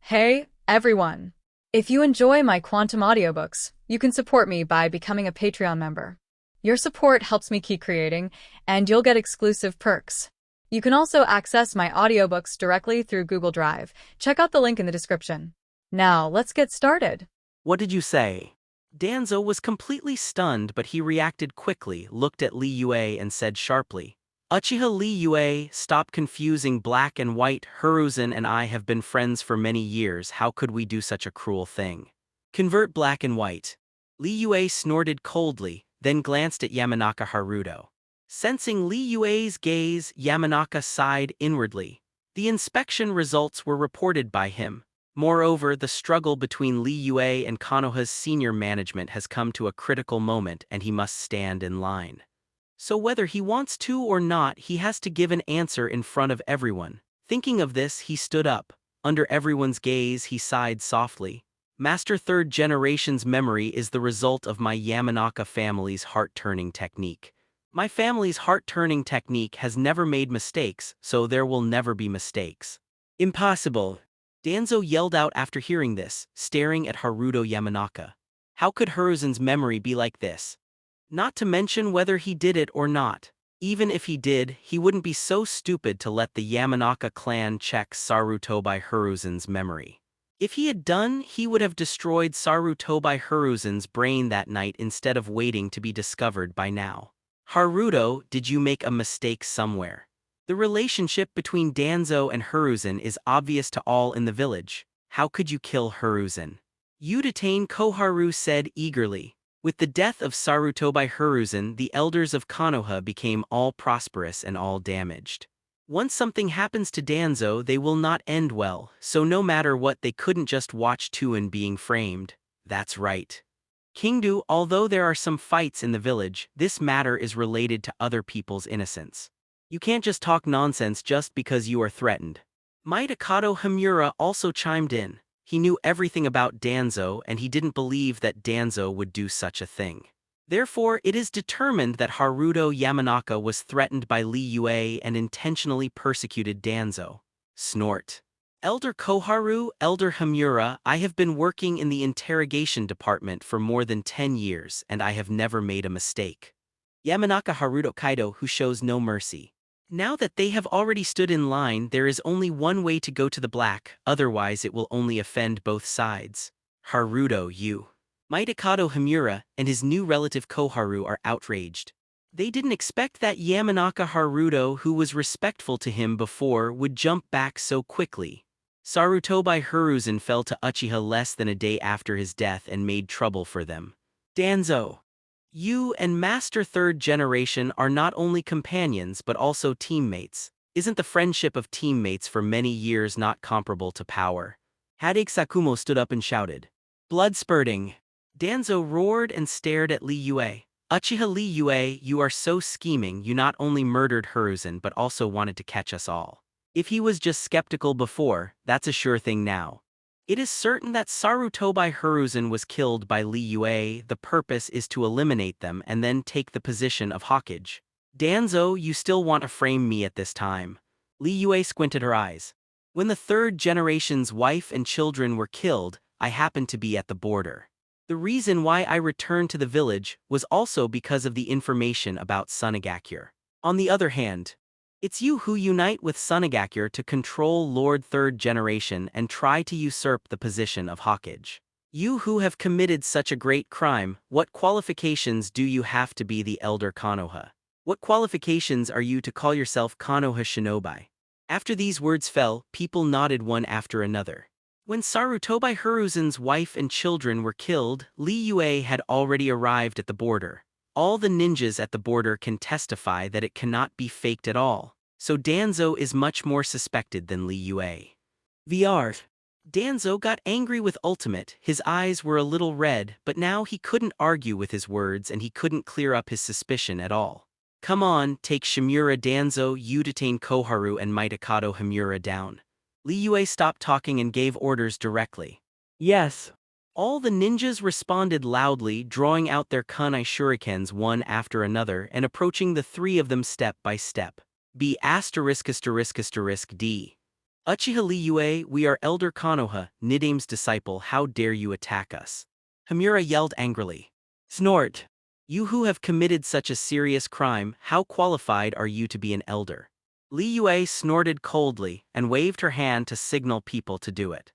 Hey, everyone! If you enjoy my quantum audiobooks, you can support me by becoming a Patreon member. Your support helps me keep creating, and you'll get exclusive perks. You can also access my audiobooks directly through Google Drive. Check out the link in the description. Now, let's get started. What did you say? Danzo was completely stunned, but he reacted quickly, looked at Li Yue and said sharply, Uchiha Li Yue, stop confusing black and white. Hiruzen and I have been friends for many years. How could we do such a cruel thing? Convert black and white. Li Yue snorted coldly, then glanced at Yamanaka Haruto. Sensing Li Yue's gaze, Yamanaka sighed inwardly. The inspection results were reported by him. Moreover, the struggle between Li Yue and Konoha's senior management has come to a critical moment and he must stand in line. So whether he wants to or not, he has to give an answer in front of everyone. Thinking of this, he stood up. Under everyone's gaze, he sighed softly. Master Third Generation's memory is the result of my Yamanaka family's heart-turning technique. My family's heart-turning technique has never made mistakes, so there will never be mistakes. Impossible! Danzo yelled out after hearing this, staring at Haruto Yamanaka. How could Hiruzen's memory be like this? Not to mention whether he did it or not. Even if he did, he wouldn't be so stupid to let the Yamanaka clan check Sarutobi Hiruzen's memory. If he had done, he would have destroyed Sarutobi Hiruzen's brain that night instead of waiting to be discovered by now. Haruto, did you make a mistake somewhere? The relationship between Danzo and Hiruzen is obvious to all in the village. How could you kill Hiruzen? Uchiha Koharu said eagerly. With the death of Sarutobi Hiruzen, the elders of Konoha became all prosperous and all damaged. Once something happens to Danzo, they will not end well, so no matter what, they couldn't just watch Tuin being framed. That's right. Kingdu, although there are some fights in the village, this matter is related to other people's innocence. You can't just talk nonsense just because you are threatened. Maidakato Hamura also chimed in. He knew everything about Danzo and he didn't believe that Danzo would do such a thing. Therefore, it is determined that Haruto Yamanaka was threatened by Li Yue and intentionally persecuted Danzo. Snort. Elder Koharu, Elder Hamura, I have been working in the interrogation department for more than 10 years and I have never made a mistake. Yamanaka Haruto Kaido, who shows no mercy. Now that they have already stood in line, there is only one way to go to the black, otherwise it will only offend both sides. Haruto, you. Maidakato Hamura and his new relative Koharu are outraged. They didn't expect that Yamanaka Haruto, who was respectful to him before, would jump back so quickly. Sarutobi Hiruzen fell to Uchiha less than a day after his death and made trouble for them. Danzo. You and Master Third Generation are not only companions but also teammates. Isn't the friendship of teammates for many years not comparable to power? Hadake Sakumo stood up and shouted. Blood spurting. Danzo roared and stared at Li Yue. Uchiha Li Yue, you are so scheming. You not only murdered Hiruzen but also wanted to catch us all. If he was just skeptical before, that's a sure thing now. It is certain that Sarutobi Hiruzen was killed by Li Yue. The purpose is to eliminate them and then take the position of Hokage. Danzo, you still want to frame me at this time. Li Yue squinted her eyes. When the third generation's wife and children were killed, I happened to be at the border. The reason why I returned to the village was also because of the information about Sunagakure. On the other hand, it's you who unite with Sunagakure to control Lord Third Generation and try to usurp the position of Hokage. You who have committed such a great crime, what qualifications do you have to be the Elder Konoha? What qualifications are you to call yourself Konoha Shinobi? After these words fell, people nodded one after another. When Sarutobi Hiruzen's wife and children were killed, Li Yue had already arrived at the border. All the ninjas at the border can testify that it cannot be faked at all. So Danzo is much more suspected than Li Yue. VR. Danzo got angry with Ultimate. His eyes were a little red, but now he couldn't argue with his words and he couldn't clear up his suspicion at all. Come on, take Shimura Danzo, Uchiha Koharu and Maidakato Hamura down. Li Yue stopped talking and gave orders directly. Yes. All the ninjas responded loudly, drawing out their kunai shurikens one after another and approaching the three of them step by step. B******D. Uchiha Li Yue, we are Elder Konoha, Nidame's disciple, how dare you attack us? Hamura yelled angrily. Snort! You who have committed such a serious crime, how qualified are you to be an elder? Li Yue snorted coldly and waved her hand to signal people to do it.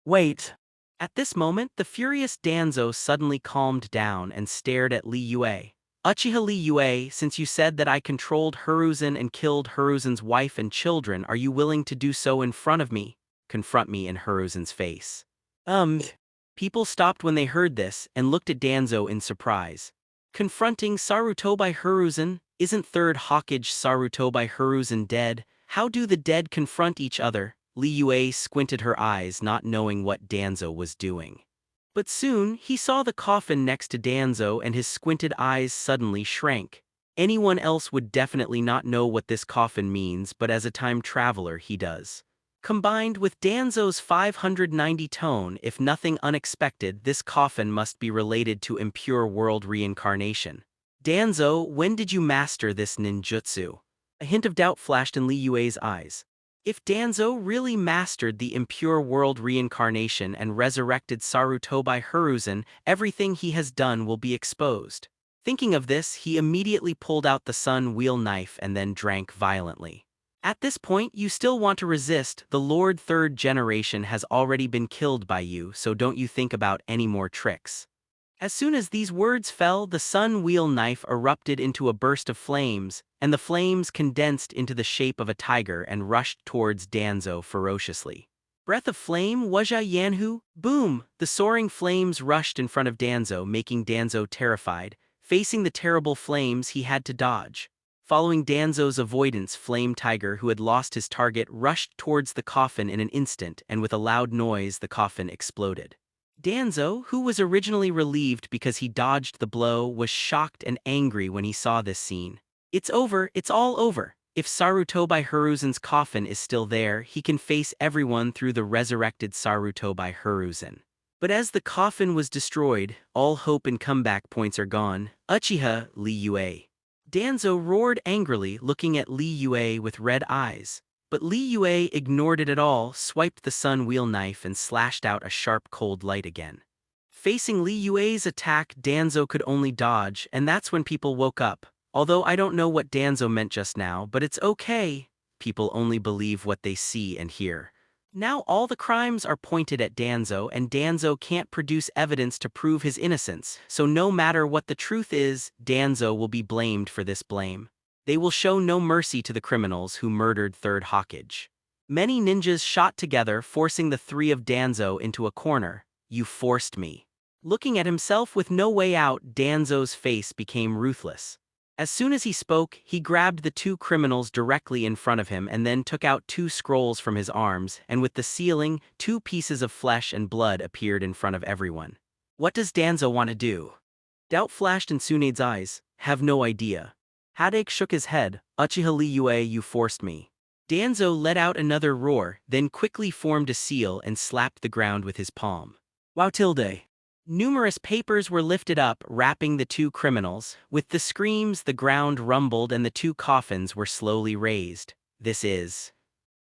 Wait! At this moment, the furious Danzo suddenly calmed down and stared at Li Yue. Uchiha Li Yue, since you said that I controlled Hiruzen and killed Hiruzen's wife and children, are you willing to do so in front of me? Confront me in Hiruzen's face. People stopped when they heard this and looked at Danzo in surprise. Confronting Sarutobi Hiruzen? Isn't third Hokage Sarutobi Hiruzen dead? How do the dead confront each other? Li Yue squinted her eyes, not knowing what Danzo was doing. But soon, he saw the coffin next to Danzo and his squinted eyes suddenly shrank. Anyone else would definitely not know what this coffin means, but as a time traveler he does. Combined with Danzo's 590 tone, if nothing unexpected, this coffin must be related to impure world reincarnation. Danzo, when did you master this ninjutsu? A hint of doubt flashed in Li Yue's eyes. If Danzo really mastered the impure world reincarnation and resurrected Sarutobi Hiruzen, everything he has done will be exposed. Thinking of this, he immediately pulled out the sun wheel knife and then drank violently. At this point, you still want to resist. The Lord Third Generation has already been killed by you, so don't you think about any more tricks. As soon as these words fell, the sun wheel knife erupted into a burst of flames, and the flames condensed into the shape of a tiger and rushed towards Danzo ferociously. Breath of flame, Wajia Yanhu, boom! The soaring flames rushed in front of Danzo, making Danzo terrified. Facing the terrible flames, he had to dodge. Following Danzo's avoidance, Flame Tiger, who had lost his target, rushed towards the coffin in an instant, and with a loud noise, the coffin exploded. Danzo, who was originally relieved because he dodged the blow, was shocked and angry when he saw this scene. It's over, it's all over. If Sarutobi Hiruzen's coffin is still there, he can face everyone through the resurrected Sarutobi Hiruzen. But as the coffin was destroyed, all hope and comeback points are gone. Uchiha Li Yue. Danzo roared angrily, looking at Li Yue with red eyes. But Li Yue ignored it at all, swiped the sun wheel knife and slashed out a sharp cold light again. Facing Li Yue's attack, Danzo could only dodge, and that's when people woke up. Although I don't know what Danzo meant just now, but it's okay. People only believe what they see and hear. Now all the crimes are pointed at Danzo, and Danzo can't produce evidence to prove his innocence, so no matter what the truth is, Danzo will be blamed for this blame. They will show no mercy to the criminals who murdered Third Hokage. Many ninjas shot together, forcing the three of Danzo into a corner. You forced me. Looking at himself with no way out, Danzo's face became ruthless. As soon as he spoke, he grabbed the two criminals directly in front of him and then took out two scrolls from his arms, and with the sealing, 2 pieces of flesh and blood appeared in front of everyone. What does Danzo want to do? Doubt flashed in Tsunede's eyes. Have no idea. Hadake shook his head. Uchiha Li Yue, you forced me. Danzo let out another roar, then quickly formed a seal and slapped the ground with his palm. Wow tilde. Numerous papers were lifted up, wrapping the two criminals. With the screams, the ground rumbled and the 2 coffins were slowly raised. This is...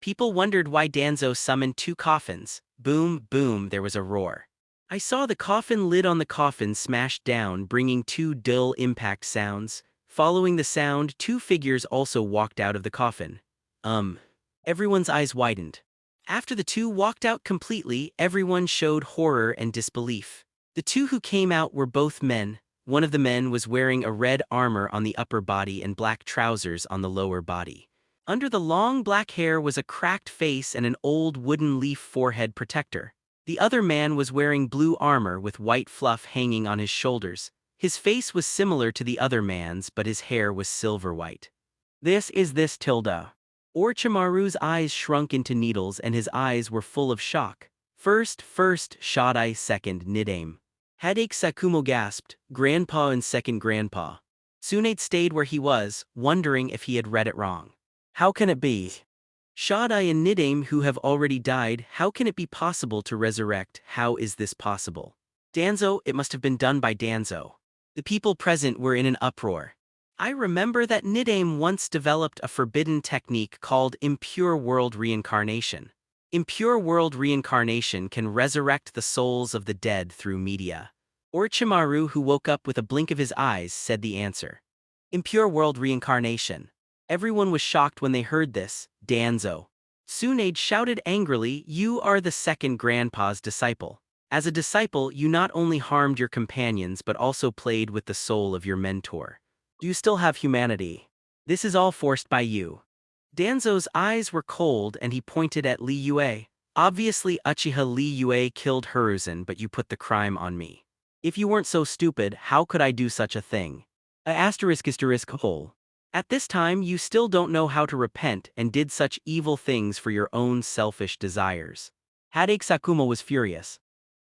People wondered why Danzo summoned 2 coffins. Boom, boom, there was a roar. I saw the coffin lid on the coffin smashed down, bringing 2 dull impact sounds. Following the sound, 2 figures also walked out of the coffin. Everyone's eyes widened. After the 2 walked out completely, everyone showed horror and disbelief. The 2 who came out were both men. One of the men was wearing a red armor on the upper body and black trousers on the lower body. Under the long black hair was a cracked face and an old wooden leaf forehead protector. The other man was wearing blue armor with white fluff hanging on his shoulders. His face was similar to the other man's, but his hair was silver white. This tilde. Orochimaru's eyes shrunk into needles and his eyes were full of shock. First, Shodai, second, Nidame. Hadake Sakumo gasped, Grandpa and second Grandpa. Tsunade stayed where he was, wondering if he had read it wrong. How can it be? Shodai and Nidame who have already died, how can it be possible to resurrect? How is this possible? Danzo, it must have been done by Danzo. The people present were in an uproar. I remember that Nidame once developed a forbidden technique called impure world reincarnation. Impure world reincarnation can resurrect the souls of the dead through media. Orochimaru, who woke up with a blink of his eyes, said the answer. Impure world reincarnation. Everyone was shocked when they heard this. Danzo. Tsunade shouted angrily, "You are the second grandpa's disciple. As a disciple, you not only harmed your companions but also played with the soul of your mentor. Do you still have humanity? This is all forced by you." Danzo's eyes were cold and he pointed at Li Yue. "Obviously Uchiha Li Yue killed Hiruzen, but you put the crime on me. If you weren't so stupid, how could I do such a thing? Hole. At this time you still don't know how to repent and did such evil things for your own selfish desires." Hadake Sakuma was furious.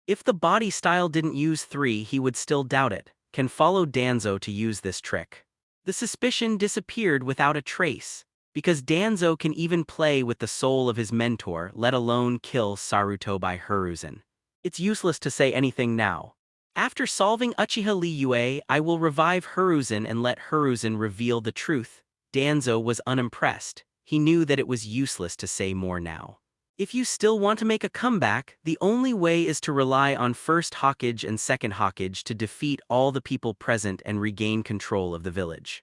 If the body style didn't use 3, he would still doubt it. Can follow Danzo to use this trick. The suspicion disappeared without a trace, because Danzo can even play with the soul of his mentor, let alone kill Saruto by Hiruzen. It's useless to say anything now. After solving Uchiha Li Yue, I will revive Hiruzen and let Hiruzen reveal the truth. Danzo was unimpressed. He knew that it was useless to say more now. If you still want to make a comeback, the only way is to rely on first Hokage and second Hokage to defeat all the people present and regain control of the village.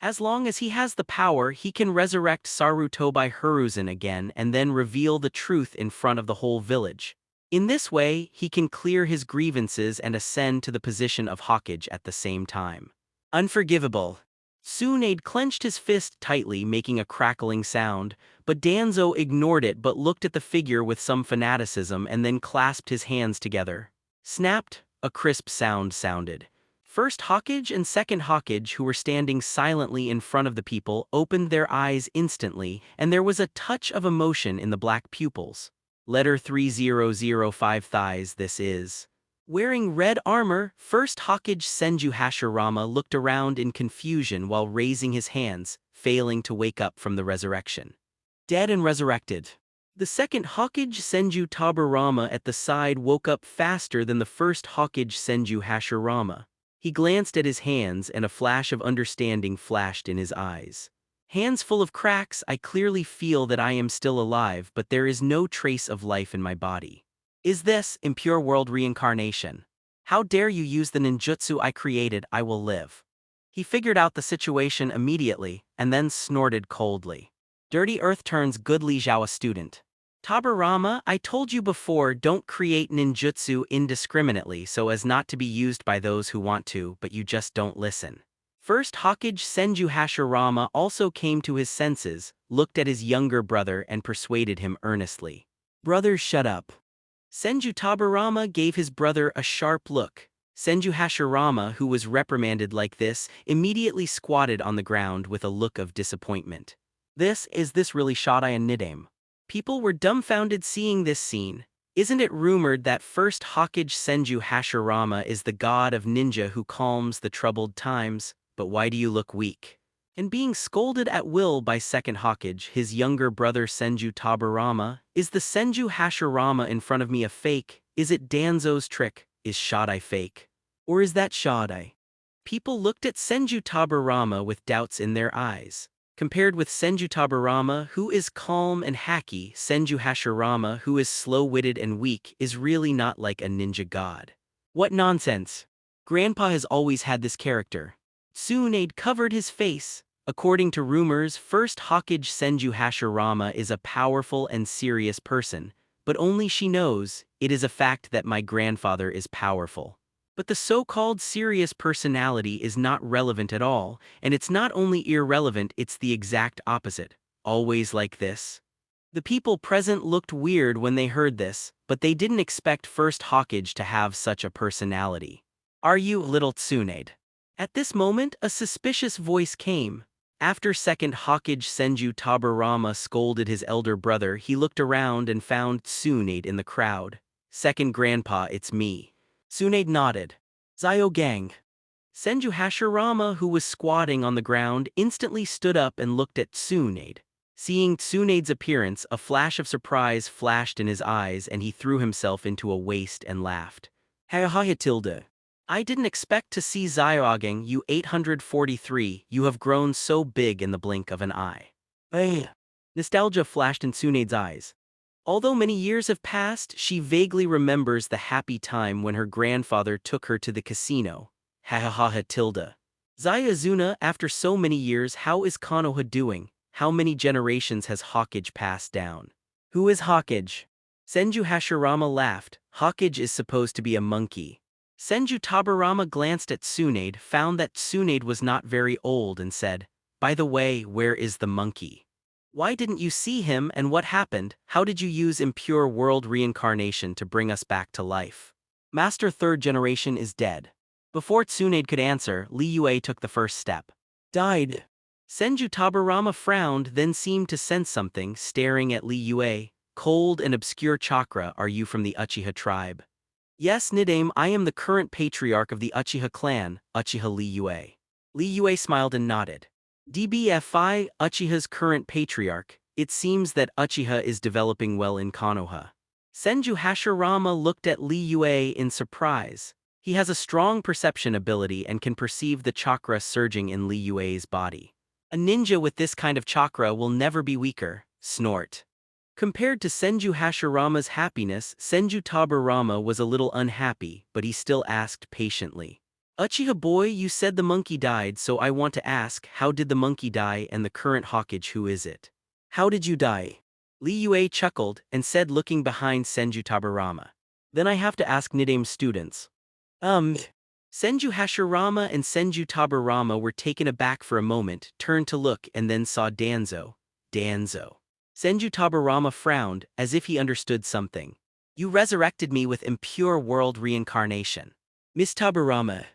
As long as he has the power, he can resurrect Saruto by Hiruzen again and then reveal the truth in front of the whole village. In this way, he can clear his grievances and ascend to the position of Hokage at the same time. Unforgivable. Tsunade clenched his fist tightly, making a crackling sound, but Danzo ignored it but looked at the figure with some fanaticism and then clasped his hands together. Snapped, a crisp sound sounded. First Hokage and second Hokage, who were standing silently in front of the people, opened their eyes instantly, and there was a touch of emotion in the black pupils. Letter 3005 thighs this is. Wearing red armor, first Hokage Senju Hashirama looked around in confusion while raising his hands, failing to wake up from the resurrection. Dead and resurrected. The second Hokage Senju Tabarama at the side woke up faster than the first Hokage Senju Hashirama. He glanced at his hands and a flash of understanding flashed in his eyes. Hands full of cracks, I clearly feel that I am still alive, but there is no trace of life in my body. Is this impure world reincarnation? How dare you use the ninjutsu I created? I will live. He figured out the situation immediately, and then snorted coldly. Dirty Earth turns good Li Zhao a student. Tabarama, I told you before, don't create ninjutsu indiscriminately so as not to be used by those who want to, but you just don't listen. First Hokage Senju Hashirama also came to his senses, looked at his younger brother and persuaded him earnestly. Brother, shut up. Senju Tabarama gave his brother a sharp look. Senju Hashirama, who was reprimanded like this, immediately squatted on the ground with a look of disappointment. Is this really Shodai and Nidame? People were dumbfounded seeing this scene. Isn't it rumored that first Hokage Senju Hashirama is the god of ninja who calms the troubled times? But why do you look weak? And being scolded at will by second Hokage, his younger brother Senju Tabarama, is the Senju Hashirama in front of me a fake? Is it Danzo's trick? Is Shodai fake? Or is that Shodai? People looked at Senju Tabarama with doubts in their eyes. Compared with Senju Tabarama, who is calm and hacky, Senju Hashirama, who is slow-witted and weak, is really not like a ninja god. What nonsense! Grandpa has always had this character. Tsunade covered his face. According to rumors, first Hokage Senju Hashirama is a powerful and serious person, but only she knows. It is a fact that my grandfather is powerful. But the so-called serious personality is not relevant at all, and it's not only irrelevant, it's the exact opposite. Always like this. The people present looked weird when they heard this, but they didn't expect first Hokage to have such a personality. Are you little Tsunade? At this moment, a suspicious voice came. After second Hokage Senju Tabarama scolded his elder brother, he looked around and found Tsunade in the crowd. Second grandpa, it's me. Tsunade nodded. Zio gang. Senju Hashirama, who was squatting on the ground, instantly stood up and looked at Tsunade. Seeing Tsunade's appearance, a flash of surprise flashed in his eyes and he threw himself into a waist and laughed. Ha tilde. I didn't expect to see Ziogang, you 843, you have grown so big in the blink of an eye. Nostalgia flashed in Tsunade's eyes. Although many years have passed, she vaguely remembers the happy time when her grandfather took her to the casino. Ha ha ha ha tilde. Zayazuna, after so many years, how is Konoha doing? How many generations has Hokage passed down? Who is Hokage? Senju Hashirama laughed. Hokage is supposed to be a monkey. Senju Tabarama glanced at Tsunade, found that Tsunade was not very old and said, "By the way, where is the monkey? Why didn't you see him and what happened? How did you use impure world reincarnation to bring us back to life?" Master third generation is dead. Before Tsunade could answer, Li Yue took the first step. Died. Senju Tabarama frowned, then seemed to sense something, staring at Li Yue. Cold and obscure chakra, are you from the Uchiha tribe? Yes, Nidame, I am the current patriarch of the Uchiha clan, Uchiha Li Yue. Li Yue smiled and nodded. DBFI, Uchiha's current patriarch. It seems that Uchiha is developing well in Konoha. Senju Hashirama looked at Li Yue in surprise. He has a strong perception ability and can perceive the chakra surging in Li Yue's body. A ninja with this kind of chakra will never be weaker. Snort. Compared to Senju Hashirama's happiness, Senju Tabarama was a little unhappy, but he still asked patiently. Uchiha boy, you said the monkey died, so I want to ask, how did the monkey die and the current Hokage, who is it? How did you die? Li Yue chuckled and said, looking behind Senju Tabarama. Then I have to ask Nidame's students. Senju Hashirama and Senju Tabarama were taken aback for a moment, turned to look and then saw Danzo. Danzo. Senju Tabarama frowned, as if he understood something. You resurrected me with impure world reincarnation. Miss Tabarama.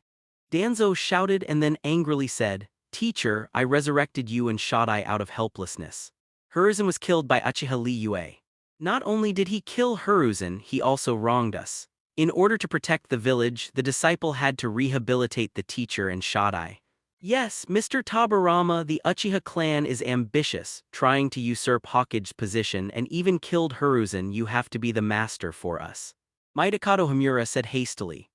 Danzo shouted and then angrily said, Teacher, I resurrected you and shot I out of helplessness. Hiruzen was killed by Uchiha Li Yue. Not only did he kill Hiruzen, he also wronged us. In order to protect the village, the disciple had to rehabilitate the teacher and Shadai. Yes, Mr. Tabarama, the Uchiha clan is ambitious, trying to usurp Hokage's position and even killed Hiruzen. You have to be the master for us. Mitakato Hamura said hastily.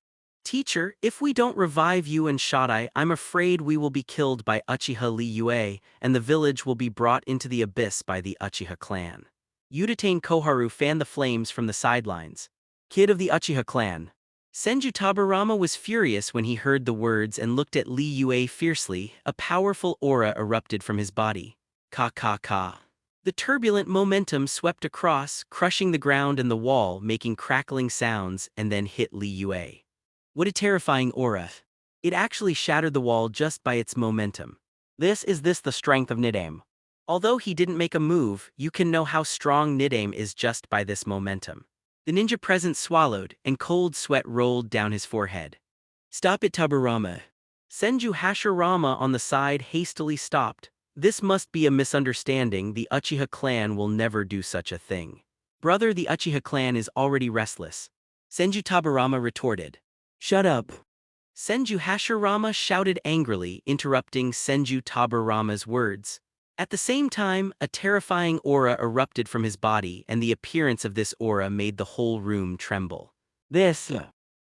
Teacher, if we don't revive you and Shadai, I'm afraid we will be killed by Uchiha Li Yue, and the village will be brought into the abyss by the Uchiha clan. Udatane Koharu fanned the flames from the sidelines. Kid of the Uchiha clan. Senju Tabarama was furious when he heard the words and looked at Li Yue fiercely. A powerful aura erupted from his body. Ka ka ka. The turbulent momentum swept across, crushing the ground and the wall, making crackling sounds, and then hit Li Yue. What a terrifying aura. It actually shattered the wall just by its momentum. This the strength of Nidame. Although he didn't make a move, you can know how strong Nidame is just by this momentum. The ninja present swallowed, and cold sweat rolled down his forehead. Stop it, Tabarama. Senju Hashirama on the side hastily stopped. This must be a misunderstanding. The Uchiha clan will never do such a thing. Brother, the Uchiha clan is already restless. Senju Tabarama retorted. Shut up. Senju Hashirama shouted angrily, interrupting Senju Tabarama's words. At the same time, a terrifying aura erupted from his body, and the appearance of this aura made the whole room tremble.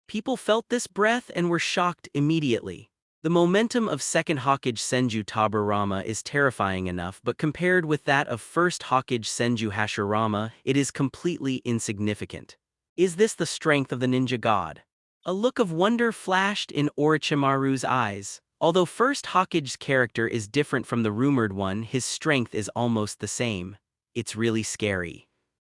People felt this breath and were shocked immediately. The momentum of second Hokage Senju Tabarama is terrifying enough, but compared with that of first Hokage Senju Hashirama, it is completely insignificant. Is this the strength of the ninja god? A look of wonder flashed in Orochimaru's eyes. Although first Hokage's character is different from the rumored one, his strength is almost the same. It's really scary.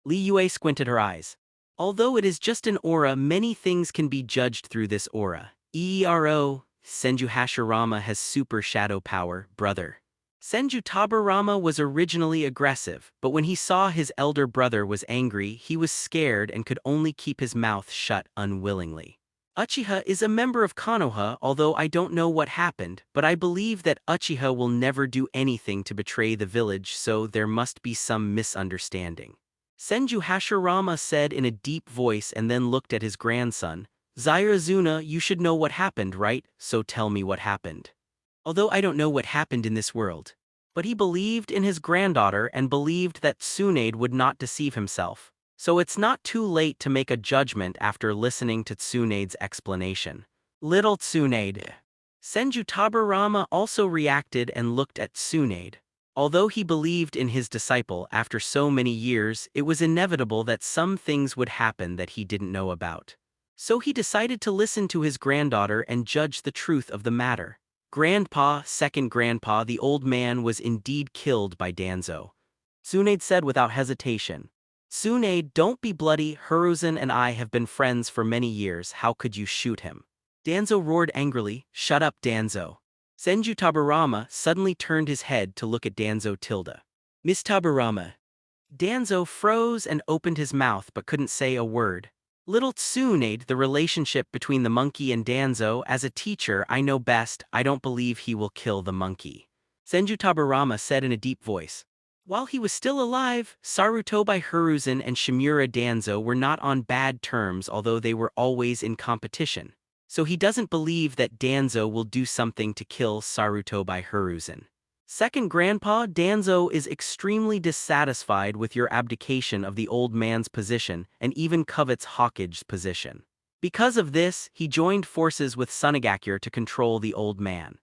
Li Yue squinted her eyes. Although it is just an aura, many things can be judged through this aura. ERO, Senju Hashirama has super shadow power, brother. Senju Tabarama was originally aggressive, but when he saw his elder brother was angry, he was scared and could only keep his mouth shut unwillingly. Uchiha is a member of Konoha, although I don't know what happened, but I believe that Uchiha will never do anything to betray the village, so there must be some misunderstanding. Senju Hashirama said in a deep voice and then looked at his grandson. Zairazuna, you should know what happened, right? So tell me what happened. Although I don't know what happened in this world. But he believed in his granddaughter and believed that Tsunade would not deceive himself. So it's not too late to make a judgment after listening to Tsunade's explanation. Little Tsunade. Senju Tabarama also reacted and looked at Tsunade. Although he believed in his disciple after so many years, it was inevitable that some things would happen that he didn't know about. So he decided to listen to his granddaughter and judge the truth of the matter. Grandpa, second grandpa, the old man was indeed killed by Danzo. Tsunade said without hesitation. Tsunade, don't be bloody, Hiruzen and I have been friends for many years, how could you shoot him? Danzo roared angrily, shut up Danzo. Senju Tabarama suddenly turned his head to look at Danzo Tilda. Miss Tabarama. Danzo froze and opened his mouth but couldn't say a word. Little Tsunade, the relationship between the monkey and Danzo, as a teacher I know best, I don't believe he will kill the monkey. Senju Tabarama said in a deep voice. While he was still alive, Sarutobi Hiruzen and Shimura Danzo were not on bad terms, although they were always in competition. So he doesn't believe that Danzo will do something to kill Sarutobi Hiruzen. Second grandpa, Danzo is extremely dissatisfied with your abdication of the old man's position and even covets Hokage's position. Because of this, he joined forces with Sunagakure to control the old man.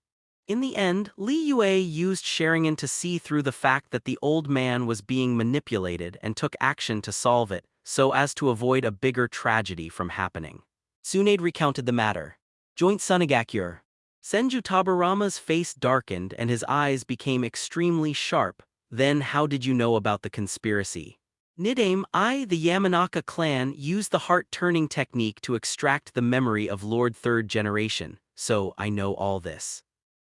In the end, Li Yue used Sharingan to see through the fact that the old man was being manipulated and took action to solve it, so as to avoid a bigger tragedy from happening. Tsunade recounted the matter. Joint Sunagakure. Senju Tabarama's face darkened and his eyes became extremely sharp. Then how did you know about the conspiracy? Nidame, the Yamanaka clan, used the heart-turning technique to extract the memory of Lord Third Generation, so I know all this.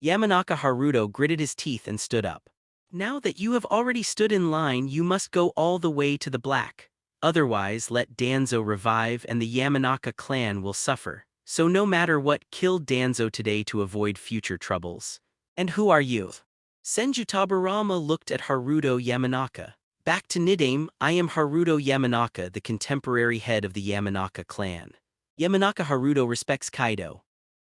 Yamanaka Haruto gritted his teeth and stood up. Now that you have already stood in line, you must go all the way to the black. Otherwise, let Danzo revive and the Yamanaka clan will suffer. So no matter what, kill Danzo today to avoid future troubles. And who are you? Senju Tabarama looked at Haruto Yamanaka. Back to Nidame, I am Haruto Yamanaka, the contemporary head of the Yamanaka clan. Yamanaka Haruto respects Kaido,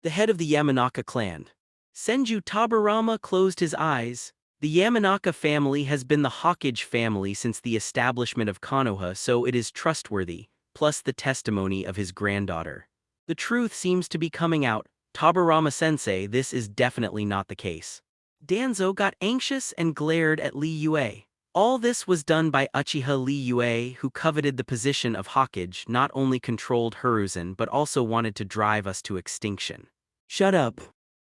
the head of the Yamanaka clan. Senju Tabarama closed his eyes. The Yamanaka family has been the Hokage family since the establishment of Konoha, so it is trustworthy, plus the testimony of his granddaughter. The truth seems to be coming out. Tabarama-sensei, this is definitely not the case. Danzo got anxious and glared at Li Yue. All this was done by Uchiha Li Yue, who coveted the position of Hokage, not only controlled Hiruzen but also wanted to drive us to extinction. Shut up.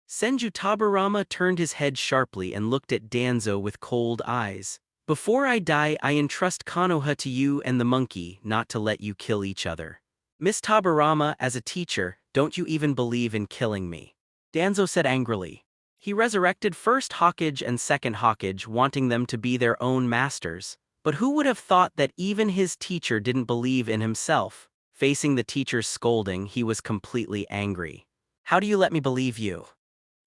Senju Tabarama turned his head sharply and looked at Danzo with cold eyes. Before I die, I entrust Konoha to you and the monkey, not to let you kill each other. Miss Tabarama, as a teacher, don't you even believe in killing me? Danzo said angrily. He resurrected first Hokage and second Hokage, wanting them to be their own masters. But who would have thought that even his teacher didn't believe in himself? Facing the teacher's scolding, he was completely angry. How do you let me believe you?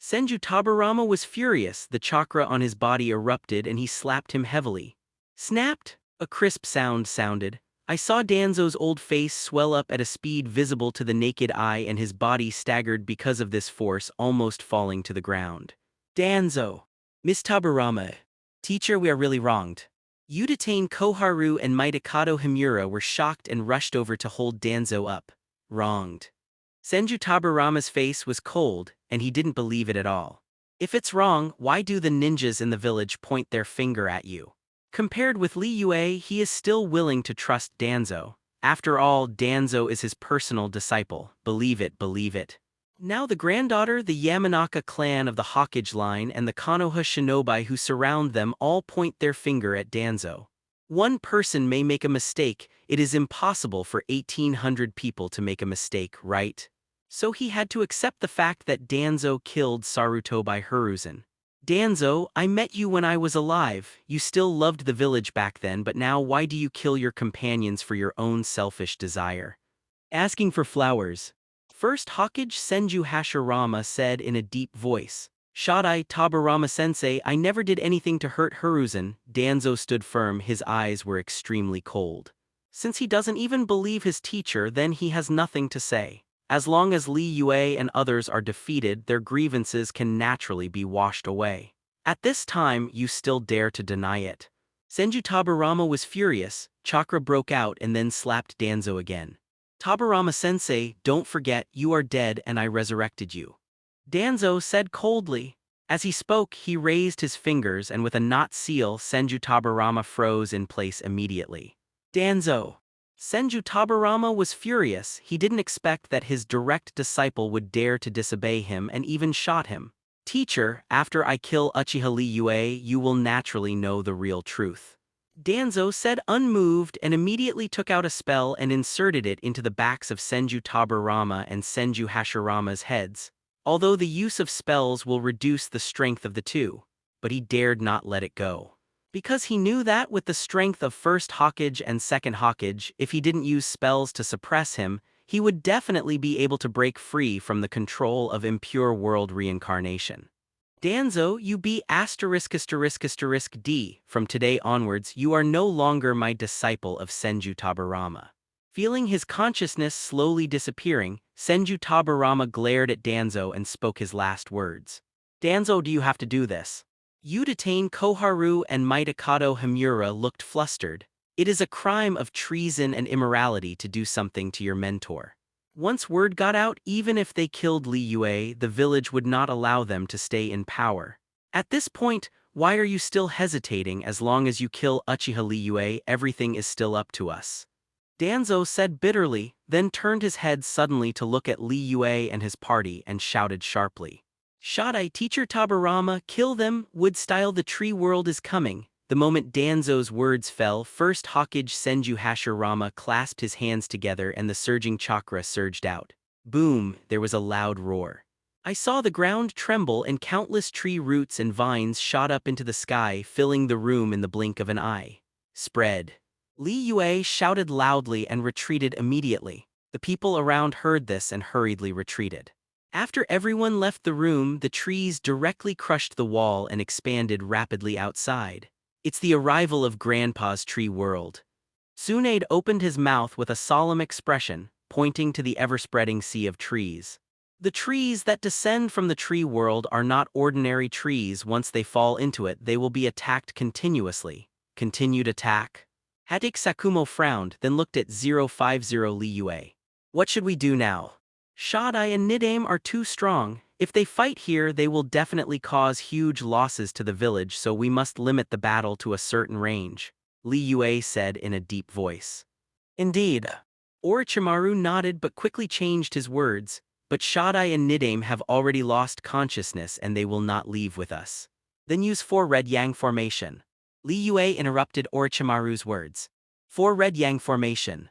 Senju Tabarama was furious. The chakra on his body erupted and he slapped him heavily. Snapped? A crisp sound sounded. I saw Danzo's old face swell up at a speed visible to the naked eye and his body staggered because of this force, almost falling to the ground. Danzo. Miss Tabarama. Teacher, we are really wronged. Udatain Koharu and Mitokado Himura were shocked and rushed over to hold Danzo up. Wronged. Senju Tabarama's face was cold, and he didn't believe it at all. If it's wrong, why do the ninjas in the village point their finger at you? Compared with Li Yue, he is still willing to trust Danzo. After all, Danzo is his personal disciple. Believe it, believe it. Now the granddaughter, the Yamanaka clan of the Hokage line, and the Konoha shinobi who surround them all point their finger at Danzo. One person may make a mistake. It is impossible for 1,800 people to make a mistake, right? So he had to accept the fact that Danzo killed Sarutobi Hiruzen. Danzo, I met you when I was alive. You still loved the village back then, but now why do you kill your companions for your own selfish desire? Asking for flowers. First Hokage Senju Hashirama said in a deep voice. Shadai Tabarama-sensei, I never did anything to hurt Hiruzen. Danzo stood firm, his eyes were extremely cold. Since he doesn't even believe his teacher, then he has nothing to say. As long as Li Yue and others are defeated, their grievances can naturally be washed away. At this time, you still dare to deny it. Senju Tabarama was furious. Chakra broke out and then slapped Danzo again. Tabarama-sensei, don't forget, you are dead and I resurrected you. Danzo said coldly. As he spoke, he raised his fingers and with a knot seal, Senju Tabarama froze in place immediately. Danzo! Senju Tabarama was furious. He didn't expect that his direct disciple would dare to disobey him and even shot him. Teacher, after I kill Uchiha Li Yue, you will naturally know the real truth. Danzo said unmoved and immediately took out a spell and inserted it into the backs of Senju Tabarama and Senju Hashirama's heads. Although the use of spells will reduce the strength of the two, but he dared not let it go. Because he knew that with the strength of first Hokage and second Hokage, if he didn't use spells to suppress him, he would definitely be able to break free from the control of impure world reincarnation. Danzo, you be ****D. From today onwards, you are no longer my disciple of Senju Tabarama. Feeling his consciousness slowly disappearing, Senju Tabarama glared at Danzo and spoke his last words. Danzo, do you have to do this? You detain Koharu and Mitokado Himura looked flustered. It is a crime of treason and immorality to do something to your mentor. Once word got out, even if they killed Li Yue, the village would not allow them to stay in power. At this point, why are you still hesitating? As long as you kill Uchiha Li Yue, everything is still up to us. Danzo said bitterly, then turned his head suddenly to look at Li Yue and his party and shouted sharply. Shadai, Teacher Tabarama, kill them, wood-style the tree world is coming. The moment Danzo's words fell, first Hokage Senju Hashirama clasped his hands together and the surging chakra surged out. Boom, there was a loud roar. I saw the ground tremble and countless tree roots and vines shot up into the sky, filling the room in the blink of an eye. Spread. Li Yue shouted loudly and retreated immediately. The people around heard this and hurriedly retreated. After everyone left the room, the trees directly crushed the wall and expanded rapidly outside. It's the arrival of Grandpa's tree world. Tsunade opened his mouth with a solemn expression, pointing to the ever-spreading sea of trees. The trees that descend from the tree world are not ordinary trees. Once they fall into it, they will be attacked continuously. Continued attack? Hatake Sakumo frowned, then looked at 050 Li Yue. What should we do now? Shadai and Nidaime are too strong. If they fight here, they will definitely cause huge losses to the village, so we must limit the battle to a certain range, Li Yue said in a deep voice. Indeed. Orochimaru nodded but quickly changed his words, but Shadai and Nidaime have already lost consciousness and they will not leave with us. Then use 4 Red Yang formation. Li Yue interrupted Orochimaru's words. 4 Red Yang formation.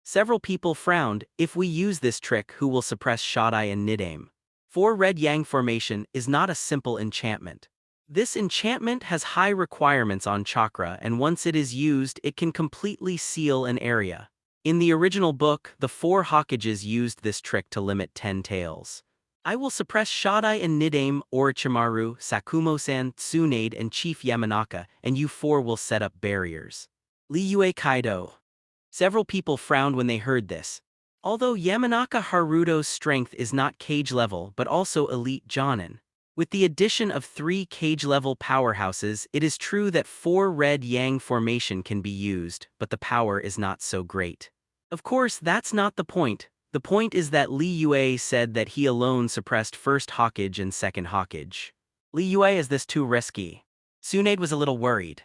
Several people frowned. If we use this trick, who will suppress Shadai and Nidaime? 4 Red Yang formation is not a simple enchantment. This enchantment has high requirements on chakra, and once it is used, it can completely seal an area. In the original book, the 4 Hokages used this trick to limit 10 tails. I will suppress Shadai and Nidaime, Orochimaru, Sakumo-san, Tsunade, and Chief Yamanaka, and you 4 will set up barriers. Li Yue Kaido. Several people frowned when they heard this. Although Yamanaka Haruto's strength is not cage level but also elite Jonin, with the addition of 3 cage level powerhouses, it is true that 4 Red Yang formation can be used, but the power is not so great. Of course, that's not the point. The point is that Li Yue said that he alone suppressed first Hokage and second Hokage. Li Yue, is this too risky? Tsunade was a little worried.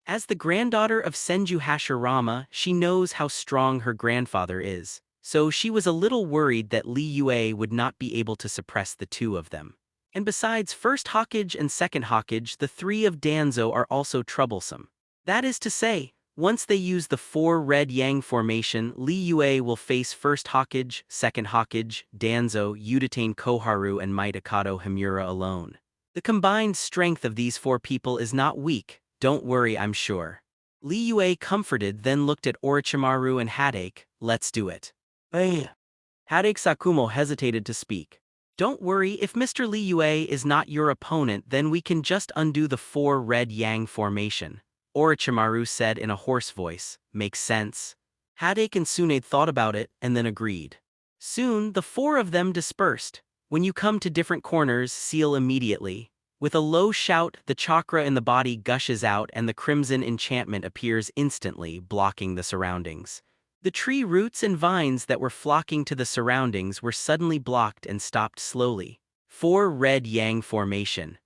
As the granddaughter of Senju Hashirama, she knows how strong her grandfather is, so she was a little worried that Li Yue would not be able to suppress the 2 of them. And besides first Hokage and second Hokage, the 3 of Danzo are also troublesome. That is to say, once they use the 4 Red Yang formation, Li Yue will face first Hokage, second Hokage, Danzo, Uchiha Koharu and Mitokado Himura alone. The combined strength of these 4 people is not weak. Don't worry, I'm sure. Li Yue comforted, then looked at Orochimaru and Hatake. Let's do it. Hey. Hatake Sakumo hesitated to speak. Don't worry, if Mr. Li Yue is not your opponent, then we can just undo the 4 Red Yang formation, Orochimaru said in a hoarse voice. Makes sense. Hatake and Tsunade thought about it and then agreed. Soon, the 4 of them dispersed. When you come to different corners, seal immediately. With a low shout, the chakra in the body gushes out and the crimson enchantment appears instantly, blocking the surroundings. The tree roots and vines that were flocking to the surroundings were suddenly blocked and stopped slowly. 4 Red Yang formation.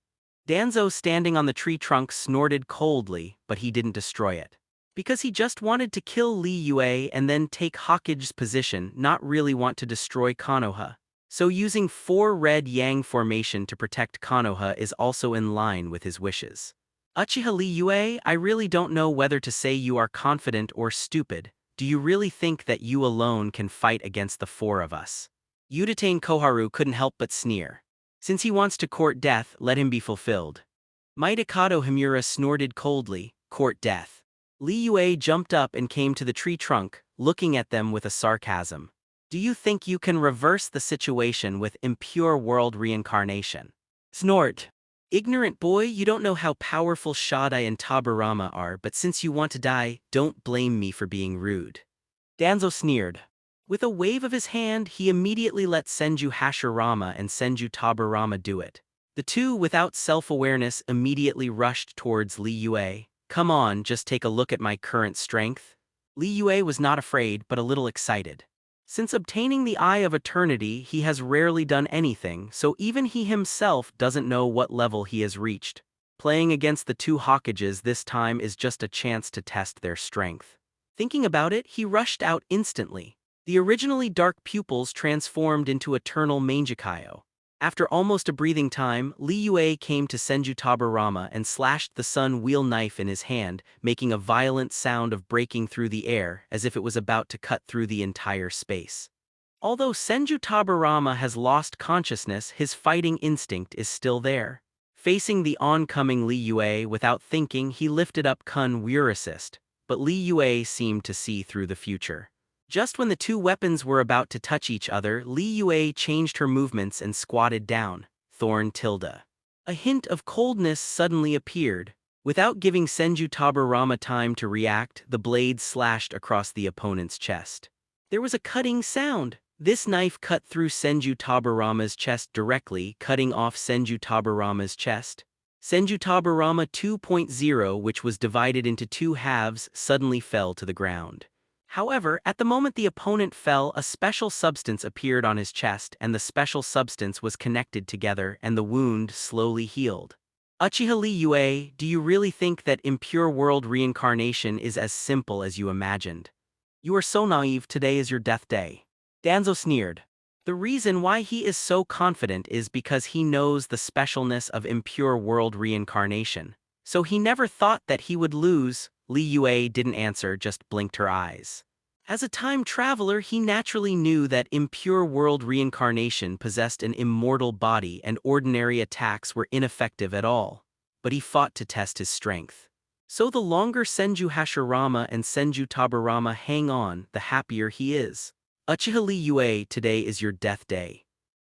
Danzo standing on the tree trunk snorted coldly, but he didn't destroy it. Because he just wanted to kill Li Yue and then take Hokage's position, not really want to destroy Konoha. So using 4 red yang formation to protect Konoha is also in line with his wishes. Uchiha Li Yue, I really don't know whether to say you are confident or stupid. Do you really think that you alone can fight against the 4 of us? Uchiha Koharu couldn't help but sneer. Since he wants to court death, let him be fulfilled. Might Ikado Himura snorted coldly, court death. Li Yue jumped up and came to the tree trunk, looking at them with a sarcasm. Do you think you can reverse the situation with impure world reincarnation? Snort. Ignorant boy, you don't know how powerful Shaddai and Tabarama are, but since you want to die, don't blame me for being rude. Danzo sneered. With a wave of his hand, he immediately let Senju Hashirama and Senju Tabarama do it. The two, without self-awareness, immediately rushed towards Li Yue. Come on, just take a look at my current strength. Li Yue was not afraid, but a little excited. Since obtaining the Eye of Eternity, he has rarely done anything, so even he himself doesn't know what level he has reached. Playing against the 2 Hokages this time is just a chance to test their strength. Thinking about it, he rushed out instantly. The originally dark pupils transformed into eternal Mangekyo. After almost a breathing time, Li Yue came to Senju Tabarama and slashed the sun wheel knife in his hand, making a violent sound of breaking through the air as if it was about to cut through the entire space. Although Senju Tabarama has lost consciousness, his fighting instinct is still there. Facing the oncoming Li Yue without thinking, he lifted up Kun Weir Assist, but Li Yue seemed to see through the future. Just when the 2 weapons were about to touch each other, Li Yue changed her movements and squatted down, Thorn tilde. A hint of coldness suddenly appeared. Without giving Senju Tabarama time to react, the blade slashed across the opponent's chest. There was a cutting sound. This knife cut through Senju Tabarama's chest directly, cutting off Senju Tabarama's chest. Senju Tabarama 2.0, which was divided into 2 halves, suddenly fell to the ground. However, at the moment the opponent fell, a special substance appeared on his chest, and the special substance was connected together, and the wound slowly healed. Uchiha Li Yue, do you really think that impure world reincarnation is as simple as you imagined? You are so naive, today is your death day. Danzo sneered. The reason why he is so confident is because he knows the specialness of impure world reincarnation. So he never thought that he would lose. Li Yue didn't answer, just blinked her eyes. As a time traveler, he naturally knew that impure world reincarnation possessed an immortal body and ordinary attacks were ineffective at all. But he fought to test his strength. So the longer Senju Hashirama and Senju Tabarama hang on, the happier he is. Uchiha Li Yue, today is your death day.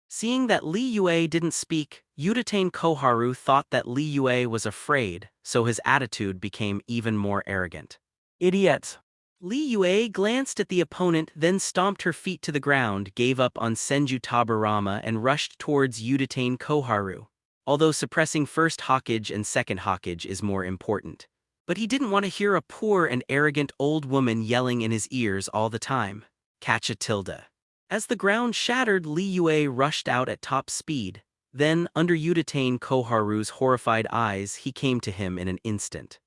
Seeing that Li Yue didn't speak, Uchiha Koharu thought that Li Yue was afraid, so his attitude became even more arrogant. Idiot! Li Yue glanced at the opponent, then stomped her feet to the ground, gave up on Senju Tabarama and rushed towards Uchiha Koharu. Although suppressing first Hokage and second Hokage is more important. But he didn't want to hear a poor and arrogant old woman yelling in his ears all the time. Catch a tilde. As the ground shattered, Li Yue rushed out at top speed. Then, under Uchiha Koharu's horrified eyes, he came to him in an instant.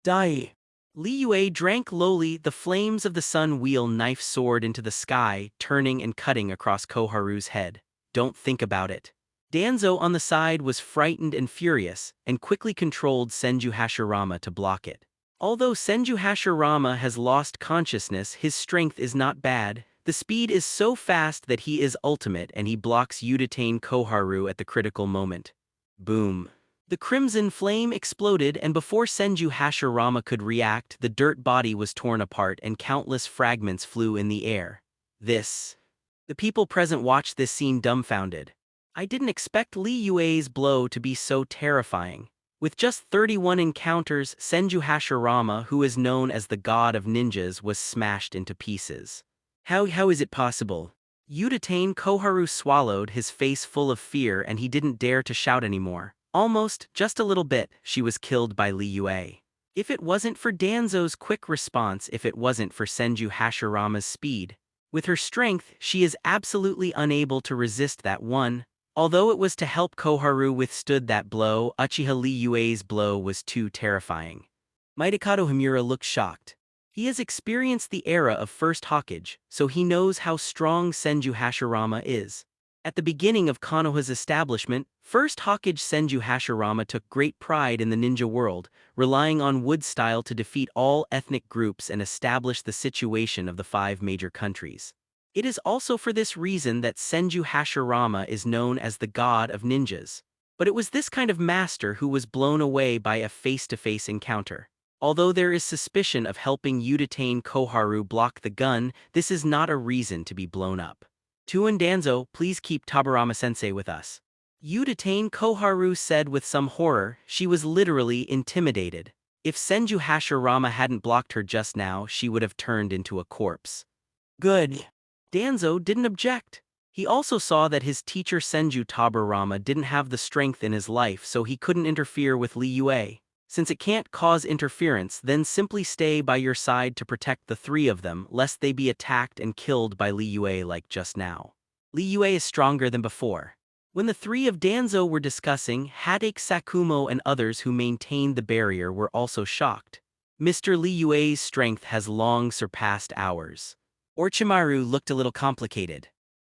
Die! Li Yue drank lowly, the flames of the sun wheel knife soared into the sky, turning and cutting across Koharu's head. Don't think about it. Danzo on the side was frightened and furious, and quickly controlled Senju Hashirama to block it. Although Senju Hashirama has lost consciousness, his strength is not bad. The speed is so fast that he is ultimate and he blocks Uchiha Koharu at the critical moment. Boom. The crimson flame exploded, and before Senju Hashirama could react, the dirt body was torn apart and countless fragments flew in the air. The people present watched this scene dumbfounded. I didn't expect Li Yue's blow to be so terrifying. With just 31 encounters, Senju Hashirama, who is known as the god of ninjas, was smashed into pieces. How is it possible? Uchiha Koharu swallowed, his face full of fear, and he didn't dare to shout anymore. Almost, just a little bit, she was killed by Li Yue. If it wasn't for Danzo's quick response, if it wasn't for Senju Hashirama's speed. With her strength, she is absolutely unable to resist that one Although it was to help Koharu withstood that blow, Uchiha Li Yue's blow was too terrifying. Mitokado Himura looked shocked. He has experienced the era of First Hokage, so he knows how strong Senju Hashirama is. At the beginning of Konoha's establishment, First Hokage Senju Hashirama took great pride in the ninja world, relying on wood style to defeat all ethnic groups and establish the situation of the 5 major countries. It is also for this reason that Senju Hashirama is known as the god of ninjas. But it was this kind of master who was blown away by a face-to-face encounter. Although there is suspicion of helping Uchiha Koharu block the gun, this is not a reason to be blown up. Tu and Danzo, please keep Tabarama-sensei with us. Uchiha Koharu said with some horror. She was literally intimidated. If Senju Hashirama hadn't blocked her just now, she would have turned into a corpse. Good. Danzo didn't object. He also saw that his teacher Senju Tabarama didn't have the strength in his life, so he couldn't interfere with Li Yue. Since it can't cause interference, then simply stay by your side to protect the 3 of them, lest they be attacked and killed by Li Yue like just now. Li Yue is stronger than before. When the 3 of Danzo were discussing, Hadake Sakumo and others who maintained the barrier were also shocked. Mr. Li Yue's strength has long surpassed ours. Orochimaru looked a little complicated.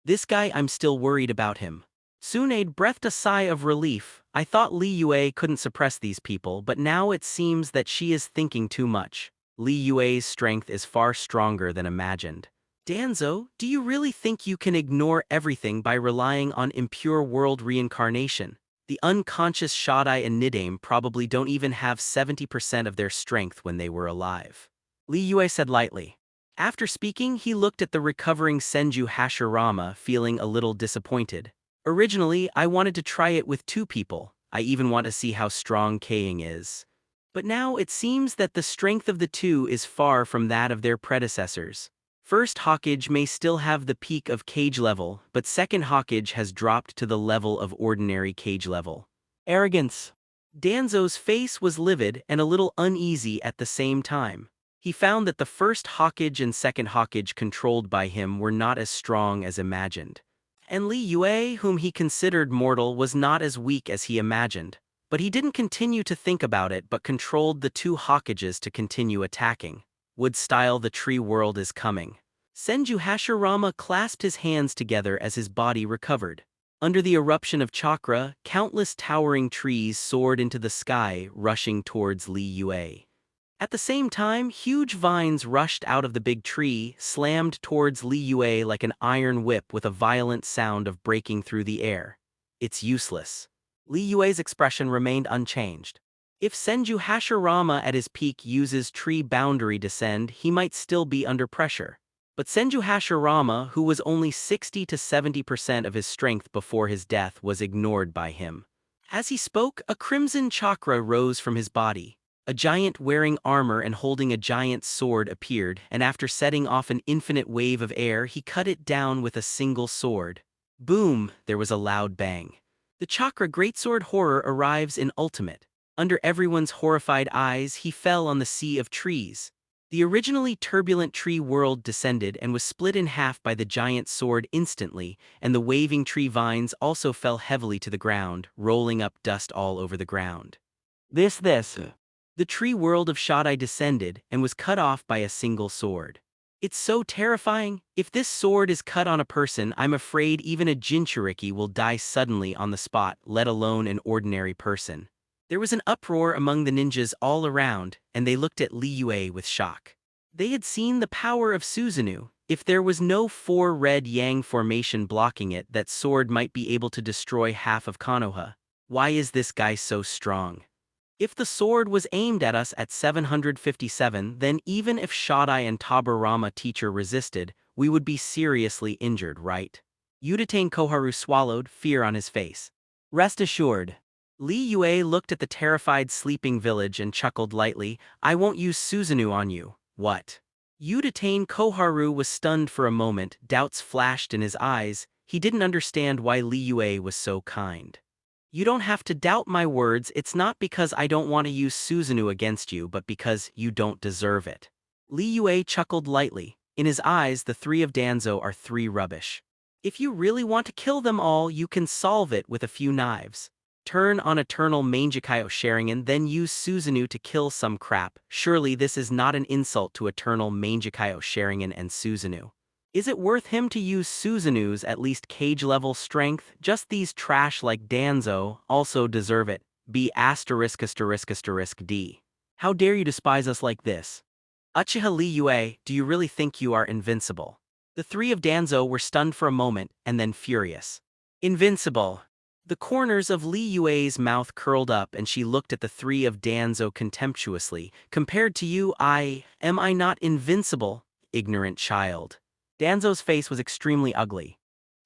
This guy, I'm still worried about him. Tsunade breathed a sigh of relief. I thought Li Yue couldn't suppress these people, but now it seems that she is thinking too much. Li Yue's strength is far stronger than imagined. Danzo, do you really think you can ignore everything by relying on impure world reincarnation? The unconscious Shodai and Nidaime probably don't even have 70% of their strength when they were alive. Li Yue said lightly. After speaking, he looked at the recovering Senju Hashirama, feeling a little disappointed. Originally, I wanted to try it with 2 people. I even want to see how strong Kaing is. But now it seems that the strength of the 2 is far from that of their predecessors. First Hokage may still have the peak of Kage level, but Second Hokage has dropped to the level of ordinary Kage level. Arrogance. Danzo's face was livid and a little uneasy at the same time. He found that the First Hokage and Second Hokage controlled by him were not as strong as imagined. And Li Yue, whom he considered mortal, was not as weak as he imagined. But he didn't continue to think about it but controlled the 2 Hokages to continue attacking. Wood style, the tree world is coming. Senju Hashirama clasped his hands together as his body recovered. Under the eruption of chakra, countless towering trees soared into the sky, rushing towards Li Yue. At the same time, huge vines rushed out of the big tree, slammed towards Li Yue like an iron whip with a violent sound of breaking through the air. It's useless. Li Yue's expression remained unchanged. If Senju Hashirama at his peak uses tree boundary descend, he might still be under pressure. But Senju Hashirama, who was only 60 to 70% of his strength before his death, was ignored by him. As he spoke, a crimson chakra rose from his body. A giant wearing armor and holding a giant sword appeared, and after setting off an infinite wave of air, he cut it down with a single sword. Boom! There was a loud bang. The chakra greatsword horror arrives in ultimate. Under everyone's horrified eyes, he fell on the sea of trees. The originally turbulent tree world descended and was split in half by the giant sword instantly, and the waving tree vines also fell heavily to the ground, rolling up dust all over the ground. This. The tree world of Shodai descended and was cut off by a single sword. It's so terrifying. If this sword is cut on a person, I'm afraid even a Jinchuriki will die suddenly on the spot, let alone an ordinary person. There was an uproar among the ninjas all around, and they looked at Li Yue with shock. They had seen the power of Susanoo. If there was no 4 red yang formation blocking it, that sword might be able to destroy half of Konoha. Why is this guy so strong? If the sword was aimed at us at 757, then even if Shodai and Tabarama teacher resisted, we would be seriously injured, right? Uchiha Koharu swallowed, fear on his face. Rest assured. Li Yue looked at the terrified sleeping village and chuckled lightly. I won't use Susanoo on you. What? Uchiha Koharu was stunned for a moment, doubts flashed in his eyes. He didn't understand why Li Yue was so kind. You don't have to doubt my words. It's not because I don't want to use Susanoo against you, but because you don't deserve it. Li Yue chuckled lightly. In his eyes, the 3 of Danzo are 3 rubbish. If you really want to kill them all, you can solve it with a few knives. Turn on Eternal Mangekyo Sharingan, then use Susanoo to kill some crap. Surely this is not an insult to Eternal Mangekyo Sharingan and Susanoo. Is it worth him to use Susanoo's at least cage-level strength? Just these trash like Danzo also deserve it. B********D. How dare you despise us like this? Uchiha Li Yue, do you really think you are invincible? The three of Danzo were stunned for a moment and then furious. Invincible. The corners of Li Yue's mouth curled up and she looked at the three of Danzo contemptuously. Compared to you, am I not invincible, ignorant child? Danzo's face was extremely ugly.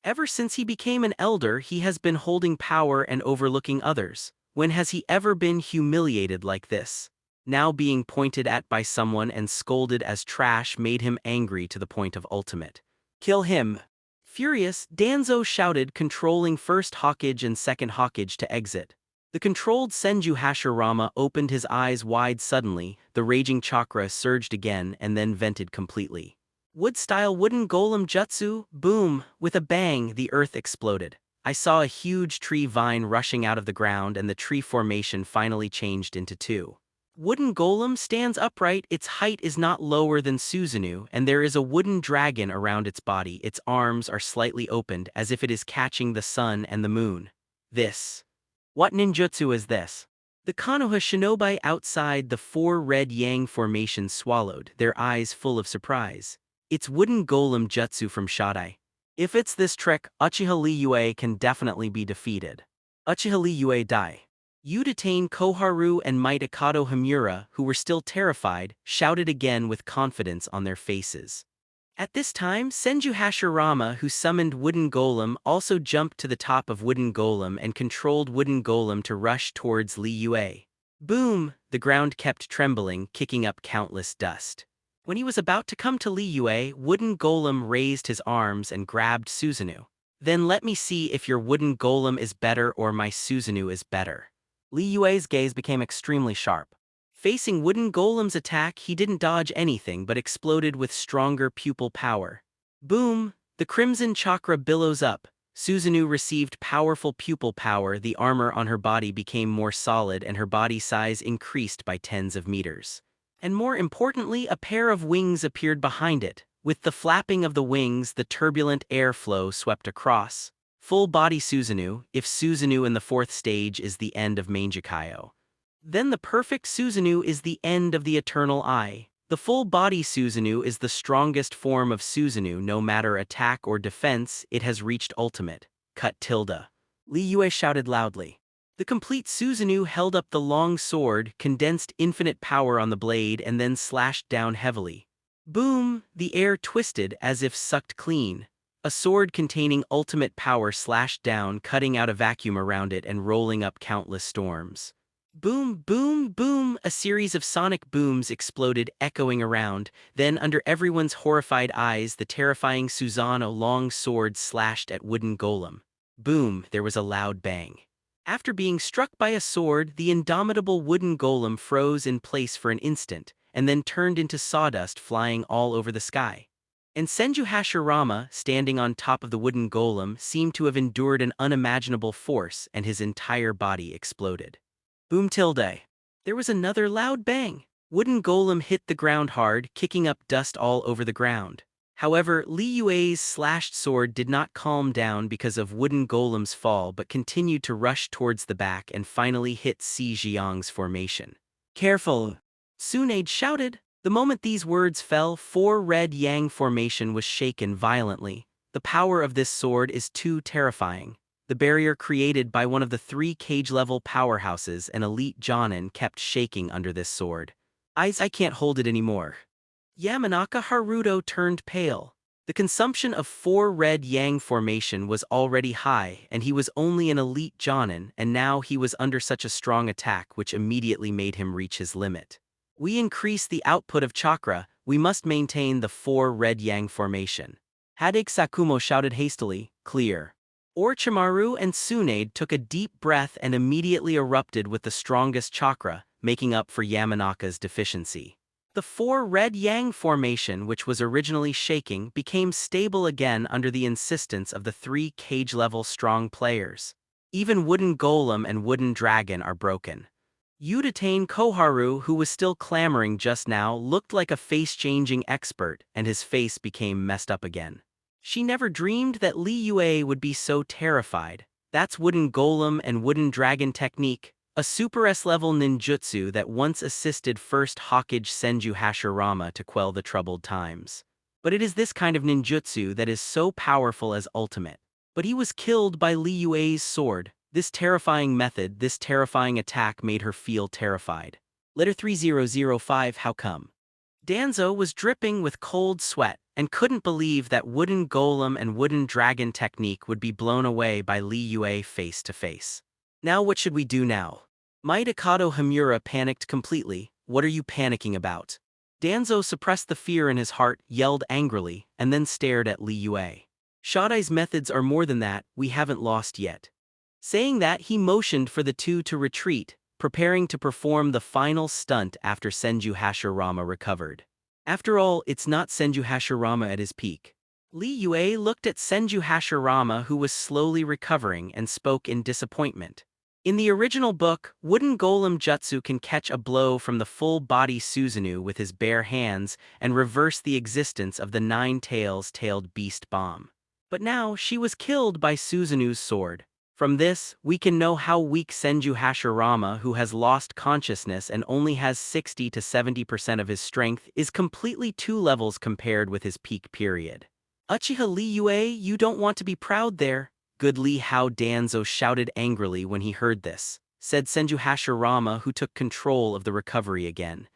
Ever since he became an elder, he has been holding power and overlooking others. When has he ever been humiliated like this? Now being pointed at by someone and scolded as trash made him angry to the point of ultimate. Kill him. Furious, Danzo shouted, controlling first Hokage and second Hokage to exit. The controlled Senju Hashirama opened his eyes wide suddenly, the raging chakra surged again and then vented completely. Wood-style wooden golem jutsu, boom, with a bang the earth exploded. I saw a huge tree vine rushing out of the ground and the tree formation finally changed into two. Wooden golem stands upright, its height is not lower than Susanoo, and there is a wooden dragon around its body. Its arms are slightly opened as if it is catching the sun and the moon. What ninjutsu is this? The Konoha shinobi outside the four red yang formations swallowed, their eyes full of surprise. It's wooden golem jutsu from Shadai. If it's this trick, Uchiha Li Yue can definitely be defeated. Uchiha Li Yue die. You detain Koharu and Might Ikado Hamura, who were still terrified, shouted again with confidence on their faces. At this time, Senju Hashirama, who summoned Wooden Golem, also jumped to the top of Wooden Golem and controlled Wooden Golem to rush towards Li Yue. Boom! The ground kept trembling, kicking up countless dust. When he was about to come to Li Yue, Wooden Golem raised his arms and grabbed Susanoo. Then let me see if your Wooden Golem is better or my Susanoo is better. Li Yue's gaze became extremely sharp. Facing Wooden Golem's attack, he didn't dodge anything but exploded with stronger pupil power. Boom! The crimson chakra billows up. Susanoo received powerful pupil power, the armor on her body became more solid and her body size increased by tens of meters. And more importantly, a pair of wings appeared behind it. With the flapping of the wings, the turbulent airflow swept across. Full-body Susanoo, if Susanoo in the fourth stage is the end of Mangekyo. Then the perfect Susanoo is the end of the Eternal Eye. The full-body Susanoo is the strongest form of Susanoo, no matter attack or defense, it has reached ultimate. Cut tilde. Li Yue shouted loudly. The complete Susanoo held up the long sword, condensed infinite power on the blade and then slashed down heavily. Boom! The air twisted as if sucked clean. A sword containing ultimate power slashed down, cutting out a vacuum around it and rolling up countless storms. Boom, boom, boom! A series of sonic booms exploded, echoing around. Then, under everyone's horrified eyes, the terrifying Susanoo long sword slashed at Wooden Golem. Boom! There was a loud bang. After being struck by a sword, the indomitable Wooden Golem froze in place for an instant, and then turned into sawdust flying all over the sky. And Senju Hashirama, standing on top of the Wooden Golem, seemed to have endured an unimaginable force, and his entire body exploded. Boom tilde. There was another loud bang. Wooden Golem hit the ground hard, kicking up dust all over the ground. However, Li Yue's slashed sword did not calm down because of Wooden Golem's fall but continued to rush towards the back and finally hit Si Jiang's formation. Careful! Tsunade shouted. The moment these words fell, four red yang formation was shaken violently. The power of this sword is too terrifying. The barrier created by one of the three cage-level powerhouses and elite Jonin kept shaking under this sword. I can't hold it anymore. Yamanaka Haruto turned pale. The consumption of four red yang formation was already high, and he was only an elite Jonin, and now he was under such a strong attack which immediately made him reach his limit. We increase the output of chakra, we must maintain the four red yang formation. Hadake Sakumo shouted hastily, clear. Orochimaru and Tsunade took a deep breath and immediately erupted with the strongest chakra, making up for Yamanaka's deficiency. The four red yang formation, which was originally shaking, became stable again under the insistence of the three cage-level strong players. Even Wooden Golem and Wooden Dragon are broken. Uchiha Koharu, who was still clamoring just now, looked like a face-changing expert, and his face became messed up again. She never dreamed that Li Yue would be so terrified. That's Wooden Golem and Wooden Dragon technique, a Super S-level ninjutsu that once assisted First Hokage Senju Hashirama to quell the troubled times. But it is this kind of ninjutsu that is so powerful as ultimate. But he was killed by Li Yue's sword. This terrifying method, this terrifying attack made her feel terrified. Letter 3005. How come? Danzo was dripping with cold sweat and couldn't believe that Wooden Golem and Wooden Dragon technique would be blown away by Li Yue face to face. Now what should we do now? Maidakado Hamura panicked completely. What are you panicking about? Danzo suppressed the fear in his heart, yelled angrily, and then stared at Li Yue. Shodai's methods are more than that, we haven't lost yet. Saying that, he motioned for the two to retreat, preparing to perform the final stunt after Senju Hashirama recovered. After all, it's not Senju Hashirama at his peak. Li Yue looked at Senju Hashirama, who was slowly recovering, and spoke in disappointment. In the original book, Wooden Golem Jutsu can catch a blow from the full-body Susanoo with his bare hands and reverse the existence of the nine-tailed beast bomb. But now, she was killed by Susanoo's sword. From this, we can know how weak Senju Hashirama, who has lost consciousness and only has 60 to 70% of his strength, is completely 2 levels compared with his peak period. Uchiha Li Yue, you don't want to be proud there. Good Li Hao Danzo shouted angrily when he heard this, said Senju Hashirama, who took control of the recovery again.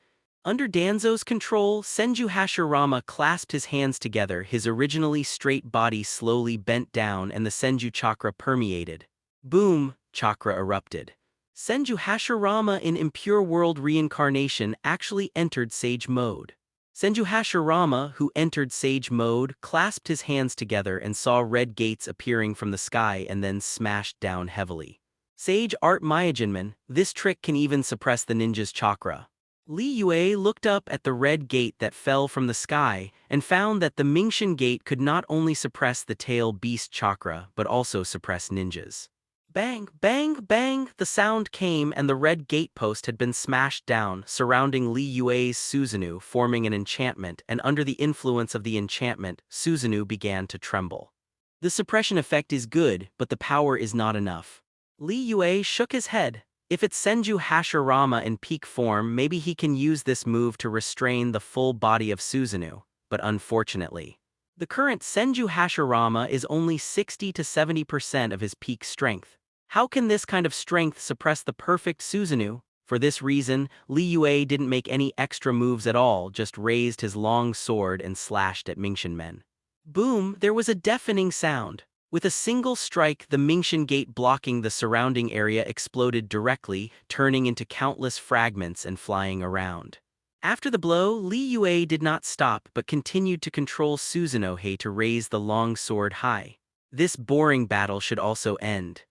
Under Danzo's control, Senju Hashirama clasped his hands together, his originally straight body slowly bent down and the Senju chakra permeated. Boom, chakra erupted. Senju Hashirama in Impure World Reincarnation actually entered Sage Mode. Senju Hashirama, who entered Sage Mode, clasped his hands together and saw red gates appearing from the sky and then smashed down heavily. Sage Art Myojinman, this trick can even suppress the ninja's chakra. Li Yue looked up at the red gate that fell from the sky and found that the Mingshin gate could not only suppress the tail beast chakra but also suppress ninjas. Bang, bang, bang, the sound came and the red gatepost had been smashed down, surrounding Li Yue's Susanoo, forming an enchantment, and under the influence of the enchantment, Susanoo began to tremble. The suppression effect is good, but the power is not enough. Li Yue shook his head. If it's Senju Hashirama in peak form, maybe he can use this move to restrain the full body of Susanoo, but unfortunately, the current Senju Hashirama is only 60 to 70% of his peak strength. How can this kind of strength suppress the perfect Susanoo? For this reason, Li Yue didn't make any extra moves at all, just raised his long sword and slashed at Mingshin men. Boom, there was a deafening sound. With a single strike, the Mingshin gate blocking the surrounding area exploded directly, turning into countless fragments and flying around. After the blow, Li Yue did not stop but continued to control Susanoo to raise the long sword high. This boring battle should also end.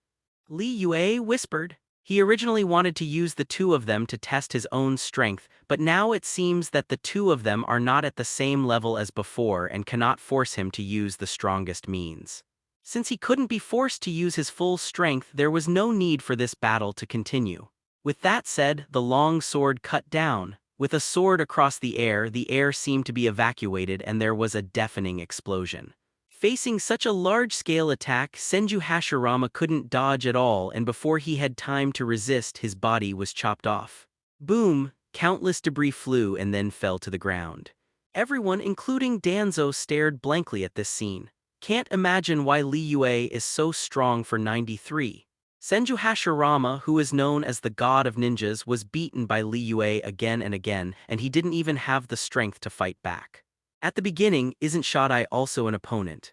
Li Yue whispered. He originally wanted to use the two of them to test his own strength, but now it seems that the two of them are not at the same level as before and cannot force him to use the strongest means. Since he couldn't be forced to use his full strength, there was no need for this battle to continue. With that said, the long sword cut down. With a sword across the air seemed to be evacuated and there was a deafening explosion. Facing such a large-scale attack, Senju Hashirama couldn't dodge at all, and before he had time to resist, his body was chopped off. Boom! Countless debris flew and then fell to the ground. Everyone, including Danzo, stared blankly at this scene. Can't imagine why Li Yue is so strong for 93. Senju Hashirama, who is known as the god of ninjas, was beaten by Li Yue again and again, and he didn't even have the strength to fight back. At the beginning, isn't Shodai also an opponent?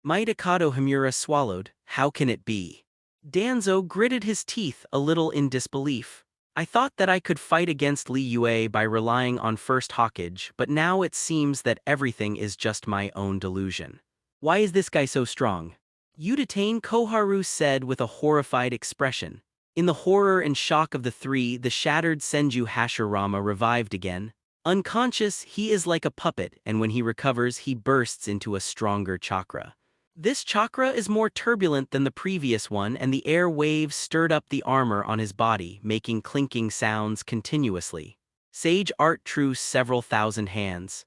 Maidakado Hamura swallowed. How can it be? Danzo gritted his teeth a little in disbelief. I thought that I could fight against Li Yue by relying on First Hokage, but now it seems that everything is just my own delusion. Why is this guy so strong? Uchiha Koharu said with a horrified expression. In the horror and shock of the three, the shattered Senju Hashirama revived again. Unconscious, he is like a puppet, and when he recovers, he bursts into a stronger chakra. This chakra is more turbulent than the previous one, and the air waves stirred up the armor on his body, making clinking sounds continuously. Sage art true several thousand hands.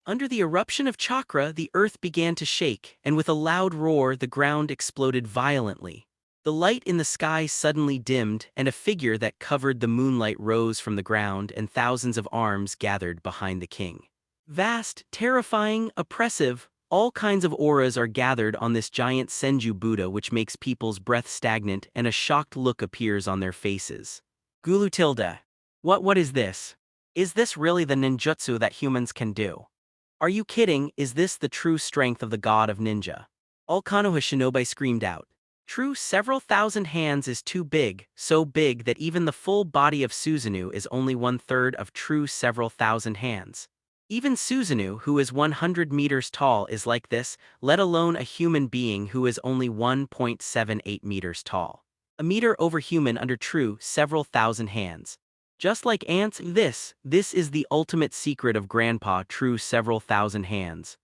Under the eruption of chakra, the earth began to shake, and with a loud roar, the ground exploded violently. The light in the sky suddenly dimmed, and a figure that covered the moonlight rose from the ground, and thousands of arms gathered behind the king. Vast, terrifying, oppressive, all kinds of auras are gathered on this giant Senju Buddha, which makes people's breath stagnant, and a shocked look appears on their faces. Gulu tilde. What is this? Is this really the ninjutsu that humans can do? Are you kidding? Is this the true strength of the god of ninja? All Konoha shinobi screamed out. True several thousand hands is too big, so big that even the full body of Susanoo is only 1/3 of true several thousand hands. Even Susanoo, who is 100 meters tall, is like this, let alone a human being who is only 1.78 meters tall. A meter over human under true several thousand hands. Just like ants, this is the ultimate secret of Grandpa true several thousand hands.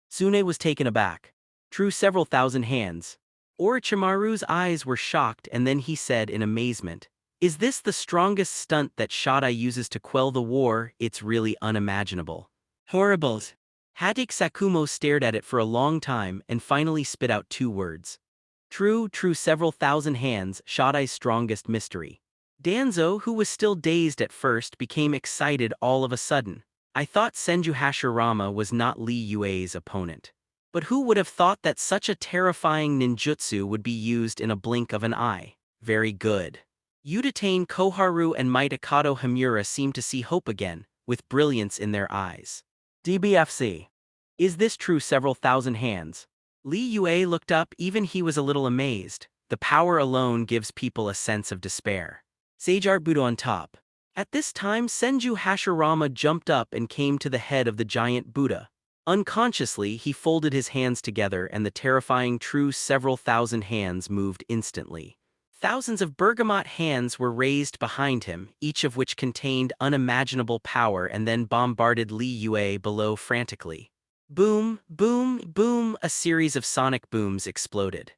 Sune was taken aback. True several thousand hands. Orochimaru's eyes were shocked, and then he said in amazement, "Is this the strongest stunt that Shadai uses to quell the war? It's really unimaginable." Horribles. Hatake Sakumo stared at it for a long time and finally spit out 2 words. True several thousand hands, Shadai's strongest mystery. Danzo, who was still dazed at first, became excited all of a sudden. I thought Senju Hashirama was not Li Yue's opponent. But who would have thought that such a terrifying ninjutsu would be used in a blink of an eye? Very good. Udatane Koharu and Might Akado Hamura seemed to see hope again, with brilliance in their eyes. DBFC. Is this true several thousand hands? Li Yue looked up, even he was a little amazed. The power alone gives people a sense of despair. Sage Art Buddha on top. At this time Senju Hashirama jumped up and came to the head of the giant Buddha. Unconsciously, he folded his hands together, and the terrifying true several thousand hands moved instantly. Thousands of bergamot hands were raised behind him, each of which contained unimaginable power, and then bombarded Li Yue below frantically. Boom, boom, boom, a series of sonic booms exploded.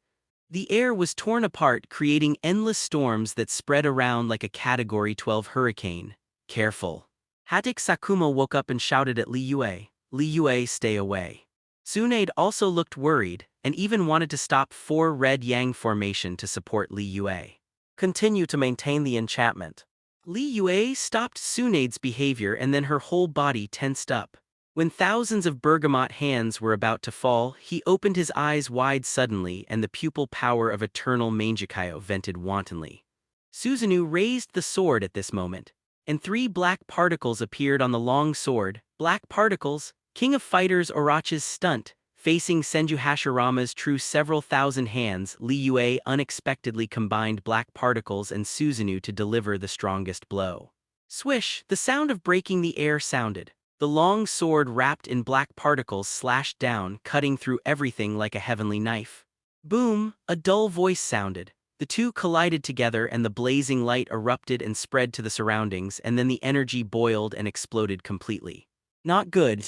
The air was torn apart, creating endless storms that spread around like a Category 12 hurricane. Careful. Hatake Sakumo woke up and shouted at Li Yue. Li Yue, stay away. Tsunade also looked worried, and even wanted to stop 4 red yang formation to support Li Yue. Continue to maintain the enchantment. Li Yue stopped Tsunade's behavior, and then her whole body tensed up. When thousands of bergamot hands were about to fall, he opened his eyes wide suddenly, and the pupil power of eternal Mangekyo vented wantonly. Susanoo raised the sword at this moment, and 3 black particles appeared on the long sword. Black particles, King of Fighters Orochi's stunt, facing Senju Hashirama's true several thousand hands. Li Yue unexpectedly combined black particles and Susanoo to deliver the strongest blow. Swish, the sound of breaking the air sounded. The long sword wrapped in black particles slashed down, cutting through everything like a heavenly knife. Boom, a dull voice sounded. The two collided together, and the blazing light erupted and spread to the surroundings, and then the energy boiled and exploded completely. Not good.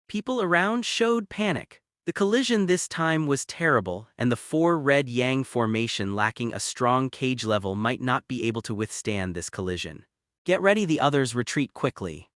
People around showed panic. The collision this time was terrible, and the 4 red yang formation lacking a strong cage level might not be able to withstand this collision. Get ready, the others retreat quickly.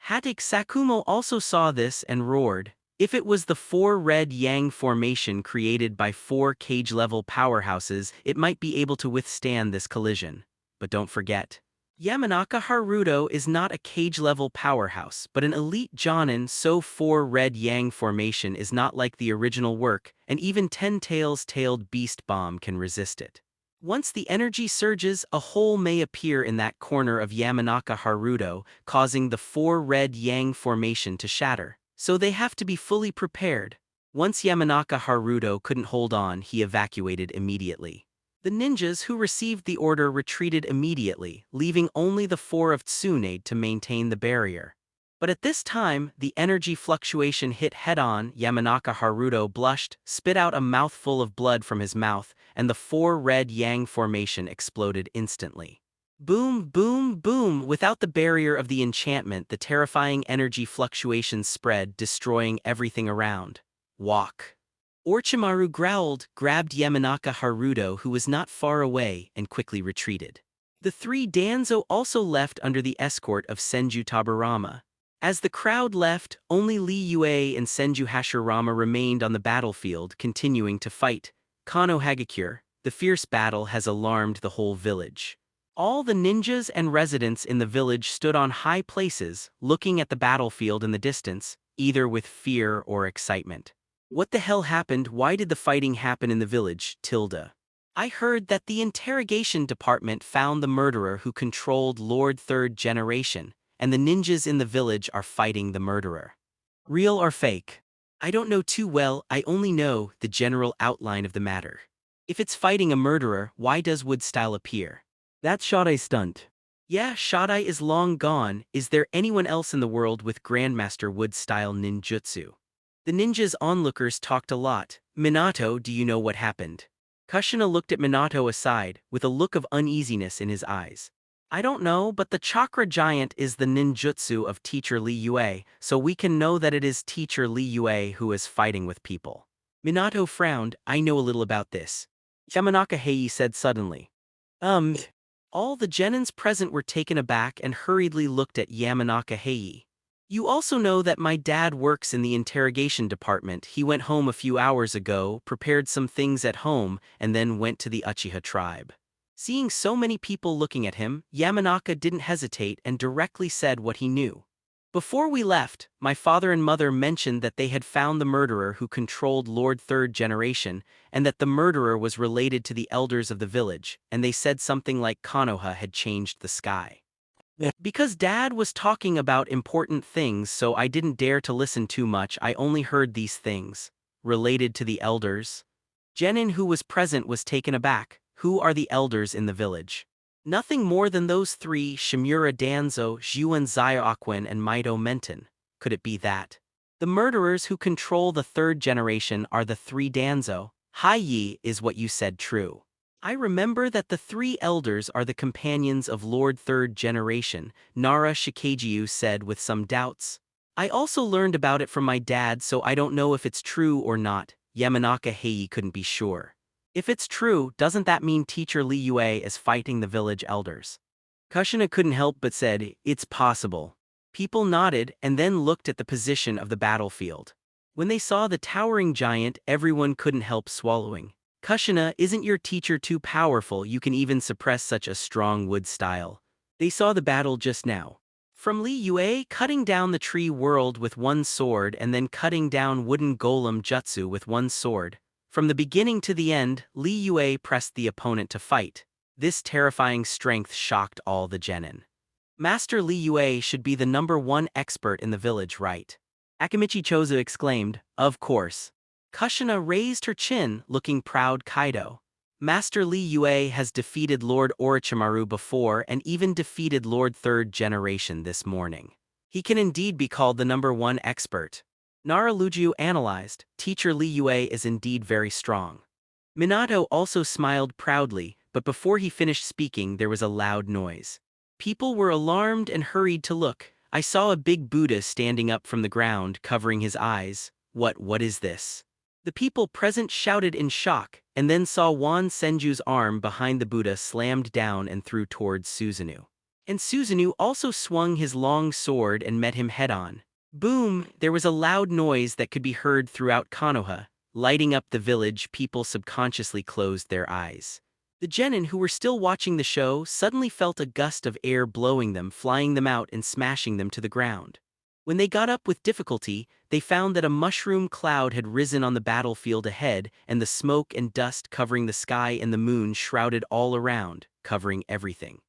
Hatake Sakumo also saw this and roared. If it was the 4 red yang formation created by 4 cage-level powerhouses, it might be able to withstand this collision. But don't forget, Yamanaka Haruto is not a cage-level powerhouse, but an elite jonin, so 4 red yang formation is not like the original work, and even 10 Tails tailed beast bomb can resist it. Once the energy surges, a hole may appear in that corner of Yamanaka Haruto, causing the 4 red yang formation to shatter. So they have to be fully prepared. Once Yamanaka Haruto couldn't hold on, he evacuated immediately. The ninjas who received the order retreated immediately, leaving only the 4 of Tsunade to maintain the barrier. But at this time, the energy fluctuation hit head-on. Yamanaka Haruto blushed, spit out a mouthful of blood from his mouth, and the 4 red yang formation exploded instantly. Boom, boom, boom. Without the barrier of the enchantment, the terrifying energy fluctuations spread, destroying everything around. Walk. Orochimaru growled, grabbed Yamanaka Haruto, who was not far away, and quickly retreated. The three Danzo also left under the escort of Senju Taburama. As the crowd left, only Li Yue and Senju Hashirama remained on the battlefield, continuing to fight. Kano Hagakure, the fierce battle has alarmed the whole village. All the ninjas and residents in the village stood on high places, looking at the battlefield in the distance, either with fear or excitement. What the hell happened? Why did the fighting happen in the village? I heard that the interrogation department found the murderer who controlled Lord Third Generation, and the ninjas in the village are fighting the murderer. Real or fake? I don't know too well, I only know the general outline of the matter. If it's fighting a murderer, why does Wood Style appear? That's Shodai's stunt. Yeah, Shodai is long gone. Is there anyone else in the world with Grandmaster Wood Style ninjutsu? The ninjas onlookers talked a lot. Minato, do you know what happened? Kushina looked at Minato aside, with a look of uneasiness in his eyes. I don't know, but the chakra giant is the ninjutsu of Teacher Li Yue, so we can know that it is Teacher Li Yue who is fighting with people. Minato frowned. I know a little about this. Yamanaka Hei said suddenly. All the genins present were taken aback and hurriedly looked at Yamanaka Hei. You also know that my dad works in the interrogation department. He went home a few hours ago, prepared some things at home, and then went to the Uchiha tribe. Seeing so many people looking at him, Yamanaka didn't hesitate and directly said what he knew. Before we left, my father and mother mentioned that they had found the murderer who controlled Lord Third Generation, and that the murderer was related to the elders of the village, and they said something like Konoha had changed the sky. Because Dad was talking about important things, so I didn't dare to listen too much. I only heard these things. Related to the elders? Genin, who was present, was taken aback. Who are the elders in the village? Nothing more than those three: Shimura Danzo, Juan Zyaoquen, and Maido Menten. Could it be that? The murderers who control the third generation are the three Danzo. Hai Yi, is what you said true? I remember that the three elders are the companions of Lord Third Generation, Nara Shikagiu said with some doubts. I also learned about it from my dad, so I don't know if it's true or not. Yamanaka Hei couldn't be sure. If it's true, doesn't that mean Teacher Li Yue is fighting the village elders? Kushina couldn't help but said, it's possible. People nodded and then looked at the position of the battlefield. When they saw the towering giant, everyone couldn't help swallowing. Kushina, isn't your teacher too powerful? You can even suppress such a strong Wood Style. They saw the battle just now. From Li Yue cutting down the tree world with one sword and then cutting down wooden golem jutsu with one sword. From the beginning to the end, Li Yue pressed the opponent to fight. This terrifying strength shocked all the genin. Master Li Yue should be the #1 expert in the village, right? Akimichi Chozo exclaimed, of course. Kushina raised her chin, looking proud. Kaido. Master Li Yue has defeated Lord Orochimaru before and even defeated Lord Third Generation this morning. He can indeed be called the #1 expert. Nara Lujiu analyzed. Teacher Li Yue is indeed very strong. Minato also smiled proudly, but before he finished speaking there was a loud noise. People were alarmed and hurried to look. I saw a big Buddha standing up from the ground, covering his eyes. What is this? The people present shouted in shock, and then saw Wan Senju's arm behind the Buddha slammed down and threw towards Susanoo. And Susanoo also swung his long sword and met him head-on. Boom! There was a loud noise that could be heard throughout Konoha. Lighting up the village, people subconsciously closed their eyes. The genin who were still watching the show suddenly felt a gust of air blowing them, flying them out and smashing them to the ground. When they got up with difficulty, they found that a mushroom cloud had risen on the battlefield ahead, and the smoke and dust covering the sky and the moon shrouded all around, covering everything.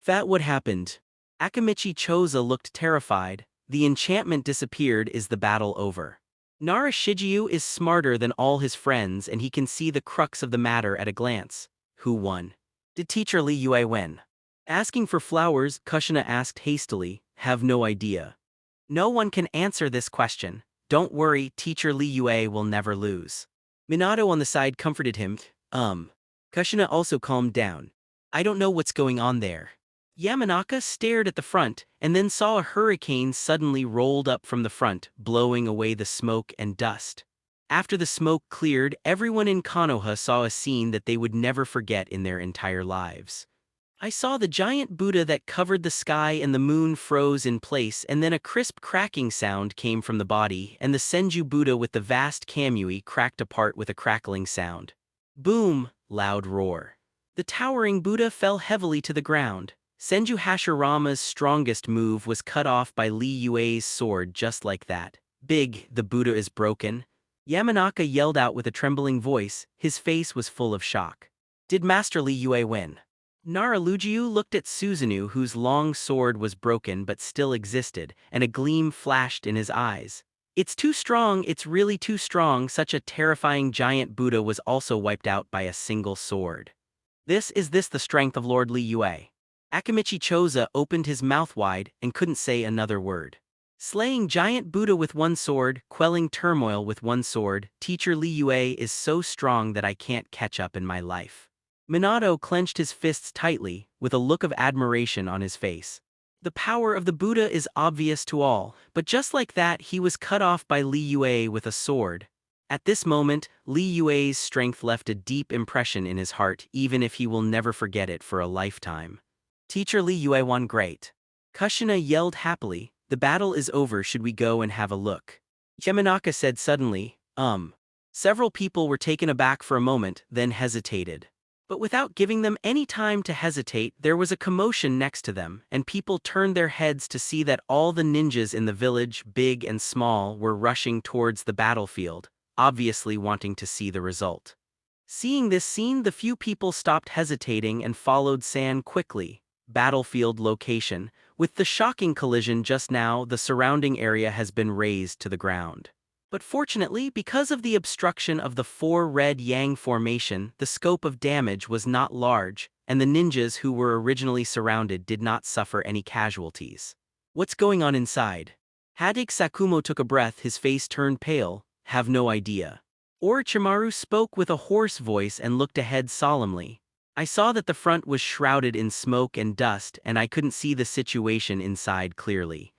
That what happened? Akimichi Choza looked terrified. The enchantment disappeared. Is the battle over? Nara Shijiu is smarter than all his friends and he can see the crux of the matter at a glance. Who won? Did Teacher Li Yue win? Asking for flowers, Kushina asked hastily. Have no idea. No one can answer this question. Don't worry, Teacher Li Yue will never lose. Minato on the side comforted him. Kushina also calmed down. I don't know what's going on there. Yamanaka stared at the front and then saw a hurricane suddenly rolled up from the front, blowing away the smoke and dust. After the smoke cleared, everyone in Konoha saw a scene that they would never forget in their entire lives. I saw the giant Buddha that covered the sky and the moon froze in place, and then a crisp cracking sound came from the body, and the Senju Buddha with the vast kamui cracked apart with a crackling sound. Boom! Loud roar. The towering Buddha fell heavily to the ground. Senju Hashirama's strongest move was cut off by Li Yue's sword just like that. Big, the Buddha is broken. Yamanaka yelled out with a trembling voice, his face was full of shock. Did Master Li Yue win? Naruto looked at Susanoo, whose long sword was broken but still existed, and a gleam flashed in his eyes. It's too strong, it's really too strong. Such a terrifying giant Buddha was also wiped out by a single sword. Is this the strength of Lord Li Yue? Akimichi Choza opened his mouth wide and couldn't say another word. Slaying giant Buddha with one sword, quelling turmoil with one sword, Teacher Li Yue is so strong that I can't catch up in my life. Minato clenched his fists tightly, with a look of admiration on his face. The power of the Buddha is obvious to all, but just like that he was cut off by Li Yue with a sword. At this moment, Li Yue's strength left a deep impression in his heart, even if he will never forget it for a lifetime. Teacher Li Yue won great. Kushina yelled happily, the battle is over, should we go and have a look? Yamanaka said suddenly, Several people were taken aback for a moment, then hesitated. But without giving them any time to hesitate, there was a commotion next to them, and people turned their heads to see that all the ninjas in the village, big and small, were rushing towards the battlefield, obviously wanting to see the result. Seeing this scene, the few people stopped hesitating and followed San quickly. Battlefield location. With the shocking collision just now, the surrounding area has been razed to the ground. But fortunately, because of the obstruction of the four red yang formation, the scope of damage was not large, and the ninjas who were originally surrounded did not suffer any casualties. What's going on inside? Hadake Sakumo took a breath, his face turned pale. Have no idea. Orochimaru spoke with a hoarse voice and looked ahead solemnly. I saw that the front was shrouded in smoke and dust, and I couldn't see the situation inside clearly.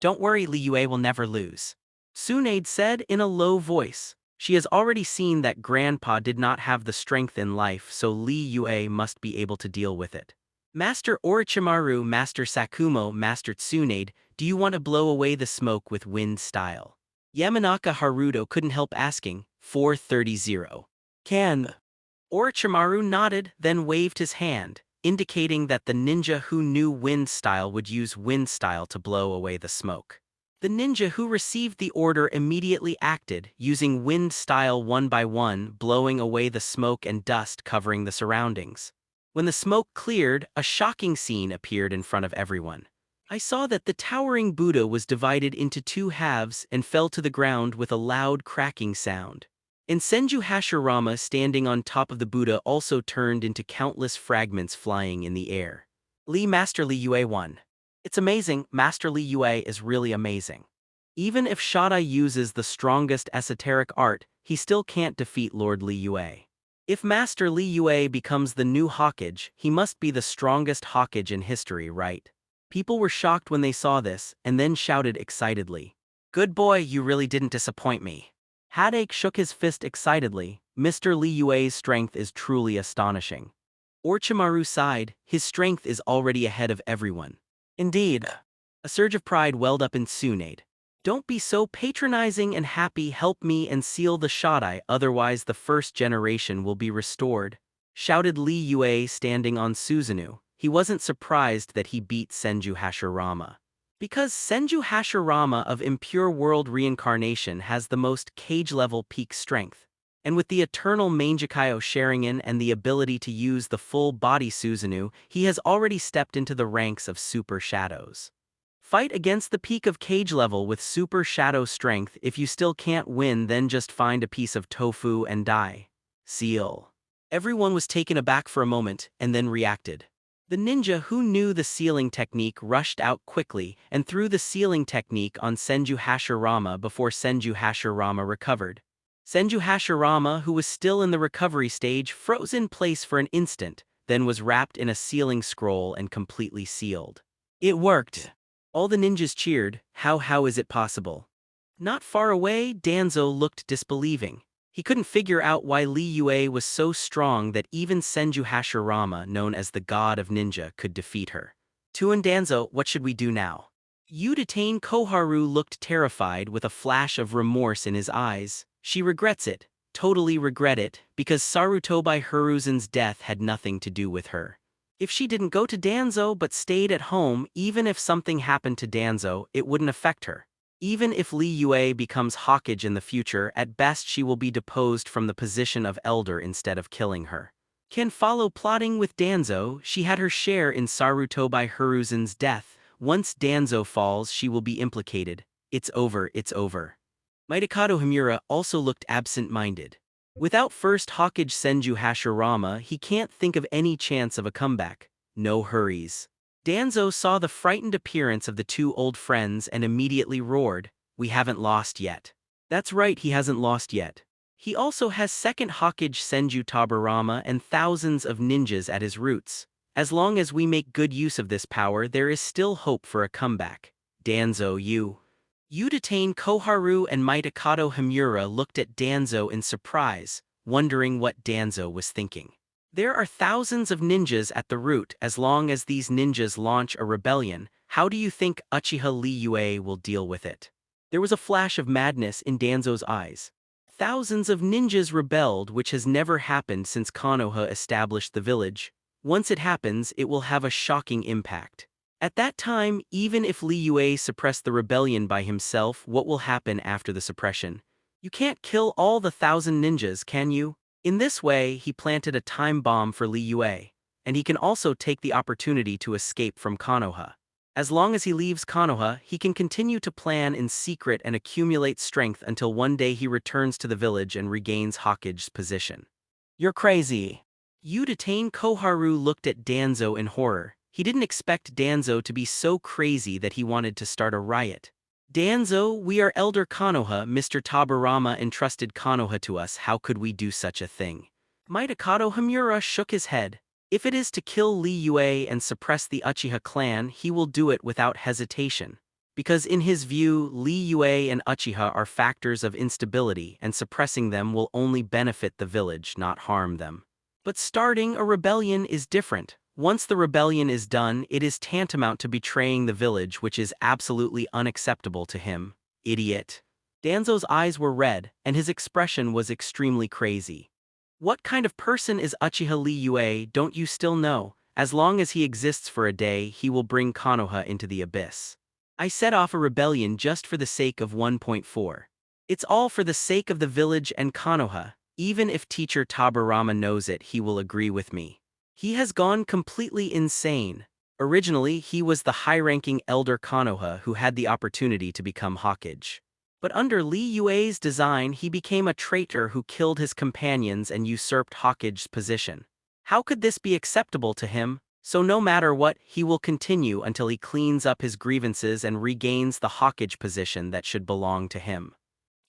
Don't worry, Li Yue will never lose. Tsunade said in a low voice. She has already seen that Grandpa did not have the strength in life, so Li Yue must be able to deal with it. Master Orochimaru, Master Sakumo, Master Tsunade, do you want to blow away the smoke with wind style? Yamanaka Haruto couldn't help asking. 430. Can. Orochimaru nodded, then waved his hand, indicating that the ninja who knew wind style would use wind style to blow away the smoke. The ninja who received the order immediately acted, using wind style one by one, blowing away the smoke and dust covering the surroundings. When the smoke cleared, a shocking scene appeared in front of everyone. I saw that the towering Buddha was divided into two halves and fell to the ground with a loud cracking sound. And Senju Hashirama standing on top of the Buddha also turned into countless fragments flying in the air. Master Li Yue won. It's amazing, Master Li Yue is really amazing. Even if Shadai uses the strongest esoteric art, he still can't defeat Lord Li Yue. If Master Li Yue becomes the new Hokage, he must be the strongest Hokage in history, right? People were shocked when they saw this, and then shouted excitedly. Good boy, you really didn't disappoint me. Hadake shook his fist excitedly. Mr. Li Yue's strength is truly astonishing. Orochimaru sighed, his strength is already ahead of everyone. Indeed. A surge of pride welled up in Tsunade. Don't be so patronizing and happy, help me and seal the Shadai, otherwise the first generation will be restored, shouted Li Yue standing on Susanoo. He wasn't surprised that he beat Senju Hashirama. Because Senju Hashirama of Impure World Reincarnation has the most cage-level peak strength. And with the eternal Mangekyo Sharingan and the ability to use the full body Susanoo, he has already stepped into the ranks of Super Shadows. Fight against the peak of cage level with Super Shadow strength. If you still can't win, then just find a piece of tofu and die. Seal. Everyone was taken aback for a moment, and then reacted. The ninja who knew the sealing technique rushed out quickly and threw the sealing technique on Senju Hashirama before Senju Hashirama recovered. Senju Hashirama, who was still in the recovery stage, froze in place for an instant, then was wrapped in a sealing scroll and completely sealed. It worked! All the ninjas cheered. How is it possible? Not far away, Danzo looked disbelieving. He couldn't figure out why Li Yue was so strong that even Senju Hashirama, known as the god of ninja, could defeat her. Tu and Danzo, what should we do now? Uchiha Koharu looked terrified with a flash of remorse in his eyes. She regrets it, totally regret it, because Sarutobi Hiruzen's death had nothing to do with her. If she didn't go to Danzo but stayed at home, even if something happened to Danzo, it wouldn't affect her. Even if Li Yue becomes Hokage in the future, at best she will be deposed from the position of elder instead of killing her. Can follow plotting with Danzo. She had her share in Sarutobi Hiruzen's death. Once Danzo falls, she will be implicated. It's over, it's over. Mitokado Himura also looked absent-minded. Without first Hokage Senju Hashirama, he can't think of any chance of a comeback. No hurries. Danzo saw the frightened appearance of the two old friends and immediately roared, "We haven't lost yet." That's right, he hasn't lost yet. He also has second Hokage Senju Tabarama and thousands of ninjas at his roots. As long as we make good use of this power, there is still hope for a comeback. Danzo, Uchiha Koharu and Mitokado Himura looked at Danzo in surprise, wondering what Danzo was thinking. There are thousands of ninjas at the root. As long as these ninjas launch a rebellion, how do you think Uchiha Li Yue will deal with it? There was a flash of madness in Danzo's eyes. Thousands of ninjas rebelled, which has never happened since Konoha established the village. Once it happens, it will have a shocking impact. At that time, even if Li Yue suppressed the rebellion by himself, what will happen after the suppression? You can't kill all the 1,000 ninjas, can you? In this way, he planted a time bomb for Li Yue, and he can also take the opportunity to escape from Konoha. As long as he leaves Konoha, he can continue to plan in secret and accumulate strength until one day he returns to the village and regains Hokage's position. You're crazy. Uchiha Koharu looked at Danzo in horror. He didn't expect Danzo to be so crazy that he wanted to start a riot. Danzo, we are Elder Konoha. Mr. Tabarama entrusted Konoha to us. How could we do such a thing? Mitokado Himura shook his head. If it is to kill Li Yue and suppress the Uchiha clan, he will do it without hesitation. Because in his view, Li Yue and Uchiha are factors of instability, and suppressing them will only benefit the village, not harm them. But starting a rebellion is different. Once the rebellion is done, it is tantamount to betraying the village, which is absolutely unacceptable to him. Idiot. Danzo's eyes were red, and his expression was extremely crazy. What kind of person is Uchiha Li Yue? Don't you still know? As long as he exists for a day, he will bring Konoha into the abyss. I set off a rebellion just for the sake of 1.4. It's all for the sake of the village and Konoha. Even if Teacher Tabarama knows it, he will agree with me. He has gone completely insane. Originally, he was the high-ranking Elder Konoha who had the opportunity to become Hokage. But under Li Yue's design, he became a traitor who killed his companions and usurped Hokage's position. How could this be acceptable to him? So no matter what, he will continue until he cleans up his grievances and regains the Hokage position that should belong to him.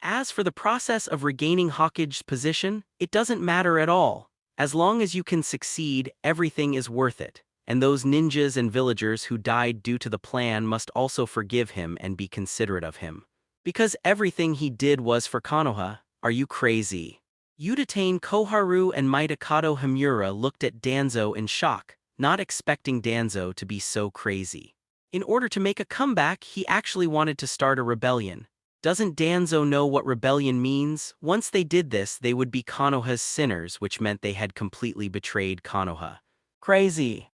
As for the process of regaining Hokage's position, it doesn't matter at all. As long as you can succeed, everything is worth it, and those ninjas and villagers who died due to the plan must also forgive him and be considerate of him. Because everything he did was for Konoha. Are you crazy? Uchiha Koharu and Mitokado Himura looked at Danzo in shock, not expecting Danzo to be so crazy. In order to make a comeback, he actually wanted to start a rebellion. Doesn't Danzo know what rebellion means? Once they did this, they would be Konoha's sinners, which meant they had completely betrayed Konoha. Crazy.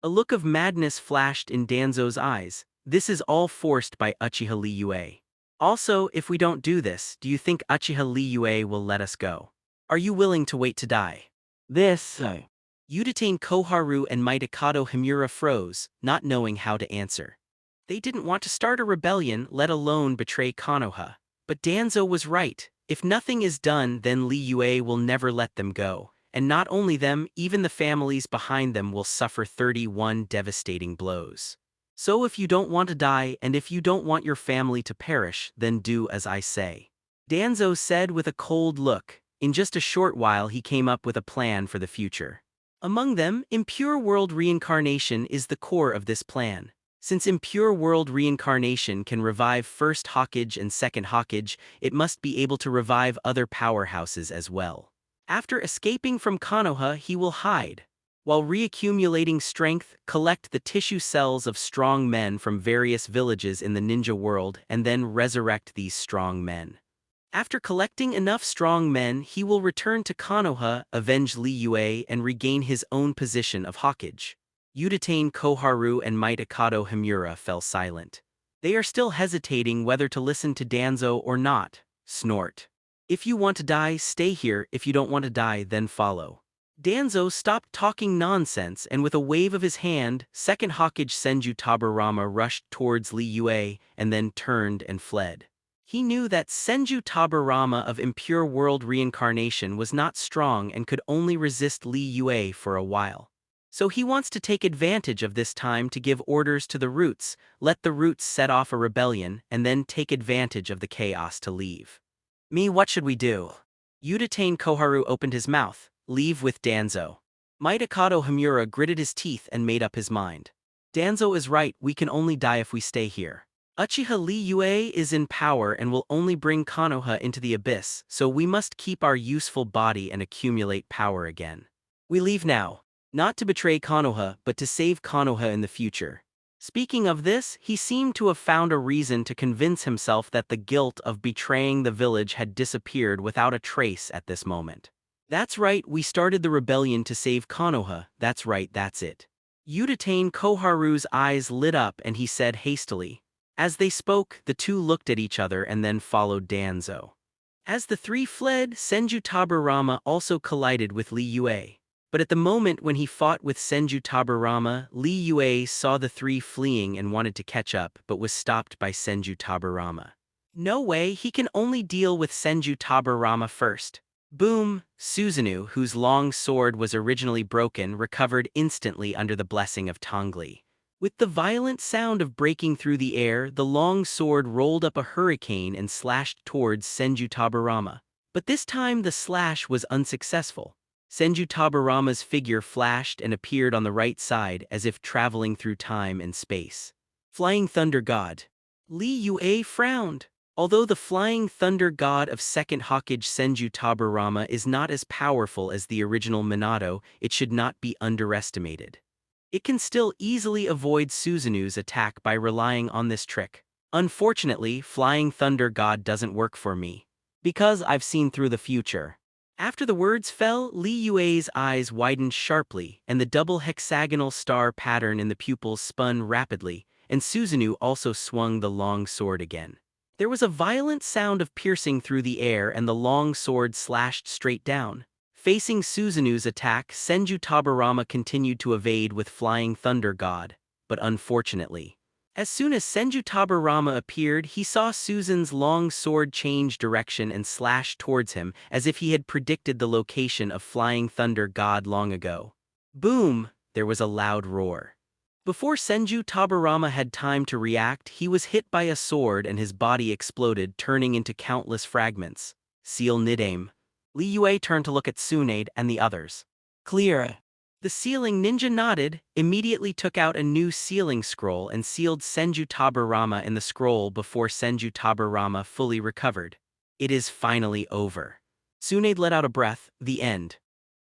A look of madness flashed in Danzo's eyes. This is all forced by Uchiha Li Yue. Also, if we don't do this, do you think Uchiha Li Yue will let us go? Are you willing to wait to die? Uchiha Koharu and Mitokado Himura froze, not knowing how to answer. They didn't want to start a rebellion, let alone betray Konoha. But Danzo was right. If nothing is done, then Li Yue will never let them go. And not only them, even the families behind them will suffer 31 devastating blows. So if you don't want to die, and if you don't want your family to perish, then do as I say. Danzo said with a cold look. In just a short while he came up with a plan for the future. Among them, impure world reincarnation is the core of this plan. Since impure world reincarnation can revive first Hokage and second Hokage, it must be able to revive other powerhouses as well. After escaping from Konoha, he will hide. While reaccumulating strength, collect the tissue cells of strong men from various villages in the ninja world and then resurrect these strong men. After collecting enough strong men, he will return to Konoha, avenge Li Yue, and regain his own position of Hokage. Uchiha Koharu and Mitokado Himura fell silent. They are still hesitating whether to listen to Danzo or not. Snort. If you want to die, stay here. If you don't want to die, then follow. Danzo stopped talking nonsense and with a wave of his hand, second Hokage Senju Tabarama rushed towards Li Yue and then turned and fled. He knew that Senju Tabarama of impure world reincarnation was not strong and could only resist Li Yue for a while. So he wants to take advantage of this time to give orders to the roots, let the roots set off a rebellion, and then take advantage of the chaos to leave. What should we do? Uchiha Koharu opened his mouth. Leave with Danzo. Mitokado Himura gritted his teeth and made up his mind. Danzo is right, we can only die if we stay here. Uchiha Li Yue is in power and will only bring Konoha into the abyss, so we must keep our useful body and accumulate power again. We leave now. Not to betray Konoha, but to save Konoha in the future. Speaking of this, he seemed to have found a reason to convince himself that the guilt of betraying the village had disappeared without a trace at this moment. That's right, we started the rebellion to save Konoha, that's right, that's it. Uchiha Koharu's eyes lit up and he said hastily. As they spoke, the two looked at each other and then followed Danzo. As the three fled, Senju Tabarama also collided with Li Yue. But at the moment when he fought with Senju Tabarama, Li Yue saw the three fleeing and wanted to catch up but was stopped by Senju Tabarama. No way, he can only deal with Senju Tabarama first. Boom! Susanoo, whose long sword was originally broken, recovered instantly under the blessing of Tongli. With the violent sound of breaking through the air, the long sword rolled up a hurricane and slashed towards Senju Tabarama. But this time the slash was unsuccessful. Senju Tabarama's figure flashed and appeared on the right side as if traveling through time and space. Flying Thunder God. Li Yue frowned. Although the Flying Thunder God of second Hokage Senju Tabarama is not as powerful as the original Minato, it should not be underestimated. It can still easily avoid Susanoo's attack by relying on this trick. Unfortunately, Flying Thunder God doesn't work for me. Because I've seen through the future. After the words fell, Li Yue's eyes widened sharply, and the double hexagonal star pattern in the pupils spun rapidly, and Susanoo also swung the long sword again. There was a violent sound of piercing through the air and the long sword slashed straight down. Facing Susanoo's attack, Senju Tabarama continued to evade with Flying Thunder God, but unfortunately. As soon as Senju Tabarama appeared, he saw Susan's long sword change direction and slash towards him as if he had predicted the location of Flying Thunder God long ago. Boom! There was a loud roar. Before Senju Tabarama had time to react, he was hit by a sword and his body exploded, turning into countless fragments. Seal Nidame. Li Yue turned to look at Tsunade and the others. Clear. The sealing ninja nodded, immediately took out a new sealing scroll and sealed Senju Tabarama in the scroll before Senju Tabarama fully recovered. It is finally over. Tsunade let out a breath, the end.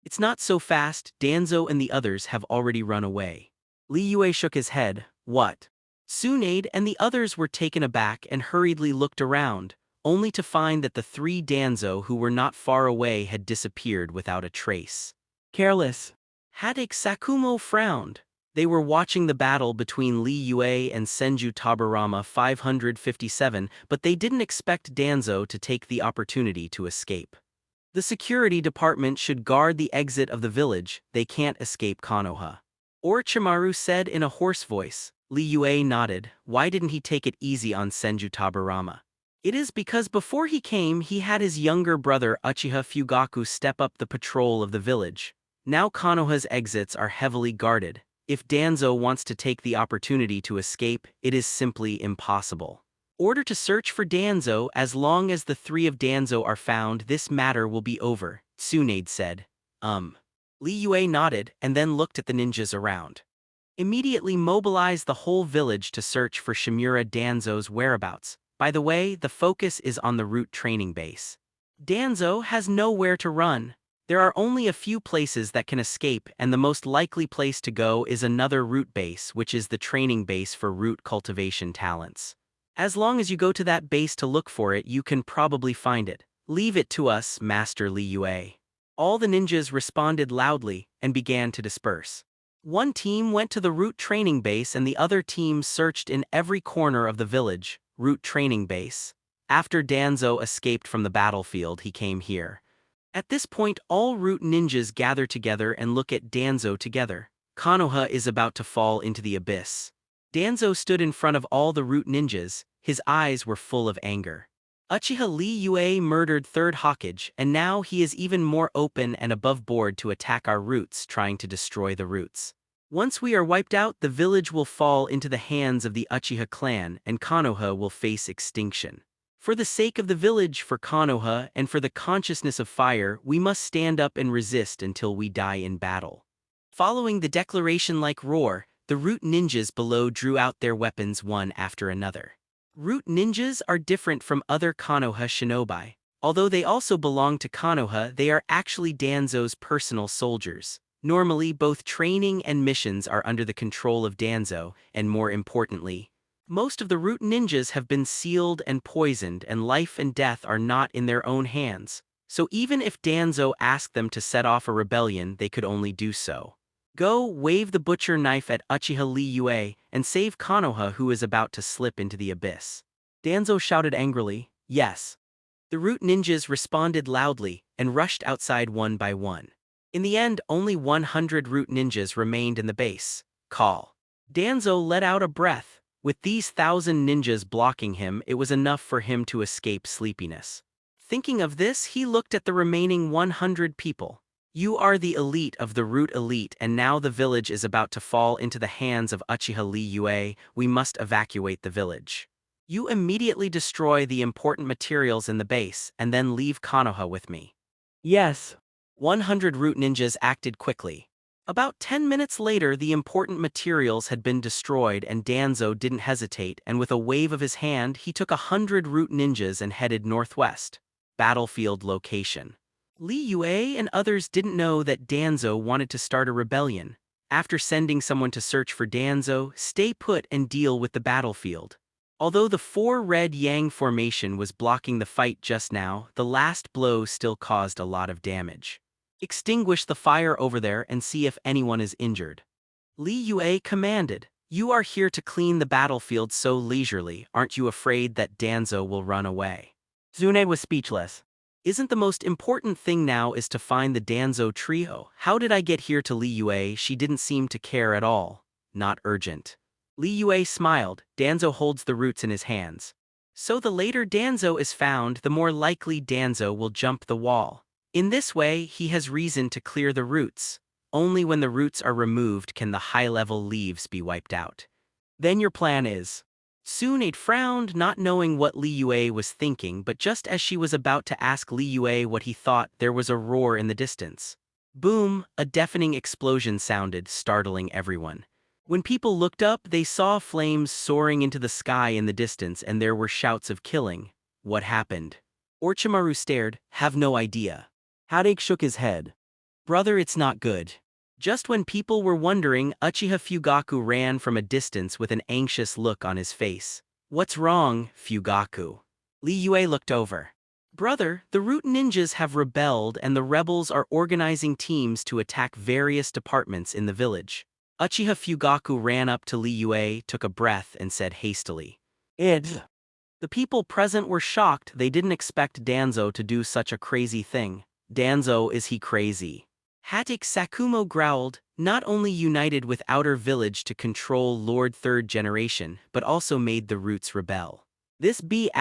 It's not so fast, Danzo and the others have already run away. Li Yue shook his head, what? Tsunade and the others were taken aback and hurriedly looked around, only to find that the three Danzo who were not far away had disappeared without a trace. Careless. Hadake Sakumo frowned. They were watching the battle between Li Yue and Senju Tabarama 557, but they didn't expect Danzo to take the opportunity to escape. The security department should guard the exit of the village, they can't escape Konoha. Orochimaru said in a hoarse voice. Li Yue nodded, why didn't he take it easy on Senju Tabarama? It is because before he came he had his younger brother Uchiha Fugaku step up the patrol of the village. Now Konoha's exits are heavily guarded. If Danzo wants to take the opportunity to escape, it is simply impossible. Order to search for Danzo. As long as the three of Danzo are found, this matter will be over, Tsunade said. Li Yue nodded and then looked at the ninjas around. Immediately mobilize the whole village to search for Shimura Danzo's whereabouts. By the way, the focus is on the root training base. Danzo has nowhere to run. There are only a few places that can escape, and the most likely place to go is another root base, which is the training base for root cultivation talents. As long as you go to that base to look for it, you can probably find it. Leave it to us, Master Li Yue. All the ninjas responded loudly and began to disperse. One team went to the root training base and the other team searched in every corner of the village, root training base. After Danzo escaped from the battlefield, he came here. At this point, all root ninjas gather together and look at Danzo together. Konoha is about to fall into the abyss. Danzo stood in front of all the root ninjas, his eyes were full of anger. Uchiha Li Yue murdered Third Hokage, and now he is even more open and above board to attack our roots, trying to destroy the roots. Once we are wiped out, the village will fall into the hands of the Uchiha clan, and Konoha will face extinction. For the sake of the village, for Konoha, and for the consciousness of fire, we must stand up and resist until we die in battle. Following the declaration like roar, the root ninjas below drew out their weapons one after another. Root ninjas are different from other Konoha shinobi. Although they also belong to Konoha, they are actually Danzo's personal soldiers. Normally, both training and missions are under the control of Danzo, and more importantly, most of the root ninjas have been sealed and poisoned, and life and death are not in their own hands. So even if Danzo asked them to set off a rebellion, they could only do so. Go, wave the butcher knife at Uchiha Li Yue, and save Konoha, who is about to slip into the abyss. Danzo shouted angrily, yes. The root ninjas responded loudly, and rushed outside one by one. In the end, only 100 root ninjas remained in the base. Call. Danzo let out a breath. With these 1,000 ninjas blocking him, it was enough for him to escape sleepiness. Thinking of this, he looked at the remaining 100 people. You are the elite of the root elite, and now the village is about to fall into the hands of Uchiha Li Yue. We must evacuate the village. You immediately destroy the important materials in the base, and then leave Konoha with me. Yes. 100 root ninjas acted quickly. About 10 minutes later, the important materials had been destroyed, and Danzo didn't hesitate, and with a wave of his hand, he took 100 root ninjas and headed northwest. Battlefield location. Li Yue and others didn't know that Danzo wanted to start a rebellion. After sending someone to search for Danzo, stay put and deal with the battlefield. Although the 4 red Yang formation was blocking the fight just now, the last blow still caused a lot of damage. Extinguish the fire over there and see if anyone is injured. Li Yue commanded. You are here to clean the battlefield so leisurely, aren't you afraid that Danzo will run away? Zune was speechless. Isn't the most important thing now is to find the Danzo trio? How did I get here to Li Yue? She didn't seem to care at all. Not urgent. Li Yue smiled. Danzo holds the roots in his hands. So the later Danzo is found, the more likely Danzo will jump the wall. In this way, he has reason to clear the roots. Only when the roots are removed can the high-level leaves be wiped out. Then your plan is. Tsunade frowned, not knowing what Li Yue was thinking, but just as she was about to ask Li Yue what he thought, there was a roar in the distance. Boom, a deafening explosion sounded, startling everyone. When people looked up, they saw flames soaring into the sky in the distance, and there were shouts of killing. What happened? Orochimaru stared, have no idea. Hadake shook his head. Brother, it's not good. Just when people were wondering, Uchiha Fugaku ran from a distance with an anxious look on his face. What's wrong, Fugaku? Li Yue looked over. Brother, the root ninjas have rebelled and the rebels are organizing teams to attack various departments in the village. Uchiha Fugaku ran up to Li Yue, took a breath, and said hastily. The people present were shocked. They didn't expect Danzo to do such a crazy thing. Danzo, is he crazy? Hatake Sakumo growled, not only united with Outer Village to control Lord Third Generation, but also made the roots rebel. This B*******D,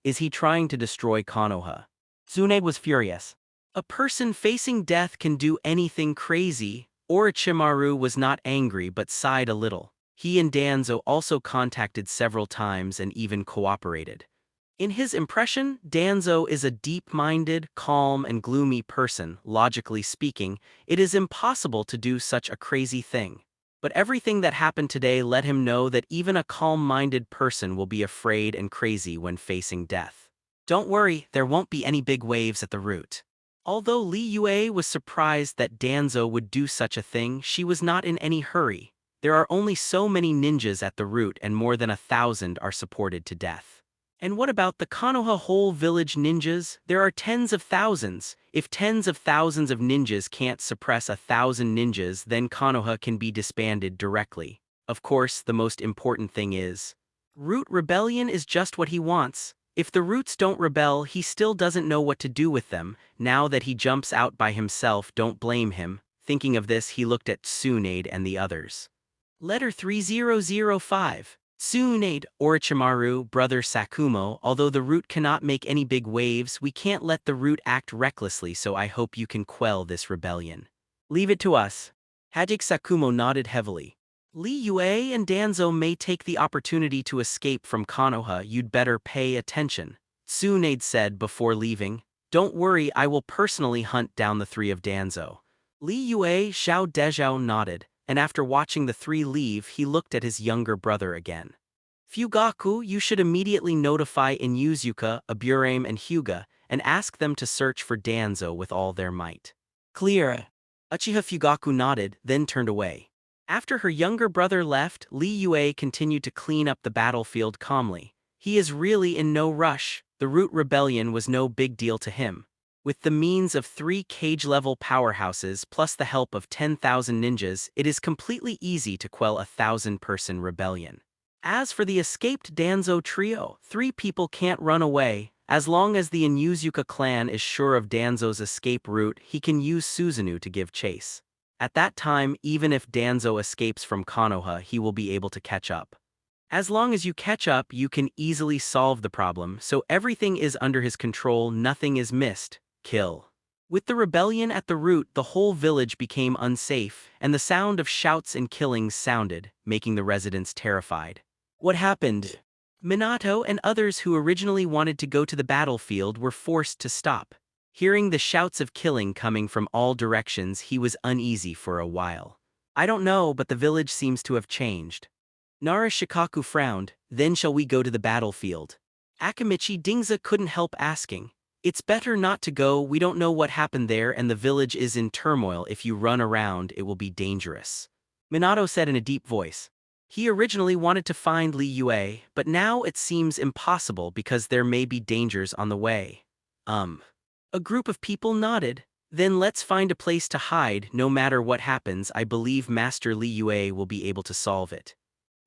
is he trying to destroy Konoha? Tsunade was furious. A person facing death can do anything crazy. Orochimaru was not angry but sighed a little. He and Danzo also contacted several times and even cooperated. In his impression, Danzo is a deep-minded, calm, and gloomy person. Logically speaking, it is impossible to do such a crazy thing. But everything that happened today let him know that even a calm-minded person will be afraid and crazy when facing death. Don't worry, there won't be any big waves at the root. Although Li Yue was surprised that Danzo would do such a thing, she was not in any hurry. There are only so many ninjas at the root and more than 1,000 are supported to death. And what about the Konoha whole village ninjas? There are tens of thousands. If tens of thousands of ninjas can't suppress 1,000 ninjas, then Konoha can be disbanded directly. Of course, the most important thing is, Root rebellion is just what he wants. If the Roots don't rebel, he still doesn't know what to do with them. Now that he jumps out by himself, don't blame him. Thinking of this, he looked at Tsunade and the others. Letter 3005. Tsunade, Orochimaru, brother Sakumo, although the Root cannot make any big waves, we can't let the Root act recklessly, so I hope you can quell this rebellion. Leave it to us. Hajik Sakumo nodded heavily. Li Yue and Danzo may take the opportunity to escape from Konoha, you'd better pay attention. Tsunade said before leaving. Don't worry, I will personally hunt down the three of Danzo. Li Yue, Xiao Dezhao nodded, and after watching the three leave, he looked at his younger brother again. Fugaku, you should immediately notify Inuzuka, Aburame, and Hyuga, and ask them to search for Danzo with all their might. Clear. Uchiha Fugaku nodded, then turned away. After her younger brother left, Li Yue continued to clean up the battlefield calmly. He is really in no rush. The Root Rebellion was no big deal to him. With the means of 3 cage-level powerhouses plus the help of 10,000 ninjas, it is completely easy to quell a 1,000-person rebellion. As for the escaped Danzo trio, 3 people can't run away. As long as the Inuzuka clan is sure of Danzo's escape route, he can use Susanoo to give chase. At that time, even if Danzo escapes from Konoha, he will be able to catch up. As long as you catch up, you can easily solve the problem, so everything is under his control, nothing is missed. Kill. With the rebellion at the root, the whole village became unsafe, and the sound of shouts and killings sounded, making the residents terrified. What happened? Minato and others who originally wanted to go to the battlefield were forced to stop. Hearing the shouts of killing coming from all directions, he was uneasy for a while. I don't know, but the village seems to have changed. Nara Shikaku frowned. Then shall we go to the battlefield? Akamichi Dingza couldn't help asking. It's better not to go, we don't know what happened there and the village is in turmoil. If you run around, it will be dangerous. Minato said in a deep voice. He originally wanted to find Li Yue, but now it seems impossible because there may be dangers on the way. A group of people nodded. Then let's find a place to hide. No matter what happens, I believe Master Li Yue will be able to solve it.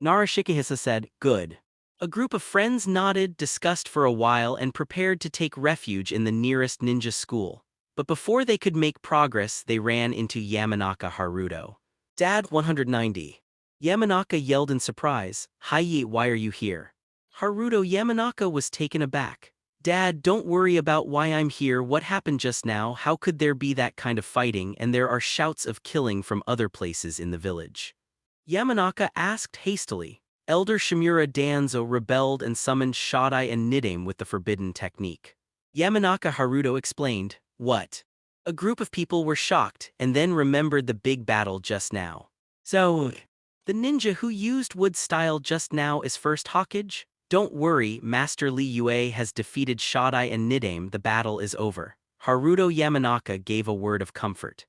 Nara Shikihisa said, good. A group of friends nodded, discussed for a while, and prepared to take refuge in the nearest ninja school. But before they could make progress, they ran into Yamanaka Haruto. Dad, 190. Yamanaka yelled in surprise, Hi, why are you here? Haruto Yamanaka was taken aback. Dad, don't worry about why I'm here, what happened just now, how could there be that kind of fighting, and there are shouts of killing from other places in the village. Yamanaka asked hastily. Elder Shimura Danzo rebelled and summoned Shodai and Nidaime with the forbidden technique. Yamanaka Haruto explained, what? A group of people were shocked and then remembered the big battle just now. So, the ninja who used wood style just now is first Hokage? Don't worry, Master Li Yue has defeated Shodai and Nidaime, the battle is over. Haruto Yamanaka gave a word of comfort.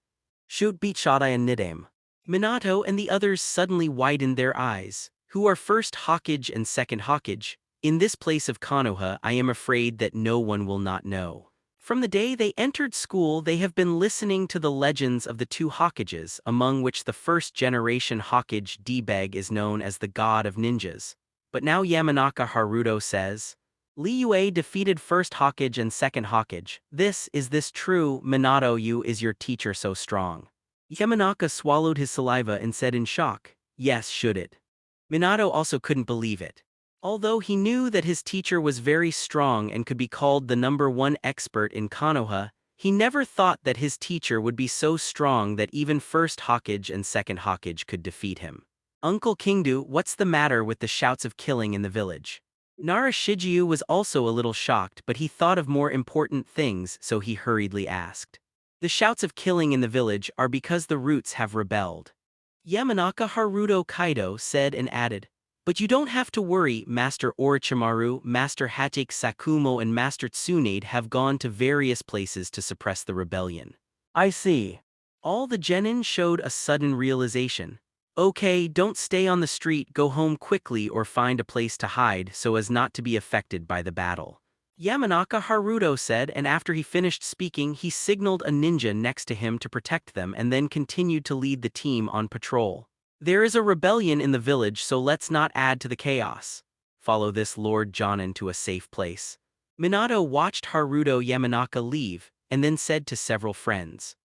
Shoot beat Shodai and Nidaime. Minato and the others suddenly widened their eyes. Who are first Hokage and second Hokage? In this place of Konoha, I am afraid that no one will not know. From the day they entered school, they have been listening to the legends of the 2 Hokages, among which the first-generation Hokage D-Beg is known as the god of ninjas. But now Yamanaka Haruto says, Li Yue defeated first Hokage and second Hokage. Is this true? Minato, you is your teacher so strong? Yamanaka swallowed his saliva and said in shock, yes, should it? Minato also couldn't believe it. Although he knew that his teacher was very strong and could be called the #1 expert in Konoha, he never thought that his teacher would be so strong that even first Hokage and second Hokage could defeat him. Uncle Kingdu, what's the matter with the shouts of killing in the village? Nara Shigyu was also a little shocked, but he thought of more important things, so he hurriedly asked. The shouts of killing in the village are because the roots have rebelled. Yamanaka Haruto Kaido said and added, but you don't have to worry, Master Orochimaru, Master Hachike Sakumo and Master Tsunade have gone to various places to suppress the rebellion. I see. All the genin showed a sudden realization. Okay, don't stay on the street, go home quickly or find a place to hide so as not to be affected by the battle. Yamanaka Haruto said, and after he finished speaking he signaled a ninja next to him to protect them and then continued to lead the team on patrol. There is a rebellion in the village, so let's not add to the chaos. Follow this Lord Jonin to a safe place. Minato watched Haruto Yamanaka leave, and then said to several friends.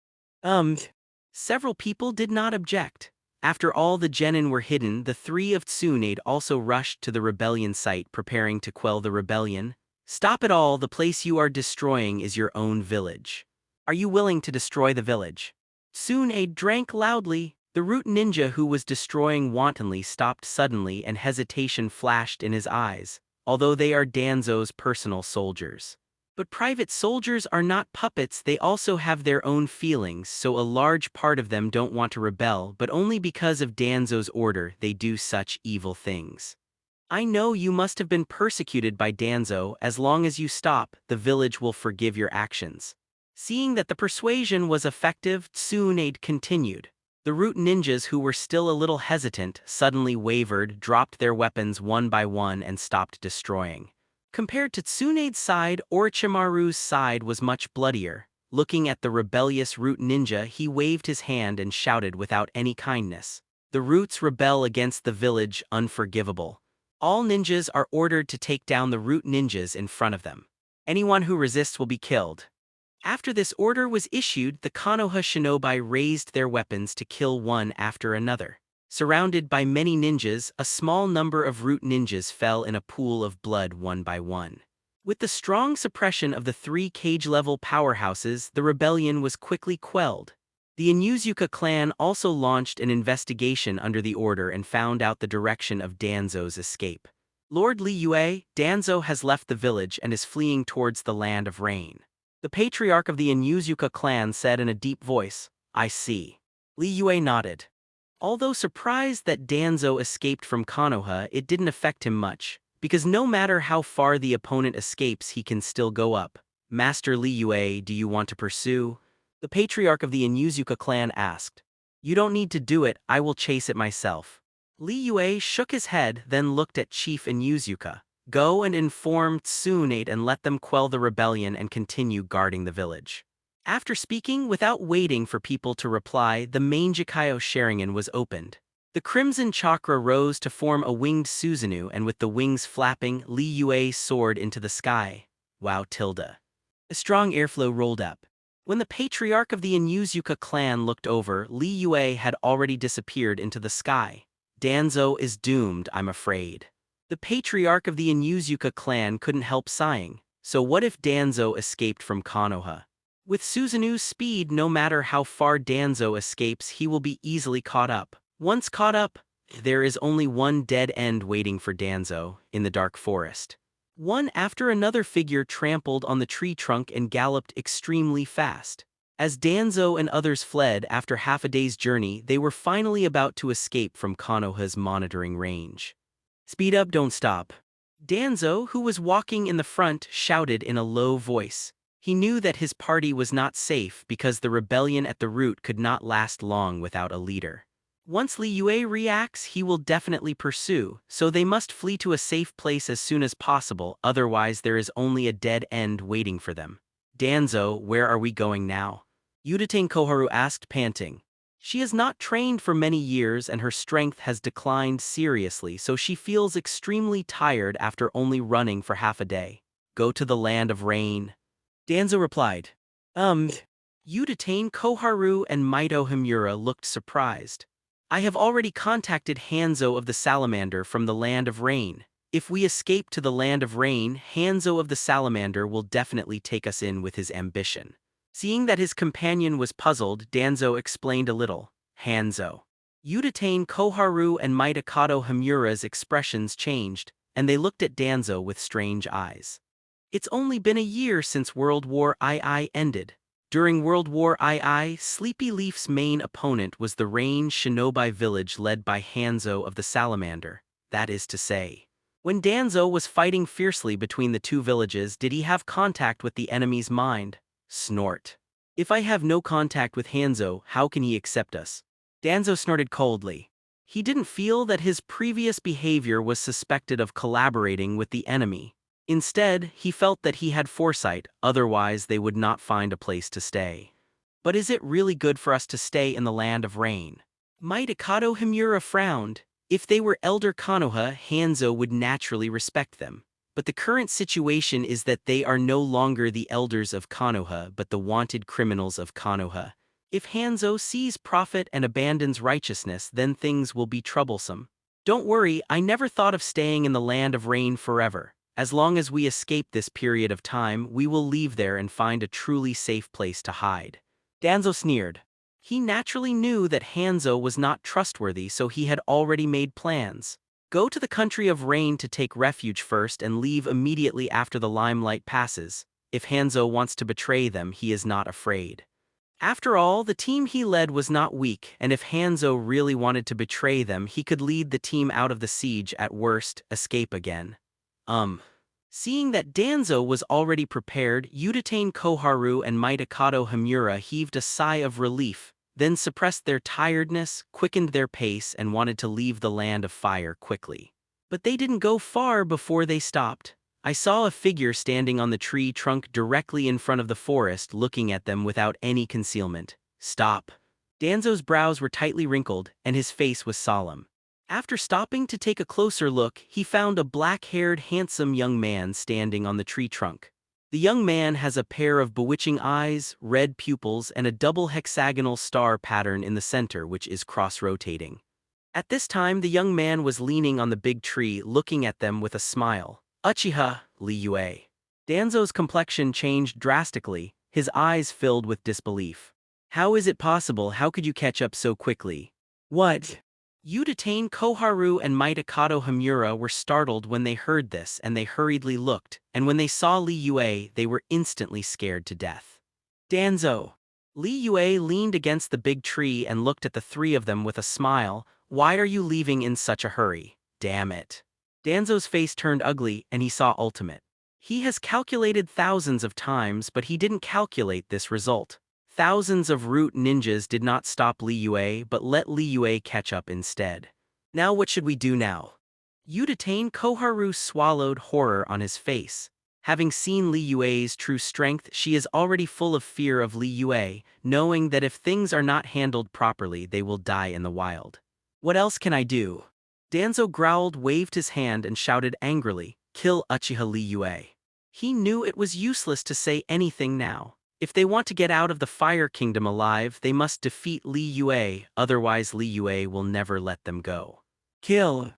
Several people did not object. After all the genin were hidden, the three of Tsunade also rushed to the rebellion site preparing to quell the rebellion. Stop it all, the place you are destroying is your own village. Are you willing to destroy the village? Tsunade drank loudly. The root ninja who was destroying wantonly stopped suddenly and hesitation flashed in his eyes, although they are Danzo's personal soldiers. But private soldiers are not puppets, they also have their own feelings, so a large part of them don't want to rebel, but only because of Danzo's order they do such evil things. I know you must have been persecuted by Danzo, as long as you stop, the village will forgive your actions. Seeing that the persuasion was effective, Tsunade continued. The root ninjas who were still a little hesitant suddenly wavered, dropped their weapons one by one and stopped destroying. Compared to Tsunade's side, Orochimaru's side was much bloodier. Looking at the rebellious root ninja, he waved his hand and shouted without any kindness. The roots rebel against the village, unforgivable. All ninjas are ordered to take down the root ninjas in front of them. Anyone who resists will be killed. After this order was issued, the Konoha shinobi raised their weapons to kill one after another. Surrounded by many ninjas, a small number of root ninjas fell in a pool of blood one by one. With the strong suppression of the three cage-level powerhouses, the rebellion was quickly quelled. The Inuzuka clan also launched an investigation under the order and found out the direction of Danzo's escape. Lord Li Yue, Danzo has left the village and is fleeing towards the land of rain. The patriarch of the Inuzuka clan said in a deep voice, I see. Li Yue nodded. Although surprised that Danzo escaped from Konoha, it didn't affect him much, because no matter how far the opponent escapes he can still go up. Master Li Yue, do you want to pursue? The patriarch of the Inuzuka clan asked. You don't need to do it, I will chase it myself. Li Yue shook his head, then looked at Chief Inuzuka. Go and inform Tsunade and let them quell the rebellion and continue guarding the village. After speaking, without waiting for people to reply, the Mangekyo Sharingan was opened. The crimson chakra rose to form a winged Susanoo, and with the wings flapping, Li Yue soared into the sky. Wow tilde. A strong airflow rolled up. When the patriarch of the Inuzuka clan looked over, Li Yue had already disappeared into the sky. Danzo is doomed, I'm afraid. The patriarch of the Inuzuka clan couldn't help sighing. So what if Danzo escaped from Konoha? With Susanoo's speed, no matter how far Danzo escapes, he will be easily caught up. Once caught up, there is only one dead end waiting for Danzo, in the dark forest. One after another figure trampled on the tree trunk and galloped extremely fast. As Danzo and others fled after half a day's journey, they were finally about to escape from Konoha's monitoring range. Speed up, don't stop. Danzo, who was walking in the front, shouted in a low voice. He knew that his party was not safe because the rebellion at the root could not last long without a leader. Once Li Yue reacts, he will definitely pursue, so they must flee to a safe place as soon as possible, otherwise there is only a dead end waiting for them. Danzo, where are we going now? Uchiha Koharu asked, panting. She has not trained for many years and her strength has declined seriously, so she feels extremely tired after only running for half a day. Go to the land of rain. Danzo replied. Uchiha Koharu and Maito Himura looked surprised. I have already contacted Hanzo of the Salamander from the land of rain. If we escape to the land of rain, Hanzo of the Salamander will definitely take us in with his ambition. Seeing that his companion was puzzled, Danzo explained a little. Hanzo. Uchiha Koharu and Maito Himura's expressions changed. and they looked at Danzo with strange eyes. It's only been a year since World War II ended. During World War II, Sleepy Leaf's main opponent was the Rain Shinobi village led by Hanzo of the Salamander, that is to say. When Danzo was fighting fiercely between the two villages, did he have contact with the enemy's mind? Snort. If I have no contact with Hanzo, how can he accept us? Danzo snorted coldly. He didn't feel that his previous behavior was suspected of collaborating with the enemy. Instead, he felt that he had foresight, otherwise they would not find a place to stay. But is it really good for us to stay in the land of rain? Might Ikado Himura frowned. If they were Elder Konoha, Hanzo would naturally respect them. But the current situation is that they are no longer the elders of Konoha but the wanted criminals of Konoha. If Hanzo sees profit and abandons righteousness, then things will be troublesome. Don't worry, I never thought of staying in the land of rain forever. As long as we escape this period of time, we will leave there and find a truly safe place to hide. Danzo sneered. He naturally knew that Hanzo was not trustworthy, so he had already made plans. Go to the country of rain to take refuge first and leave immediately after the limelight passes. If Hanzo wants to betray them, he is not afraid. After all, the team he led was not weak, and if Hanzo really wanted to betray them, he could lead the team out of the siege, at worst, escape again. Seeing that Danzo was already prepared, Uchiha Koharu and Mitokado Himura heaved a sigh of relief, then suppressed their tiredness, quickened their pace, and wanted to leave the land of fire quickly. But they didn't go far before they stopped. I saw a figure standing on the tree trunk directly in front of the forest, looking at them without any concealment. Stop. Danzo's brows were tightly wrinkled, and his face was solemn. After stopping to take a closer look, he found a black-haired, handsome young man standing on the tree trunk. The young man has a pair of bewitching eyes, red pupils, and a double hexagonal star pattern in the center which is cross-rotating. At this time, the young man was leaning on the big tree, looking at them with a smile. Uchiha Li Yue. Danzo's complexion changed drastically, his eyes filled with disbelief. How is it possible? How could you catch up so quickly? What? Uchiha Koharu and Mitokado Himura were startled when they heard this, and they hurriedly looked, and when they saw Li Yue, they were instantly scared to death. Danzo. Li Yue leaned against the big tree and looked at the three of them with a smile. Why are you leaving in such a hurry? Damn it. Danzo's face turned ugly, and he saw ultimate. He has calculated thousands of times, but he didn't calculate this result. Thousands of root ninjas did not stop Li Yue, but let Li Yue catch up instead. Now what should we do now? Uchiha Koharu swallowed, horror on his face. Having seen Li Yue's true strength, she is already full of fear of Li Yue, knowing that if things are not handled properly, they will die in the wild. What else can I do? Danzo growled, waved his hand, and shouted angrily, "Kill Uchiha Li Yue." He knew it was useless to say anything now. If they want to get out of the Fire Kingdom alive, they must defeat Li Yue, otherwise Li Yue will never let them go. Kill.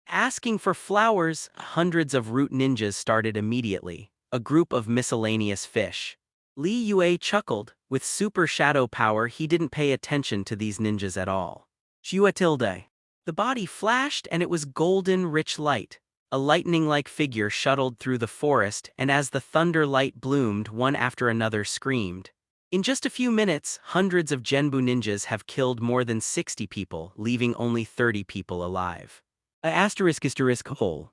Asking for flowers, hundreds of root ninjas started immediately, a group of miscellaneous fish. Li Yue chuckled. With super shadow power, he didn't pay attention to these ninjas at all. Shua tilde. The body flashed and it was golden rich light. A lightning-like figure shuttled through the forest, and as the thunder light bloomed, one after another screamed. In just a few minutes, hundreds of Genbu ninjas have killed more than 60 people, leaving only 30 people alive. Hole.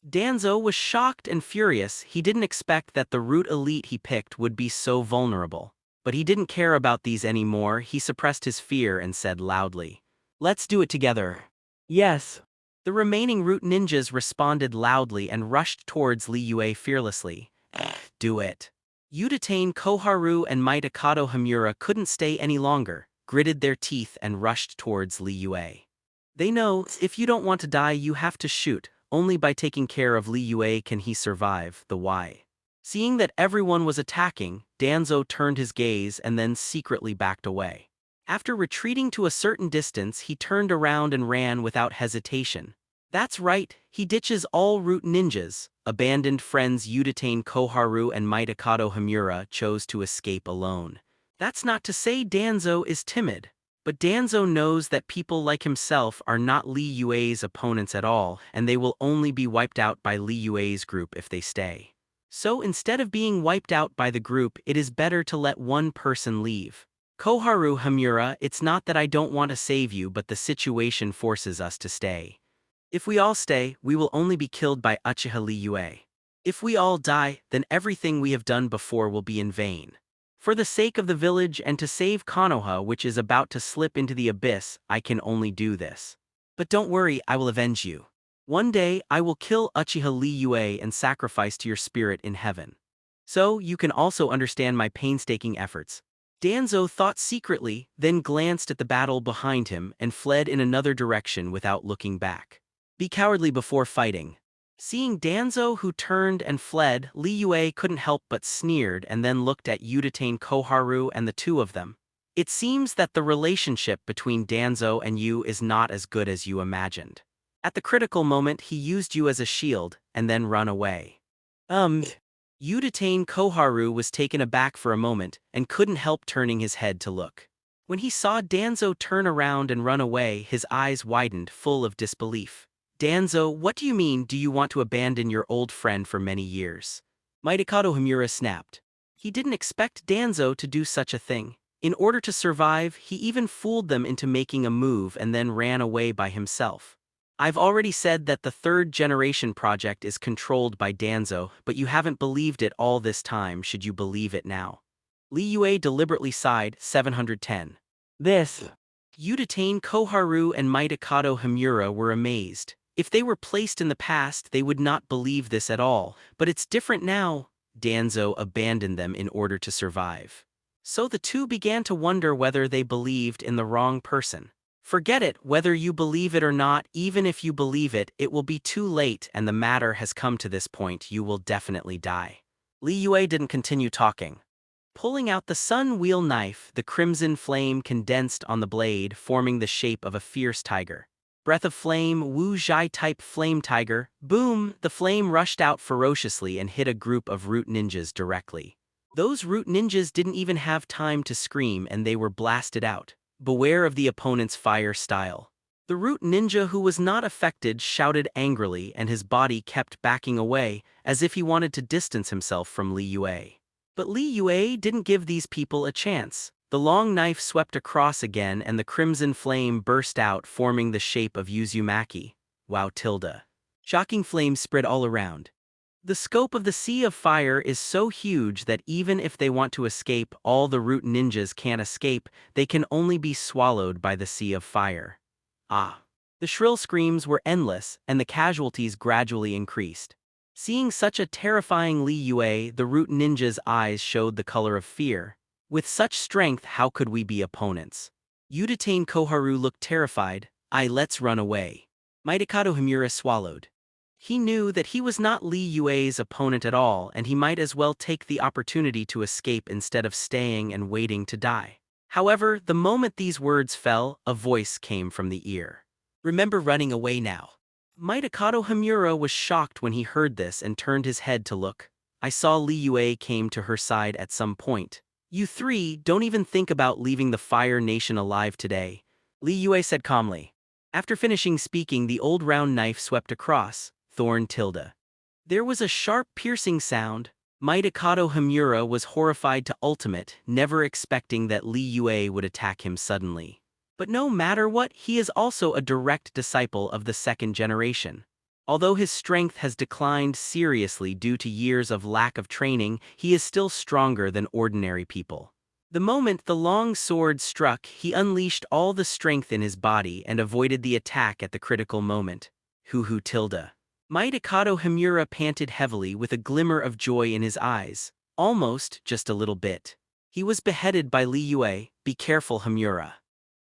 Danzo was shocked and furious. He didn't expect that the root elite he picked would be so vulnerable. But he didn't care about these anymore. He suppressed his fear and said loudly, "Let's do it together." Yes. The remaining root ninjas responded loudly and rushed towards Li Yue fearlessly. Do it. Uchiha Koharu and Mitokado Himura couldn't stay any longer, gritted their teeth and rushed towards Li Yue. They know, if you don't want to die you have to shoot, only by taking care of Li Yue can he survive. The why. Seeing that everyone was attacking, Danzo turned his gaze and then secretly backed away. After retreating to a certain distance, he turned around and ran without hesitation. That's right, he ditches all root ninjas. Abandoned friends Uchiha Koharu and Mitokado Himura chose to escape alone. That's not to say Danzo is timid. But Danzo knows that people like himself are not Li Yue's opponents at all, and they will only be wiped out by Li Yue's group if they stay. So instead of being wiped out by the group, it is better to let one person leave. Koharu Hamura, it's not that I don't want to save you, but the situation forces us to stay. If we all stay, we will only be killed by Uchiha Li Yue. If we all die, then everything we have done before will be in vain. For the sake of the village and to save Konoha, which is about to slip into the abyss, I can only do this. But don't worry, I will avenge you. One day, I will kill Uchiha Li Yue and sacrifice to your spirit in heaven. So, you can also understand my painstaking efforts. Danzo thought secretly, then glanced at the battle behind him and fled in another direction without looking back. Be cowardly before fighting. Seeing Danzo who turned and fled, Li Yue couldn't help but sneered and then looked at Uchiha Koharu and the two of them. It seems that the relationship between Danzo and you is not as good as you imagined. At the critical moment he used you as a shield, and then run away. Uchiha Koharu was taken aback for a moment, and couldn't help turning his head to look. When he saw Danzo turn around and run away, his eyes widened, full of disbelief. Danzo, what do you mean, do you want to abandon your old friend for many years? Mitokado Hamura snapped. He didn't expect Danzo to do such a thing. In order to survive, he even fooled them into making a move and then ran away by himself. I've already said that the third generation project is controlled by Danzo, but you haven't believed it all this time. Should you believe it now? Li Yue deliberately sighed. 710. This. Uchiha Koharu and Mitokado Hamura were amazed. If they were placed in the past, they would not believe this at all, but it's different now. Danzo abandoned them in order to survive. So the two began to wonder whether they believed in the wrong person. Forget it, whether you believe it or not. Even if you believe it, it will be too late, and the matter has come to this point. You will definitely die. Li Yue didn't continue talking. Pulling out the sun wheel knife, the crimson flame condensed on the blade, forming the shape of a fierce tiger. Breath of flame, Wu Zhai type flame tiger. Boom! The flame rushed out ferociously and hit a group of root ninjas directly. Those root ninjas didn't even have time to scream and they were blasted out. Beware of the opponent's fire style. The root ninja who was not affected shouted angrily, and his body kept backing away, as if he wanted to distance himself from Li Yue. But Li Yue didn't give these people a chance. The long knife swept across again and the crimson flame burst out, forming the shape of Uzumaki. Wow tilde. Shocking flames spread all around. The scope of the Sea of Fire is so huge that even if they want to escape, all the root ninjas can't escape. They can only be swallowed by the Sea of Fire. Ah. The shrill screams were endless, and the casualties gradually increased. Seeing such a terrifying Li Yue, the root ninja's eyes showed the color of fear. With such strength, how could we be opponents? Uchiha Koharu looked terrified. Let's run away. Mitokado Hamura swallowed. He knew that he was not Li Yue's opponent at all, and he might as well take the opportunity to escape instead of staying and waiting to die. However, the moment these words fell, a voice came from the ear. Remember running away now. Mitokado Hamura was shocked when he heard this and turned his head to look. I saw Li Yue came to her side at some point. You three don't even think about leaving the Fire Nation alive today, Li Yue said calmly. After finishing speaking, the old round knife swept across. Thorn tilde. There was a sharp piercing sound. Mitokado Hamura was horrified to ultimate, never expecting that Li Yue would attack him suddenly. But no matter what, he is also a direct disciple of the second generation. Although his strength has declined seriously due to years of lack of training, he is still stronger than ordinary people. The moment the long sword struck, he unleashed all the strength in his body and avoided the attack at the critical moment. Hu tilde. Mitokado Hamura panted heavily with a glimmer of joy in his eyes. Almost, just a little bit. He was beheaded by Li Yue. Be careful, Hamura.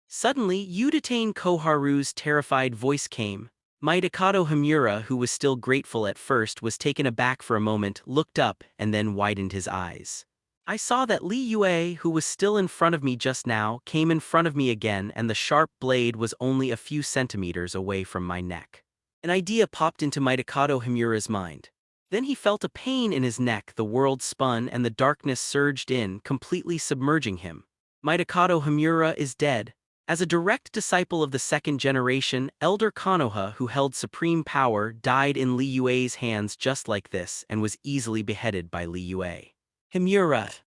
Suddenly, Uchiha Koharu's terrified voice came. Mitokado Hamura, who was still grateful at first, was taken aback for a moment, looked up, and then widened his eyes. I saw that Li Yue, who was still in front of me just now, came in front of me again, and the sharp blade was only a few centimeters away from my neck. An idea popped into Mitokado Hamura's mind. Then he felt a pain in his neck, the world spun and the darkness surged in, completely submerging him. Mitokado Hamura is dead. As a direct disciple of the second generation, Elder Konoha, who held supreme power, died in Li Yue's hands just like this and was easily beheaded by Li Yue. Himura!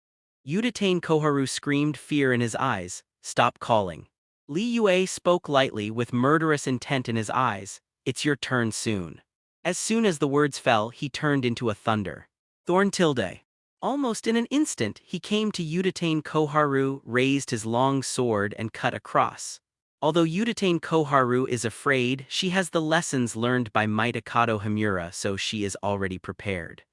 Uchiha Koharu screamed, fear in his eyes. Stop calling. Li Yue spoke lightly with murderous intent in his eyes. It's your turn soon. As soon as the words fell, he turned into a thunder. Thorn tilde. Almost in an instant, he came to Uchiha Koharu, raised his long sword, and cut across. Although Uchiha Koharu is afraid, she has the lessons learned by Mitokado Himura, so she is already prepared.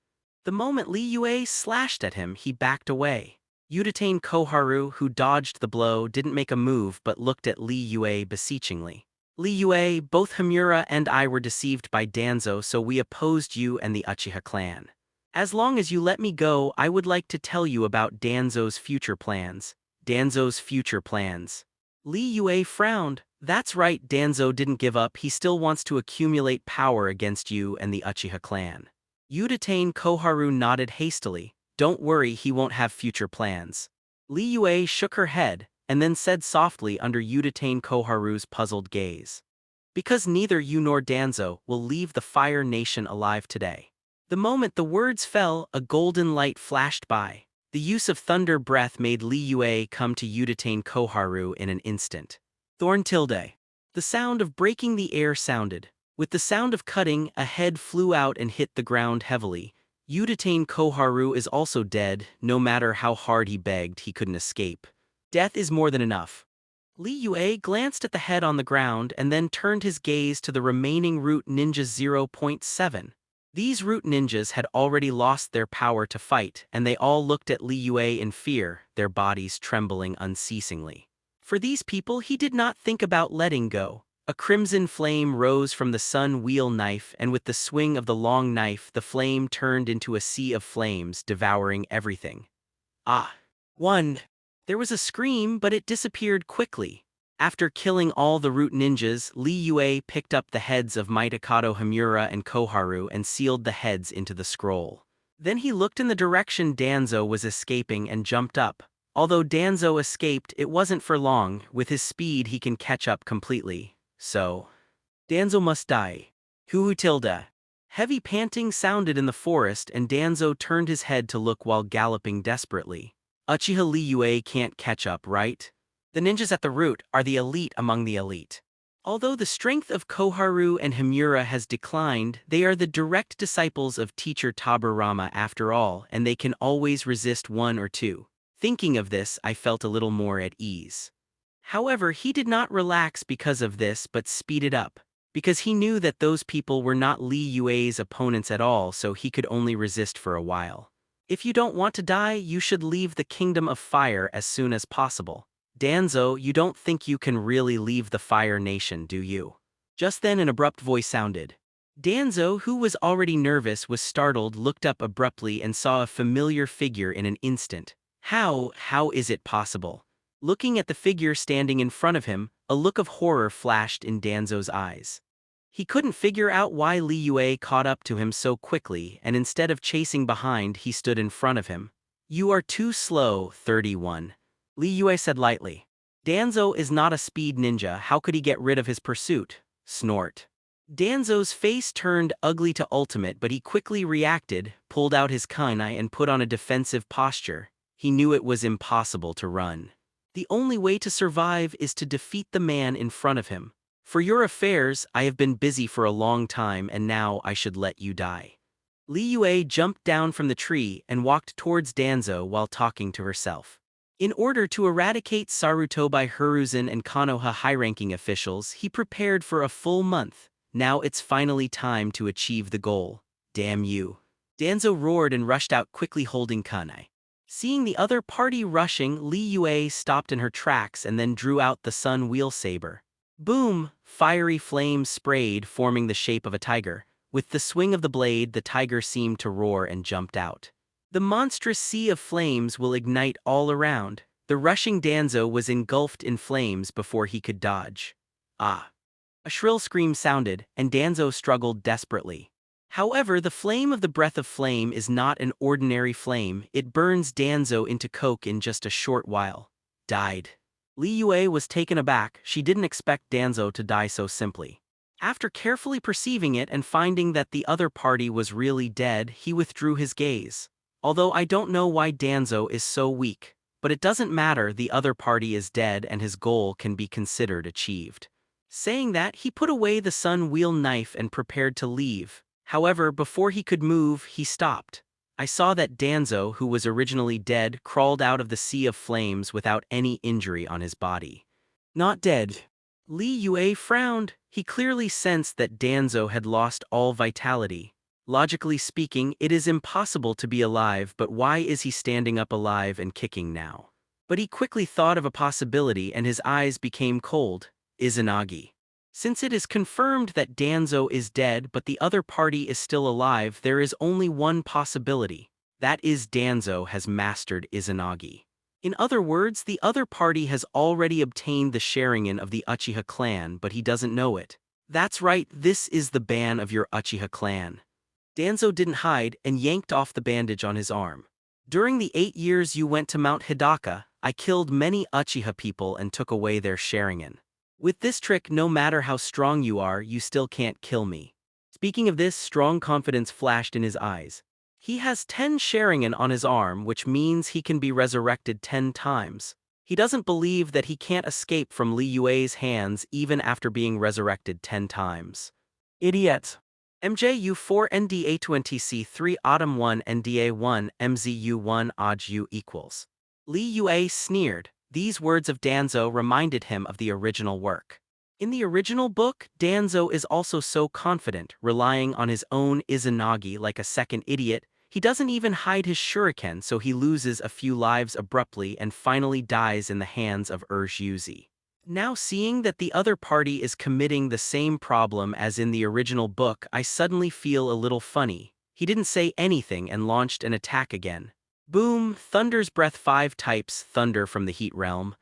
The moment Li Yue slashed at him, he backed away. Uchiha Koharu, who dodged the blow, didn't make a move but looked at Li Yue beseechingly. Li Yue, both Himura and I were deceived by Danzo, so we opposed you and the Uchiha clan. As long as you let me go, I would like to tell you about Danzo's future plans. Danzo's future plans. Li Yue frowned. That's right, Danzo didn't give up, he still wants to accumulate power against you and the Uchiha clan. Uchiha Koharu nodded hastily. Don't worry, he won't have future plans. Li Yue shook her head, and then said softly under Uchiha Koharu's puzzled gaze. Because neither you nor Danzo will leave the Fire Nation alive today. The moment the words fell, a golden light flashed by. The use of thunder breath made Li Yue come to Uchiha Koharu in an instant. Thorn tilde. The sound of breaking the air sounded. With the sound of cutting, a head flew out and hit the ground heavily. Uchiha Koharu is also dead. No matter how hard he begged, he couldn't escape. Death is more than enough. Li Yue glanced at the head on the ground and then turned his gaze to the remaining root ninjas 0.7. These root ninjas had already lost their power to fight, and they all looked at Li Yue in fear, their bodies trembling unceasingly. For these people he did not think about letting go. A crimson flame rose from the sun wheel knife, and with the swing of the long knife the flame turned into a sea of flames, devouring everything. Ah! One! There was a scream, but it disappeared quickly. After killing all the root ninjas, Li Yue picked up the heads of Mitokado Himura and Koharu and sealed the heads into the scroll. Then he looked in the direction Danzo was escaping and jumped up. Although Danzo escaped, it wasn't for long. With his speed he can catch up completely. So, Danzo must die. Hu tilde. Heavy panting sounded in the forest and Danzo turned his head to look while galloping desperately. Uchiha Li Yue can't catch up, right? The ninjas at the root are the elite among the elite. Although the strength of Koharu and Himura has declined, they are the direct disciples of teacher Taburama after all, and they can always resist one or two. Thinking of this, I felt a little more at ease. However, he did not relax because of this but speeded up, because he knew that those people were not Li Yue's opponents at all, so he could only resist for a while. If you don't want to die, you should leave the Kingdom of Fire as soon as possible. Danzo, you don't think you can really leave the Fire Nation, do you? Just then an abrupt voice sounded. Danzo, who was already nervous, was startled, looked up abruptly and saw a familiar figure in an instant. How is it possible? Looking at the figure standing in front of him, a look of horror flashed in Danzo's eyes. He couldn't figure out why Li Yue caught up to him so quickly, and instead of chasing behind, he stood in front of him. You are too slow, 31. Li Yue said lightly. Danzo is not a speed ninja, how could he get rid of his pursuit? Snort. Danzo's face turned ugly to ultimate, but he quickly reacted, pulled out his kunai and put on a defensive posture. He knew it was impossible to run. The only way to survive is to defeat the man in front of him. For your affairs, I have been busy for a long time and now I should let you die. Li Yue jumped down from the tree and walked towards Danzo while talking to herself. In order to eradicate Sarutobi Hiruzen and Konoha high-ranking officials, he prepared for a full month. Now it's finally time to achieve the goal. Damn you. Danzo roared and rushed out quickly holding kunai. Seeing the other party rushing, Li Yue stopped in her tracks and then drew out the sun wheel saber. Boom! Fiery flames sprayed, forming the shape of a tiger. With the swing of the blade, the tiger seemed to roar and jumped out. The monstrous sea of flames will ignite all around. The rushing Danzo was engulfed in flames before he could dodge. Ah! A shrill scream sounded, and Danzo struggled desperately. However, the flame of the breath of flame is not an ordinary flame, it burns Danzo into coke in just a short while. Died. Li Yue was taken aback. She didn't expect Danzo to die so simply. After carefully perceiving it and finding that the other party was really dead, he withdrew his gaze. Although I don't know why Danzo is so weak, but it doesn't matter, the other party is dead and his goal can be considered achieved. Saying that, he put away the sun wheel knife and prepared to leave. However, before he could move, he stopped. I saw that Danzo, who was originally dead, crawled out of the sea of flames without any injury on his body. Not dead. Li Yue frowned. He clearly sensed that Danzo had lost all vitality. Logically speaking, it is impossible to be alive, but why is he standing up alive and kicking now? But he quickly thought of a possibility and his eyes became cold. Izanagi. Since it is confirmed that Danzo is dead but the other party is still alive, there is only one possibility. That is, Danzo has mastered Izanagi. In other words, the other party has already obtained the Sharingan of the Uchiha clan, but he doesn't know it. That's right, this is the ban of your Uchiha clan. Danzo didn't hide and yanked off the bandage on his arm. During the 8 years you went to Mount Hidaka, I killed many Uchiha people and took away their Sharingan. With this trick, no matter how strong you are, you still can't kill me. Speaking of this, strong confidence flashed in his eyes. He has 10 Sharingan on his arm, which means he can be resurrected 10 times. He doesn't believe that he can't escape from Li Yue's hands even after being resurrected 10 times. Idiot. MJU 4 NDA 20C3 Autumn 1 NDA 1 MZU 1 ODU equals. Li Yue sneered. These words of Danzo reminded him of the original work. In the original book, Danzo is also so confident, relying on his own Izanagi like a second idiot. He doesn't even hide his shuriken, so he loses a few lives abruptly and finally dies in the hands of Yuzi. Now seeing that the other party is committing the same problem as in the original book, I suddenly feel a little funny. He didn't say anything and launched an attack again. Boom! Thunder's breath. 5 types thunder from the heat realm.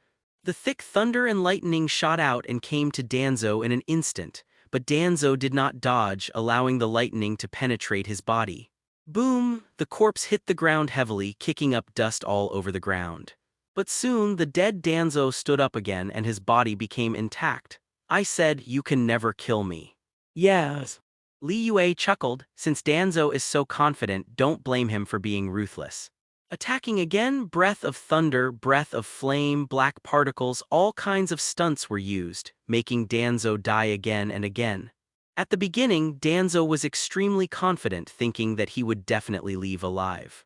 The thick thunder and lightning shot out and came to Danzo in an instant, but Danzo did not dodge, allowing the lightning to penetrate his body. Boom! The corpse hit the ground heavily, kicking up dust all over the ground. But soon the dead Danzo stood up again and his body became intact. I said, "You can never kill me." Yes. Li Yue chuckled. Since Danzo is so confident, don't blame him for being ruthless. Attacking again, breath of thunder, breath of flame, black particles, all kinds of stunts were used, making Danzo die again and again. At the beginning, Danzo was extremely confident, thinking that he would definitely leave alive.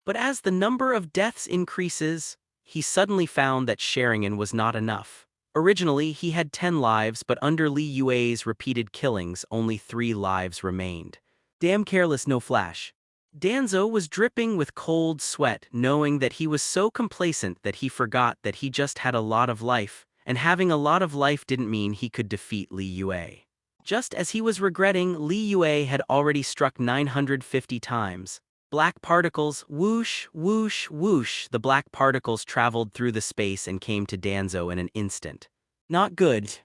But as the number of deaths increases, he suddenly found that Sharingan was not enough. Originally, he had 10 lives, but under Li Yue's repeated killings, only 3 lives remained. Damn careless, no flash. Danzo was dripping with cold sweat, knowing that he was so complacent that he forgot that he just had a lot of life, and having a lot of life didn't mean he could defeat Li Yue. Just as he was regretting, Li Yue had already struck 950 times. Black particles, whoosh, whoosh, whoosh. The black particles traveled through the space and came to Danzo in an instant. Not good.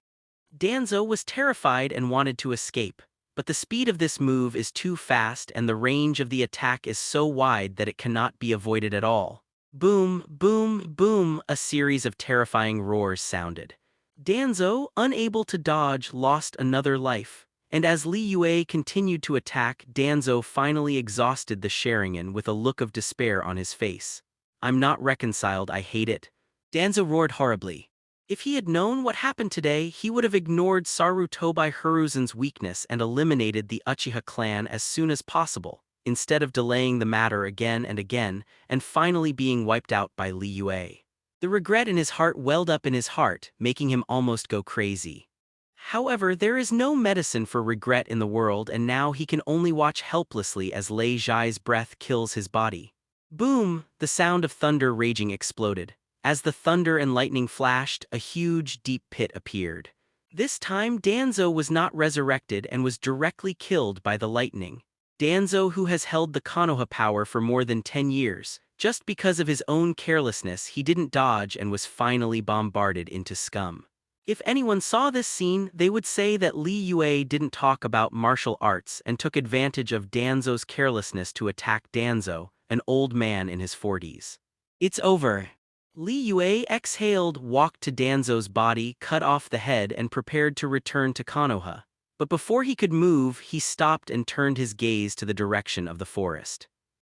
Danzo was terrified and wanted to escape. But the speed of this move is too fast and the range of the attack is so wide that it cannot be avoided at all. Boom, boom, boom, a series of terrifying roars sounded. Danzo, unable to dodge, lost another life. And as Li Yue continued to attack, Danzo finally exhausted the Sharingan with a look of despair on his face. I'm not reconciled, I hate it. Danzo roared horribly. If he had known what happened today, he would have ignored Sarutobi Hiruzen's weakness and eliminated the Uchiha clan as soon as possible, instead of delaying the matter again and again, and finally being wiped out by Li Yue. The regret in his heart welled up in his heart, making him almost go crazy. However, there is no medicine for regret in the world, and now he can only watch helplessly as Lei Zhai's breath kills his body. Boom! The sound of thunder raging exploded. As the thunder and lightning flashed, a huge, deep pit appeared. This time, Danzo was not resurrected and was directly killed by the lightning. Danzo, who has held the Konoha power for more than 10 years, just because of his own carelessness, he didn't dodge and was finally bombarded into scum. If anyone saw this scene, they would say that Li Yue didn't talk about martial arts and took advantage of Danzo's carelessness to attack Danzo, an old man in his 40s. It's over. Li Yue exhaled, walked to Danzo's body, cut off the head, and prepared to return to Konoha. But before he could move, he stopped and turned his gaze to the direction of the forest.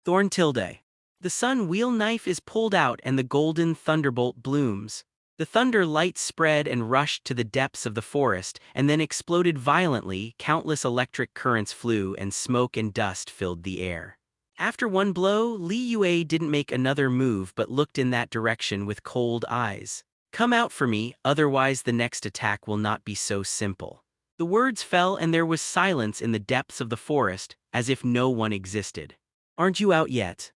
Thorn tilde. The sun wheel knife is pulled out and the golden thunderbolt blooms. The thunder light spread and rushed to the depths of the forest, and then exploded violently. Countless electric currents flew, and smoke and dust filled the air. After one blow, Li Yue didn't make another move but looked in that direction with cold eyes. "Come out for me, otherwise the next attack will not be so simple." The words fell and there was silence in the depths of the forest, as if no one existed. "Aren't you out yet?"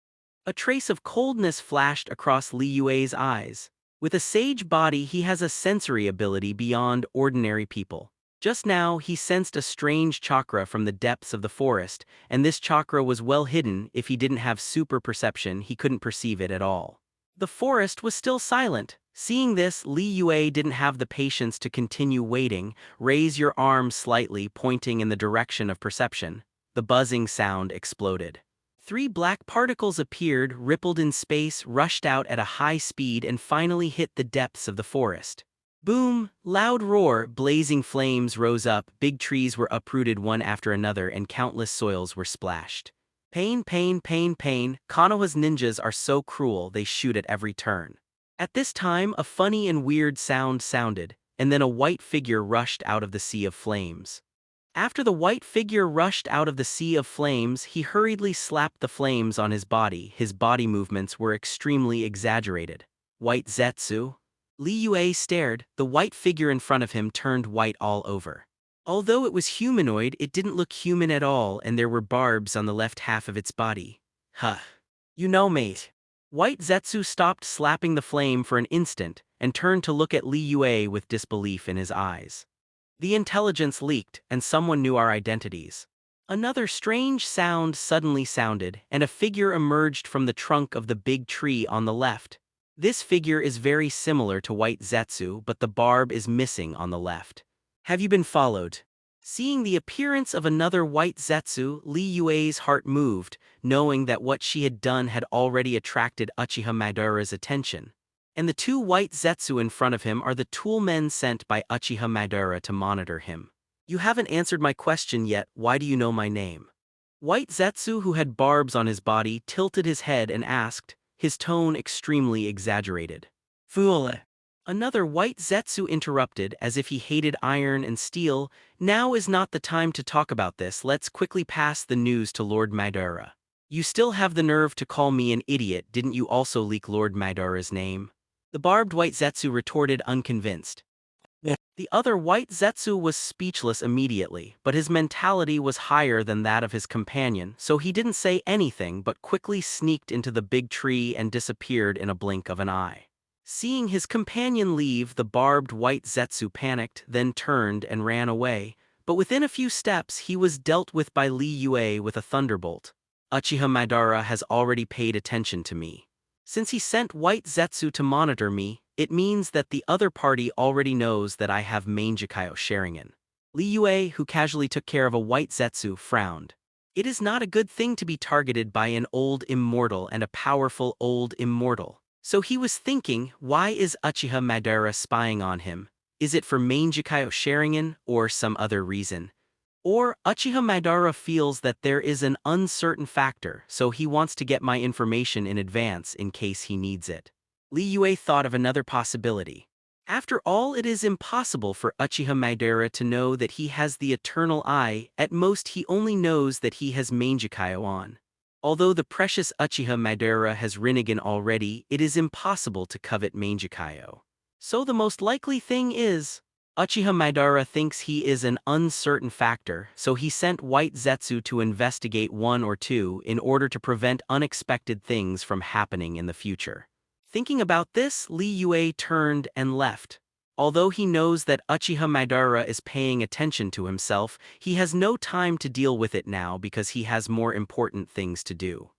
A trace of coldness flashed across Li Yue's eyes. With a sage body, he has a sensory ability beyond ordinary people. Just now, he sensed a strange chakra from the depths of the forest, and this chakra was well hidden. If he didn't have super perception, he couldn't perceive it at all. The forest was still silent. Seeing this, Li Yue didn't have the patience to continue waiting. "Raise your arm slightly, pointing in the direction of perception." The buzzing sound exploded. 3 black particles appeared, rippled in space, rushed out at a high speed, and finally hit the depths of the forest. Boom! Loud roar, blazing flames rose up, big trees were uprooted one after another, and countless soils were splashed. Pain, pain, pain, pain. Konoha's ninjas are so cruel, they shoot at every turn. At this time, a funny and weird sound sounded, and then a white figure rushed out of the sea of flames. After the white figure rushed out of the sea of flames, he hurriedly slapped the flames on his body. His body movements were extremely exaggerated. "White Zetsu?" Li Yue stared. The white figure in front of him turned white all over. Although it was humanoid, it didn't look human at all, and there were barbs on the left half of its body. "Huh. You know, mate." White Zetsu stopped slapping the flame for an instant, and turned to look at Li Yue with disbelief in his eyes. "The intelligence leaked, and someone knew our identities." Another strange sound suddenly sounded, and a figure emerged from the trunk of the big tree on the left. This figure is very similar to White Zetsu, but the barb is missing on the left. "Have you been followed?" Seeing the appearance of another White Zetsu, Li Yue's heart moved, knowing that what she had done had already attracted Uchiha Madara's attention. And the 2 White Zetsu in front of him are the tool men sent by Uchiha Madara to monitor him. "You haven't answered my question yet. Why do you know my name?" White Zetsu, who had barbs on his body, tilted his head and asked, his tone extremely exaggerated. "Fool." Another White Zetsu interrupted, as if he hated iron and steel. "Now is not the time to talk about this. Let's quickly pass the news to Lord Madara." "You still have the nerve to call me an idiot. Didn't you also leak Lord Madara's name?" The barbed White Zetsu retorted, unconvinced. The other White Zetsu was speechless immediately, but his mentality was higher than that of his companion, so he didn't say anything but quickly sneaked into the big tree and disappeared in a blink of an eye. Seeing his companion leave, the barbed White Zetsu panicked, then turned and ran away, but within a few steps he was dealt with by Li Yue with a thunderbolt. "Uchiha Madara has already paid attention to me. Since he sent White Zetsu to monitor me, it means that the other party already knows that I have Manjikayo Sharingan." Li Yue, who casually took care of a White Zetsu, frowned. It is not a good thing to be targeted by an old immortal and a powerful old immortal. So he was thinking, why is Uchiha Madara spying on him? Is it for Manjikayo Sharingan or some other reason? Or Uchiha Madara feels that there is an uncertain factor, so he wants to get my information in advance in case he needs it. Li Yue thought of another possibility. After all, it is impossible for Uchiha Madara to know that he has the Eternal Eye. At most he only knows that he has Manjikayo on. Although the precious Uchiha Madara has Rinnegan already, it is impossible to covet Manjikayo. So the most likely thing is, Uchiha Madara thinks he is an uncertain factor, so he sent White Zetsu to investigate 1 or 2 in order to prevent unexpected things from happening in the future. Thinking about this, Li Yue turned and left. Although he knows that Uchiha Madara is paying attention to himself, he has no time to deal with it now because he has more important things to do.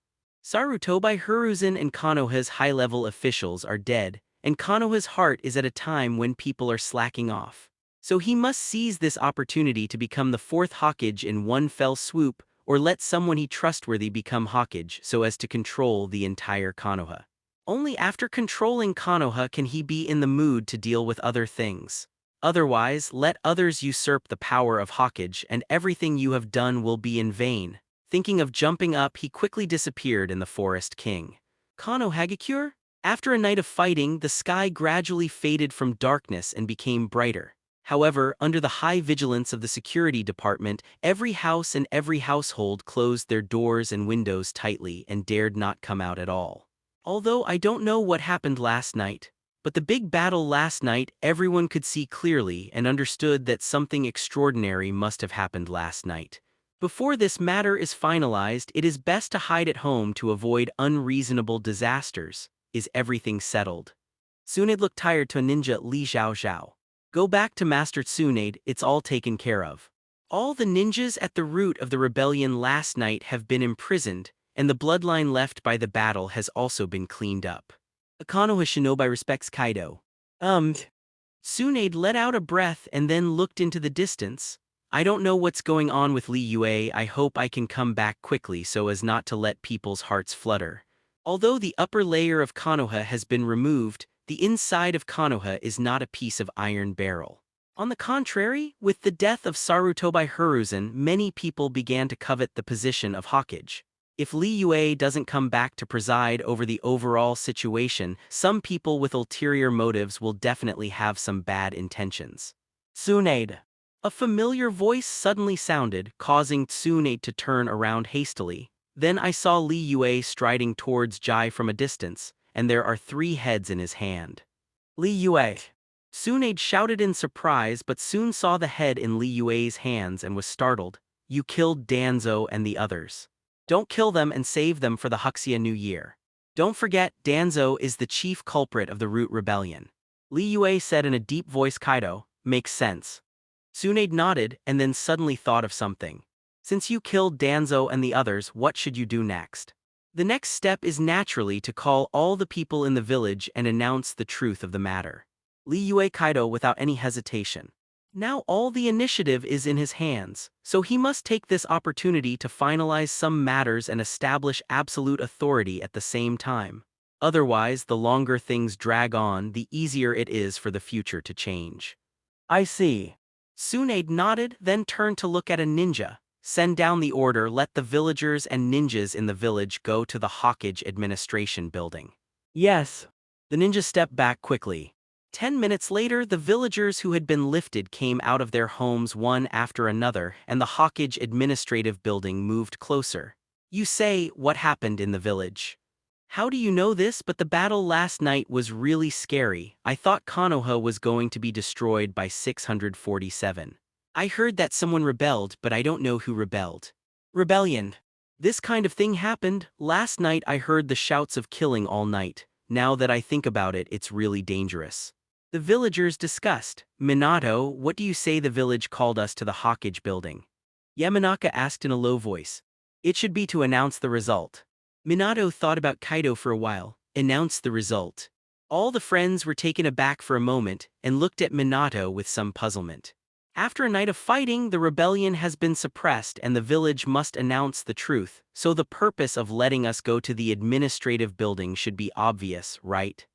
Sarutobi Hiruzen and Konoha's high-level officials are dead, and Konoha's heart is at a time when people are slacking off. So he must seize this opportunity to become the 4th Hokage in one fell swoop, or let someone he trustworthy become Hokage so as to control the entire Konoha. Only after controlling Konoha can he be in the mood to deal with other things. Otherwise, let others usurp the power of Hokage and everything you have done will be in vain. Thinking of jumping up, he quickly disappeared in the Forest King. Konohagakure? After a night of fighting, the sky gradually faded from darkness and became brighter. However, under the high vigilance of the security department, every house and every household closed their doors and windows tightly and dared not come out at all. Although I don't know what happened last night, but the big battle last night everyone could see clearly and understood that something extraordinary must have happened last night. Before this matter is finalized, it is best to hide at home to avoid unreasonable disasters. Is everything settled? Tsunade looked tired to a ninja Li Zhao Zhao. Go back to Master Tsunade, it's all taken care of. All the ninjas at the root of the rebellion last night have been imprisoned, and the bloodline left by the battle has also been cleaned up. A Konoha shinobi respects Kaido. Tsunade let out a breath and then looked into the distance. I don't know what's going on with Li Yue. I hope I can come back quickly so as not to let people's hearts flutter. Although the upper layer of Konoha has been removed, the inside of Konoha is not a piece of iron barrel. On the contrary, with the death of Sarutobi Hiruzen, many people began to covet the position of Hokage. If Li Yue doesn't come back to preside over the overall situation, some people with ulterior motives will definitely have some bad intentions. Tsunade. A familiar voice suddenly sounded, causing Tsunade to turn around hastily. Then I saw Li Yue striding towards Jai from a distance, and there are 3 heads in his hand. Li Yue. Tsunade shouted in surprise but soon saw the head in Li Yue's hands and was startled. You killed Danzo and the others. Don't kill them and save them for the Huxia New Year. Don't forget, Danzo is the chief culprit of the Root Rebellion. Li Yue said in a deep voice. Kaido, makes sense. Tsunade nodded and then suddenly thought of something. Since you killed Danzo and the others, what should you do next? The next step is naturally to call all the people in the village and announce the truth of the matter. Li Yue Kaido without any hesitation. Now all the initiative is in his hands, so he must take this opportunity to finalize some matters and establish absolute authority at the same time. Otherwise, the longer things drag on, the easier it is for the future to change. I see. Tsunade nodded, then turned to look at a ninja. Send down the order, let the villagers and ninjas in the village go to the Hokage administration building. Yes. The ninja stepped back quickly. 10 minutes later, the villagers who had been lifted came out of their homes one after another, and the Hokage administrative building moved closer. You say, what happened in the village? How do you know this? But the battle last night was really scary. I thought Konoha was going to be destroyed by 647. I heard that someone rebelled, but I don't know who rebelled. Rebellion. This kind of thing happened. Last night I heard the shouts of killing all night. Now that I think about it, it's really dangerous. The villagers discussed. Minato, what do you say the village called us to the Hokage building? Yamanaka asked in a low voice. It should be to announce the result. Minato thought about Kaido for a while. Announce the result. All the friends were taken aback for a moment and looked at Minato with some puzzlement. After a night of fighting, the rebellion has been suppressed and the village must announce the truth, so the purpose of letting us go to the administrative building should be obvious, right?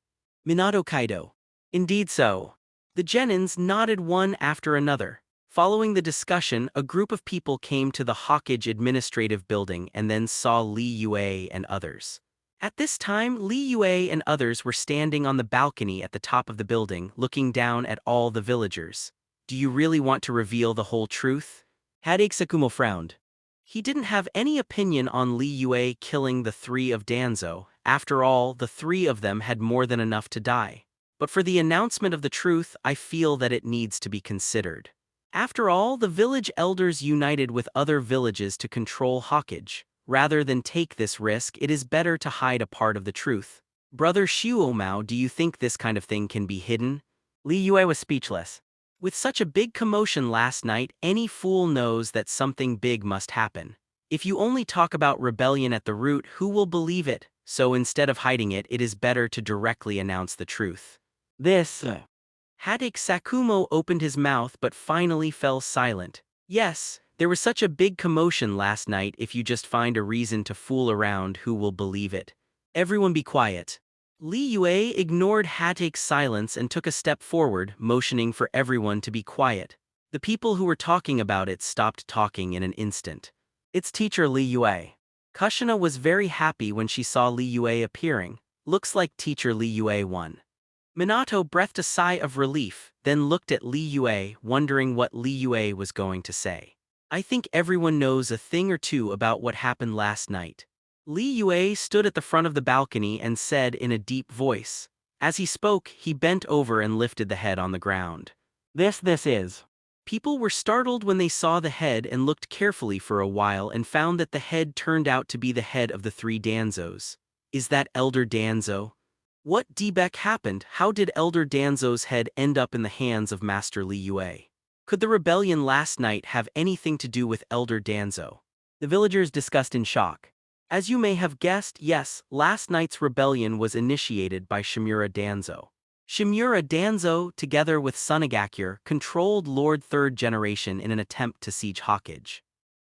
Minato Kaido. Indeed so. The genins nodded one after another. Following the discussion, a group of people came to the Hokage administrative building and then saw Li Yue and others. At this time, Li Yue and others were standing on the balcony at the top of the building, looking down at all the villagers. Do you really want to reveal the whole truth? Hadake Sakumo frowned. He didn't have any opinion on Li Yue killing the 3 of Danzo. After all, the 3 of them had more than enough to die. But for the announcement of the truth, I feel that it needs to be considered. After all, the village elders united with other villages to control Hokage. Rather than take this risk, it is better to hide a part of the truth. Brother Shuomao, do you think this kind of thing can be hidden? Li Yue was speechless. With such a big commotion last night, any fool knows that something big must happen. If you only talk about rebellion at the root, who will believe it? So instead of hiding it, it is better to directly announce the truth. Hadake Sakumo opened his mouth but finally fell silent. Yes, there was such a big commotion last night. If you just find a reason to fool around, who will believe it? Everyone be quiet. Li Yue ignored Hatake's silence and took a step forward, motioning for everyone to be quiet. The people who were talking about it stopped talking in an instant. It's teacher Li Yue. Kushina was very happy when she saw Li Yue appearing. Looks like teacher Li Yue won. Minato breathed a sigh of relief, then looked at Li Yue, wondering what Li Yue was going to say. I think everyone knows a thing or two about what happened last night. Li Yue stood at the front of the balcony and said in a deep voice. As he spoke, he bent over and lifted the head on the ground. This is. People were startled when they saw the head and looked carefully for a while and found that the head turned out to be the head of the three Danzos. Is that Elder Danzo? What debeck happened? How did Elder Danzo's head end up in the hands of Master Li Yue? Could the rebellion last night have anything to do with Elder Danzo? The villagers discussed in shock. As you may have guessed, yes, last night's rebellion was initiated by Shimura Danzo. Shimura Danzo, together with Sunagakure, controlled Lord Third Generation in an attempt to siege Hokage.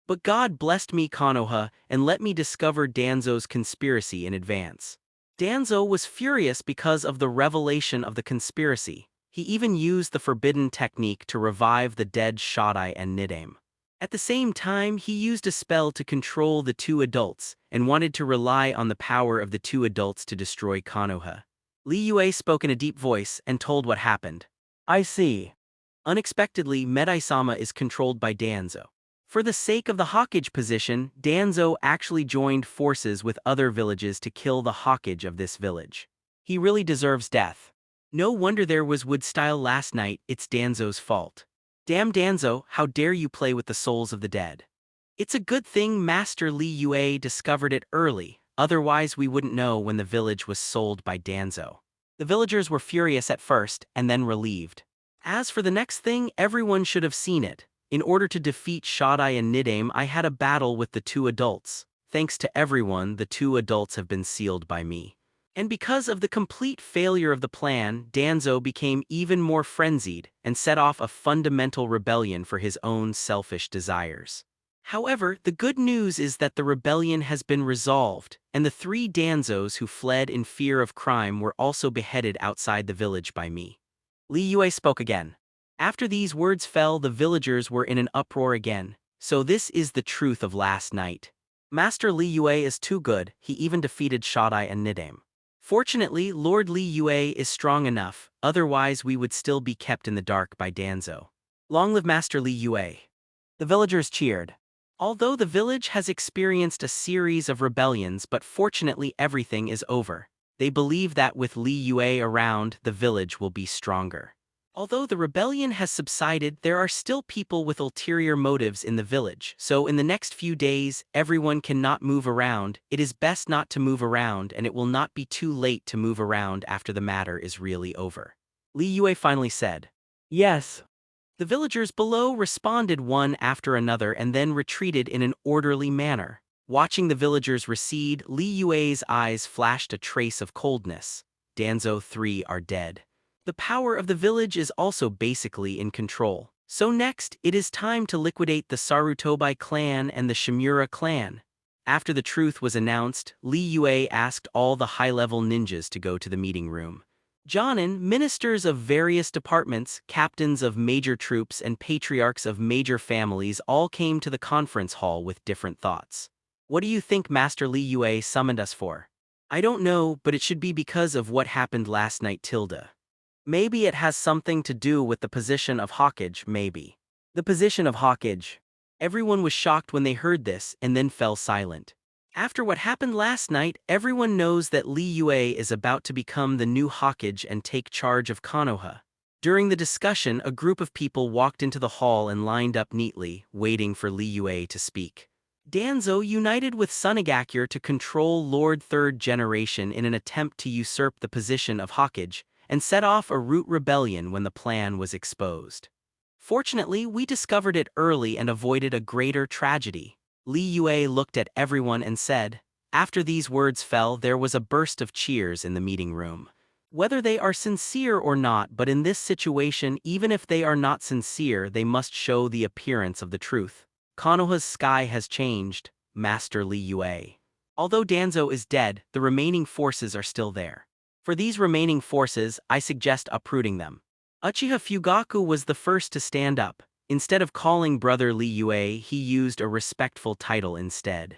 But God blessed me Konoha and let me discover Danzo's conspiracy in advance. Danzo was furious because of the revelation of the conspiracy. He even used the forbidden technique to revive the dead Shodai and Nidaime. At the same time, he used a spell to control the two adults and wanted to rely on the power of the two adults to destroy Konoha. Li Yue spoke in a deep voice and told what happened. I see. Unexpectedly, Medai-sama is controlled by Danzo. For the sake of the Hokage position, Danzo actually joined forces with other villages to kill the Hokage of this village. He really deserves death. No wonder there was wood style last night, it's Danzo's fault. Damn Danzo, how dare you play with the souls of the dead. It's a good thing Master Li Yue discovered it early, otherwise we wouldn't know when the village was sold by Danzo. The villagers were furious at first, and then relieved. As for the next thing, everyone should have seen it. In order to defeat Shodai and Nidaime, I had a battle with the two adults. Thanks to everyone, the two adults have been sealed by me. And because of the complete failure of the plan, Danzo became even more frenzied and set off a fundamental rebellion for his own selfish desires. However, the good news is that the rebellion has been resolved, and the three Danzos who fled in fear of crime were also beheaded outside the village by me. Li Yue spoke again. After these words fell, the villagers were in an uproar again. So this is the truth of last night. Master Li Yue is too good, he even defeated Shodai and Nidaime. Fortunately, Lord Li Yue is strong enough, otherwise we would still be kept in the dark by Danzo. Long live Master Li Yue. The villagers cheered. Although the village has experienced a series of rebellions, but fortunately everything is over. They believe that with Li Yue around, the village will be stronger. Although the rebellion has subsided, there are still people with ulterior motives in the village, so in the next few days, everyone cannot move around. It is best not to move around, and it will not be too late to move around after the matter is really over. Li Yue finally said. Yes. The villagers below responded one after another and then retreated in an orderly manner. Watching the villagers recede, Li Yue's eyes flashed a trace of coldness. Danzo 3 are dead. The power of the village is also basically in control. So next, it is time to liquidate the Sarutobi clan and the Shimura clan. After the truth was announced, Li Yue asked all the high-level ninjas to go to the meeting room. Jonin, ministers of various departments, captains of major troops, and patriarchs of major families all came to the conference hall with different thoughts. What do you think Master Li Yue summoned us for? I don't know, but it should be because of what happened last night, Tilda. Maybe it has something to do with the position of Hokage, maybe. The position of Hokage. Everyone was shocked when they heard this and then fell silent. After what happened last night, everyone knows that Li Yue is about to become the new Hokage and take charge of Konoha. During the discussion, a group of people walked into the hall and lined up neatly, waiting for Li Yue to speak. Danzo united with Sunagakure to control Lord Third Generation in an attempt to usurp the position of Hokage, and set off a root rebellion when the plan was exposed. Fortunately, we discovered it early and avoided a greater tragedy. Li Yue looked at everyone and said. After these words fell, there was a burst of cheers in the meeting room. Whether they are sincere or not, but in this situation, even if they are not sincere, they must show the appearance of the truth. Konoha's sky has changed, Master Li Yue. Although Danzo is dead, the remaining forces are still there. For these remaining forces, I suggest uprooting them. Uchiha Fugaku was the first to stand up. Instead of calling brother Li Yue, he used a respectful title instead.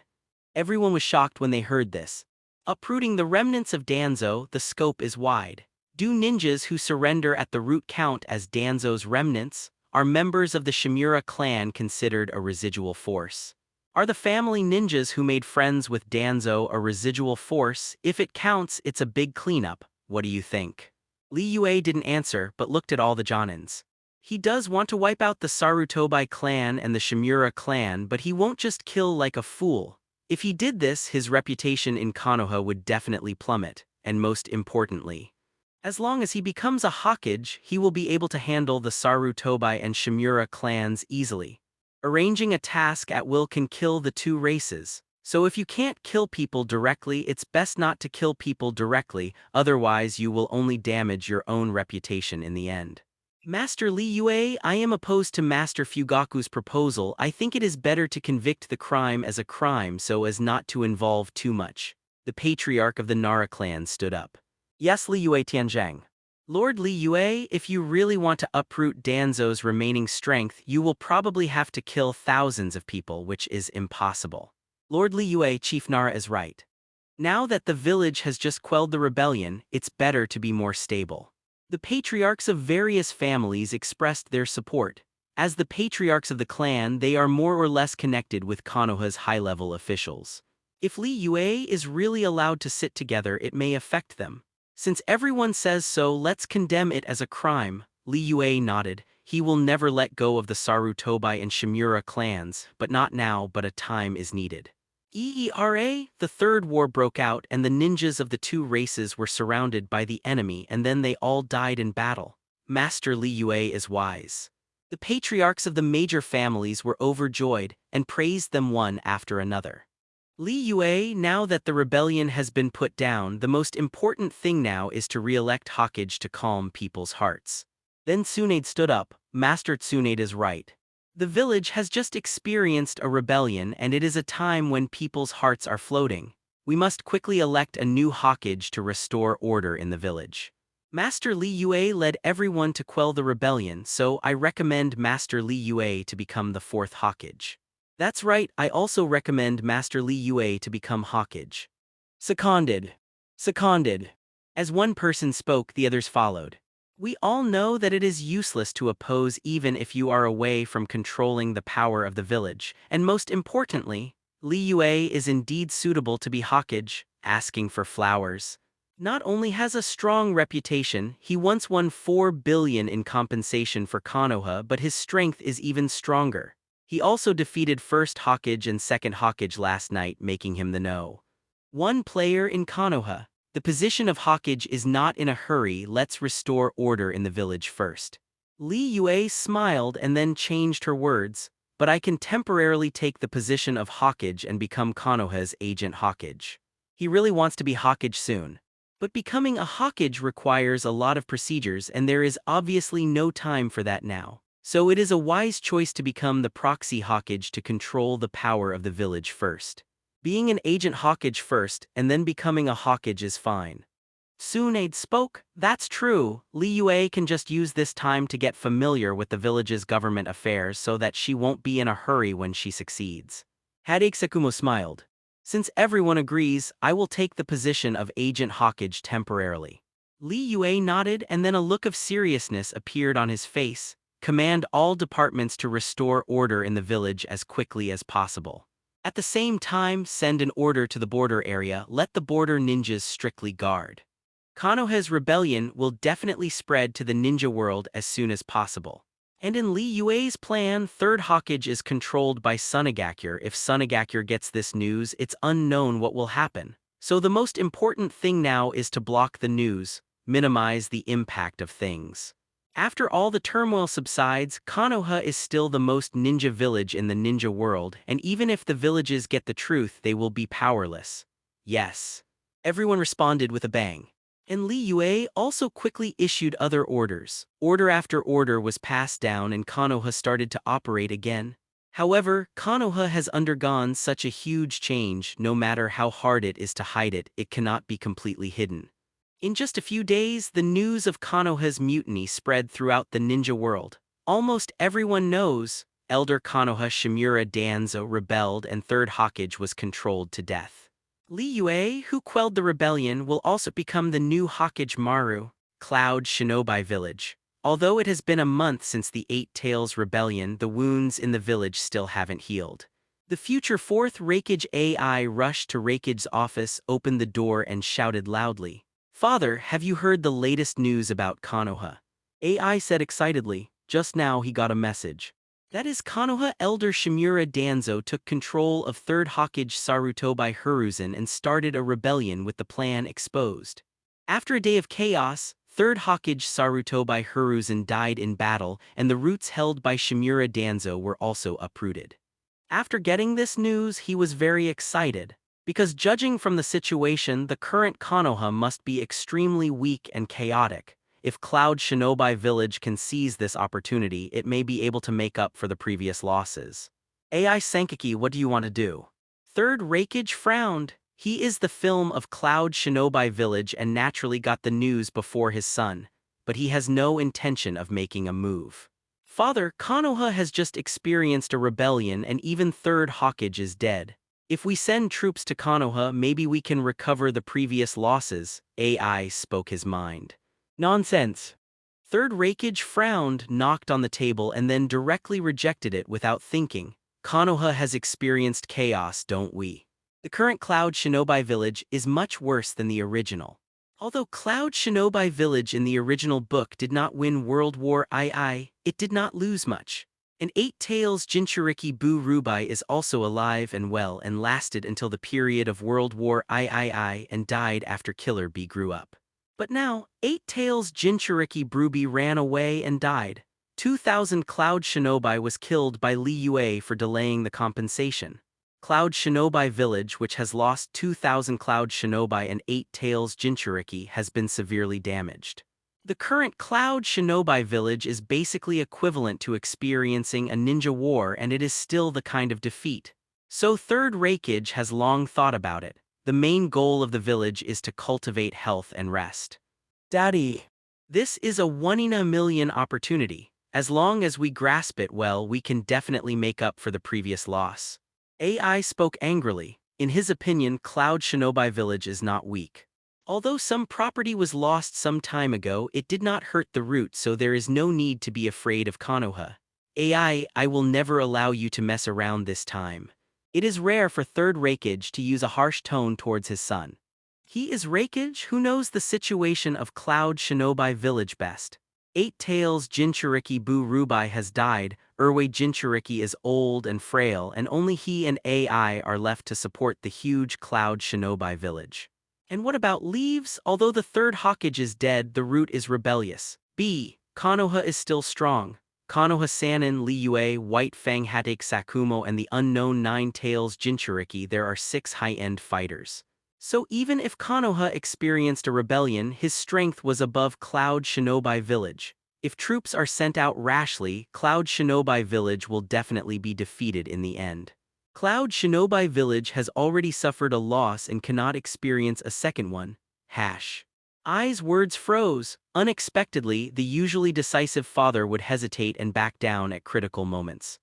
Everyone was shocked when they heard this. Uprooting the remnants of Danzo, the scope is wide. Do ninjas who surrender at the root count as Danzo's remnants? Are members of the Shimura clan considered a residual force? Are the family ninjas who made friends with Danzo a residual force? If it counts, it's a big cleanup. What do you think? Li Yue didn't answer but looked at all the Jonins. He does want to wipe out the Sarutobi clan and the Shimura clan, but he won't just kill like a fool. If he did this, his reputation in Konoha would definitely plummet, and most importantly, as long as he becomes a Hokage, he will be able to handle the Sarutobi and Shimura clans easily. Arranging a task at will can kill the two races. So if you can't kill people directly, it's best not to kill people directly, otherwise you will only damage your own reputation in the end. Master Li Yue, I am opposed to Master Fugaku's proposal. I think it is better to convict the crime as a crime so as not to involve too much. The patriarch of the Nara clan stood up. Yes, Li Yue Tianzhang. Lord Li Yue, if you really want to uproot Danzo's remaining strength, you will probably have to kill thousands of people, which is impossible. Lord Li Yue, Chief Nara is right. Now that the village has just quelled the rebellion, it's better to be more stable. The patriarchs of various families expressed their support. As the patriarchs of the clan, they are more or less connected with Konoha's high-level officials. If Li Yue is really allowed to sit together, it may affect them. Since everyone says so, let's condemn it as a crime. Li Yue nodded. He will never let go of the Sarutobi and Shimura clans, but not now, but a time is needed. The Third War broke out and the ninjas of the two races were surrounded by the enemy and then they all died in battle. Master Li Yue is wise. The patriarchs of the major families were overjoyed and praised them one after another. Li Yue, now that the rebellion has been put down, the most important thing now is to re-elect Hokage to calm people's hearts. Then Tsunade stood up. Master Tsunade is right. The village has just experienced a rebellion and it is a time when people's hearts are floating. We must quickly elect a new Hokage to restore order in the village. Master Li Yue led everyone to quell the rebellion, so I recommend Master Li Yue to become the fourth Hokage. That's right, I also recommend Master Li Yue to become Hokage. Seconded. Seconded. As one person spoke, the others followed. We all know that it is useless to oppose even if you are away from controlling the power of the village, and most importantly, Li Yue is indeed suitable to be Hokage, asking for flowers. Not only has a strong reputation, he once won 4 billion in compensation for Konoha, but his strength is even stronger. He also defeated first Hokage and second Hokage last night, making him the No. 1 player in Konoha. The position of Hokage is not in a hurry, let's restore order in the village first. Li Yue smiled and then changed her words, but I can temporarily take the position of Hokage and become Konoha's agent Hokage. He really wants to be Hokage soon. But becoming a Hokage requires a lot of procedures and there is obviously no time for that now. So it is a wise choice to become the proxy Hokage to control the power of the village first. Being an agent Hokage first and then becoming a Hokage is fine. Tsunade spoke. That's true. Li Yue can just use this time to get familiar with the village's government affairs so that she won't be in a hurry when she succeeds. Hadake Sakumo smiled. Since everyone agrees, I will take the position of agent Hokage temporarily. Li Yue nodded and then a look of seriousness appeared on his face. Command all departments to restore order in the village as quickly as possible. At the same time, send an order to the border area, let the border ninjas strictly guard. Konoha's rebellion will definitely spread to the ninja world as soon as possible. And in Li Yue's plan, third Hokage is controlled by Sunagakure. If Sunagakure gets this news, it's unknown what will happen. So the most important thing now is to block the news, minimize the impact of things. After all the turmoil subsides, Konoha is still the most ninja village in the ninja world, and even if the villages get the truth, they will be powerless. Yes. Everyone responded with a bang. And Li Yue also quickly issued other orders. Order after order was passed down and Konoha started to operate again. However, Konoha has undergone such a huge change, no matter how hard it is to hide it, it cannot be completely hidden. In just a few days, the news of Konoha's mutiny spread throughout the ninja world. Almost everyone knows Elder Konoha Shimura Danzo rebelled and Third Hokage was controlled to death. Li Yue, who quelled the rebellion, will also become the new Hokage Maru, Cloud Shinobi Village. Although it has been a month since the Eight Tails Rebellion, the wounds in the village still haven't healed. The future fourth Raikage AI rushed to Raikage's office, opened the door and shouted loudly, "Father, have you heard the latest news about Konoha?" AI said excitedly, "Just now he got a message. That is, Konoha Elder Shimura Danzo took control of Third Hokage Sarutobi Hiruzen and started a rebellion with the plan exposed. After a day of chaos, Third Hokage Sarutobi Hiruzen died in battle and the roots held by Shimura Danzo were also uprooted." After getting this news, he was very excited, because judging from the situation, the current Konoha must be extremely weak and chaotic. If Cloud Shinobi Village can seize this opportunity, it may be able to make up for the previous losses. AI Sankeki, what do you want to do? Third Raikage frowned. He is the film of Cloud Shinobi Village and naturally got the news before his son, but he has no intention of making a move. Father, Konoha has just experienced a rebellion and even Third Hokage is dead. If we send troops to Konoha, maybe we can recover the previous losses. AI spoke his mind. Nonsense. Third Raikage frowned, knocked on the table and then directly rejected it without thinking. Konoha has experienced chaos, don't we? The current Cloud Shinobi Village is much worse than the original. Although Cloud Shinobi Village in the original book did not win World War II, it did not lose much. And Eight Tails Jinchuriki Bu Rubai is also alive and well and lasted until the period of World War III and died after Killer Bee grew up. But now, Eight Tails Jinchuriki Bruby ran away and died. 2,000 Cloud Shinobi was killed by Li Yue for delaying the compensation. Cloud Shinobi Village, which has lost 2,000 Cloud Shinobi and Eight Tails Jinchuriki, has been severely damaged. The current Cloud Shinobi Village is basically equivalent to experiencing a ninja war, and it is still the kind of defeat. So Third Raikage has long thought about it. The main goal of the village is to cultivate health and rest. Daddy, this is a 1 in a million opportunity. As long as we grasp it well, we can definitely make up for the previous loss. AI spoke angrily. In his opinion, Cloud Shinobi Village is not weak. Although some property was lost some time ago, it did not hurt the root, so there is no need to be afraid of Konoha. AI, I will never allow you to mess around this time. It is rare for Third Raikage to use a harsh tone towards his son. He is Raikage, who knows the situation of Cloud Shinobi Village best. Eight Tails Jinchuriki Bu Rubai has died, Urwei Jinchuriki is old and frail, and only he and AI are left to support the huge Cloud Shinobi Village. And what about leaves? Although the Third Hokage is dead, the root is rebellious. B. Konoha is still strong. Konoha Sanin, Li Yue, White Fang Hatake Sakumo and the unknown Nine Tails Jinchuriki, there are 6 high-end fighters. So even if Konoha experienced a rebellion, his strength was above Cloud Shinobi Village. If troops are sent out rashly, Cloud Shinobi Village will definitely be defeated in the end. Cloud Shinobi Village has already suffered a loss and cannot experience a second one. Ai's words froze. Unexpectedly, the usually decisive father would hesitate and back down at critical moments.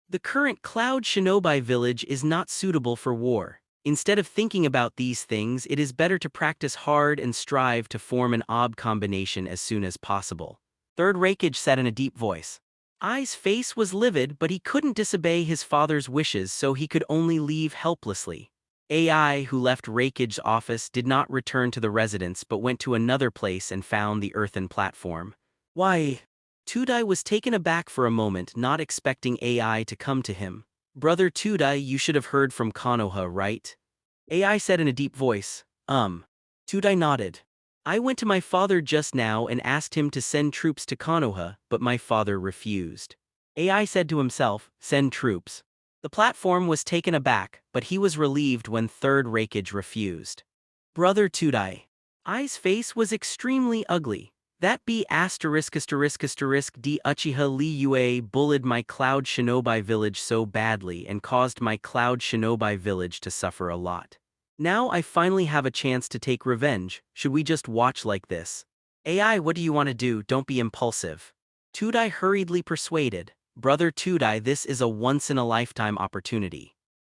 The current Cloud Shinobi Village is not suitable for war. Instead of thinking about these things, it is better to practice hard and strive to form an ob combination as soon as possible. Third Raikage said in a deep voice. Ai's face was livid, but he couldn't disobey his father's wishes, so he could only leave helplessly. AI, who left Raikage's office, did not return to the residence but went to another place and found the earthen platform. Why? Tudai was taken aback for a moment, not expecting AI to come to him. Brother Tudai, you should have heard from Konoha, right? AI said in a deep voice. Tudai nodded. I went to my father just now and asked him to send troops to Konoha, but my father refused. AI said to himself, send troops. The platform was taken aback, but he was relieved when Third Raikage refused. Brother Tudai. Ai's face was extremely ugly. That be ******* D Uchiha Li Yue bullied my Cloud Shinobi Village so badly and caused my Cloud Shinobi Village to suffer a lot. Now I finally have a chance to take revenge. Should we just watch like this? AI, what do you want to do? Don't be impulsive. Tudai hurriedly persuaded. Brother Tudai, this is a once-in-a-lifetime opportunity.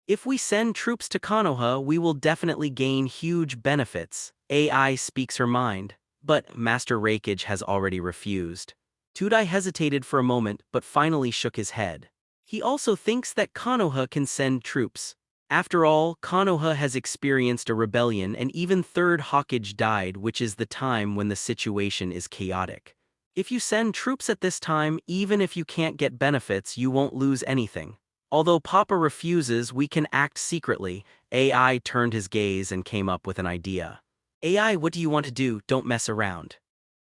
If we send troops to Konoha, we will definitely gain huge benefits. AI speaks her mind. But Master Reikage has already refused. Tudai hesitated for a moment but finally shook his head. He also thinks that Konoha can send troops. After all, Konoha has experienced a rebellion and even Third Hokage died, which is the time when the situation is chaotic. If you send troops at this time, even if you can't get benefits, you won't lose anything. Although Papa refuses, we can act secretly. AI turned his gaze and came up with an idea. AI, what do you want to do? Don't mess around.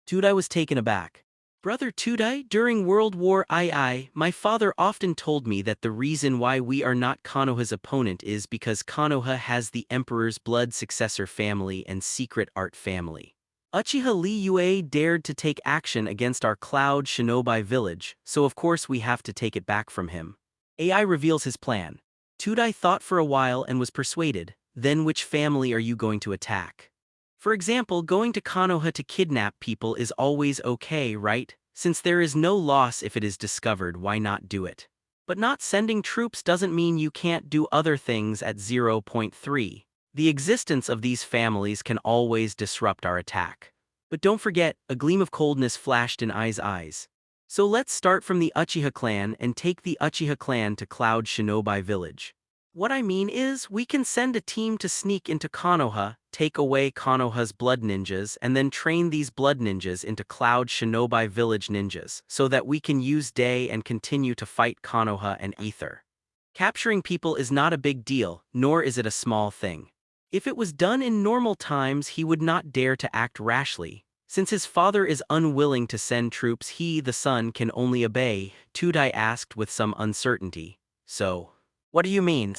Tudai was taken aback. Brother Tudai, during World War II, my father often told me that the reason why we are not Konoha's opponent is because Konoha has the Emperor's blood successor family and secret art family. Uchiha Li Yue dared to take action against our Cloud Shinobi village, so of course we have to take it back from him. AI reveals his plan. Tudai thought for a while and was persuaded. Then which family are you going to attack? For example, going to Konoha to kidnap people is always okay, right? Since there is no loss if it is discovered, why not do it? But not sending troops doesn't mean you can't do other things at 0.3. The existence of these families can always disrupt our attack. But don't forget, a gleam of coldness flashed in Ai's eyes. So let's start from the Uchiha clan and take the Uchiha clan to Cloud Shinobi village. What I mean is, we can send a team to sneak into Konoha, take away Konoha's blood ninjas, and then train these blood ninjas into Cloud Shinobi village ninjas, so that we can use Day and continue to fight Konoha and Ether. Capturing people is not a big deal, nor is it a small thing. If it was done in normal times, he would not dare to act rashly. Since his father is unwilling to send troops, he, the son, can only obey, Tudai asked with some uncertainty. So, what do you mean?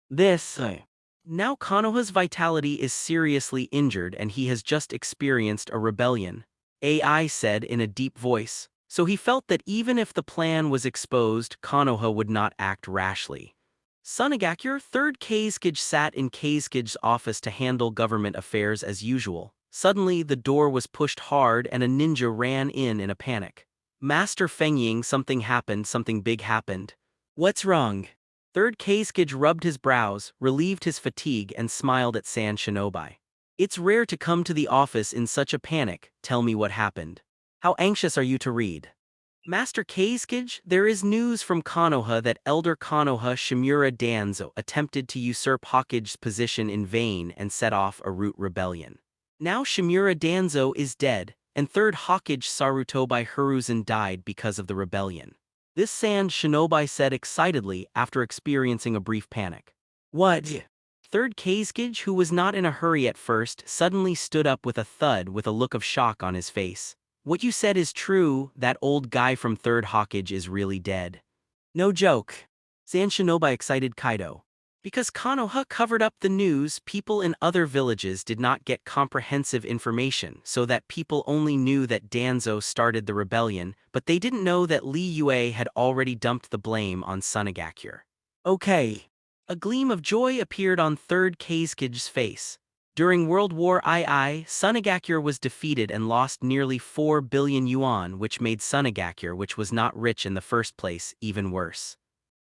This. Now Konoha's vitality is seriously injured and he has just experienced a rebellion. AI said in a deep voice. So he felt that even if the plan was exposed, Konoha would not act rashly. Sunagakure, 3rd Kazekage sat in Kazekage's office to handle government affairs as usual. Suddenly, the door was pushed hard and a ninja ran in a panic. Master Fengying, something big happened. What's wrong? 3rd Kazekage rubbed his brows, relieved his fatigue, and smiled at San Shinobi. It's rare to come to the office in such a panic. Tell me what happened. How anxious are you to read? Master Kazekage, there is news from Konoha that Elder Konoha Shimura Danzo attempted to usurp Hokage's position in vain and set off a root rebellion. Now Shimura Danzo is dead, and 3rd Hokage Sarutobi Hiruzen died because of the rebellion. This San Shinobi said excitedly after experiencing a brief panic. What? 3rd Kazekage, who was not in a hurry at first, suddenly stood up with a thud with a look of shock on his face. What you said is true, that old guy from 3rd Hokage is really dead. No joke. San Shinobi excited Kaido. Because Konoha covered up the news, people in other villages did not get comprehensive information, so that people only knew that Danzo started the rebellion, but they didn't know that Li Yue had already dumped the blame on Sunagakure. Okay. A gleam of joy appeared on 3rd Kazekage's face. During World War II, Sunagakure was defeated and lost nearly 4 billion yuan, which made Sunagakure, which was not rich in the first place, even worse.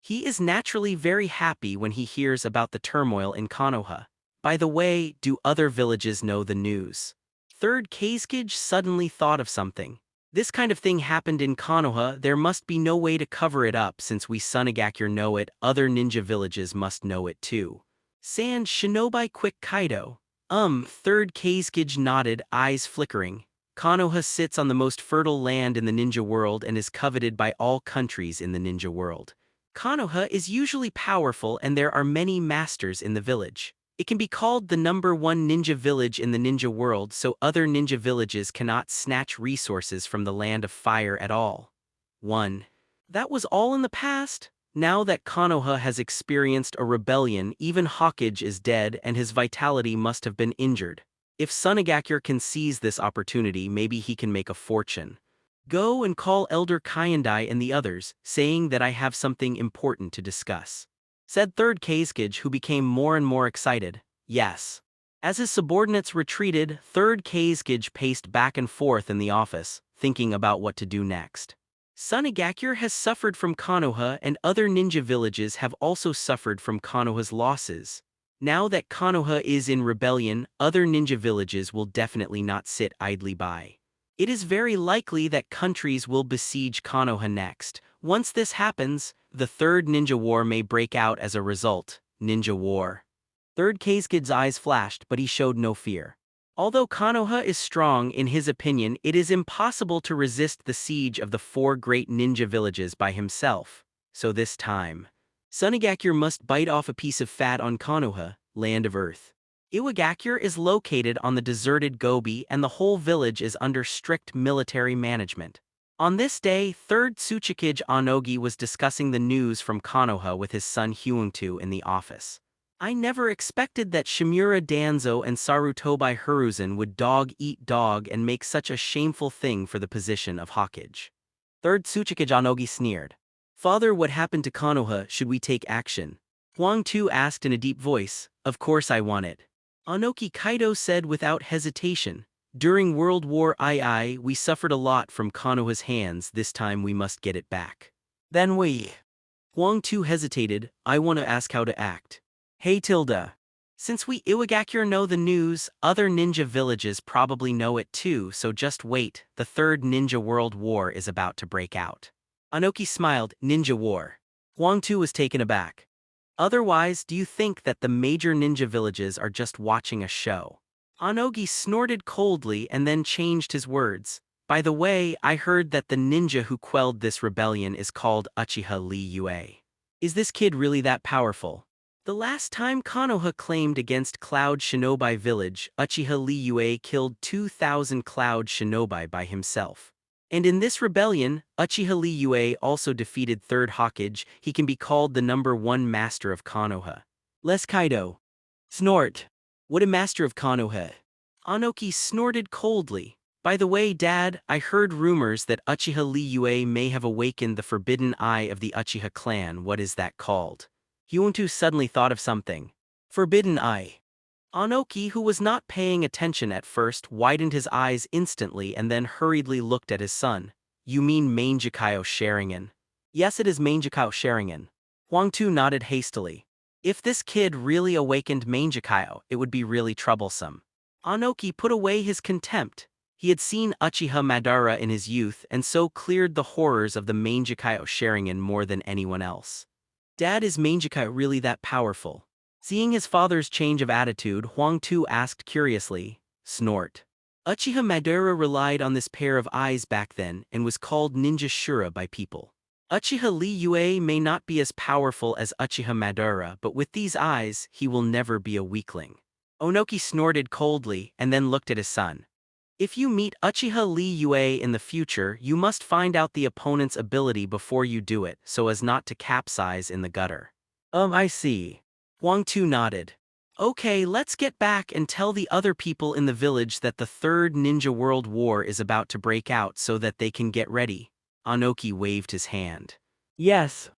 He is naturally very happy when he hears about the turmoil in Konoha. By the way, do other villages know the news? 3rd Kazekage suddenly thought of something. This kind of thing happened in Konoha, there must be no way to cover it up since we Sunagakure know it, other ninja villages must know it too. San Shinobi quick Kaido. 3rd Kazekage nodded, eyes flickering. Konoha sits on the most fertile land in the ninja world and is coveted by all countries in the ninja world. Konoha is usually powerful and there are many masters in the village. It can be called the #1 ninja village in the ninja world, so other ninja villages cannot snatch resources from the land of fire at all. 1. That was all in the past. Now that Konoha has experienced a rebellion, even Hokage is dead and his vitality must have been injured. If Sunagakure can seize this opportunity, maybe he can make a fortune. Go and call Elder Kayandai and the others, saying that I have something important to discuss. Said 3rd Kazekage, who became more and more excited. Yes. As his subordinates retreated, 3rd Kazekage paced back and forth in the office, thinking about what to do next. Sunigakure has suffered from Konoha, and other ninja villages have also suffered from Konoha's losses. Now that Konoha is in rebellion, other ninja villages will definitely not sit idly by. It is very likely that countries will besiege Konoha next. Once this happens, the Third Ninja War may break out as a result. Ninja War. 3rd Kazekide's eyes flashed, but he showed no fear. Although Konoha is strong, in his opinion, it is impossible to resist the siege of the 4 great ninja villages by himself. So this time, Sunigakure must bite off a piece of fat on Konoha, land of earth. Iwagakure is located on the deserted Gobi, and the whole village is under strict military management. On this day, 3rd Tsuchikage Onogi was discussing the news from Konoha with his son Hyuungtu in the office. I never expected that Shimura Danzo and Sarutobi Hiruzen would dog-eat-dog and make such a shameful thing for the position of Hokage. 3rd Tsuchikage Onogi sneered. Father, what happened to Konoha? Should we take action? Huangtu asked in a deep voice. Of course I want it. Onoki Kaido said without hesitation. During World War II, we suffered a lot from Konoha's hands. This time we must get it back. Then we. Huangtu hesitated. I want to ask how to act. Hey Tilda. Since we Iwagakure know the news, other ninja villages probably know it too, so just wait, the 3rd Ninja World War is about to break out. Onoki smiled. Ninja War. Huangtu was taken aback. Otherwise, do you think that the major ninja villages are just watching a show? Onogi snorted coldly and then changed his words. By the way, I heard that the ninja who quelled this rebellion is called Uchiha Li Yue. Is this kid really that powerful? The last time Konoha claimed against Cloud Shinobi Village, Uchiha Li Yue killed 2,000 Cloud Shinobi by himself. And in this rebellion, Uchiha Li Yue also defeated 3rd Hokage. He can be called the #1 master of Konoha. Les Kaido. Snort. What a master of Konoha. Onoki snorted coldly. By the way, Dad, I heard rumors that Uchiha Li Yue may have awakened the forbidden eye of the Uchiha clan. What is that called? Hyuungtu suddenly thought of something. Forbidden eye. Onoki, who was not paying attention at first, widened his eyes instantly and then hurriedly looked at his son. You mean Manjikayo Sharingan? Yes, it is Manjikayo Sharingan. Huangtu nodded hastily. If this kid really awakened Manjikayo, it would be really troublesome. Onoki put away his contempt. He had seen Uchiha Madara in his youth and so cleared the horrors of the Manjikayo Sharingan more than anyone else. Dad, is Manjikayo really that powerful? Seeing his father's change of attitude, Huangtu asked curiously. Snort. Uchiha Madara relied on this pair of eyes back then and was called Ninja Shura by people. Uchiha Li Yue may not be as powerful as Uchiha Madara, but with these eyes, he will never be a weakling. Onoki snorted coldly and then looked at his son. If you meet Uchiha Li Yue in the future, you must find out the opponent's ability before you do it, so as not to capsize in the gutter. I see. Huangtu nodded. Okay, let's get back and tell the other people in the village that the 3rd Ninja World War is about to break out so that they can get ready. Onoki waved his hand. Yes.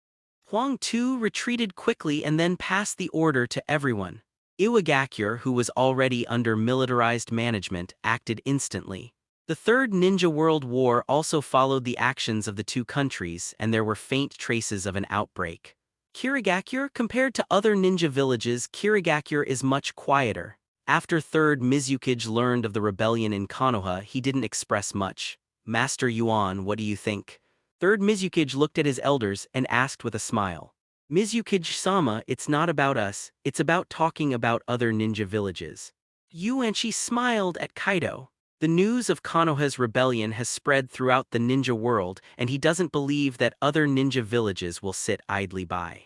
Huangtu retreated quickly and then passed the order to everyone. Iwagakure, who was already under militarized management, acted instantly. The 3rd Ninja World War also followed the actions of the two countries, and there were faint traces of an outbreak. Kirigakure, compared to other ninja villages, Kirigakure is much quieter. After 3rd Mizukage learned of the rebellion in Konoha, he didn't express much. Master Yuan, what do you think? 3rd Mizukage looked at his elders and asked with a smile. Mizukage-sama, it's not about us, it's about talking about other ninja villages. Yuanchi smiled at Kaido. The news of Konoha's rebellion has spread throughout the ninja world, and he doesn't believe that other ninja villages will sit idly by.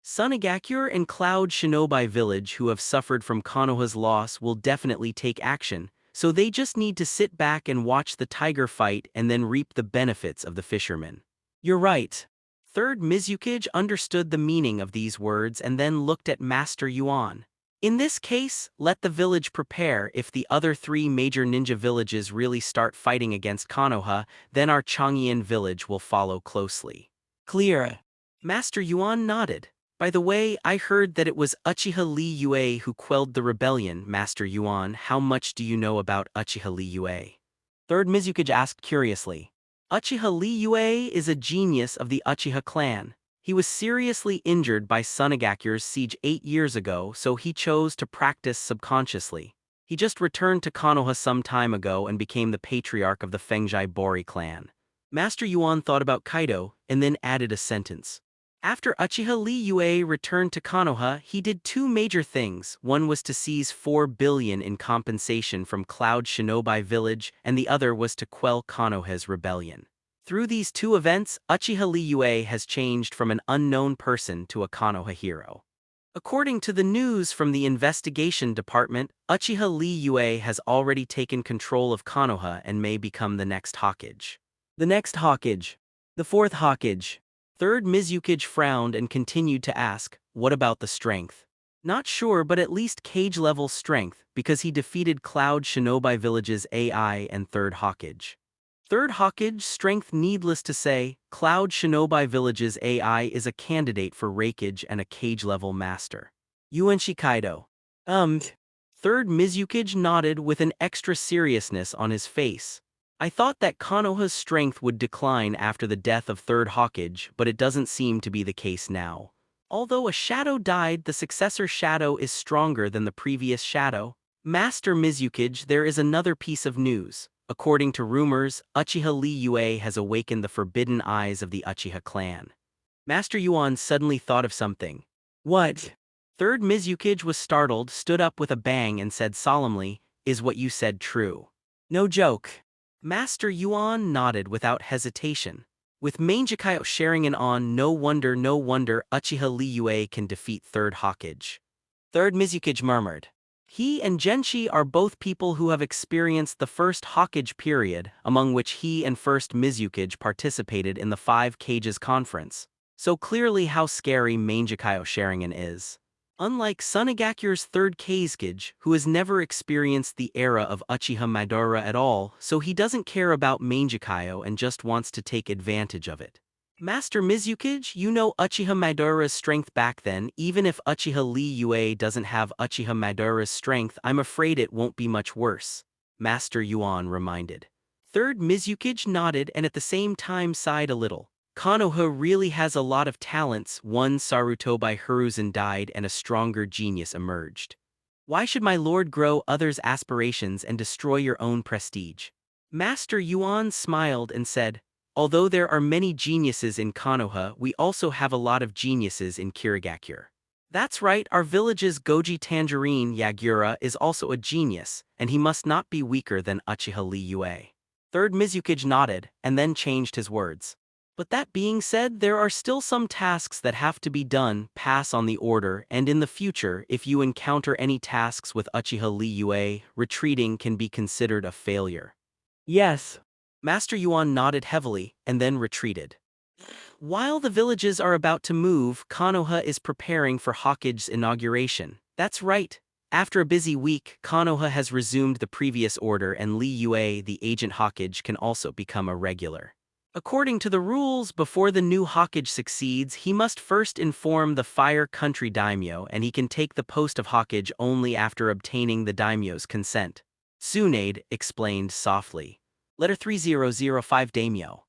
Sunigakure and Cloud Shinobi Village, who have suffered from Konoha's loss, will definitely take action, so they just need to sit back and watch the tiger fight and then reap the benefits of the fishermen. You're right. 3rd Mizukage understood the meaning of these words and then looked at Master Yuan. In this case, let the village prepare. If the other 3 major ninja villages really start fighting against Konoha, then our Chang'an village will follow closely. Clear. Master Yuan nodded. By the way, I heard that it was Uchiha Li Yue who quelled the rebellion, Master Yuan. How much do you know about Uchiha Li Yue? Third Mizukage asked curiously. Uchiha Li Yue is a genius of the Uchiha clan. He was seriously injured by Sunagakure's siege 8 years ago, so he chose to practice subconsciously. He just returned to Konoha some time ago and became the patriarch of the Fengjai Bori clan. Master Yuan thought about Kaido, and then added a sentence. After Uchiha Li Yue returned to Konoha, he did 2 major things. One was to seize 4 billion in compensation from Cloud Shinobi Village, and the other was to quell Konoha's rebellion. Through these 2 events, Uchiha Li Yue has changed from an unknown person to a Konoha hero. According to the news from the investigation department, Uchiha Li Yue has already taken control of Konoha and may become the next Hokage. The next Hokage. The 4th Hokage. Third Mizukage frowned and continued to ask, what about the strength? Not sure, but at least cage-level strength, because he defeated Cloud Shinobi Village's AI and 3rd Hokage. 3rd Hokage strength. Needless to say, Cloud Shinobi Village's AI is a candidate for Raikage and a cage-level master. Yuan Kaido. 3rd Mizukage nodded with an extra seriousness on his face. I thought that Konoha's strength would decline after the death of 3rd Hokage, but it doesn't seem to be the case now. Although a shadow died, the successor shadow is stronger than the previous shadow. Master Mizukage, there is another piece of news. According to rumors, Uchiha Li Yue has awakened the forbidden eyes of the Uchiha clan. Master Yuan suddenly thought of something. What? 3rd Mizukage was startled, stood up with a bang and said solemnly, is what you said true? No joke. Master Yuan nodded without hesitation. With Mangekyo sharing an on, no wonder Uchiha Li Yue can defeat 3rd Hokage. 3rd Mizukage murmured. He and Genshi are both people who have experienced the first Hokage period, among which he and 1st Mizukage participated in the 5 Cages conference. So clearly how scary Mangekyo Sharingan is. Unlike Sunagakure's 3rd Kazekage, who has never experienced the era of Uchiha Madara at all, so he doesn't care about Mangekyo and just wants to take advantage of it. Master Mizukage, you know Uchiha Madara's strength back then. Even if Uchiha Li Yue doesn't have Uchiha Madara's strength, I'm afraid it won't be much worse, Master Yuan reminded. 3rd Mizukage nodded and at the same time sighed a little. Konoha really has a lot of talents. One Sarutobi Hiruzen died and a stronger genius emerged. Why should my lord grow others' aspirations and destroy your own prestige? Master Yuan smiled and said, although there are many geniuses in Konoha, we also have a lot of geniuses in Kirigakure. That's right, our village's Goji Tangerine Yagura is also a genius, and he must not be weaker than Uchiha Li Yue. 3rd Mizukage nodded, and then changed his words. But that being said, there are still some tasks that have to be done. Pass on the order, and in the future, if you encounter any tasks with Uchiha Li Yue, retreating can be considered a failure. Yes. Master Yuan nodded heavily, and then retreated. While the villages are about to move, Konoha is preparing for Hokage's inauguration. That's right. After a busy week, Konoha has resumed the previous order and Li Yue, the agent Hokage, can also become a regular. According to the rules, before the new Hokage succeeds, he must first inform the Fire Country Daimyo, and he can take the post of Hokage only after obtaining the Daimyo's consent. Tsunade explained softly. Letter 3005 Daimyo.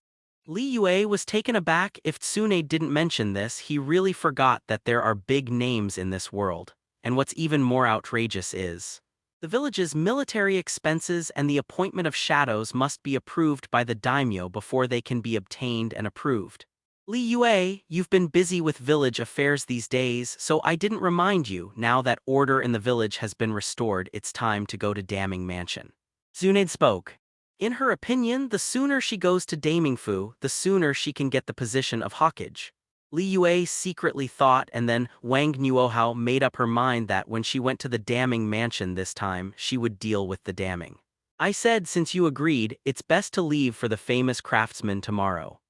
Li Yue was taken aback. If Tsunade didn't mention this, he really forgot that there are big names in this world. And what's even more outrageous is, the village's military expenses and the appointment of shadows must be approved by the daimyo before they can be obtained and approved. Li Yue, you've been busy with village affairs these days, so I didn't remind you. Now that order in the village has been restored, it's time to go to Daming Mansion. Tsunade spoke. In her opinion, the sooner she goes to Damingfu, the sooner she can get the position of Hokage. Li Yue secretly thought, and then Wang Nuohao made up her mind that when she went to the Daming Mansion this time, she would deal with the damning. I said, since you agreed, it's best to leave for the famous craftsman tomorrow.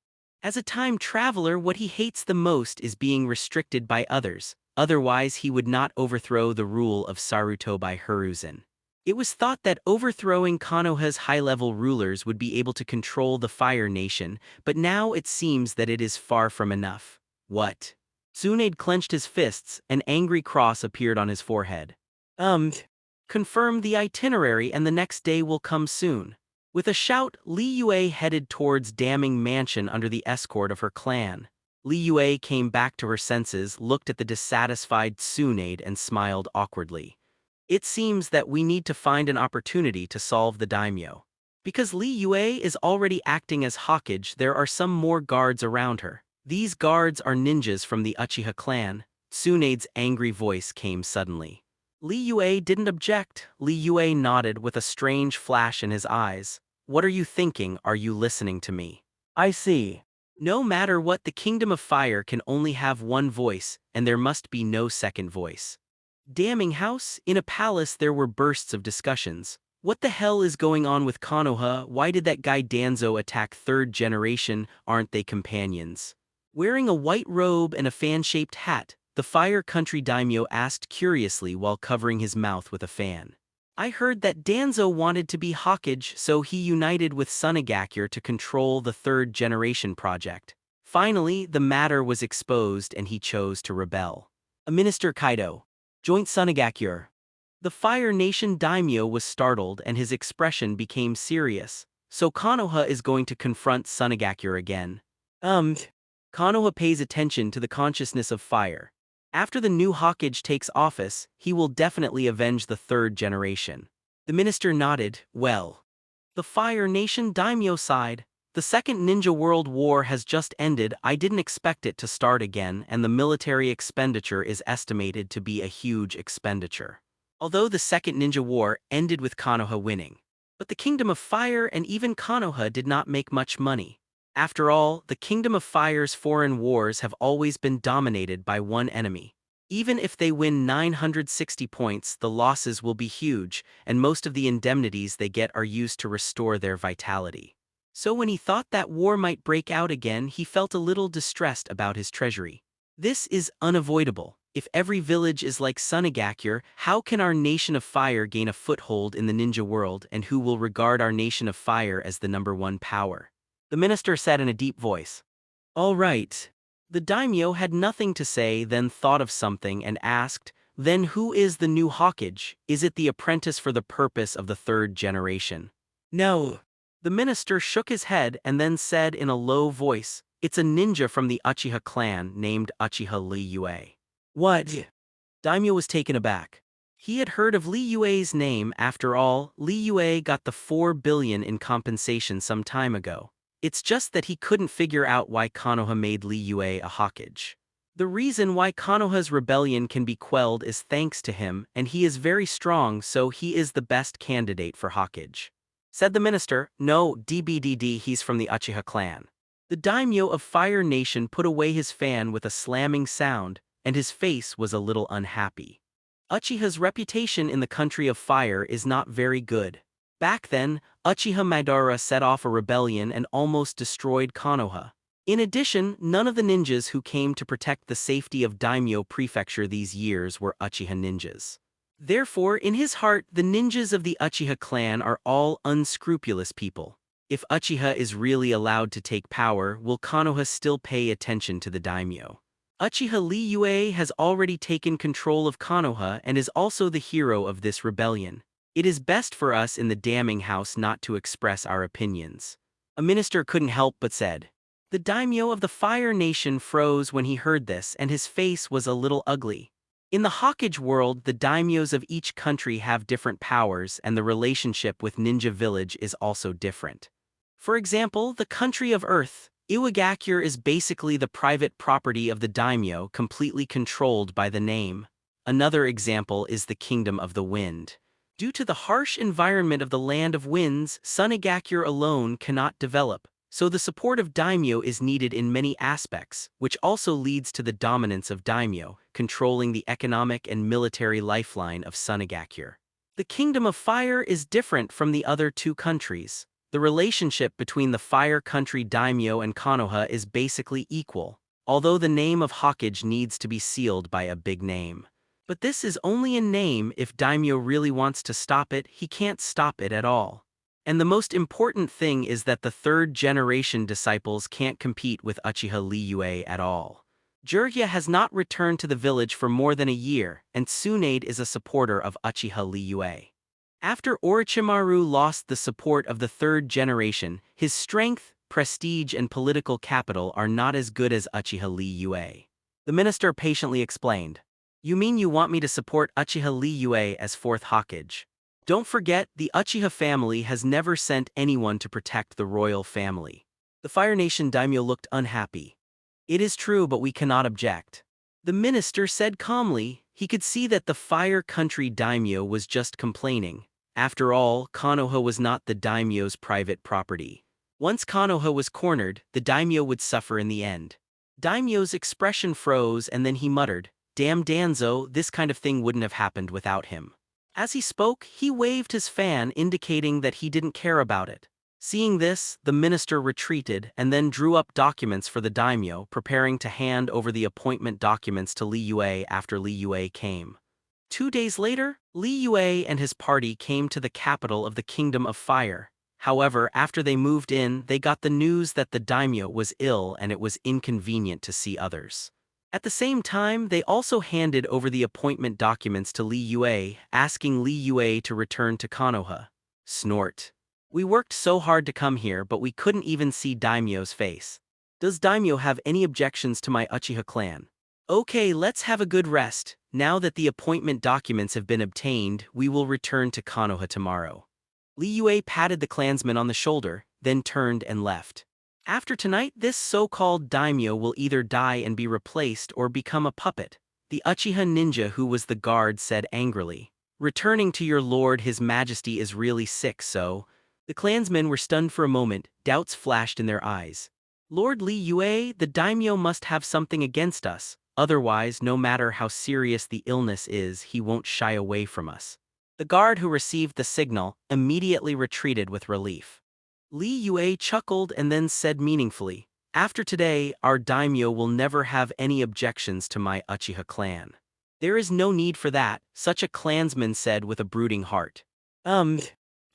As a time traveler, what he hates the most is being restricted by others, otherwise he would not overthrow the rule of Sarutobi Hiruzen. It was thought that overthrowing Konoha's high-level rulers would be able to control the Fire Nation, but now it seems that it is far from enough. What? Tsunade clenched his fists, an angry cross appeared on his forehead. Confirm the itinerary and the next day will come soon. With a shout, Li Yue headed towards Damning Mansion under the escort of her clan. Li Yue came back to her senses, looked at the dissatisfied Tsunade and smiled awkwardly. It seems that we need to find an opportunity to solve the daimyo. Because Li Yue is already acting as Hokage, there are some more guards around her. These guards are ninjas from the Uchiha clan. Tsunade's angry voice came suddenly. Li Yue didn't object. Li Yue nodded with a strange flash in his eyes. What are you thinking? Are you listening to me? I see. No matter what, the Kingdom of Fire can only have one voice, and there must be no second voice. Damning House? In a palace there were bursts of discussions. What the hell is going on with Konoha? Why did that guy Danzo attack third generation? Aren't they companions? Wearing a white robe and a fan-shaped hat, the Fire Country daimyo asked curiously while covering his mouth with a fan. I heard that Danzo wanted to be Hokage, so he united with Sunagakure to control the third generation project. Finally, the matter was exposed and he chose to rebel. A Minister Kaido. Joint Sunagakure. The Fire Nation daimyo was startled and his expression became serious. So Konoha is going to confront Sunagakure again. Konoha pays attention to the consciousness of fire. After the new Hokage takes office, he will definitely avenge the third generation. The minister nodded. Well. The Fire Nation daimyo sighed. The Second Ninja World War has just ended. I didn't expect it to start again, and the military expenditure is estimated to be a huge expenditure. Although the Second Ninja War ended with Konoha winning. But the Kingdom of Fire and even Konoha did not make much money. After all, the Kingdom of Fire's foreign wars have always been dominated by one enemy. Even if they win 960 points, the losses will be huge, and most of the indemnities they get are used to restore their vitality. So when he thought that war might break out again, he felt a little distressed about his treasury. This is unavoidable. If every village is like Sunagakure, how can our Nation of Fire gain a foothold in the ninja world, and who will regard our Nation of Fire as the #1 power? The minister said in a deep voice. All right. The daimyo had nothing to say, then thought of something and asked, then who is the new Hokage? Is it the apprentice for the purpose of the third generation? No. The minister shook his head and then said in a low voice, it's a ninja from the Uchiha clan named Uchiha Li Yue. What? Daimyo was taken aback. He had heard of Li Yue's name. After all, Li Yue got the 4 billion in compensation some time ago. It's just that he couldn't figure out why Konoha made Li Yue a Hokage. The reason why Konoha's rebellion can be quelled is thanks to him, and he is very strong, so he is the best candidate for Hokage. Said the minister. No, DBDD, he's from the Uchiha clan. The daimyo of Fire Nation put away his fan with a slamming sound, and his face was a little unhappy. Uchiha's reputation in the country of fire is not very good. Back then, Uchiha Madara set off a rebellion and almost destroyed Konoha. In addition, none of the ninjas who came to protect the safety of Daimyo Prefecture these years were Uchiha ninjas. Therefore, in his heart, the ninjas of the Uchiha clan are all unscrupulous people. If Uchiha is really allowed to take power, will Konoha still pay attention to the daimyo? Uchiha Li Yue has already taken control of Konoha and is also the hero of this rebellion. It is best for us in the Damning House not to express our opinions. A minister couldn't help but said. The daimyo of the Fire Nation froze when he heard this, and his face was a little ugly. In the Hokage world, the daimyos of each country have different powers, and the relationship with Ninja Village is also different. For example, the country of Earth, Iwagakure is basically the private property of the daimyo, completely controlled by the name. Another example is the Kingdom of the Wind. Due to the harsh environment of the Land of Winds, Sunagakure alone cannot develop, so the support of daimyo is needed in many aspects, which also leads to the dominance of daimyo, controlling the economic and military lifeline of Sunagakure. The Kingdom of Fire is different from the other two countries. The relationship between the Fire Country daimyo and Konoha is basically equal, although the name of Hokage needs to be sealed by a big name. But this is only a name. If daimyo really wants to stop it, he can't stop it at all. And the most important thing is that the third generation disciples can't compete with Uchiha Li Yue at all. Jirya has not returned to the village for more than a year, and Tsunade is a supporter of Uchiha Li Yue. After Orochimaru lost the support of the third generation, his strength, prestige and political capital are not as good as Uchiha Li Yue. The minister patiently explained. You mean you want me to support Uchiha Li Yue as fourth Hokage? Don't forget, the Uchiha family has never sent anyone to protect the royal family. The Fire Nation daimyo looked unhappy. It is true, but we cannot object. The minister said calmly. He could see that the Fire Country daimyo was just complaining. After all, Konoha was not the daimyo's private property. Once Konoha was cornered, the daimyo would suffer in the end. Daimyo's expression froze and then he muttered, "Damn Danzo, this kind of thing wouldn't have happened without him." As he spoke, he waved his fan indicating that he didn't care about it. Seeing this, the minister retreated and then drew up documents for the daimyo, preparing to hand over the appointment documents to Li Yue after Li Yue came. 2 days later, Li Yue and his party came to the capital of the Kingdom of Fire. However, after they moved in, they got the news that the daimyo was ill and it was inconvenient to see others. At the same time, they also handed over the appointment documents to Li Yue, asking Li Yue to return to Konoha. Snort. We worked so hard to come here, but we couldn't even see Daimyo's face. Does Daimyo have any objections to my Uchiha clan? Okay, let's have a good rest. Now that the appointment documents have been obtained, we will return to Konoha tomorrow. Li Yue patted the clansman on the shoulder, then turned and left. After tonight, this so-called daimyo will either die and be replaced or become a puppet. The Uchiha ninja who was the guard said angrily. Returning to your lord, his majesty is really sick, so... The clansmen were stunned for a moment, doubts flashed in their eyes. Lord Li Yue, the daimyo must have something against us, otherwise, no matter how serious the illness is, he won't shy away from us. The guard who received the signal immediately retreated with relief. Li Yue chuckled and then said meaningfully, after today, our daimyo will never have any objections to my Uchiha clan. There is no need for that, such a clansman said with a brooding heart.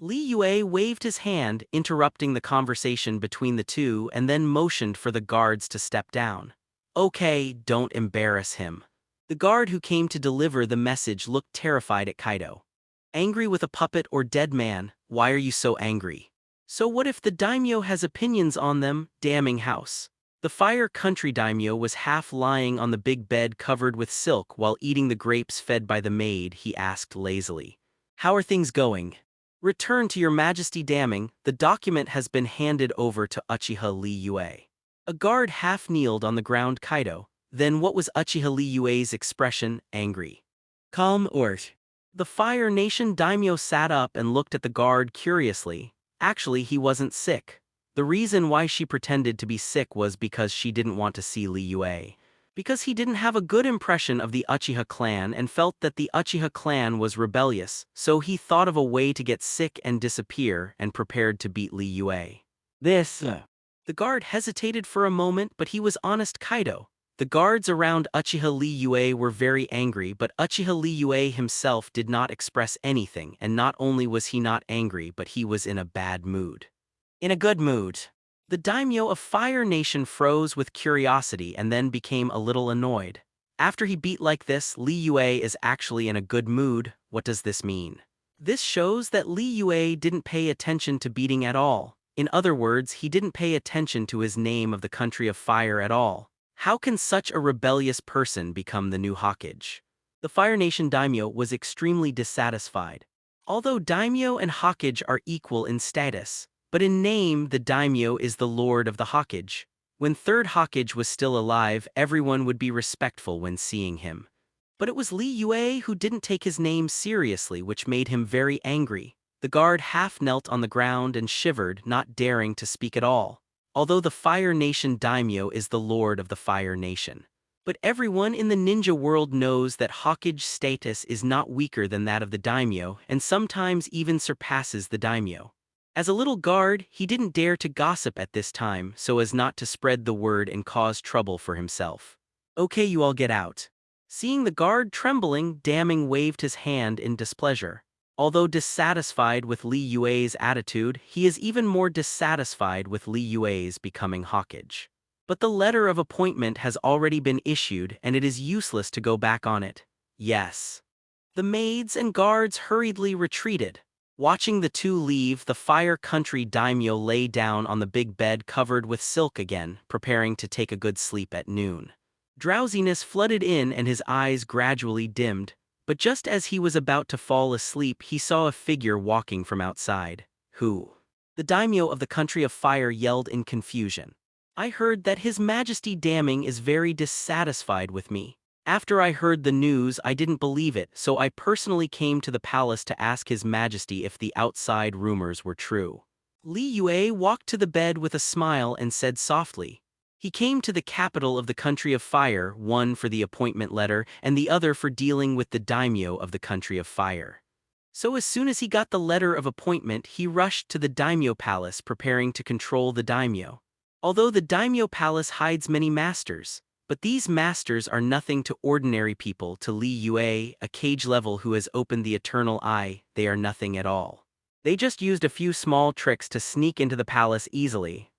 Li Yue waved his hand, interrupting the conversation between the two and then motioned for the guards to step down. Okay, don't embarrass him. The guard who came to deliver the message looked terrified at Kaido. Angry with a puppet or dead man, why are you so angry? So what if the daimyo has opinions on them, damning house? The Fire Country daimyo was half lying on the big bed covered with silk while eating the grapes fed by the maid. He asked lazily. How are things going? Return to your majesty, damning, the document has been handed over to Uchiha Li Yue. A guard half kneeled on the ground. Kaido. Then what was Uchiha Li Yue's expression? Angry. Calm or... The Fire Nation daimyo sat up and looked at the guard curiously. Actually, he wasn't sick. The reason why she pretended to be sick was because she didn't want to see Li Yue. Because he didn't have a good impression of the Uchiha clan and felt that the Uchiha clan was rebellious, so he thought of a way to get sick and disappear and prepared to beat Li Yue. The guard hesitated for a moment, but he was honest. Kaido. The guards around Uchiha Li Yue were very angry, but Uchiha Li Yue himself did not express anything, and not only was he not angry, but he was in a bad mood. In a good mood. The daimyo of Fire Nation froze with curiosity and then became a little annoyed. After he beat like this, Li Yue is actually in a good mood. What does this mean? This shows that Li Yue didn't pay attention to beating at all. In other words, he didn't pay attention to his name of the country of fire at all. How can such a rebellious person become the new Hokage? The Fire Nation daimyo was extremely dissatisfied. Although daimyo and Hokage are equal in status, but in name, the daimyo is the lord of the Hokage. When third Hokage was still alive, everyone would be respectful when seeing him. But it was Li Yue who didn't take his name seriously, which made him very angry. The guard half knelt on the ground and shivered, not daring to speak at all. Although the Fire Nation daimyo is the lord of the Fire Nation. But everyone in the ninja world knows that Hokage status is not weaker than that of the daimyo and sometimes even surpasses the daimyo. As a little guard, he didn't dare to gossip at this time so as not to spread the word and cause trouble for himself. Okay, you all get out. Seeing the guard trembling, Damning waved his hand in displeasure. Although dissatisfied with Li Yue's attitude, he is even more dissatisfied with Li Yue's becoming Hokage. But the letter of appointment has already been issued and it is useless to go back on it. Yes. The maids and guards hurriedly retreated. Watching the two leave, the Fire Country daimyo lay down on the big bed covered with silk again, preparing to take a good sleep at noon. Drowsiness flooded in and his eyes gradually dimmed, but just as he was about to fall asleep he saw a figure walking from outside. Who? The daimyo of the Country of Fire yelled in confusion. I heard that His Majesty Damning is very dissatisfied with me. After I heard the news, I didn't believe it, so I personally came to the palace to ask His Majesty if the outside rumors were true. Li Yue walked to the bed with a smile and said softly. He came to the capital of the Country of Fire, one for the appointment letter and the other for dealing with the daimyo of the Country of Fire. So as soon as he got the letter of appointment, he rushed to the daimyo palace preparing to control the daimyo. Although the daimyo palace hides many masters, but these masters are nothing to ordinary people. To Li Yue, a cage level who has opened the eternal eye, they are nothing at all. They just used a few small tricks to sneak into the palace easily.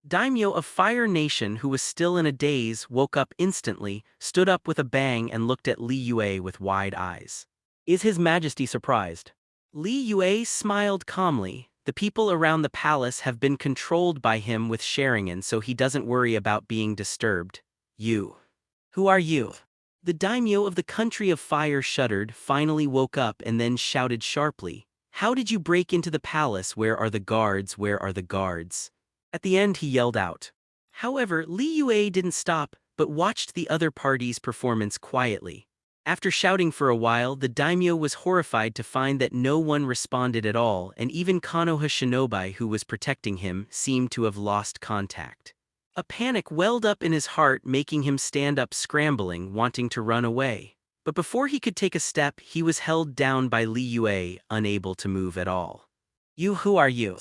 Daimyo of Fire Nation, who was still in a daze, woke up instantly, stood up with a bang and looked at Li Yue with wide eyes. Is His Majesty surprised? Li Yue smiled calmly. The people around the palace have been controlled by him with Sharingan, so he doesn't worry about being disturbed. You. Who are you? The daimyo of the Country of Fire shuddered, finally woke up and then shouted sharply. How did you break into the palace? Where are the guards? Where are the guards? At the end he yelled out. However, Li Yue didn't stop, but watched the other party's performance quietly. After shouting for a while, the daimyo was horrified to find that no one responded at all, and even Konoha Shinobi, who was protecting him, seemed to have lost contact. A panic welled up in his heart, making him stand up scrambling, wanting to run away. But before he could take a step, he was held down by Li Yue, unable to move at all. You, who are you?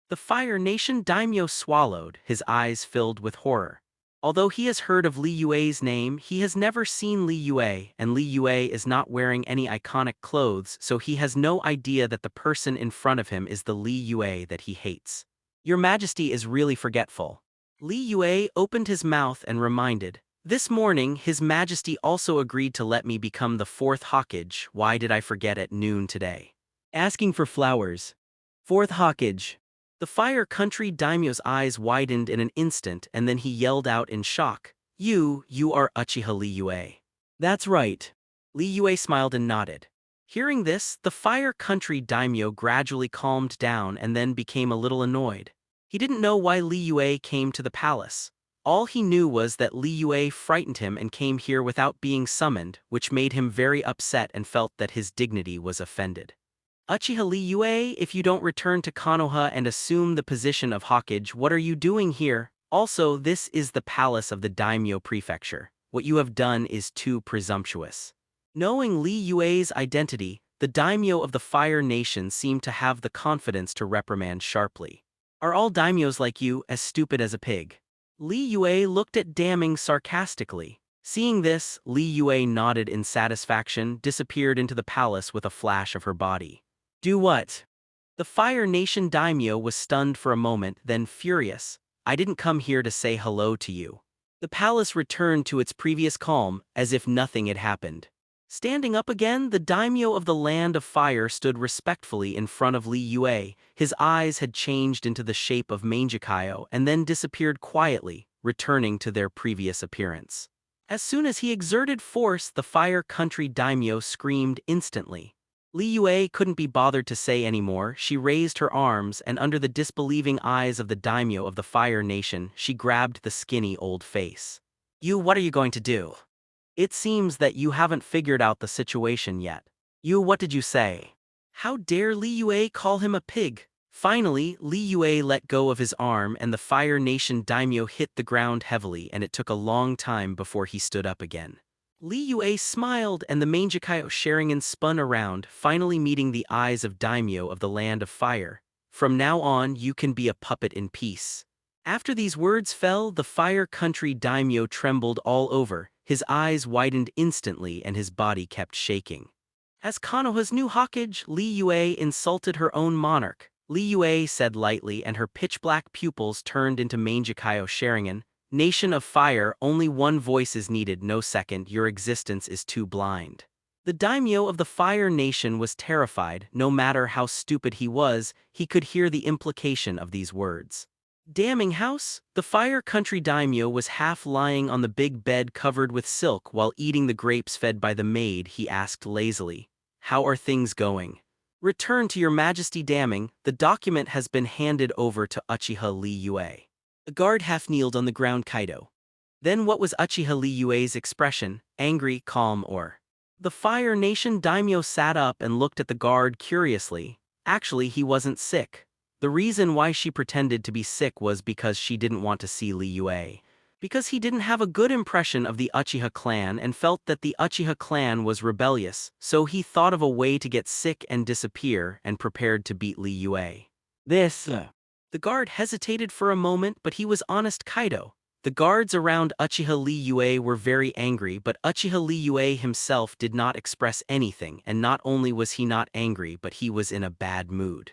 The Fire Nation daimyo swallowed, his eyes filled with horror. Although he has heard of Li Yue's name, he has never seen Li Yue, and Li Yue is not wearing any iconic clothes, so he has no idea that the person in front of him is the Li Yue that he hates. Your Majesty is really forgetful. Li Yue opened his mouth and reminded. This morning, His Majesty also agreed to let me become the fourth Hokage. Why did I forget at noon today? Asking for flowers. Fourth Hokage. The Fire Country daimyo's eyes widened in an instant and then he yelled out in shock. You are Uchiha Li Yue. That's right. Li Yue smiled and nodded. Hearing this, the Fire Country daimyo gradually calmed down and then became a little annoyed. He didn't know why Li Yue came to the palace. All he knew was that Li Yue frightened him and came here without being summoned, which made him very upset and felt that his dignity was offended. Uchiha Li Yue, if you don't return to Konoha and assume the position of Hokage, what are you doing here? Also, this is the palace of the daimyo prefecture. What you have done is too presumptuous. Knowing Li Yue's identity, the daimyo of the Fire Nation seemed to have the confidence to reprimand sharply. Are all daimyos like you as stupid as a pig? Li Yue looked at Damning sarcastically. Seeing this, Li Yue nodded in satisfaction, disappeared into the palace with a flash of her body. Do what? The Fire Nation daimyo was stunned for a moment, then furious. I didn't come here to say hello to you. The palace returned to its previous calm, as if nothing had happened. Standing up again, the daimyo of the Land of Fire stood respectfully in front of Li Yue. His eyes had changed into the shape of Mangekyo and then disappeared quietly, returning to their previous appearance. As soon as he exerted force, the Fire Country daimyo screamed instantly. Li Yue couldn't be bothered to say anymore. She raised her arms, and under the disbelieving eyes of the daimyo of the Fire Nation, she grabbed the skinny old face. You, what are you going to do? It seems that you haven't figured out the situation yet. You, what did you say? How dare Li Yue call him a pig? Finally, Li Yue let go of his arm and the Fire Nation daimyo hit the ground heavily, and it took a long time before he stood up again. Li Yue smiled and the Mangekyo Sharingan spun around, finally meeting the eyes of daimyo of the Land of Fire. From now on, you can be a puppet in peace. After these words fell, the Fire Country daimyo trembled all over, his eyes widened instantly and his body kept shaking. As Konoha's new Hokage, Li Yue insulted her own monarch. Li Yue said lightly and her pitch-black pupils turned into Mangekyo Sharingan. Nation of Fire, only one voice is needed, no second, your existence is too blind. The daimyo of the Fire Nation was terrified. No matter how stupid he was, he could hear the implication of these words. Damning house? The Fire Country daimyo was half lying on the big bed covered with silk while eating the grapes fed by the maid. He asked lazily, "How are things going?" "Return to your majesty, damning. The document has been handed over to Uchiha Li Yue." The guard half kneeled on the ground. Kaido. Then what was Uchiha Li Yue's expression? Angry, calm, or? The Fire Nation daimyo sat up and looked at the guard curiously. Actually, he wasn't sick. The reason why she pretended to be sick was because she didn't want to see Li Yue. Because he didn't have a good impression of the Uchiha clan and felt that the Uchiha clan was rebellious, so he thought of a way to get sick and disappear and prepared to beat Li Yue. The guard hesitated for a moment, but he was honest. Kaido. The guards around Uchiha Li Yue were very angry, but Uchiha Li Yue himself did not express anything, and not only was he not angry, but he was in a bad mood.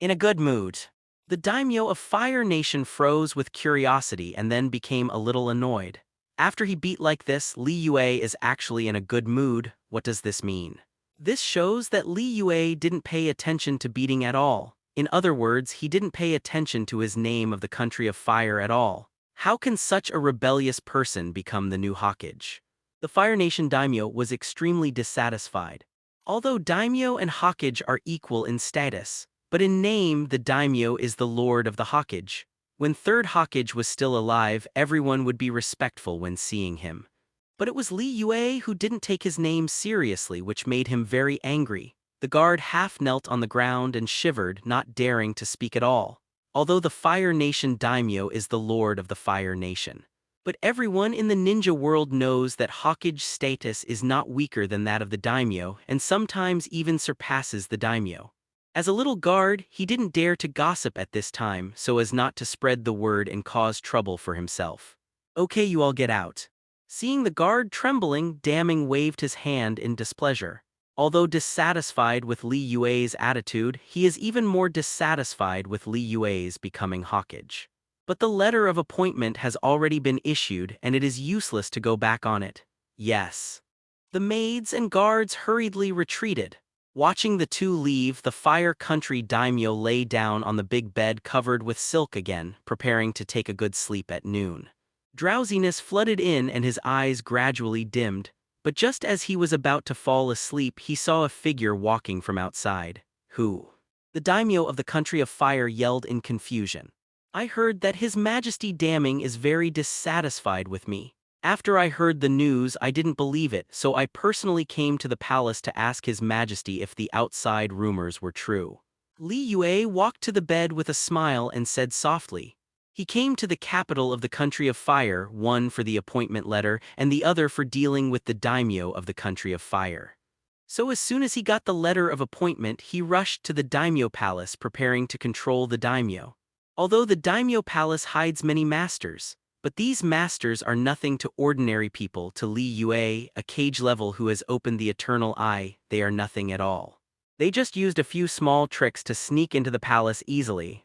In a good mood. The daimyo of Fire Nation froze with curiosity and then became a little annoyed. After he beat like this, Li Yue is actually in a good mood. What does this mean? This shows that Li Yue didn't pay attention to beating at all. In other words, he didn't pay attention to his name of the Country of Fire at all. How can such a rebellious person become the new Hokage? The Fire Nation daimyo was extremely dissatisfied. Although daimyo and Hokage are equal in status, but in name the daimyo is the lord of the Hokage. When third Hokage was still alive, everyone would be respectful when seeing him. But it was Li Yue who didn't take his name seriously, which made him very angry. The guard half knelt on the ground and shivered, not daring to speak at all. Although the Fire Nation daimyo is the lord of the Fire Nation. But everyone in the ninja world knows that Hokage status is not weaker than that of the daimyo and sometimes even surpasses the daimyo. As a little guard, he didn't dare to gossip at this time so as not to spread the word and cause trouble for himself. "Okay, you all get out." Seeing the guard trembling, Damning waved his hand in displeasure. Although dissatisfied with Li Yue's attitude, he is even more dissatisfied with Li Yue's becoming Hokage. But the letter of appointment has already been issued and it is useless to go back on it. Yes. The maids and guards hurriedly retreated. Watching the two leave, the Fire Country daimyo lay down on the big bed covered with silk again, preparing to take a good sleep at noon. Drowsiness flooded in and his eyes gradually dimmed. But just as he was about to fall asleep, he saw a figure walking from outside. Who? The daimyo of the Country of Fire yelled in confusion. "I heard that His Majesty Damning is very dissatisfied with me. After I heard the news, I didn't believe it, so I personally came to the palace to ask His Majesty if the outside rumors were true." Li Yue walked to the bed with a smile and said softly, he came to the capital of the Country of Fire, one for the appointment letter and the other for dealing with the daimyo of the Country of Fire. So as soon as he got the letter of appointment, he rushed to the daimyo palace preparing to control the daimyo. Although the daimyo palace hides many masters, but these masters are nothing to ordinary people. To Li Yue, a cage level who has opened the eternal eye, they are nothing at all. They just used a few small tricks to sneak into the palace easily.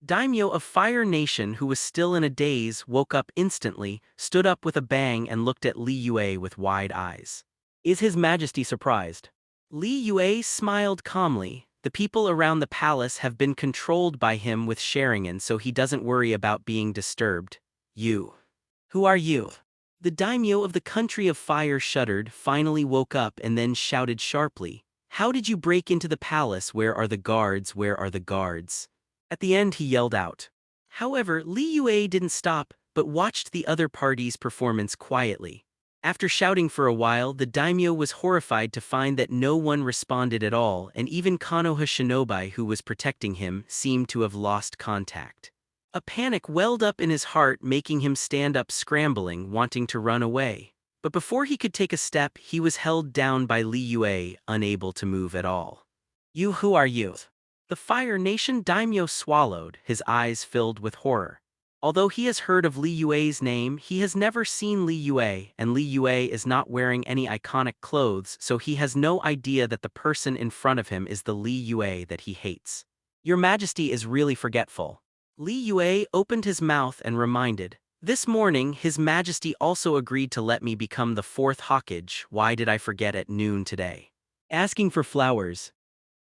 Daimyo of Fire Nation, who was still in a daze, woke up instantly, stood up with a bang and looked at Li Yue with wide eyes. "Is His Majesty surprised?" Li Yue smiled calmly. The people around the palace have been controlled by him with Sharingan, so he doesn't worry about being disturbed. "You. Who are you?" The daimyo of the Country of Fire shuddered, finally woke up and then shouted sharply, "How did you break into the palace? Where are the guards? Where are the guards?" At the end he yelled out. However, Li Yue didn't stop, but watched the other party's performance quietly. After shouting for a while, the daimyo was horrified to find that no one responded at all, and even Konoha Shinobi, who was protecting him, seemed to have lost contact. A panic welled up in his heart, making him stand up scrambling, wanting to run away. But before he could take a step, he was held down by Li Yue, unable to move at all. Who are you?" The Fire Nation daimyo swallowed, his eyes filled with horror. Although he has heard of Li Yue's name, he has never seen Li Yue, and Li Yue is not wearing any iconic clothes, so he has no idea that the person in front of him is the Li Yue that he hates. "Your Majesty is really forgetful." Li Yue opened his mouth and reminded, This morning, His Majesty also agreed to let me become the fourth Hokage. Why did I forget at noon today? Asking for flowers.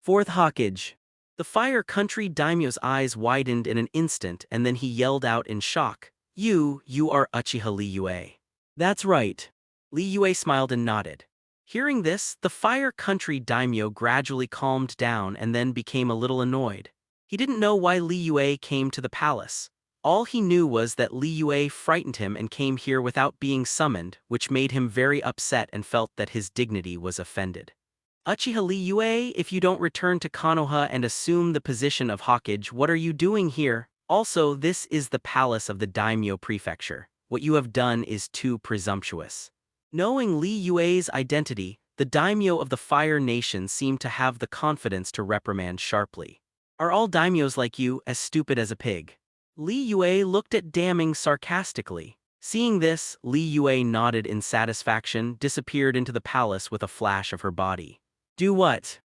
Fourth Hokage. The Fire Country daimyo's eyes widened in an instant and then he yelled out in shock. You are Uchiha Li Yue. That's right. Li Yue smiled and nodded. Hearing this, the Fire Country daimyo gradually calmed down and then became a little annoyed. He didn't know why Li Yue came to the palace. All he knew was that Li Yue frightened him and came here without being summoned, which made him very upset and felt that his dignity was offended. Uchiha Li Yue, if you don't return to Konoha and assume the position of Hokage, what are you doing here? Also, this is the palace of the daimyo prefecture. What you have done is too presumptuous. Knowing Li Yue's identity, the daimyo of the Fire Nation seemed to have the confidence to reprimand sharply. Are all daimyos like you as stupid as a pig? Li Yue looked at Damning sarcastically. Seeing this, Li Yue nodded in satisfaction, disappeared into the palace with a flash of her body. Do what?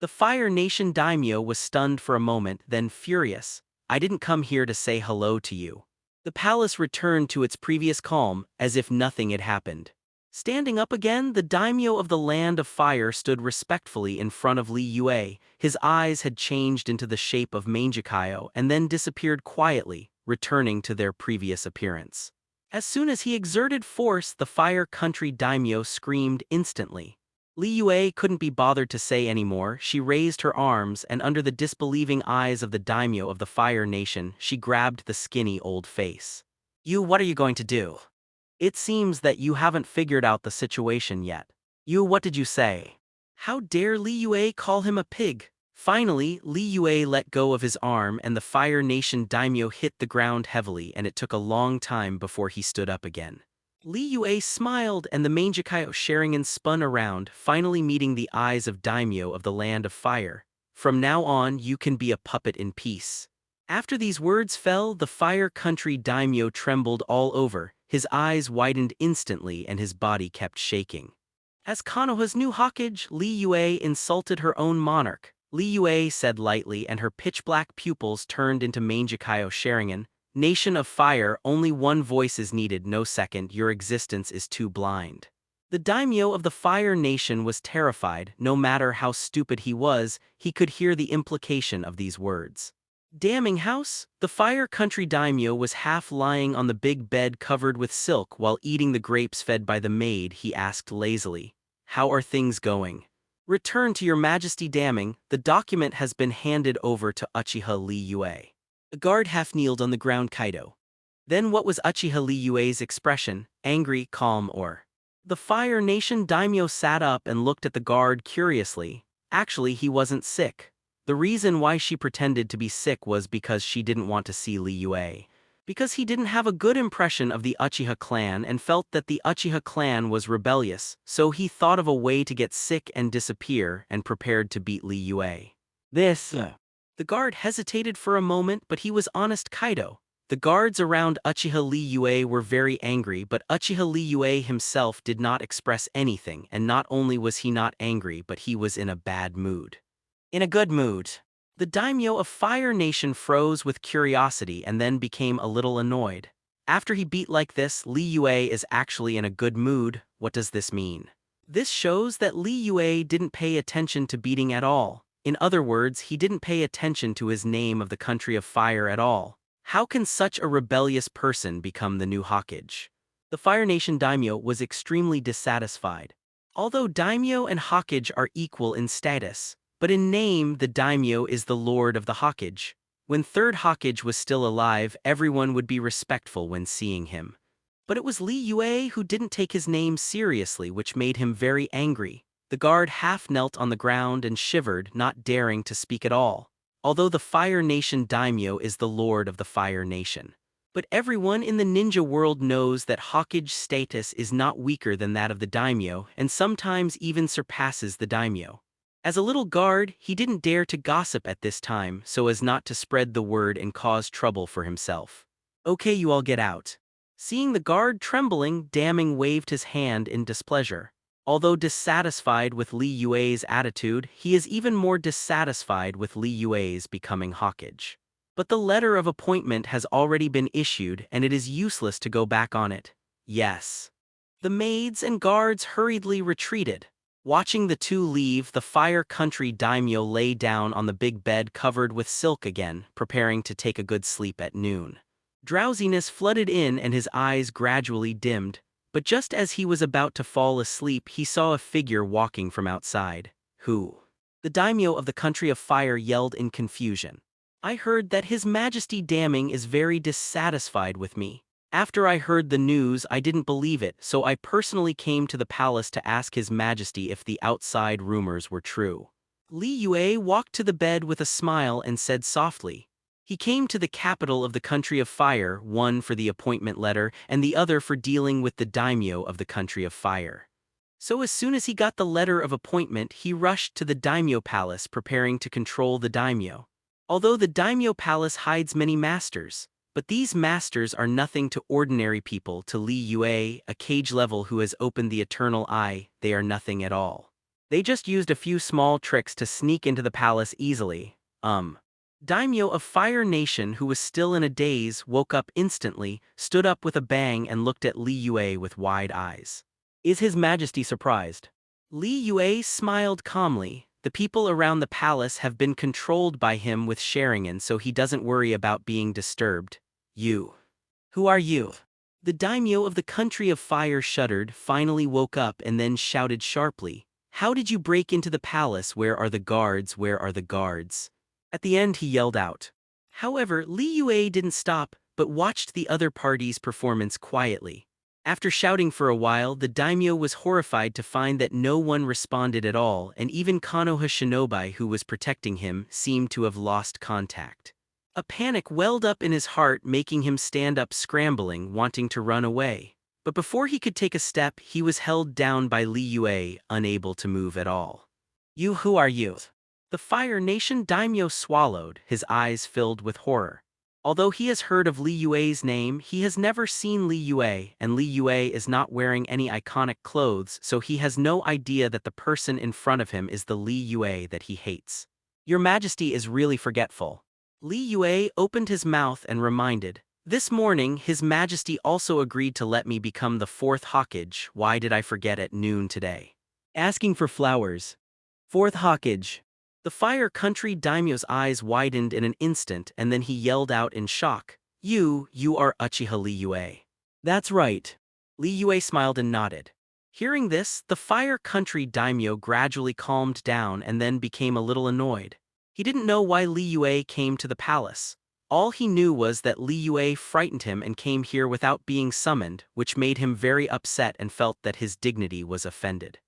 The Fire Nation daimyo was stunned for a moment, then furious. I didn't come here to say hello to you. The palace returned to its previous calm, as if nothing had happened. Standing up again, the daimyo of the Land of Fire stood respectfully in front of Li Yue. His eyes had changed into the shape of Mangekyo and then disappeared quietly, returning to their previous appearance. As soon as he exerted force, the Fire Country daimyo screamed instantly. Li Yue couldn't be bothered to say any more. She raised her arms, and under the disbelieving eyes of the daimyo of the Fire Nation, she grabbed the skinny old face. What are you going to do? It seems that you haven't figured out the situation yet. What did you say? How dare Li Yue call him a pig? Finally, Li Yue let go of his arm and the Fire Nation daimyo hit the ground heavily, and it took a long time before he stood up again. Li Yue smiled and the Mangekyo Sharingan spun around, finally meeting the eyes of daimyo of the Land of Fire. From now on, you can be a puppet in peace. After these words fell, the Fire Country daimyo trembled all over, his eyes widened instantly and his body kept shaking. As Konoha's new Hokage, Li Yue insulted her own monarch. Li Yue said lightly and her pitch-black pupils turned into Mangekyo Sharingan. Nation of Fire, only one voice is needed, no second, your existence is too blind. The daimyo of the Fire Nation was terrified. No matter how stupid he was, he could hear the implication of these words. Damning house? The Fire Country daimyo was half lying on the big bed covered with silk while eating the grapes fed by the maid. He asked lazily, how are things going? Return to your majesty. Damning, the document has been handed over to Uchiha Li Yue. The guard half kneeled on the ground. Kaido. Then what was Uchiha Li Yue's expression? Angry, calm, or? The Fire Nation daimyo sat up and looked at the guard curiously. Actually, he wasn't sick. The reason why she pretended to be sick was because she didn't want to see Li Yue. Because he didn't have a good impression of the Uchiha clan and felt that the Uchiha clan was rebellious, so he thought of a way to get sick and disappear and prepared to beat Li Yue. The guard hesitated for a moment, but he was honest. Kaido. The guards around Uchiha Li Yue were very angry, but Uchiha Li Yue himself did not express anything, and not only was he not angry, but he was in a bad mood. In a good mood. The daimyo of Fire Nation froze with curiosity and then became a little annoyed. After he beat like this, Li Yue is actually in a good mood. What does this mean? This shows that Li Yue didn't pay attention to beating at all. In other words, he didn't pay attention to his name of the country of fire at all. How can such a rebellious person become the new Hokage? The Fire Nation daimyo was extremely dissatisfied. Although daimyo and Hokage are equal in status, but in name the daimyo is the lord of the Hokage. When third Hokage was still alive, everyone would be respectful when seeing him. But it was Li Yue who didn't take his name seriously, which made him very angry. The guard half knelt on the ground and shivered, not daring to speak at all. Although the Fire Nation daimyo is the lord of the Fire Nation. But everyone in the ninja world knows that Hokage status is not weaker than that of the daimyo and sometimes even surpasses the daimyo. As a little guard, he didn't dare to gossip at this time so as not to spread the word and cause trouble for himself. Okay, you all get out. Seeing the guard trembling, Damning waved his hand in displeasure. Although dissatisfied with Li Yue's attitude, he is even more dissatisfied with Li Yue's becoming Hokage. But the letter of appointment has already been issued and it is useless to go back on it. Yes. The maids and guards hurriedly retreated. Watching the two leave, the Fire Country daimyo lay down on the big bed covered with silk again, preparing to take a good sleep at noon. Drowsiness flooded in and his eyes gradually dimmed, but just as he was about to fall asleep he saw a figure walking from outside. Who? The daimyo of the Country of Fire yelled in confusion. I heard that His Majesty Damning is very dissatisfied with me. After I heard the news, I didn't believe it, so I personally came to the palace to ask His Majesty if the outside rumors were true. Li Yue walked to the bed with a smile and said softly. He came to the capital of the Country of Fire, one for the appointment letter and the other for dealing with the daimyo of the Country of Fire. So as soon as he got the letter of appointment, he rushed to the daimyo palace preparing to control the daimyo. Although the daimyo palace hides many masters, but these masters are nothing to ordinary people. To Li Yue, a cage level who has opened the eternal eye, they are nothing at all. They just used a few small tricks to sneak into the palace easily. Daimyo of Fire Nation, who was still in a daze, woke up instantly, stood up with a bang and looked at Li Yue with wide eyes. Is His Majesty surprised? Li Yue smiled calmly. The people around the palace have been controlled by him with Sharingan, so he doesn't worry about being disturbed. You. Who are you? The daimyo of the Country of Fire shuddered, finally woke up and then shouted sharply. How did you break into the palace? Where are the guards? Where are the guards? At the end he yelled out. However, Li Yue didn't stop, but watched the other party's performance quietly. After shouting for a while, the daimyo was horrified to find that no one responded at all, and even Konoha Shinobi, who was protecting him, seemed to have lost contact. A panic welled up in his heart, making him stand up scrambling, wanting to run away. But before he could take a step, he was held down by Li Yue, unable to move at all. You, who are you? The Fire Nation daimyo swallowed, his eyes filled with horror. Although he has heard of Li Yue's name, he has never seen Li Yue, and Li Yue is not wearing any iconic clothes, so he has no idea that the person in front of him is the Li Yue that he hates. Your Majesty is really forgetful. Li Yue opened his mouth and reminded. This morning, His Majesty also agreed to let me become the fourth Hokage. Why did I forget at noon today? Asking for flowers. Fourth Hokage. The Fire Country daimyo's eyes widened in an instant and then he yelled out in shock. You are Uchiha Li Yue. That's right. Li Yue smiled and nodded. Hearing this, the Fire Country daimyo gradually calmed down and then became a little annoyed. He didn't know why Li Yue came to the palace. All he knew was that Li Yue frightened him and came here without being summoned, which made him very upset and felt that his dignity was offended.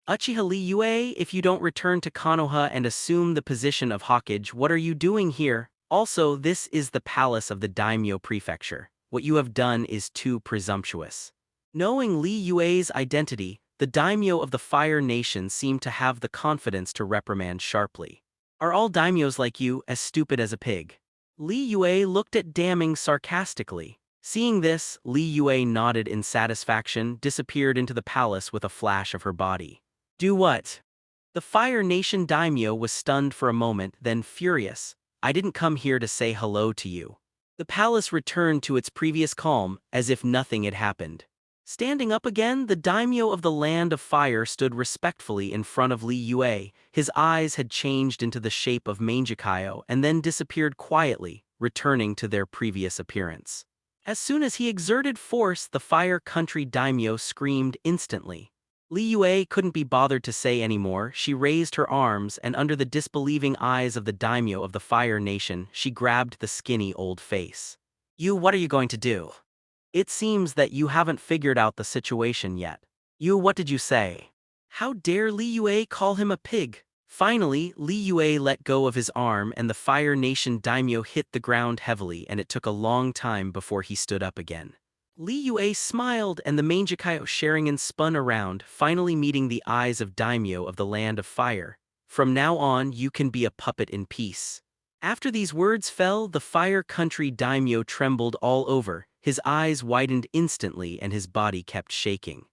Uchiha Li Yue, if you don't return to Konoha and assume the position of Hokage, what are you doing here? Also, this is the palace of the daimyo prefecture. What you have done is too presumptuous. Knowing Li Yue's identity, the daimyo of the Fire Nation seemed to have the confidence to reprimand sharply. Are all daimyos like you as stupid as a pig? Li Yue looked at Damning sarcastically. Seeing this, Li Yue nodded in satisfaction, disappeared into the palace with a flash of her body. Do what? The Fire Nation daimyo was stunned for a moment, then furious. I didn't come here to say hello to you. The palace returned to its previous calm, as if nothing had happened. Standing up again, the daimyo of the Land of Fire stood respectfully in front of Li Yue. His eyes had changed into the shape of Mangekyo and then disappeared quietly, returning to their previous appearance. As soon as he exerted force, the Fire Country daimyo screamed instantly. Li Yue couldn't be bothered to say anymore. She raised her arms, and under the disbelieving eyes of the daimyo of the Fire Nation, she grabbed the skinny old face. You, what are you going to do? It seems that you haven't figured out the situation yet. You, what did you say? How dare Li Yue call him a pig? Finally, Li Yue let go of his arm and the Fire Nation daimyo hit the ground heavily, and it took a long time before he stood up again. Li Yue smiled and the Mangekyo Sharingan spun around, finally meeting the eyes of daimyo of the Land of Fire. From now on, you can be a puppet in peace. After these words fell, the Fire Country daimyo trembled all over, his eyes widened instantly and his body kept shaking.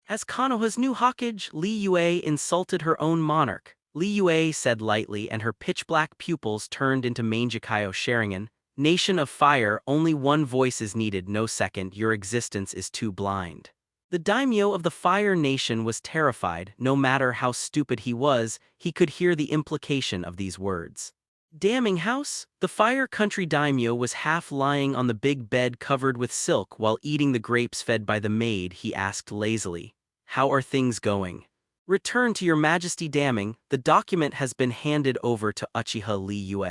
As Konoha's new Hokage, Li Yue insulted her own monarch. Li Yue said lightly and her pitch-black pupils turned into Mangekyo Sharingan. Nation of Fire, only one voice is needed, no second, your existence is too blind. The daimyo of the Fire Nation was terrified. No matter how stupid he was, he could hear the implication of these words. Damning house? The Fire Country daimyo was half lying on the big bed covered with silk while eating the grapes fed by the maid. He asked lazily, "How are things going?" "Return to your majesty, damning. The document has been handed over to Uchiha Li Yue."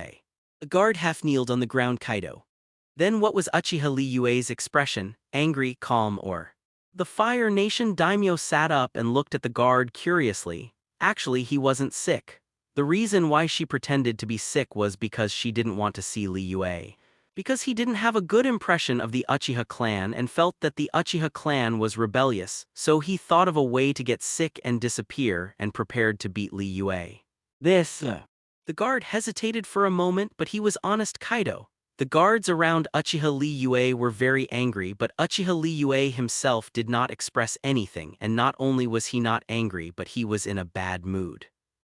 A guard half kneeled on the ground. Kaido. Then what was Uchiha Li Yue's expression? Angry, calm, or? The Fire Nation daimyo sat up and looked at the guard curiously. Actually, he wasn't sick. The reason why she pretended to be sick was because she didn't want to see Li Yue. Because he didn't have a good impression of the Uchiha clan and felt that the Uchiha clan was rebellious, so he thought of a way to get sick and disappear and prepared to beat Li Yue. The guard hesitated for a moment, but he was honest. Kaido. The guards around Uchiha Li Yue were very angry, but Uchiha Li Yue himself did not express anything, and not only was he not angry, but he was in a bad mood.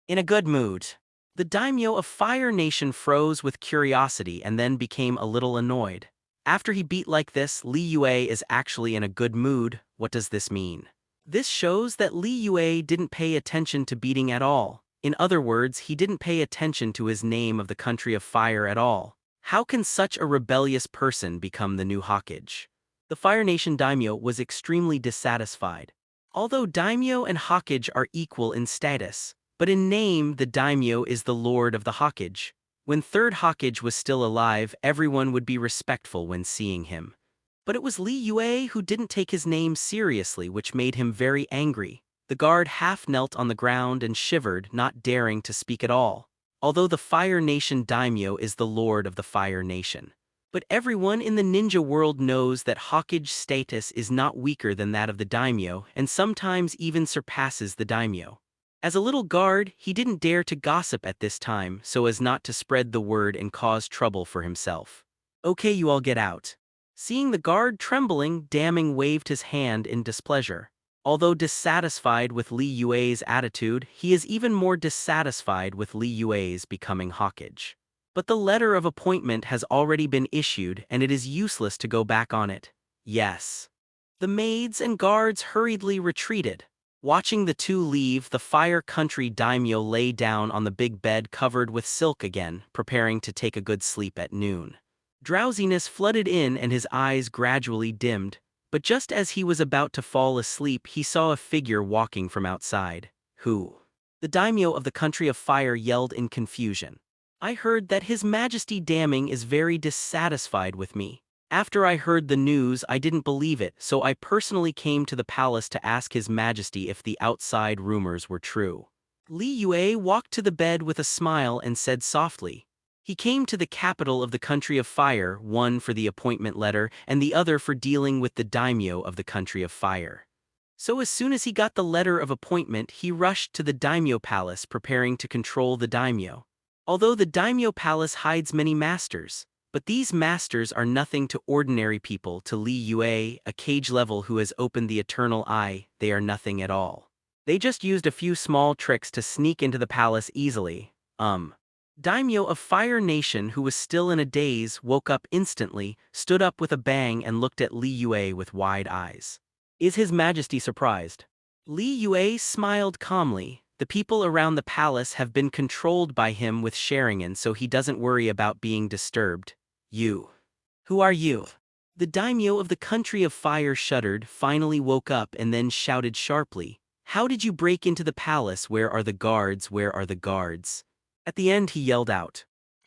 In a good mood. The daimyo of Fire Nation froze with curiosity and then became a little annoyed. After he beat like this, Li Yue is actually in a good mood. What does this mean? This shows that Li Yue didn't pay attention to beating at all. In other words, he didn't pay attention to his name of the Country of Fire at all. How can such a rebellious person become the new Hokage? The Fire Nation daimyo was extremely dissatisfied. Although daimyo and Hokage are equal in status, but in name the daimyo is the lord of the Hokage. When third Hokage was still alive, everyone would be respectful when seeing him. But it was Li Yue who didn't take his name seriously, which made him very angry. The guard half knelt on the ground and shivered, not daring to speak at all. Although the Fire Nation daimyo is the lord of the Fire Nation. But everyone in the ninja world knows that Hokage status is not weaker than that of the daimyo and sometimes even surpasses the daimyo. As a little guard, he didn't dare to gossip at this time so as not to spread the word and cause trouble for himself. "Okay, you all get out." Seeing the guard trembling, Damning waved his hand in displeasure. Although dissatisfied with Li Yue's attitude, he is even more dissatisfied with Li Yue's becoming Hokage. But the letter of appointment has already been issued and it is useless to go back on it. Yes. The maids and guards hurriedly retreated. Watching the two leave, the Fire Country daimyo lay down on the big bed covered with silk again, preparing to take a good sleep at noon. Drowsiness flooded in and his eyes gradually dimmed. But just as he was about to fall asleep, he saw a figure walking from outside. Who? The daimyo of the Country of Fire yelled in confusion. "I heard that His Majesty Damning is very dissatisfied with me. After I heard the news, I didn't believe it, so I personally came to the palace to ask His Majesty if the outside rumors were true." Li Yue walked to the bed with a smile and said softly, he came to the capital of the Country of Fire, one for the appointment letter and the other for dealing with the daimyo of the Country of Fire. So as soon as he got the letter of appointment, he rushed to the daimyo palace preparing to control the daimyo. Although the daimyo palace hides many masters, but these masters are nothing to ordinary people. To Li Yue, a cage level who has opened the eternal eye, they are nothing at all. They just used a few small tricks to sneak into the palace easily. Daimyo of Fire Nation, who was still in a daze, woke up instantly, stood up with a bang and looked at Li Yue with wide eyes. "Is His Majesty surprised?" Li Yue smiled calmly. The people around the palace have been controlled by him with Sharingan, so he doesn't worry about being disturbed. "You. Who are you?" The daimyo of the Country of Fire shuddered, finally woke up and then shouted sharply, "How did you break into the palace? Where are the guards? Where are the guards?" At the end he yelled out.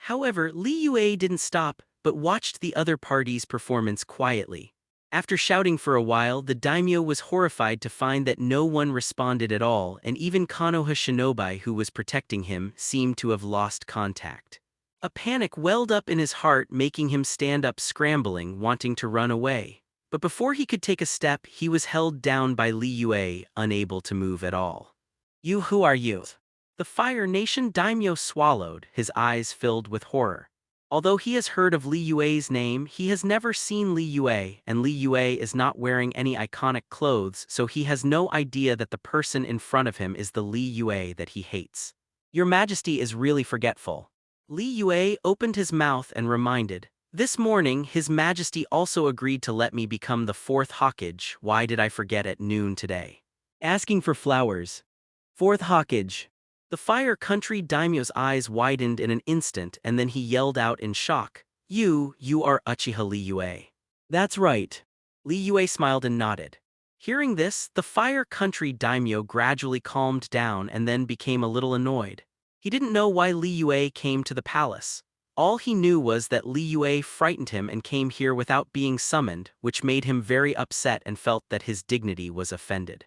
However, Li Yue didn't stop, but watched the other party's performance quietly. After shouting for a while, the daimyo was horrified to find that no one responded at all, and even Konoha Shinobi, who was protecting him, seemed to have lost contact. A panic welled up in his heart, making him stand up scrambling, wanting to run away. But before he could take a step, he was held down by Li Yue, unable to move at all. Who are you?" The Fire Nation daimyo swallowed, his eyes filled with horror. Although he has heard of Li Yue's name, he has never seen Li Yue, and Li Yue is not wearing any iconic clothes, so he has no idea that the person in front of him is the Li Yue that he hates. "Your Majesty is really forgetful." Li Yue opened his mouth and reminded, This morning, His Majesty also agreed to let me become the fourth Hokage. Why did I forget at noon today? Asking for flowers. Fourth Hokage. The Fire Country daimyo's eyes widened in an instant and then he yelled out in shock. You are Uchiha Li Yue. That's right. Li Yue smiled and nodded. Hearing this, the Fire Country daimyo gradually calmed down and then became a little annoyed. He didn't know why Li Yue came to the palace. All he knew was that Li Yue frightened him and came here without being summoned, which made him very upset and felt that his dignity was offended.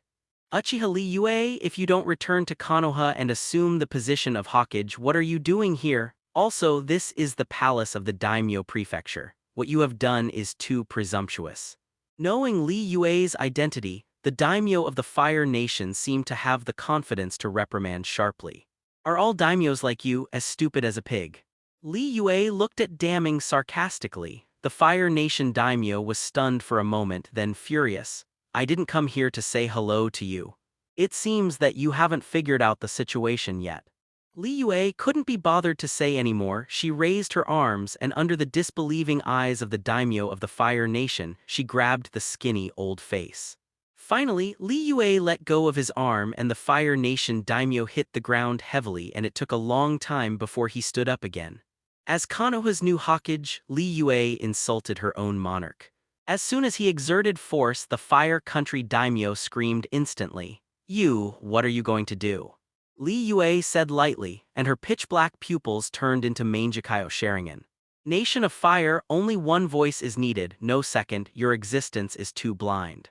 Uchiha Li Yue, if you don't return to Konoha and assume the position of Hokage, what are you doing here? Also, this is the palace of the daimyo prefecture. What you have done is too presumptuous. Knowing Li Yue's identity, the daimyo of the Fire Nation seemed to have the confidence to reprimand sharply. Are all daimyos like you as stupid as a pig? Li Yue looked at damning sarcastically. The Fire Nation daimyo was stunned for a moment, then furious. I didn't come here to say hello to you. It seems that you haven't figured out the situation yet. Li Yue couldn't be bothered to say anymore. She raised her arms and under the disbelieving eyes of the daimyo of the Fire Nation, she grabbed the skinny old face. Finally, Li Yue let go of his arm and the Fire Nation daimyo hit the ground heavily and it took a long time before he stood up again. As Konoha's new Hokage, Li Yue insulted her own monarch. As soon as he exerted force, the Fire Country daimyo screamed instantly. What are you going to do? Li Yue said lightly, and her pitch-black pupils turned into Mangekyo Sharingan. Nation of Fire, only one voice is needed, no second, your existence is too blind.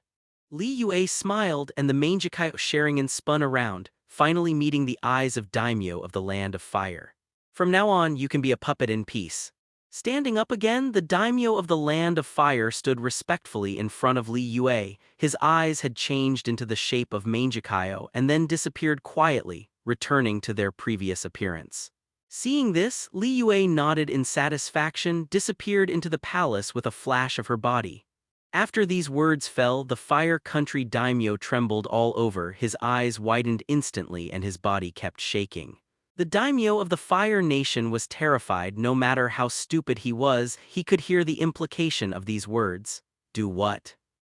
Li Yue smiled and the Mangekyo Sharingan spun around, finally meeting the eyes of daimyo of the Land of Fire. From now on, you can be a puppet in peace. Standing up again, the daimyo of the Land of Fire stood respectfully in front of Li Yue. His eyes had changed into the shape of Mangekyo and then disappeared quietly, returning to their previous appearance. Seeing this, Li Yue nodded in satisfaction, disappeared into the palace with a flash of her body. After these words fell, the Fire Country daimyo trembled all over, his eyes widened instantly and his body kept shaking. The daimyo of the Fire Nation was terrified. No matter how stupid he was, he could hear the implication of these words. Do what?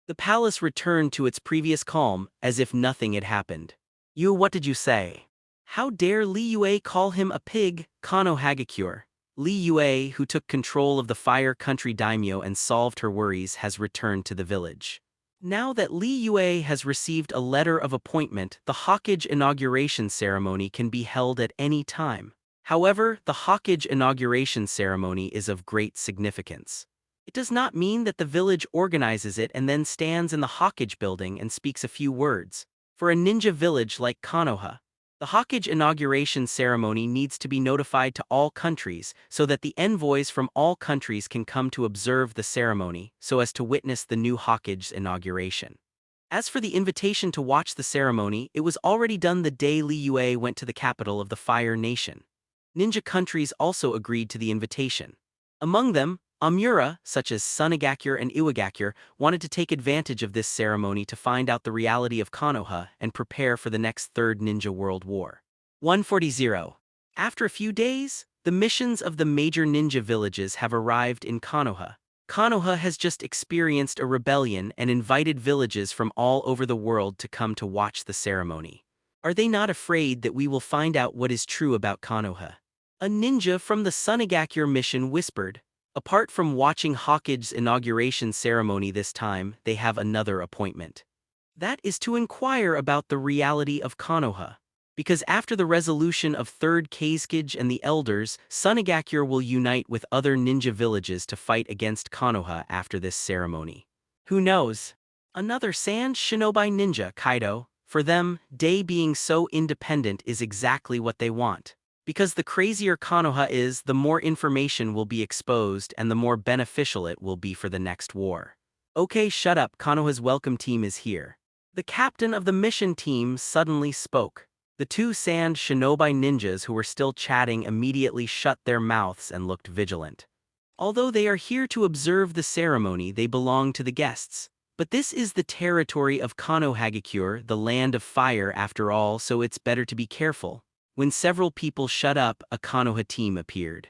The palace returned to its previous calm, as if nothing had happened. What did you say? How dare Li Yue call him a pig? Konohagakure. Li Yue, who took control of the Fire Country daimyo and solved her worries, has returned to the village. Now that Li Yue has received a letter of appointment, the Hokage inauguration ceremony can be held at any time. However, the Hokage inauguration ceremony is of great significance. It does not mean that the village organizes it and then stands in the Hokage building and speaks a few words. For a ninja village like Konoha, the Hokage inauguration ceremony needs to be notified to all countries so that the envoys from all countries can come to observe the ceremony so as to witness the new Hokage's inauguration. As for the invitation to watch the ceremony, it was already done the day Li Yue went to the capital of the Fire Nation. Ninja countries also agreed to the invitation. Among them, Amura, such as Sunagakure and Iwagakure, wanted to take advantage of this ceremony to find out the reality of Konoha and prepare for the next Third Ninja World War. 140. After a few days, the missions of the major ninja villages have arrived in Konoha. Konoha has just experienced a rebellion and invited villages from all over the world to come to watch the ceremony. Are they not afraid that we will find out what is true about Konoha? A ninja from the Sunagakure mission whispered. Apart from watching Hokage's inauguration ceremony this time, they have another appointment. That is to inquire about the reality of Konoha. Because after the resolution of Third Kazekage and the Elders, Sunagakure will unite with other ninja villages to fight against Konoha after this ceremony. Who knows? Another Sand Shinobi ninja, Kaido. For them, Day being so independent is exactly what they want. Because the crazier Konoha is, the more information will be exposed and the more beneficial it will be for the next war. Okay, shut up, Konoha's welcome team is here. The captain of the mission team suddenly spoke. The two Sand Shinobi ninjas who were still chatting immediately shut their mouths and looked vigilant. Although they are here to observe the ceremony, they belong to the guests. But this is the territory of Konohagakure, the Land of Fire after all, so it's better to be careful. When several people shut up, a Konoha team appeared.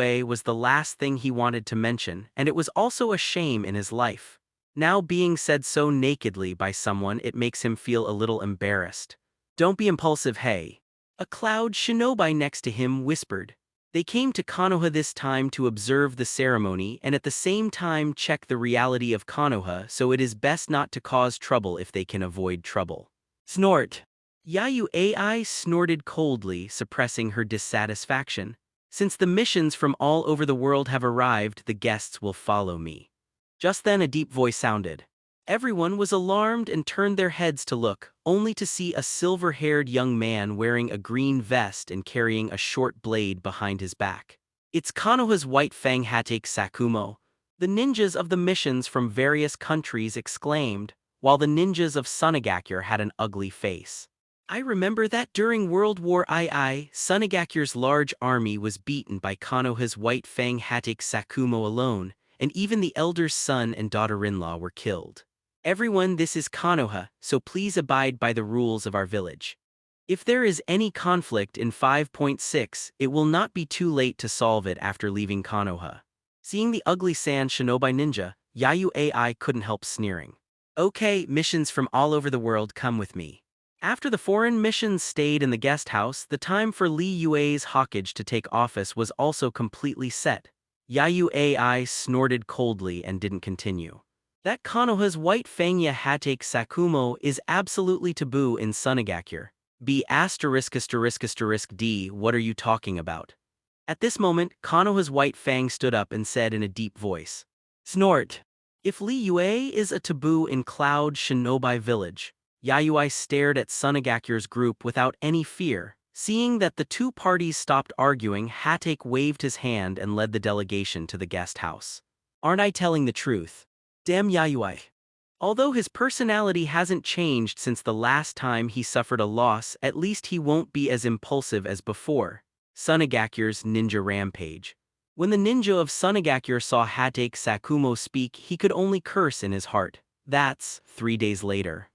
Yue was the last thing he wanted to mention, and it was also a shame in his life. Now being said so nakedly by someone, it makes him feel a little embarrassed. Don't be impulsive, hey. A cloud shinobi next to him whispered. They came to Konoha this time to observe the ceremony and at the same time check the reality of Konoha, so it is best not to cause trouble if they can avoid trouble. Snort. Yayu AI snorted coldly, suppressing her dissatisfaction. Since the missions from all over the world have arrived, the guests will follow me. Just then a deep voice sounded. Everyone was alarmed and turned their heads to look, only to see a silver-haired young man wearing a green vest and carrying a short blade behind his back. It's Konoha's White Fang Hatake Sakumo. The ninjas of the missions from various countries exclaimed, while the ninjas of Sunagakur had an ugly face. I remember that during World War II, Sunagakur's large army was beaten by Konoha's White Fang Hatake Sakumo alone, and even the elder's son and daughter-in-law were killed. Everyone, this is Konoha, so please abide by the rules of our village. If there is any conflict in 5.6, it will not be too late to solve it after leaving Konoha. Seeing the ugly sand shinobi ninja, Yayu AI couldn't help sneering. Okay, missions from all over the world, come with me. After the foreign missions stayed in the guest house, the time for Li Yue's Hawkage to take office was also completely set. Yayu AI snorted coldly and didn't continue. That Konoha's White Fangya Hatake Sakumo is absolutely taboo in Sunagakur. B*******D, what are you talking about? At this moment, Konoha's White Fang stood up and said in a deep voice. Snort. If Li Yue is a taboo in Cloud Shinobi Village, Yayui stared at Sunagakur's group without any fear. Seeing that the two parties stopped arguing, Hatake waved his hand and led the delegation to the guest house. Aren't I telling the truth? Damn Yayui. Although his personality hasn't changed since the last time he suffered a loss, at least he won't be as impulsive as before. Sunagakur's ninja rampage. When the ninja of Sunagakur saw Hatake Sakumo speak, he could only curse in his heart. That's 3 days later.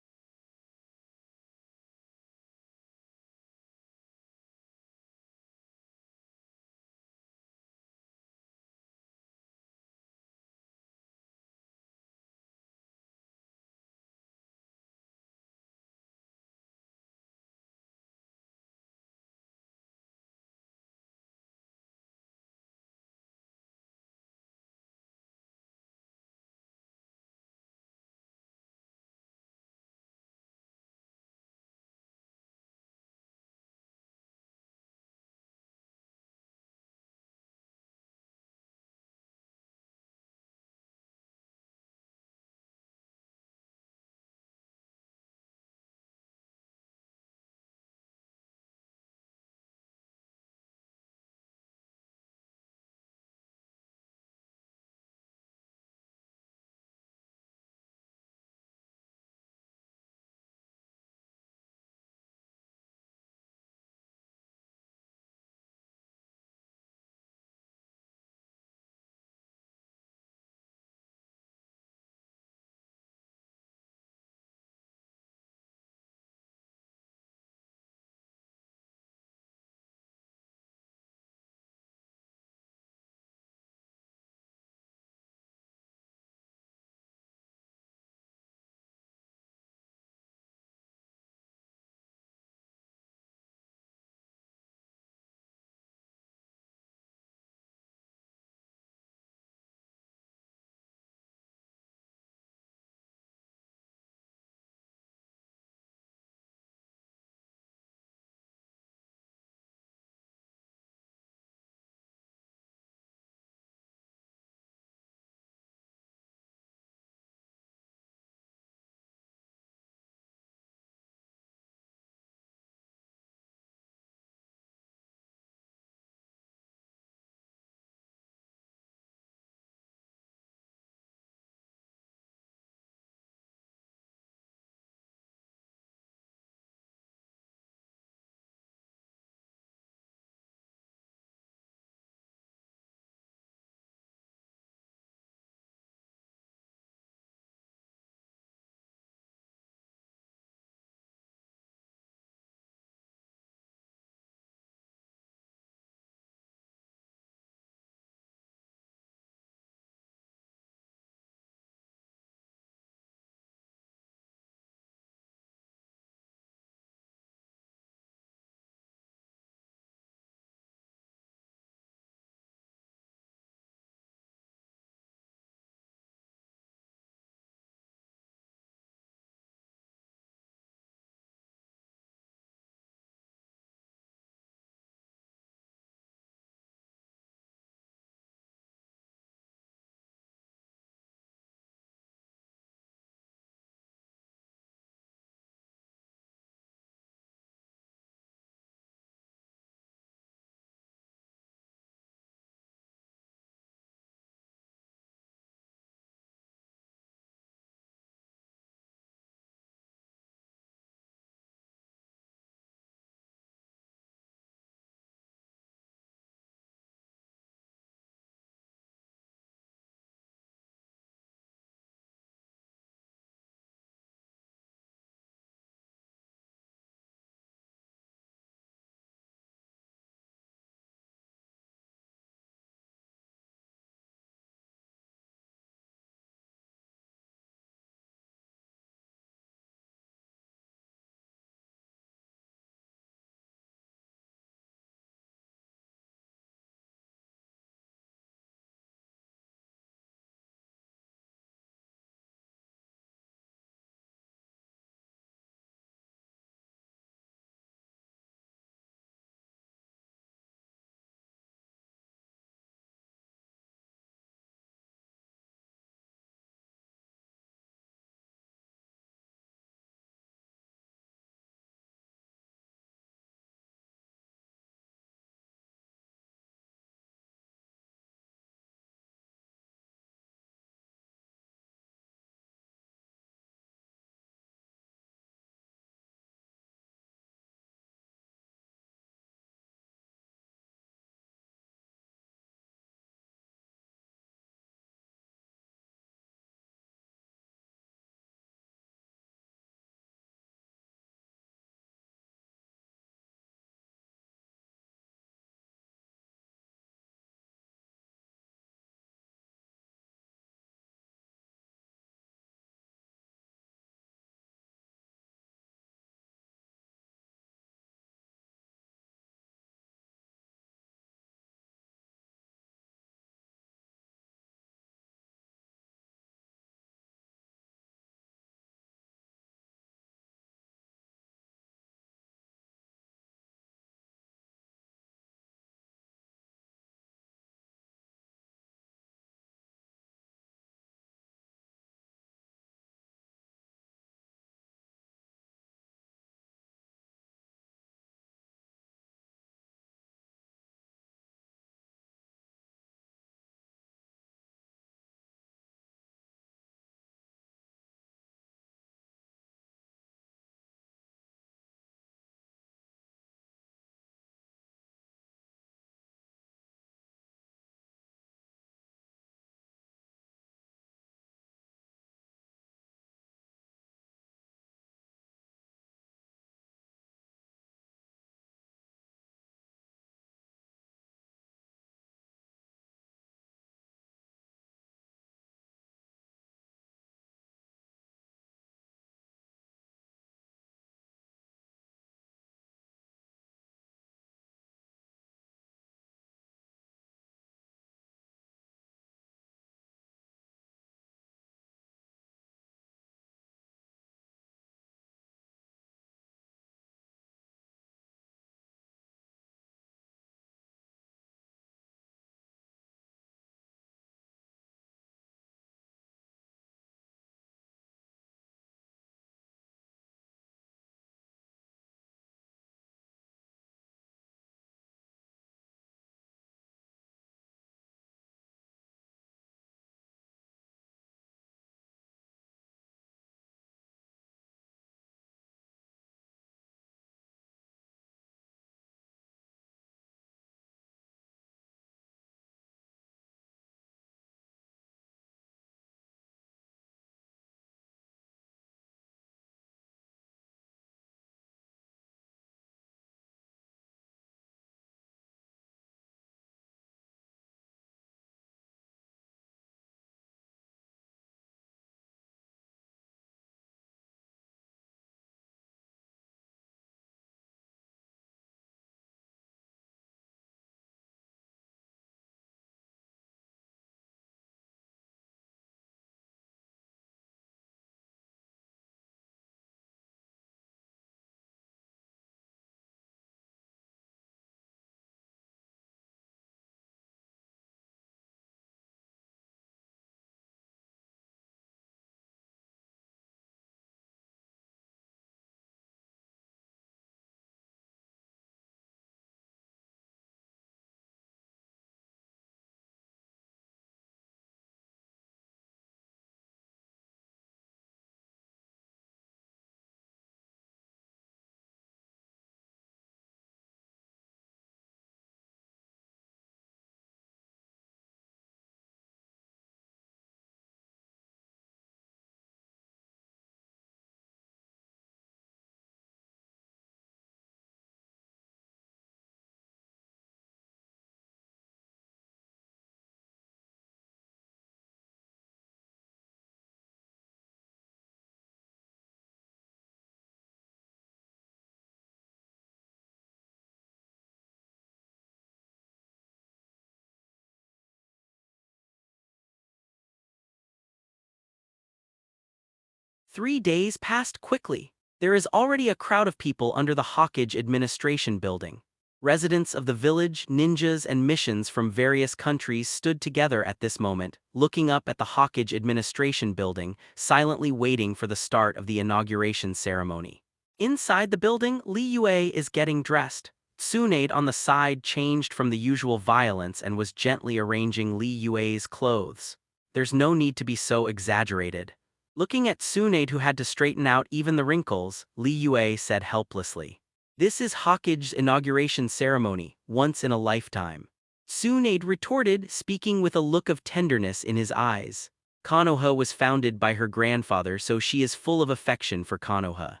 3 days passed quickly. There is already a crowd of people under the Hawkage administration building. Residents of the village, ninjas, and missions from various countries stood together at this moment, looking up at the Hawkage administration building, silently waiting for the start of the inauguration ceremony. Inside the building, Li Yue is getting dressed. Tsunade on the side changed from the usual violence and was gently arranging Li Yue's clothes. There's no need to be so exaggerated. Looking at Tsunade, who had to straighten out even the wrinkles, Li Yue said helplessly, "This is Hawkage's inauguration ceremony, once in a lifetime." Tsunade retorted, speaking with a look of tenderness in his eyes. Konoha was founded by her grandfather, so she is full of affection for Konoha.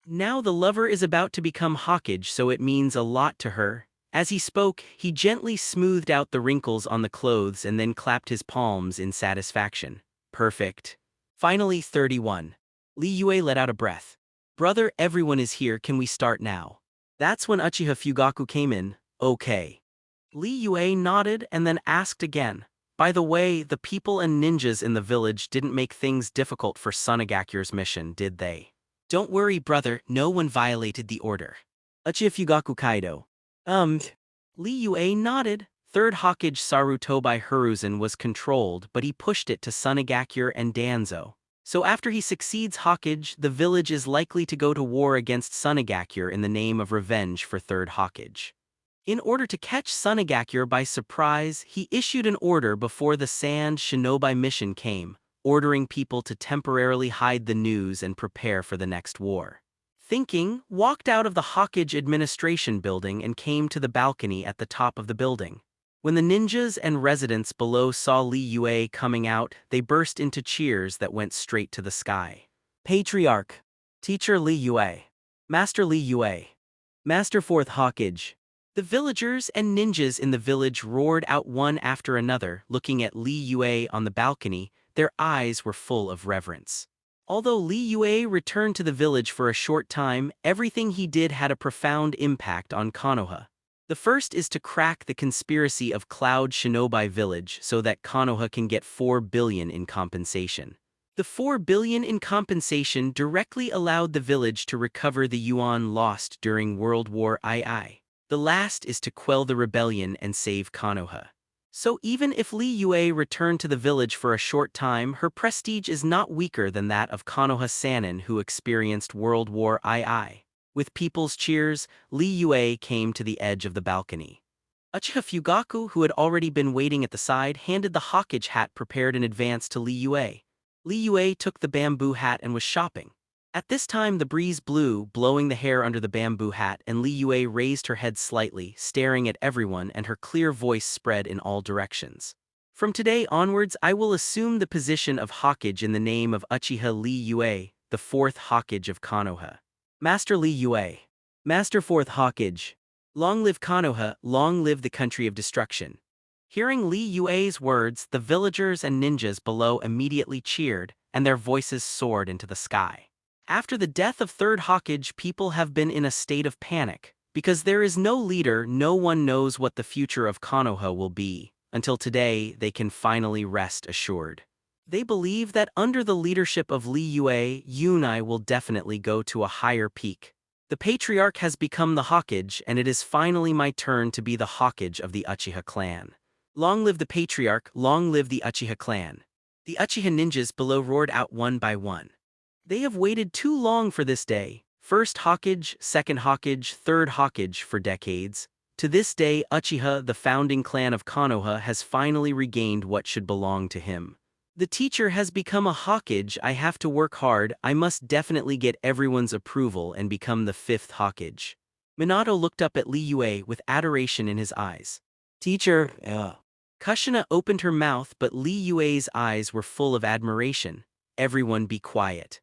Now the lover is about to become Hawkage, so it means a lot to her. As he spoke, he gently smoothed out the wrinkles on the clothes and then clapped his palms in satisfaction. Perfect. Finally, 31. Li Yue let out a breath. "Brother, everyone is here, can we start now?" That's when Uchiha Fugaku came in. "Okay." Li Yue nodded and then asked again, "By the way, the people and ninjas in the village didn't make things difficult for Sunagakure's mission, did they?" "Don't worry, brother, no one violated the order." Uchiha Fugaku Kaido. Li Yue nodded. Third Hawkage Sarutobi Hiruzen was controlled, but he pushed it to Sunagakure and Danzo. So after he succeeds Hawkage, the village is likely to go to war against Sunagakure in the name of revenge for Third Hawkage. In order to catch Sunagakure by surprise, he issued an order before the Sand Shinobi mission came, ordering people to temporarily hide the news and prepare for the next war. Thinking, walked out of the Hawkage administration building and came to the balcony at the top of the building. When the ninjas and residents below saw Li Yue coming out, they burst into cheers that went straight to the sky. Patriarch, Teacher Li Yue, Master Li Yue, Master Fourth Hawkage. The villagers and ninjas in the village roared out one after another, looking at Li Yue on the balcony. Their eyes were full of reverence. Although Li Yue returned to the village for a short time, everything he did had a profound impact on Konoha. The first is to crack the conspiracy of Cloud Shinobi Village so that Konoha can get 4 billion in compensation. The 4 billion in compensation directly allowed the village to recover the yuan lost during World War II. The last is to quell the rebellion and save Konoha. So even if Li Yue returned to the village for a short time, her prestige is not weaker than that of Konoha Sannin, who experienced World War II. With people's cheers, Li Yue came to the edge of the balcony. Uchiha Fugaku, who had already been waiting at the side, handed the Hawkage hat prepared in advance to Li Yue. Li Yue took the bamboo hat and was shopping. At this time the breeze blew, blowing the hair under the bamboo hat, and Li Yue raised her head slightly, staring at everyone, and her clear voice spread in all directions. "From today onwards I will assume the position of Hawkage in the name of Uchiha Li Yue, the fourth Hawkage of Konoha." Master Li Yue, Master Fourth Hawkage. Long live Konoha, long live the country of destruction. Hearing Li Yue's words, the villagers and ninjas below immediately cheered, and their voices soared into the sky. After the death of Third Hawkage, people have been in a state of panic. Because there is no leader, no one knows what the future of Konoha will be. Until today, they can finally rest assured. They believe that under the leadership of Li Yue, Yunai will definitely go to a higher peak. The Patriarch has become the Hawkage, and it is finally my turn to be the Hawkage of the Uchiha clan. Long live the Patriarch, long live the Uchiha clan. The Uchiha ninjas below roared out one by one. They have waited too long for this day. First Hawkage, second Hawkage, third Hawkage for decades. To this day, Uchiha, the founding clan of Konoha, has finally regained what should belong to him. The teacher has become a Hawkage. I have to work hard. I must definitely get everyone's approval and become the fifth Hawkage. Minato looked up at Li Yue with adoration in his eyes. Teacher, Kushina opened her mouth, but Li Yue's eyes were full of admiration. Everyone be quiet.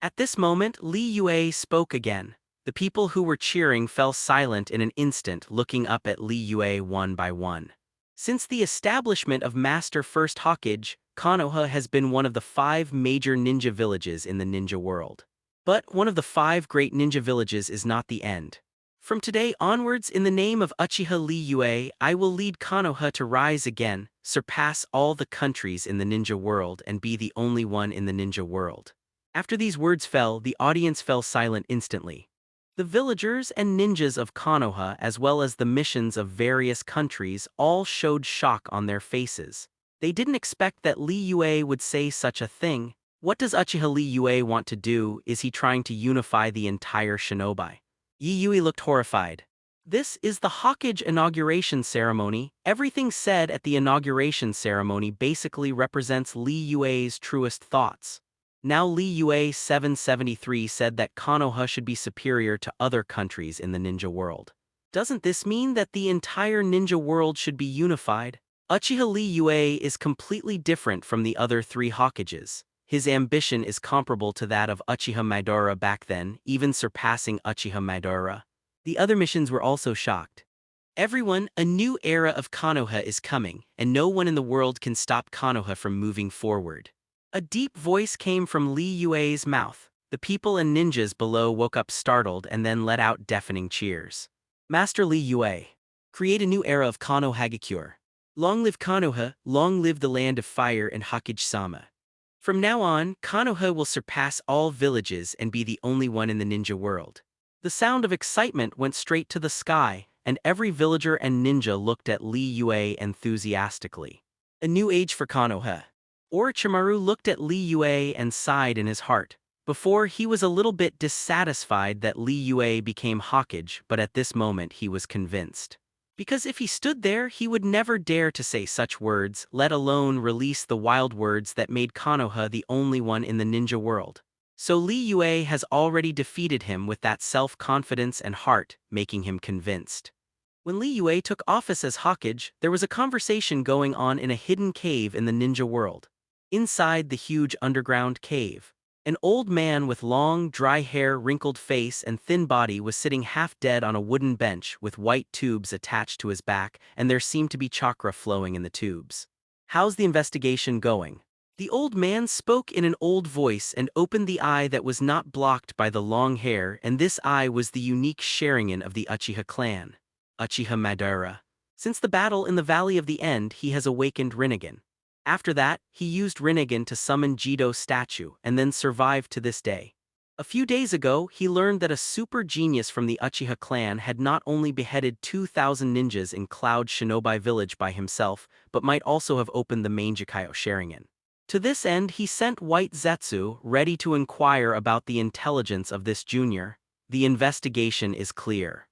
At this moment, Li Yue spoke again. The people who were cheering fell silent in an instant, looking up at Li Yue one by one. Since the establishment of Master First Hawkage, Konoha has been one of the 5 major ninja villages in the ninja world. But one of the 5 great ninja villages is not the end. From today onwards, in the name of Uchiha Li Yue, I will lead Konoha to rise again, surpass all the countries in the ninja world, and be the only one in the ninja world. After these words fell, the audience fell silent instantly. The villagers and ninjas of Konoha, as well as the missions of various countries, all showed shock on their faces. They didn't expect that Li Yue would say such a thing. What does Uchiha Li Yue want to do? Is he trying to unify the entire shinobi? Yi Yui looked horrified. This is the Hokage inauguration ceremony. Everything said at the inauguration ceremony basically represents Li Yue's truest thoughts. Now Li Yue 773 said that Konoha should be superior to other countries in the ninja world. Doesn't this mean that the entire ninja world should be unified? Uchiha Li Yue is completely different from the other three Hokages. His ambition is comparable to that of Uchiha Madara back then, even surpassing Uchiha Madara. The other missions were also shocked. Everyone, a new era of Konoha is coming, and no one in the world can stop Konoha from moving forward. A deep voice came from Li Yue's mouth. The people and ninjas below woke up startled and then let out deafening cheers. Master Li Yue. Create a new era of Konoha Hagakure. Long live Konoha, long live the land of fire and Hokage-sama. From now on, Konoha will surpass all villages and be the only one in the ninja world. The sound of excitement went straight to the sky, and every villager and ninja looked at Li Yue enthusiastically. A new age for Konoha. Orochimaru looked at Li Yue and sighed in his heart. Before, he was a little bit dissatisfied that Li Yue became Hokage, but at this moment he was convinced. Because if he stood there, he would never dare to say such words, let alone release the wild words that made Konoha the only one in the ninja world. So Li Yue has already defeated him with that self-confidence and heart, making him convinced. When Li Yue took office as Hokage, there was a conversation going on in a hidden cave in the ninja world. Inside the huge underground cave, an old man with long, dry hair, wrinkled face, and thin body was sitting half dead on a wooden bench with white tubes attached to his back, and there seemed to be chakra flowing in the tubes. How's the investigation going? The old man spoke in an old voice and opened the eye that was not blocked by the long hair, and this eye was the unique Sharingan of the Uchiha clan. Uchiha Madara. Since the battle in the Valley of the End, he has awakened Rinnegan. After that, he used Rinnegan to summon Jido's statue, and then survived to this day. A few days ago, he learned that a super genius from the Uchiha clan had not only beheaded 2,000 ninjas in Cloud Shinobi Village by himself, but might also have opened the Mangekyo Sharingan. To this end, he sent White Zetsu, ready to inquire about the intelligence of this junior. The investigation is clear.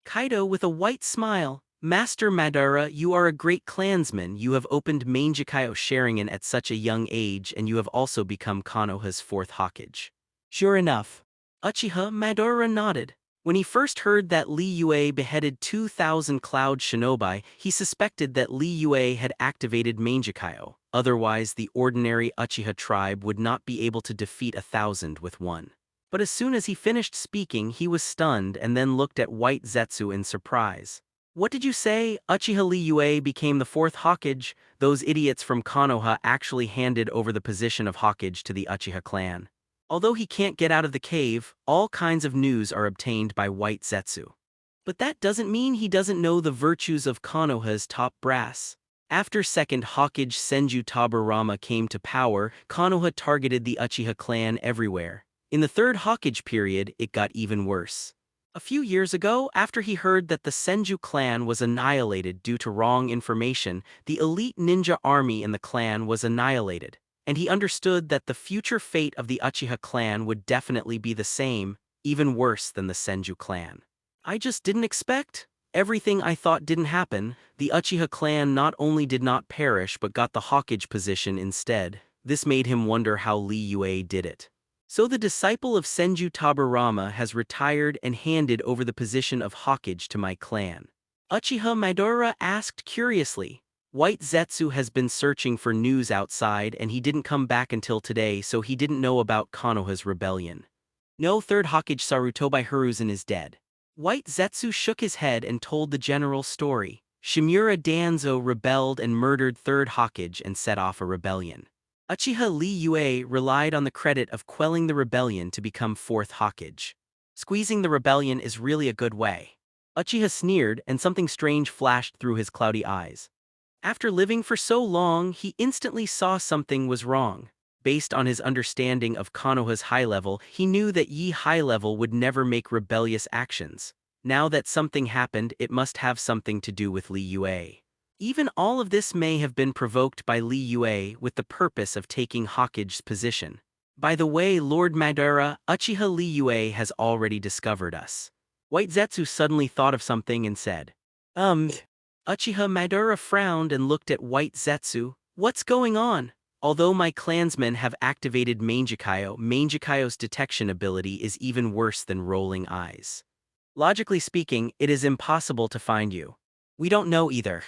Kaido with a white smile. Master Madara, you are a great clansman. You have opened Mangekyo Sharingan at such a young age, and you have also become Konoha's fourth Hokage. Sure enough. Uchiha Madara nodded. When he first heard that Li Yue beheaded 2,000 Cloud Shinobi, he suspected that Li Yue had activated Mangekyo. Otherwise, the ordinary Uchiha tribe would not be able to defeat 1,000 with one. But as soon as he finished speaking, he was stunned and then looked at White Zetsu in surprise. What did you say? Uchiha Li Yue became the fourth Hokage. Those idiots from Konoha actually handed over the position of Hokage to the Uchiha clan. Although he can't get out of the cave, all kinds of news are obtained by White Zetsu. But that doesn't mean he doesn't know the virtues of Konoha's top brass. After second Hokage Senju Taburama came to power, Konoha targeted the Uchiha clan everywhere. In the third Hokage period, it got even worse. A few years ago, after he heard that the Senju clan was annihilated due to wrong information, the elite ninja army in the clan was annihilated, and he understood that the future fate of the Uchiha clan would definitely be the same, even worse than the Senju clan. I just didn't expect. Everything I thought didn't happen. The Uchiha clan not only did not perish but got the Hokage position instead. This made him wonder how Li Yue did it. So the disciple of Senju Taburama has retired and handed over the position of Hokage to my clan. Uchiha Madara asked curiously. White Zetsu has been searching for news outside and he didn't come back until today, so he didn't know about Konoha's rebellion. No, third Hokage Sarutobi Hiruzen is dead. White Zetsu shook his head and told the general story. Shimura Danzo rebelled and murdered third Hokage and set off a rebellion. Uchiha Li Yue relied on the credit of quelling the rebellion to become fourth Hokage. Squeezing the rebellion is really a good way. Uchiha sneered, and something strange flashed through his cloudy eyes. After living for so long, he instantly saw something was wrong. Based on his understanding of Konoha's high level, he knew that Yi high level would never make rebellious actions. Now that something happened, it must have something to do with Li Yue. Even all of this may have been provoked by Li Yue with the purpose of taking Hokage's position. By the way, Lord Madara, Uchiha Li Yue has already discovered us. White Zetsu suddenly thought of something and said, Uchiha Madara frowned and looked at White Zetsu. What's going on? Although my clansmen have activated Mangekyo's detection ability is even worse than rolling eyes. Logically speaking, it is impossible to find you. We don't know either.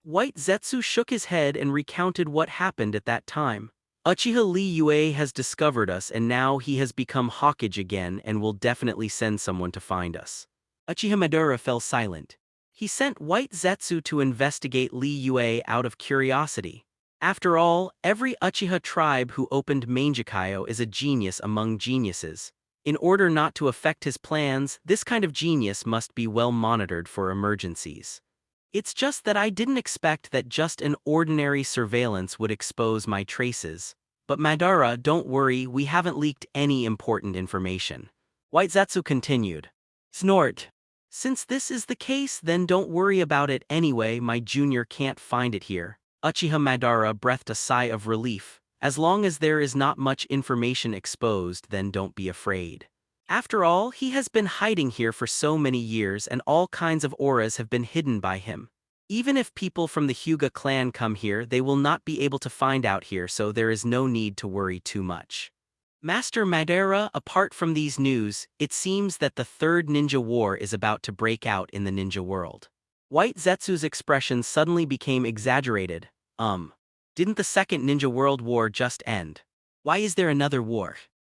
White Zetsu shook his head and recounted what happened at that time. Uchiha Li Yue has discovered us and now he has become Hokage again and will definitely send someone to find us. Uchiha Madara fell silent. He sent White Zetsu to investigate Li Yue out of curiosity. After all, every Uchiha tribe who opened Mangekyo is a genius among geniuses. In order not to affect his plans, this kind of genius must be well monitored for emergencies. It's just that I didn't expect that just an ordinary surveillance would expose my traces. But Madara, don't worry, we haven't leaked any important information. White Zetsu continued. Snort. Since this is the case, then don't worry about it anyway, my junior can't find it here. Uchiha Madara breathed a sigh of relief. As long as there is not much information exposed, then don't be afraid. After all, he has been hiding here for so many years and all kinds of auras have been hidden by him. Even if people from the Hyuga clan come here, they will not be able to find out here, so there is no need to worry too much. Master Madara, apart from these news, it seems that the third ninja war is about to break out in the ninja world. White Zetsu's expression suddenly became exaggerated. Didn't the second ninja world war just end? Why is there another war?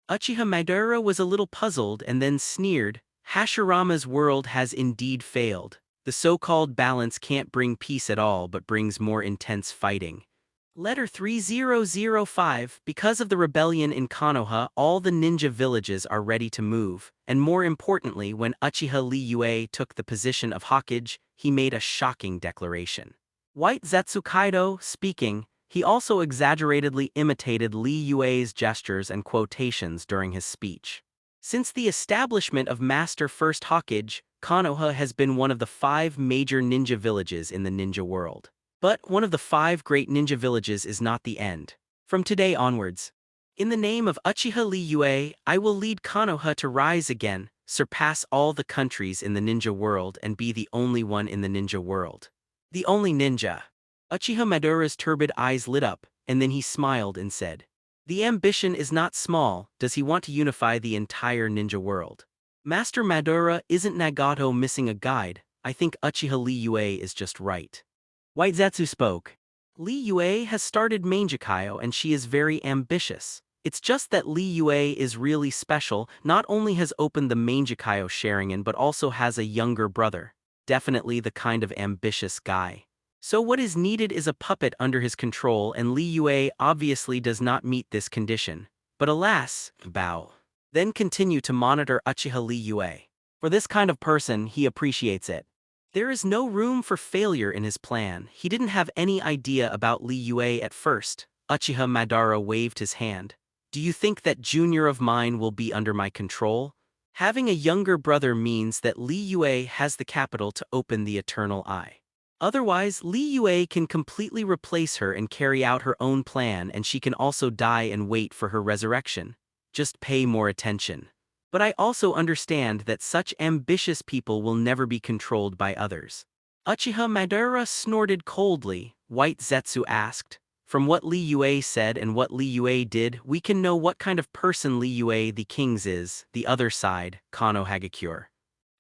Uchiha Madara was a little puzzled and then sneered. Hashirama's world has indeed failed. The so-called balance can't bring peace at all but brings more intense fighting. Letter 3005. Because of the rebellion in Konoha, all the ninja villages are ready to move, and more importantly, when Uchiha Li Yue took the position of Hokage, he made a shocking declaration. White Zetsu Kaido, speaking, he also exaggeratedly imitated Li Yue's gestures and quotations during his speech. Since the establishment of Master First Hokage, Konoha has been one of the 5 major ninja villages in the ninja world. But one of the 5 great ninja villages is not the end. From today onwards, in the name of Uchiha Li Yue, I will lead Konoha to rise again, surpass all the countries in the ninja world and be the only one in the ninja world. The only ninja. Uchiha Madara's turbid eyes lit up, and then he smiled and said, the ambition is not small. Does he want to unify the entire ninja world? Master Madara, isn't Nagato missing a guide? I think Uchiha Li Yue is just right. White Zetsu spoke. Li Yue has started Mangekyo and she is very ambitious. It's just that Li Yue is really special, not only has opened the Mangekyo Sharingan but also has a younger brother. Definitely the kind of ambitious guy. So what is needed is a puppet under his control and Li Yue obviously does not meet this condition. But alas, bow. Then continue to monitor Uchiha Li Yue. For this kind of person, he appreciates it. There is no room for failure in his plan. He didn't have any idea about Li Yue at first. Uchiha Madara waved his hand. Do you think that junior of mine will be under my control? Having a younger brother means that Li Yue has the capital to open the Eternal Eye. Otherwise, Li Yue can completely replace her and carry out her own plan, and she can also die and wait for her resurrection. Just pay more attention. But I also understand that such ambitious people will never be controlled by others. Uchiha Madara snorted coldly. White Zetsu asked, from what Li Yue said and what Li Yue did, we can know what kind of person Li Yue the King's is. The other side, Konohagakure.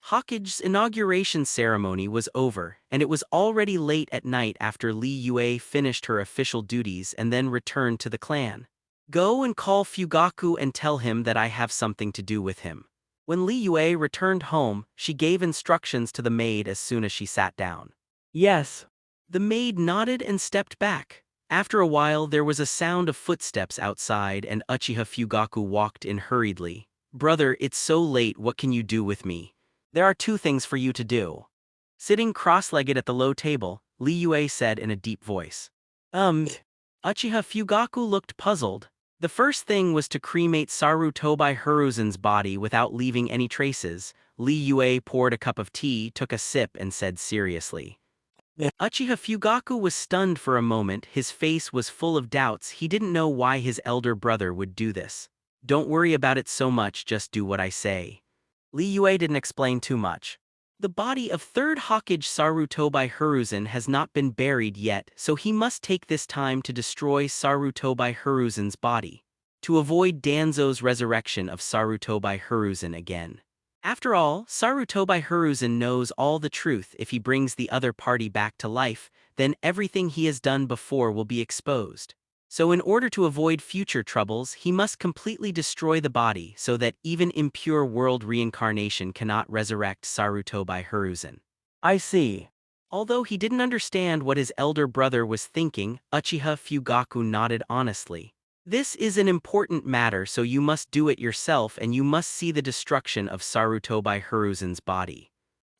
Hokage's inauguration ceremony was over, and it was already late at night after Li Yue finished her official duties and then returned to the clan. Go and call Fugaku and tell him that I have something to do with him. When Li Yue returned home, she gave instructions to the maid as soon as she sat down. Yes. The maid nodded and stepped back. After a while there was a sound of footsteps outside and Uchiha Fugaku walked in hurriedly. Brother, it's so late, what can you do with me? There are 2 things for you to do. Sitting cross-legged at the low table, Li Yue said in a deep voice. Uchiha Fugaku looked puzzled. The first thing was to cremate Sarutobi Hiruzen's body without leaving any traces. Li Yue poured a cup of tea, took a sip, and said seriously. Uchiha Fugaku was stunned for a moment. His face was full of doubts. He didn't know why his elder brother would do this. Don't worry about it so much, just do what I say. Li Yue didn't explain too much. The body of 3rd Hokage Sarutobi Hiruzen has not been buried yet, so he must take this time to destroy Sarutobi Hiruzen's body, to avoid Danzo's resurrection of Sarutobi Hiruzen again. After all, Sarutobi Hiruzen knows all the truth. If he brings the other party back to life, then everything he has done before will be exposed. So in order to avoid future troubles, he must completely destroy the body so that even impure world reincarnation cannot resurrect Sarutobi Hiruzen. I see. Although he didn't understand what his elder brother was thinking, Uchiha Fugaku nodded honestly. This is an important matter, so you must do it yourself and you must see the destruction of Sarutobi Hiruzen's body.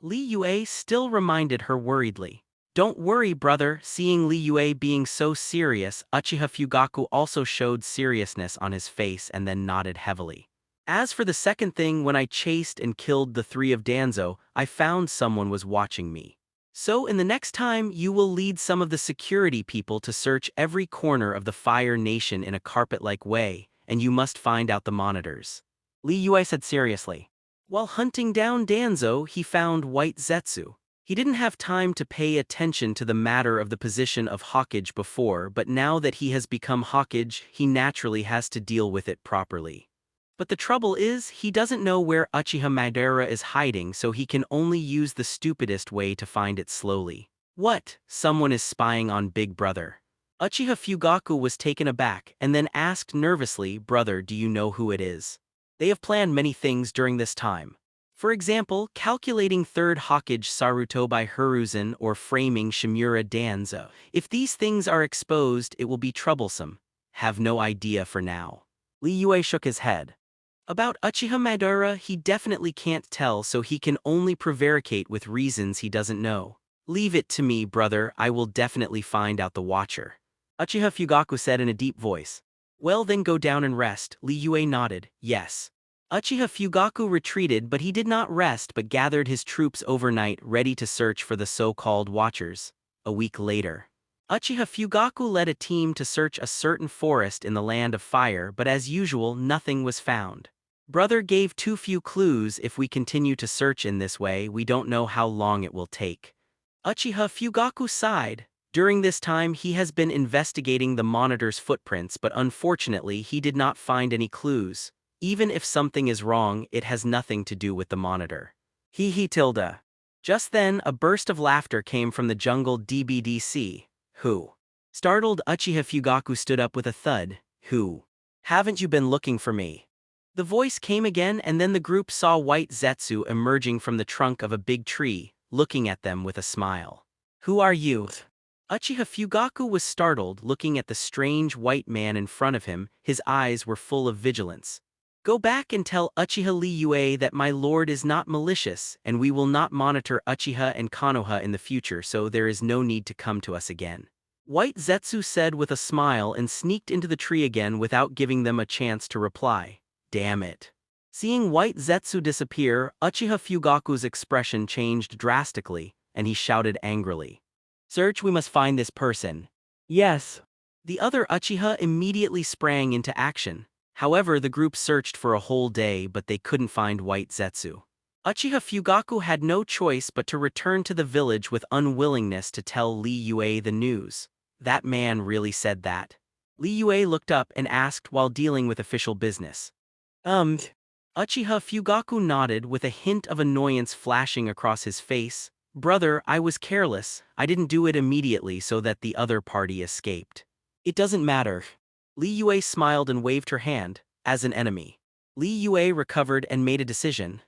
Li Yue still reminded her worriedly. Don't worry, brother. Seeing Li Yue being so serious, Uchiha Fugaku also showed seriousness on his face and then nodded heavily. As for the second thing, when I chased and killed the 3 of Danzo, I found someone was watching me. So in the next time, you will lead some of the security people to search every corner of the Fire Nation in a carpet-like way, and you must find out the monitors. Li Yue said seriously. While hunting down Danzo, he found White Zetsu. He didn't have time to pay attention to the matter of the position of Hokage before, but now that he has become Hokage, he naturally has to deal with it properly. But the trouble is, he doesn't know where Uchiha Madara is hiding, so he can only use the stupidest way to find it slowly. What? Someone is spying on Big Brother. Uchiha Fugaku was taken aback and then asked nervously, Brother, do you know who it is? They have planned many things during this time. For example, calculating 3rd Hokage Sarutobi Hiruzen or framing Shimura Danzo. If these things are exposed, it will be troublesome. Have no idea for now. Li Yue shook his head. About Uchiha Madara, he definitely can't tell, so he can only prevaricate with reasons he doesn't know. Leave it to me, brother, I will definitely find out the Watcher. Uchiha Fugaku said in a deep voice. Well then go down and rest. Li Yue nodded, yes. Uchiha Fugaku retreated, but he did not rest but gathered his troops overnight ready to search for the so-called Watchers. A week later, Uchiha Fugaku led a team to search a certain forest in the Land of Fire, but as usual nothing was found. Brother gave too few clues. If we continue to search in this way, we don't know how long it will take. Uchiha Fugaku sighed. During this time he has been investigating the monitor's footprints, but unfortunately he did not find any clues. Even if something is wrong, it has nothing to do with the monitor. He tilde. Just then, a burst of laughter came from the jungle. DBDC. Who? Startled, Uchiha Fugaku stood up with a thud. Who? Haven't you been looking for me? The voice came again, and then the group saw White Zetsu emerging from the trunk of a big tree, looking at them with a smile. Who are you? Uchiha Fugaku was startled, looking at the strange white man in front of him. His eyes were full of vigilance. Go back and tell Uchiha Li Yue that my lord is not malicious, and we will not monitor Uchiha and Konoha in the future, so there is no need to come to us again. White Zetsu said with a smile and sneaked into the tree again without giving them a chance to reply. Damn it. Seeing White Zetsu disappear, Uchiha Fugaku's expression changed drastically, and he shouted angrily. Search, we must find this person. Yes. The other Uchiha immediately sprang into action. However, the group searched for a whole day, but they couldn't find White Zetsu. Uchiha Fugaku had no choice but to return to the village with unwillingness to tell Li Yue the news. That man really said that. Li Yue looked up and asked while dealing with official business. Uchiha Fugaku nodded with a hint of annoyance flashing across his face. Brother, I was careless. I didn't do it immediately so that the other party escaped. It doesn't matter. Li Yue smiled and waved her hand, as an enemy. Li Yue recovered and made a decision.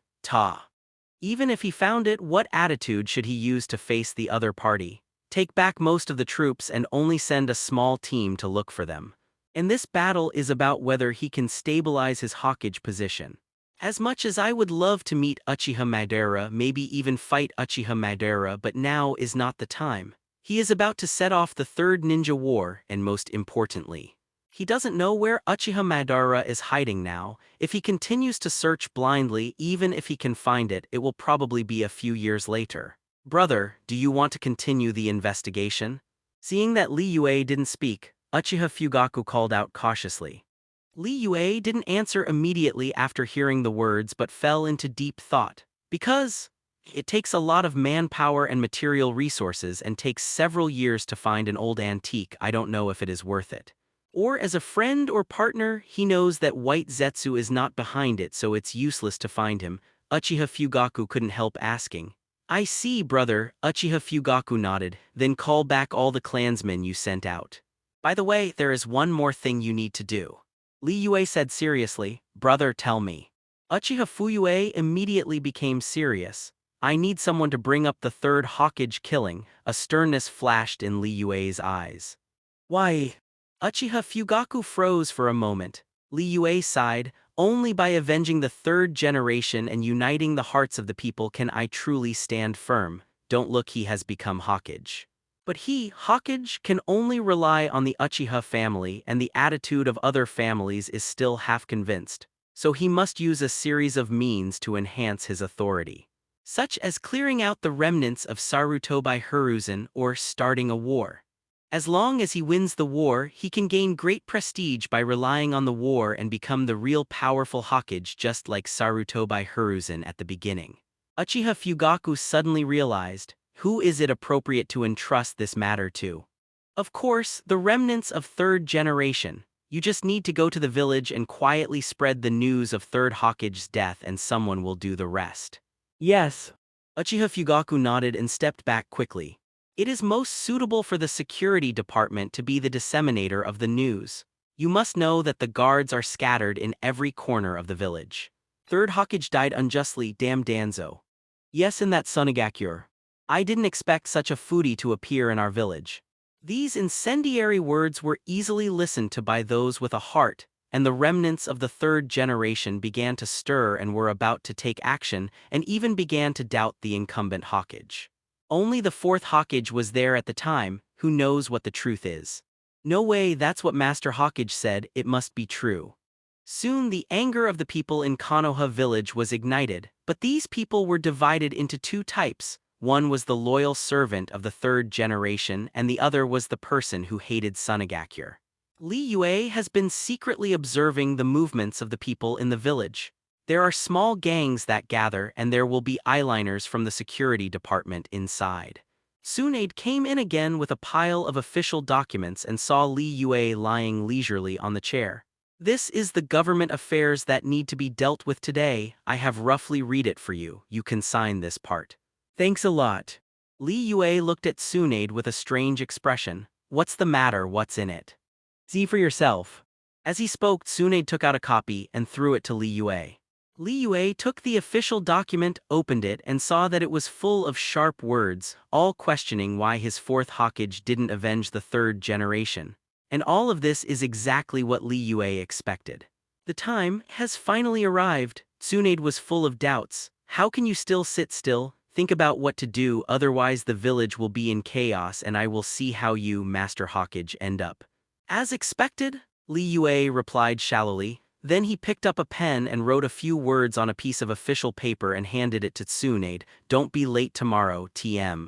Even if he found it, what attitude should he use to face the other party? Take back most of the troops and only send a small team to look for them. And this battle is about whether he can stabilize his Hokage position. As much as I would love to meet Uchiha Madara, maybe even fight Uchiha Madara, but now is not the time. He is about to set off the Third Ninja War, and most importantly, He doesn't know where Uchiha Madara is hiding now. If he continues to search blindly, even if he can find it, it will probably be a few years later. Brother, do you want to continue the investigation? Seeing that Li Yue didn't speak, Uchiha Fugaku called out cautiously. Li Yue didn't answer immediately after hearing the words but fell into deep thought. Because it takes a lot of manpower and material resources and takes several years to find an old antique. I don't know if it is worth it. Or as a friend or partner, he knows that White Zetsu is not behind it, so it's useless to find him. Uchiha Fugaku couldn't help asking. I see, brother, Uchiha Fugaku nodded, then call back all the clansmen you sent out. By the way, there is one more thing you need to do. Li Yue said seriously, brother, tell me. Uchiha Fuyue immediately became serious. I need someone to bring up the third Hokage killing. A sternness flashed in Li Yue's eyes. Why? Uchiha Fugaku froze for a moment. Li Yue sighed, only by avenging the third generation and uniting the hearts of the people can I truly stand firm. Don't look, he has become Hokage. But he, Hokage, can only rely on the Uchiha family, and the attitude of other families is still half convinced. So he must use a series of means to enhance his authority, such as clearing out the remnants of Naruto by Hiruzen or starting a war. As long as he wins the war, he can gain great prestige by relying on the war and become the real powerful Hokage, just like Naruto by Hiruzen at the beginning. Uchiha Fugaku suddenly realized, who is it appropriate to entrust this matter to? Of course, the remnants of third generation. You just need to go to the village and quietly spread the news of third Hokage's death and someone will do the rest. Yes. Uchiha Fugaku nodded and stepped back quickly. It is most suitable for the security department to be the disseminator of the news. You must know that the guards are scattered in every corner of the village. Third Hokage died unjustly, damn Danzo. Yes, in that Sunagakure. I didn't expect such a foodie to appear in our village. These incendiary words were easily listened to by those with a heart, and the remnants of the third generation began to stir and were about to take action and even began to doubt the incumbent Hokage. Only the fourth Hokage was there at the time, who knows what the truth is. No way, that's what Master Hokage said, it must be true. Soon the anger of the people in Konoha village was ignited, but these people were divided into two types. One was the loyal servant of the third generation and the other was the person who hated Sunagakure. Li Yue has been secretly observing the movements of the people in the village. There are small gangs that gather and there will be eyeliners from the security department inside. Tsunade came in again with a pile of official documents and saw Li Yue lying leisurely on the chair. This is the government affairs that need to be dealt with today. I have roughly read it for you. You can sign this part. Thanks a lot. Li Yue looked at Tsunade with a strange expression. What's the matter? What's in it? See for yourself. As he spoke, Tsunade took out a copy and threw it to Li Yue. Li Yue took the official document, opened it, and saw that it was full of sharp words, all questioning why his fourth Hokage didn't avenge the third generation. And all of this is exactly what Li Yue expected. The time has finally arrived. Tsunade was full of doubts. How can you still sit still? Think about what to do, otherwise the village will be in chaos and I will see how you, Master Hokage, end up. As expected, Li Yue replied shallowly. Then he picked up a pen and wrote a few words on a piece of official paper and handed it to Tsunade. Don't be late tomorrow, TM.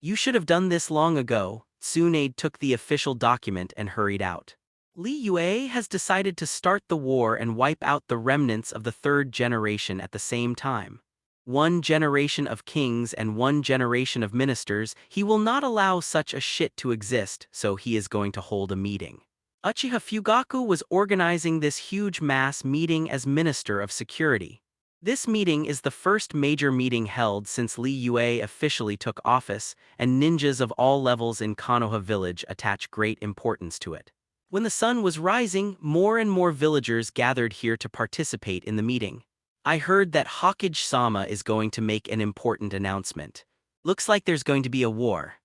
You should have done this long ago. Tsunade took the official document and hurried out. Li Yue has decided to start the war and wipe out the remnants of the third generation at the same time. One generation of kings and one generation of ministers. He will not allow such a shit to exist, so he is going to hold a meeting. Uchiha Fugaku was organizing this huge mass meeting as Minister of Security. This meeting is the first major meeting held since Li Yue officially took office, and ninjas of all levels in Konoha village attach great importance to it. When the sun was rising, more and more villagers gathered here to participate in the meeting. I heard that Hokage-sama is going to make an important announcement. Looks like there's going to be a war.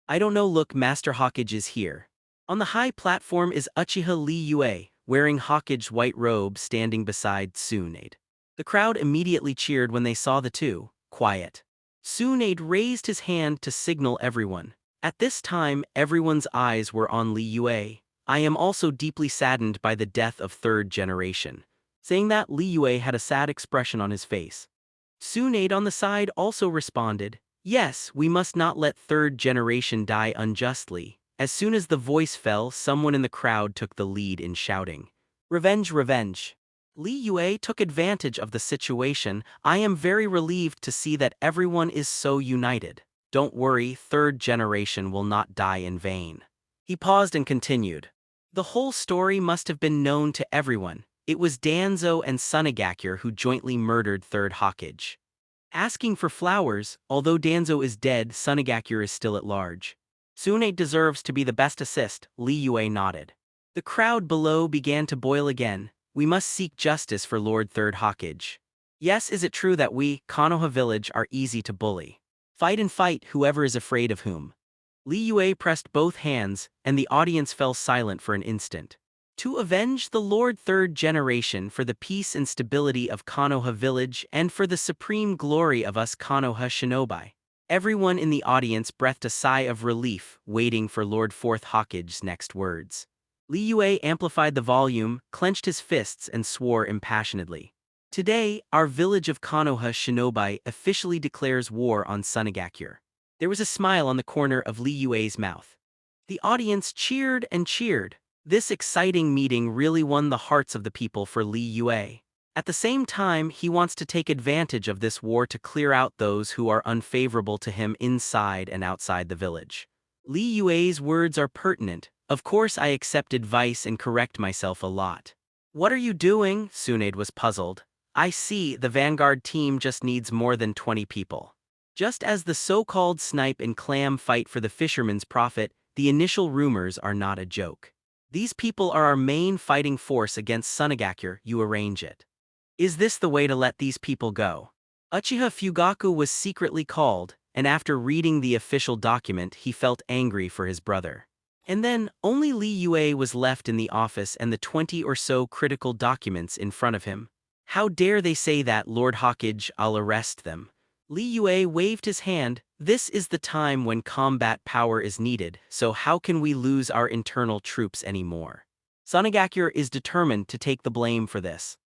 I don't know, look, Master Hokage is here. On the high platform is Uchiha Li Yue, wearing Hokage's white robe, standing beside Tsunade. The crowd immediately cheered when they saw the two. Quiet. Tsunade raised his hand to signal everyone. At this time, everyone's eyes were on Li Yue. I am also deeply saddened by the death of third generation. Saying that, Li Yue had a sad expression on his face. Tsunade on the side also responded, yes, we must not let third generation die unjustly. As soon as the voice fell, someone in the crowd took the lead in shouting, revenge, revenge. Li Yue took advantage of the situation. I am very relieved to see that everyone is so united. Don't worry, third generation will not die in vain. He paused and continued. The whole story must have been known to everyone. It was Danzo and Sunagakure who jointly murdered third Hokage. Asking for flowers, although Danzo is dead, Sunagakure is still at large. Tsunade deserves to be the best assist, Li Yue nodded. The crowd below began to boil again. We must seek justice for Lord Third Hokage. Yes, is it true that we, Konoha village, are easy to bully? Fight and fight, whoever is afraid of whom. Li Yue pressed both hands, and the audience fell silent for an instant. To avenge the Lord Third Generation for the peace and stability of Konoha village and for the supreme glory of us Konoha shinobi. Everyone in the audience breathed a sigh of relief, waiting for Lord Fourth Hokage's next words. Li Yue amplified the volume, clenched his fists and swore impassionedly. Today, our village of Konoha shinobi officially declares war on Sunagakure. There was a smile on the corner of Li Yue's mouth. The audience cheered and cheered. This exciting meeting really won the hearts of the people for Li Yue. At the same time, he wants to take advantage of this war to clear out those who are unfavorable to him inside and outside the village. Li Yue's words are pertinent. Of course I accept advice and correct myself a lot. What are you doing? Tsunade was puzzled. I see, the vanguard team just needs more than 20 people. Just as the so-called snipe and clam fight for the fisherman's profit, the initial rumors are not a joke. These people are our main fighting force against Sunagakure. You arrange it. Is this the way to let these people go? Uchiha Fugaku was secretly called, and after reading the official document he felt angry for his brother. And then, only Li Yue was left in the office and the 20 or so critical documents in front of him. How dare they say that, Lord Hokage, I'll arrest them. Li Yue waved his hand. This is the time when combat power is needed, so how can we lose our internal troops anymore? Sunagakure is determined to take the blame for this.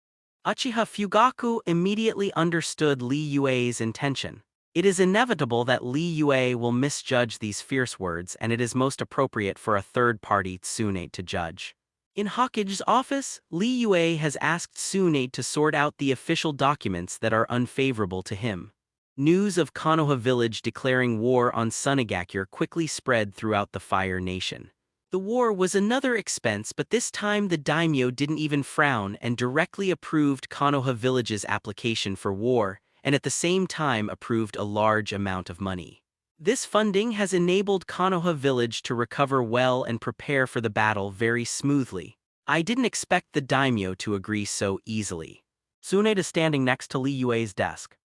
Uchiha Fugaku immediately understood Li Yue's intention. It is inevitable that Li Yue will misjudge these fierce words, and it is most appropriate for a third-party Tsunade to judge. In Hokage's office, Li Yue has asked Tsunade to sort out the official documents that are unfavorable to him. News of Konoha village declaring war on Sunagakure quickly spread throughout the Fire Nation. The war was another expense, but this time the daimyo didn't even frown and directly approved Konoha village's application for war, and at the same time approved a large amount of money. This funding has enabled Konoha village to recover well and prepare for the battle very smoothly. I didn't expect the daimyo to agree so easily. Tsunade is standing next to Li Yue's desk.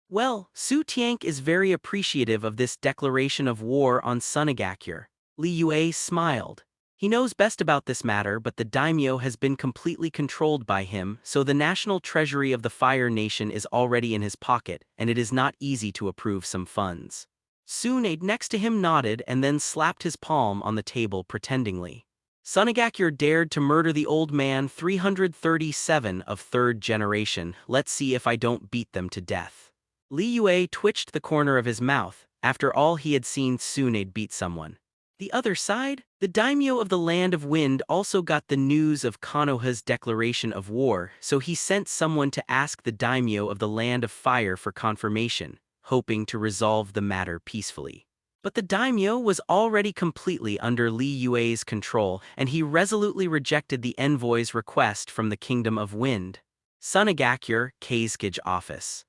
Well, Su Tiank is very appreciative of this declaration of war on Sunagakure. Li Yue smiled. He knows best about this matter, but the daimyo has been completely controlled by him, so the national treasury of the Fire Nation is already in his pocket, and it is not easy to approve some funds. Tsunade next to him nodded and then slapped his palm on the table pretendingly. Sunagakure dared to murder the old man 337 of third generation. Let's see if I don't beat them to death. Li Yue twitched the corner of his mouth. After all, he had seen Tsunade beat someone. The other side, the daimyo of the Land of Wind also got the news of Konoha's declaration of war, so he sent someone to ask the daimyo of the Land of Fire for confirmation, hoping to resolve the matter peacefully. But the daimyo was already completely under Li Yue's control, and he resolutely rejected the envoy's request from the Kingdom of Wind. Sunagakure, Keisuke office.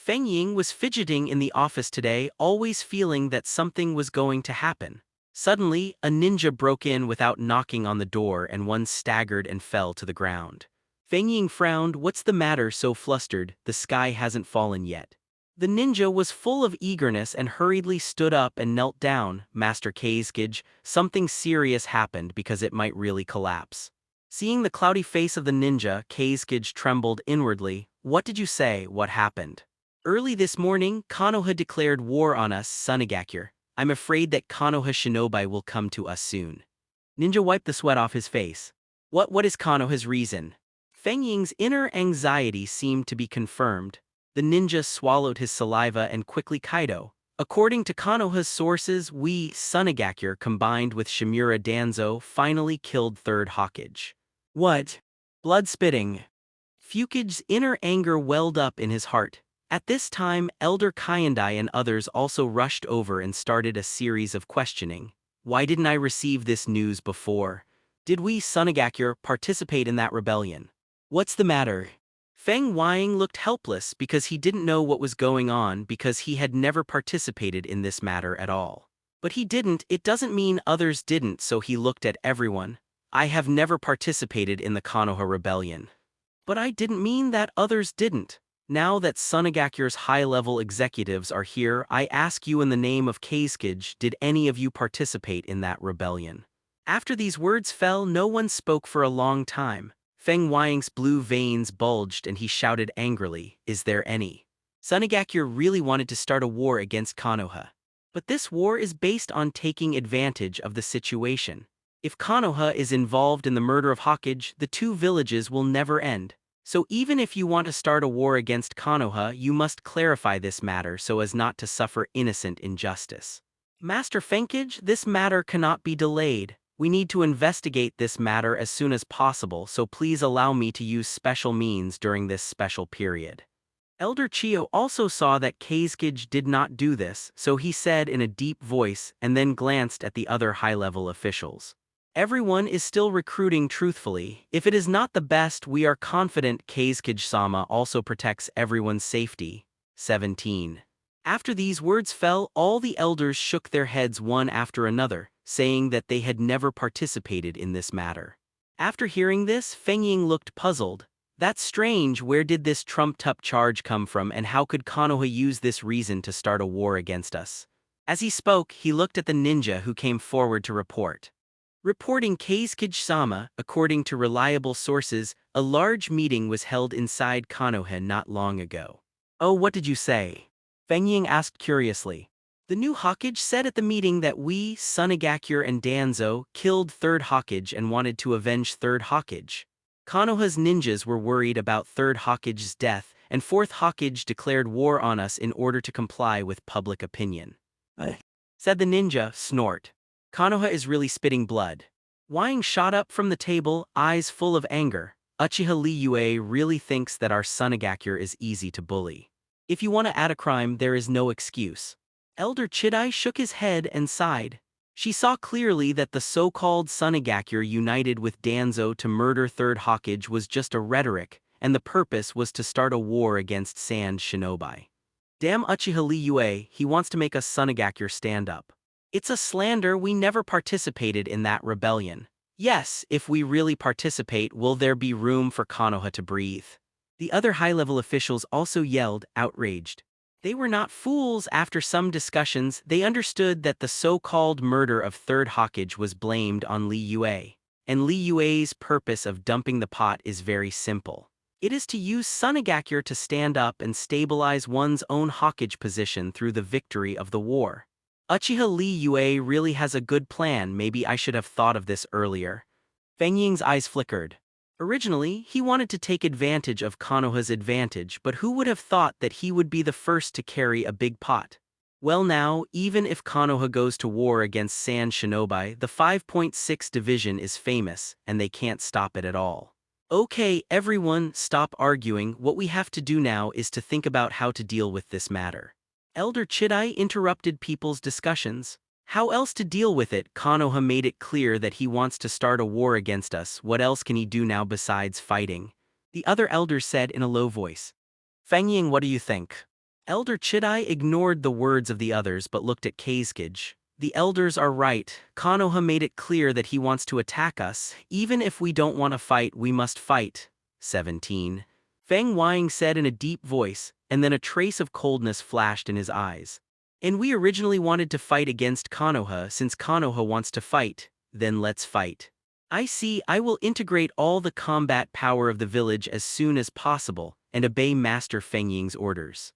Feng Ying was fidgeting in the office today, always feeling that something was going to happen. Suddenly, a ninja broke in without knocking on the door and one staggered and fell to the ground. Feng Ying frowned. What's the matter, so flustered? The sky hasn't fallen yet. The ninja was full of eagerness and hurriedly stood up and knelt down. Master Keisuke, something serious happened because it might really collapse. Seeing the cloudy face of the ninja, Keisuke trembled inwardly. What did you say? What happened? Early this morning, Konoha declared war on us, Sunagakure. I'm afraid that Konoha shinobi will come to us soon. Ninja wiped the sweat off his face. What is Konoha's reason? Feng Ying's inner anxiety seemed to be confirmed. The ninja swallowed his saliva and quickly Kaido. According to Konoha's sources, we, Sunagakure combined with Shimura Danzo, finally killed third Hokage. What? Blood spitting. Fukage's inner anger welled up in his heart. At this time, Elder Kyandai and others also rushed over and started a series of questioning. Why didn't I receive this news before? Did we, Sunagakure, participate in that rebellion? What's the matter? Feng Weiying looked helpless because he didn't know what was going on because he had never participated in this matter at all. But he didn't, it doesn't mean others didn't, so he looked at everyone. I have never participated in the Konoha rebellion. But I didn't mean that others didn't. Now that Sunagakure's high-level executives are here, I ask you in the name of Kazekage, did any of you participate in that rebellion? After these words fell, no one spoke for a long time. Feng Weiying's blue veins bulged and he shouted angrily, is there any? Sunagakure really wanted to start a war against Konoha. But this war is based on taking advantage of the situation. If Konoha is involved in the murder of Hokage, the two villages will never end. So even if you want to start a war against Konoha, you must clarify this matter so as not to suffer innocent injustice. Master Fenkage, this matter cannot be delayed. We need to investigate this matter as soon as possible, so please allow me to use special means during this special period. Elder Chiyo also saw that Kazekage did not do this, so he said in a deep voice and then glanced at the other high-level officials. Everyone is still recruiting truthfully. If it is not the best, we are confident Kazekage-sama also protects everyone's safety. 17. After these words fell, all the elders shook their heads one after another, saying that they had never participated in this matter. After hearing this, Feng Ying looked puzzled. That's strange, where did this trumped-up charge come from and how could Konoha use this reason to start a war against us? As he spoke, he looked at the ninja who came forward to report. Reporting Kazekage-sama, according to reliable sources, a large meeting was held inside Konoha not long ago. Oh, what did you say? Feng Ying asked curiously. The new Hokage said at the meeting that we, Sunagakure and Danzo, killed third Hokage and wanted to avenge third Hokage. Konoha's ninjas were worried about third Hokage's death, and fourth Hokage declared war on us in order to comply with public opinion. Said the ninja, snort. Konoha is really spitting blood. Weiying shot up from the table, eyes full of anger. Uchiha Li Yue really thinks that our Sunagakure is easy to bully. If you want to add a crime, there is no excuse. Elder Chidai shook his head and sighed. She saw clearly that the so-called Sunagakure united with Danzo to murder third Hokage was just a rhetoric, and the purpose was to start a war against Sand Shinobi. Damn Uchiha Li Yue, he wants to make us Sunagakure stand up. It's a slander, we never participated in that rebellion. Yes, if we really participate, will there be room for Konoha to breathe? The other high-level officials also yelled, outraged. They were not fools. After some discussions, they understood that the so-called murder of third Hokage was blamed on Li Yue. And Li Yue's purpose of dumping the pot is very simple. It is to use Sunagakure to stand up and stabilize one's own Hokage position through the victory of the war. Uchiha Li Yue really has a good plan, maybe I should have thought of this earlier. Feng Ying's eyes flickered. Originally, he wanted to take advantage of Konoha's advantage, but who would have thought that he would be the first to carry a big pot? Well now, even if Konoha goes to war against Sand Shinobi, the 5.6 division is famous, and they can't stop it at all. Okay, everyone, stop arguing. What we have to do now is to think about how to deal with this matter. Elder Chidai interrupted people's discussions. How else to deal with it? Konoha made it clear that he wants to start a war against us. What else can he do now besides fighting? The other elders said in a low voice. Feng Ying, what do you think? Elder Chidai ignored the words of the others but looked at Kazekage. The elders are right. Konoha made it clear that he wants to attack us. Even if we don't want to fight, we must fight. 17. Feng Weiying said in a deep voice, and then a trace of coldness flashed in his eyes. And we originally wanted to fight against Konoha. Since Konoha wants to fight, then let's fight. I see. I will integrate all the combat power of the village as soon as possible and obey Master Feng Ying's orders.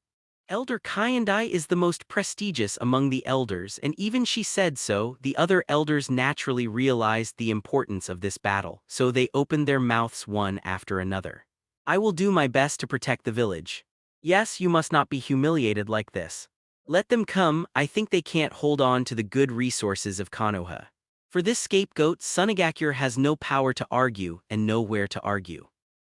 Elder Kyandai is the most prestigious among the elders, and even she said so. The other elders naturally realized the importance of this battle, so they opened their mouths one after another. I will do my best to protect the village. Yes, you must not be humiliated like this. Let them come. I think they can't hold on to the good resources of Konoha. For this scapegoat, Sunagakure has no power to argue and nowhere to argue.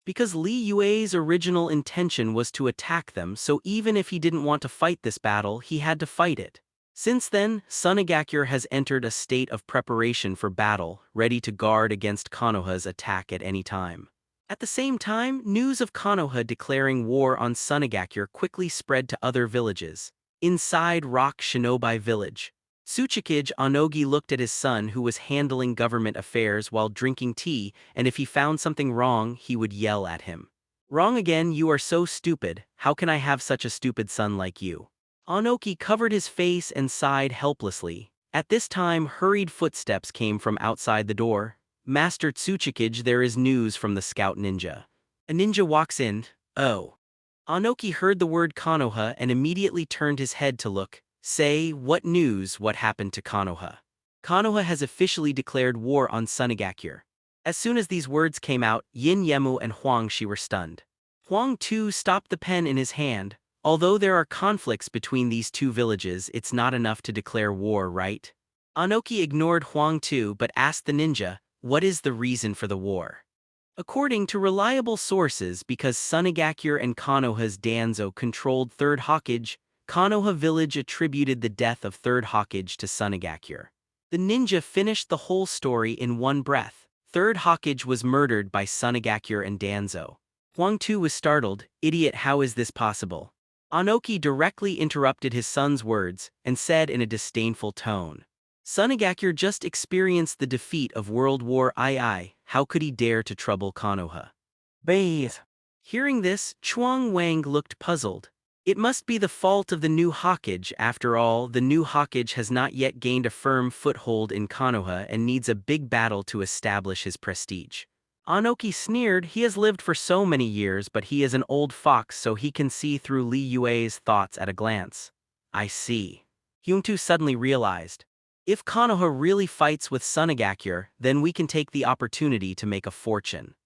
Because Li Yue's original intention was to attack them, so even if he didn't want to fight this battle, he had to fight it. Since then, Sunagakure has entered a state of preparation for battle, ready to guard against Konoha's attack at any time. At the same time, news of Konoha declaring war on Sunagakure quickly spread to other villages. Inside Rock Shinobi Village, Tsuchikage Onogi looked at his son who was handling government affairs while drinking tea, and if he found something wrong, he would yell at him. Wrong again, you are so stupid, how can I have such a stupid son like you? Onoki covered his face and sighed helplessly. At this time, hurried footsteps came from outside the door. Master Tsuchikage, there is news from the scout ninja. A ninja walks in. Oh. Onoki heard the word Konoha and immediately turned his head to look. Say, what news? What happened to Konoha? Konoha has officially declared war on Sunagakure. As soon as these words came out, Yin Yemu and Huang Shi were stunned. Huang too stopped the pen in his hand. Although there are conflicts between these two villages, it's not enough to declare war, right? Onoki ignored Huang too but asked the ninja, what is the reason for the war? According to reliable sources, because Sunagakure and Konoha's Danzo controlled 3rd Hokage, Konoha village attributed the death of 3rd Hokage to Sunagakure. The ninja finished the whole story in one breath. 3rd Hokage was murdered by Sunagakure and Danzo. Huang Tu was startled. Idiot, how is this possible? Onoki directly interrupted his son's words and said in a disdainful tone. Sunagakure just experienced the defeat of World War II, how could he dare to trouble Konoha? Bathe. Hearing this, Chuang Wang looked puzzled. It must be the fault of the new Hokage. After all, the new Hokage has not yet gained a firm foothold in Konoha and needs a big battle to establish his prestige. Onoki sneered. He has lived for so many years, but he is an old fox, so he can see through Li Yue's thoughts at a glance. I see. Hyungtu suddenly realized. If Konoha really fights with Sunagakure, then we can take the opportunity to make a fortune.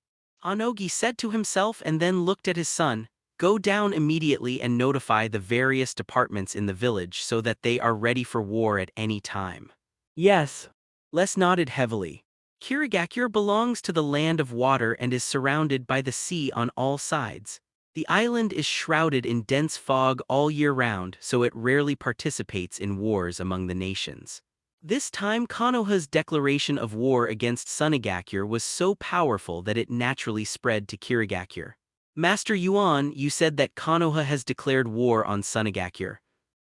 Onogi said to himself and then looked at his son. Go down immediately and notify the various departments in the village so that they are ready for war at any time. Yes. Les nodded heavily. Kirigakure belongs to the land of water and is surrounded by the sea on all sides. The island is shrouded in dense fog all year round, so it rarely participates in wars among the nations. This time Konoha's declaration of war against Sunagakure was so powerful that it naturally spread to Kirigakure. Master Yuan, you said that Konoha has declared war on Sunagakure.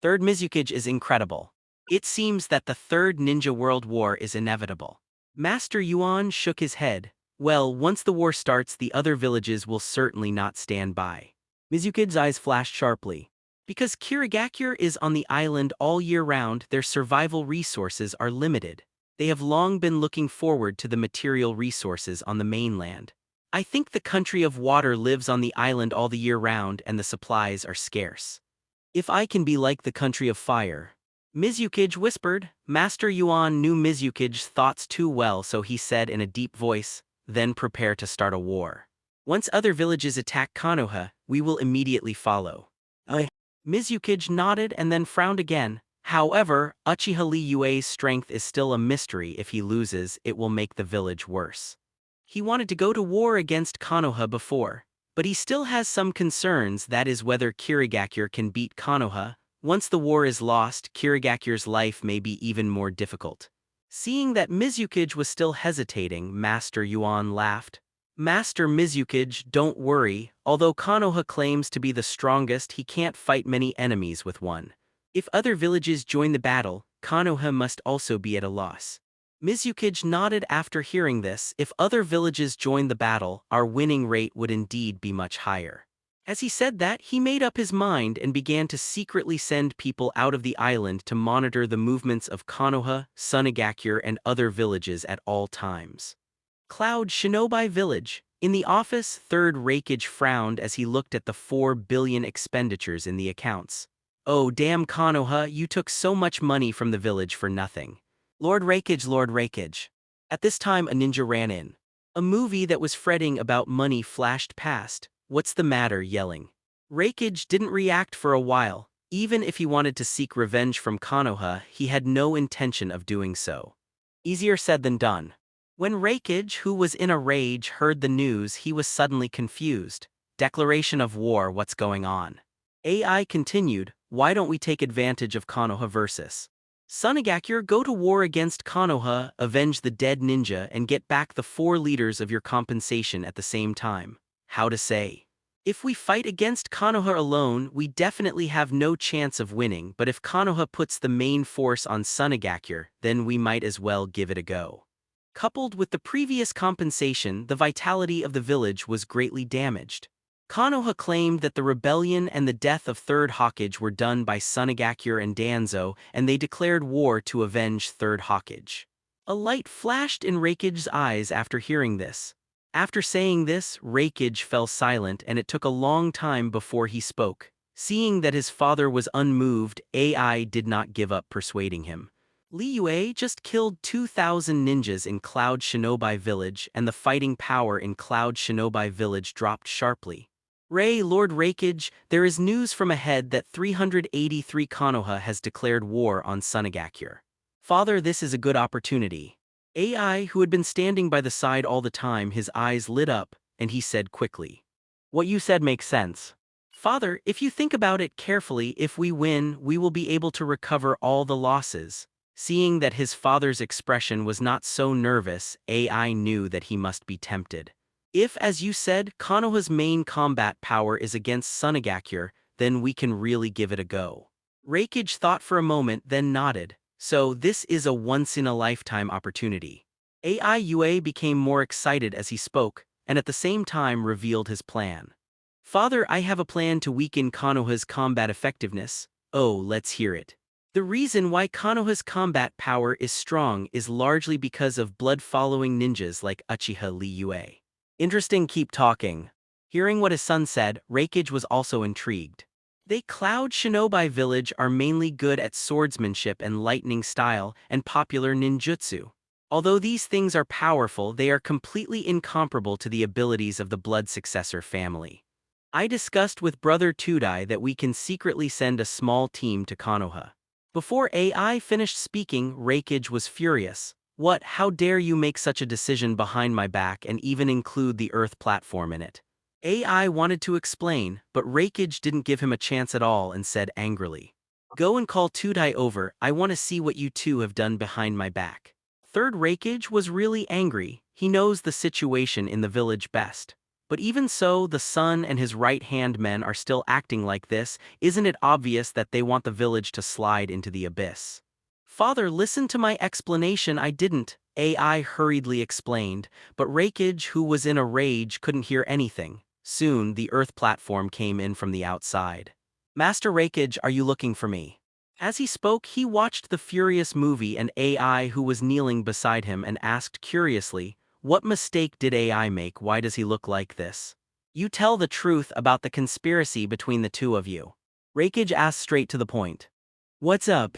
3rd Mizukage is incredible. It seems that the 3rd Ninja World War is inevitable. Master Yuan shook his head. Well, once the war starts, the other villages will certainly not stand by. Mizukage's eyes flashed sharply. Because Kirigakure is on the island all year round, their survival resources are limited. They have long been looking forward to the material resources on the mainland. I think the country of water lives on the island all the year round and the supplies are scarce. If I can be like the country of fire. Mizukage whispered. Master Yuan knew Mizukage's thoughts too well, so he said in a deep voice, then prepare to start a war. Once other villages attack Konoha, we will immediately follow. Mizukage nodded and then frowned again. However, Uchiha Li Yue's strength is still a mystery. If he loses, it will make the village worse. He wanted to go to war against Konoha before, but he still has some concerns, that is whether Kirigakure can beat Konoha. Once the war is lost, Kirigakure's life may be even more difficult. Seeing that Mizukage was still hesitating, Master Yuan laughed. Master Mizukage, don't worry, although Konoha claims to be the strongest, he can't fight many enemies with one. If other villages join the battle, Konoha must also be at a loss. Mizukage nodded after hearing this. If other villages join the battle, our winning rate would indeed be much higher. As he said that, he made up his mind and began to secretly send people out of the island to monitor the movements of Konoha, Sunagakure, and other villages at all times. Cloud Shinobi Village. In the office, Third Rakage frowned as he looked at the 4 billion expenditures in the accounts. Oh damn Konoha, you took so much money from the village for nothing. Lord Rakage, Lord Rakage. At this time a ninja ran in. A movie that was fretting about money flashed past. What's the matter, yelling. Rakage didn't react for a while. Even if he wanted to seek revenge from Konoha, he had no intention of doing so. Easier said than done. When Rakage, who was in a rage, heard the news, he was suddenly confused. Declaration of war, what's going on? AI continued, why don't we take advantage of Konoha versus Sunagakure, go to war against Konoha, avenge the dead ninja, and get back the 4 leaders of your compensation at the same time. How to say? If we fight against Konoha alone, we definitely have no chance of winning, but if Konoha puts the main force on Sunagakure, then we might as well give it a go. Coupled with the previous compensation, the vitality of the village was greatly damaged. Konoha claimed that the rebellion and the death of Third Hokage were done by Sunagakure and Danzo, and they declared war to avenge Third Hokage. A light flashed in Rakage's eyes after hearing this. After saying this, Rakage fell silent and it took a long time before he spoke. Seeing that his father was unmoved, AI did not give up persuading him. Li Yue just killed 2,000 ninjas in Cloud Shinobi Village, and the fighting power in Cloud Shinobi Village dropped sharply. Lord Rakage, there is news from ahead that 383 Konoha has declared war on Sunagakure. Father, this is a good opportunity. AI, who had been standing by the side all the time, his eyes lit up, and he said quickly. What you said makes sense. Father, if you think about it carefully, if we win, we will be able to recover all the losses. Seeing that his father's expression was not so nervous, AI knew that he must be tempted. If, as you said, Konoha's main combat power is against Sunagakure, then we can really give it a go. Rakage thought for a moment, then nodded. So this is a once-in-a-lifetime opportunity. AI Yue became more excited as he spoke, and at the same time revealed his plan. Father, I have a plan to weaken Konoha's combat effectiveness. Oh, let's hear it. The reason why Konoha's combat power is strong is largely because of blood-following ninjas like Uchiha Li Yue. Interesting, keep talking. Hearing what his son said, Rakage was also intrigued. They Cloud Shinobi Village are mainly good at swordsmanship and lightning style and popular ninjutsu. Although these things are powerful, they are completely incomparable to the abilities of the blood successor family. I discussed with Brother Tudai that we can secretly send a small team to Konoha. Before AI finished speaking, Rakage was furious. What, how dare you make such a decision behind my back and even include the Earth platform in it? AI wanted to explain, but Rakage didn't give him a chance at all and said angrily. Go and call Tudai over, I want to see what you two have done behind my back. Third Rakage was really angry, he knows the situation in the village best. But even so, the son and his right-hand men are still acting like this. Isn't it obvious that they want the village to slide into the abyss? Father, listen to my explanation. I didn't, AI hurriedly explained, but Rakage, who was in a rage, couldn't hear anything. Soon, the Earth platform came in from the outside. Master Rakage, are you looking for me? As he spoke, he watched the furious movie and AI, who was kneeling beside him, and asked curiously, what mistake did AI make? Why does he look like this? You tell the truth about the conspiracy between the two of you. Rakage asked straight to the point. What's up?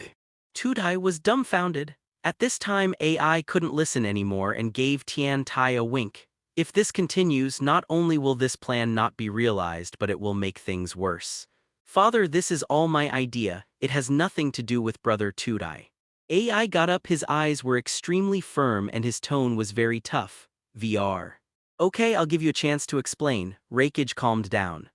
Tudai was dumbfounded. At this time, AI couldn't listen anymore and gave Tian Tai a wink. If this continues, not only will this plan not be realized, but it will make things worse. Father, this is all my idea. It has nothing to do with Brother Tudai. AI got up, his eyes were extremely firm and his tone was very tough. VR. Okay, I'll give you a chance to explain. Rakage calmed down.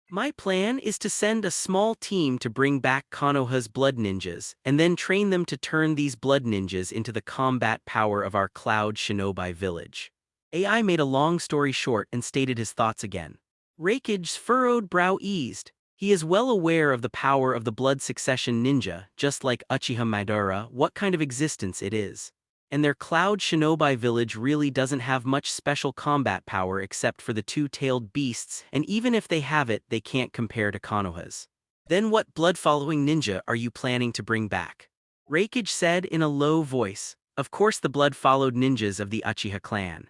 My plan is to send a small team to bring back Konoha's blood ninjas, and then train them to turn these blood ninjas into the combat power of our Cloud Shinobi village. AI made a long story short and stated his thoughts again. Rakage's furrowed brow eased. He is well aware of the power of the blood succession ninja, just like Uchiha Madara, what kind of existence it is. And their Cloud Shinobi village really doesn't have much special combat power except for the two-tailed beasts, and even if they have it, they can't compare to Konoha's. Then what blood-following ninja are you planning to bring back? Rakage said in a low voice. Of course the blood-followed ninjas of the Uchiha clan.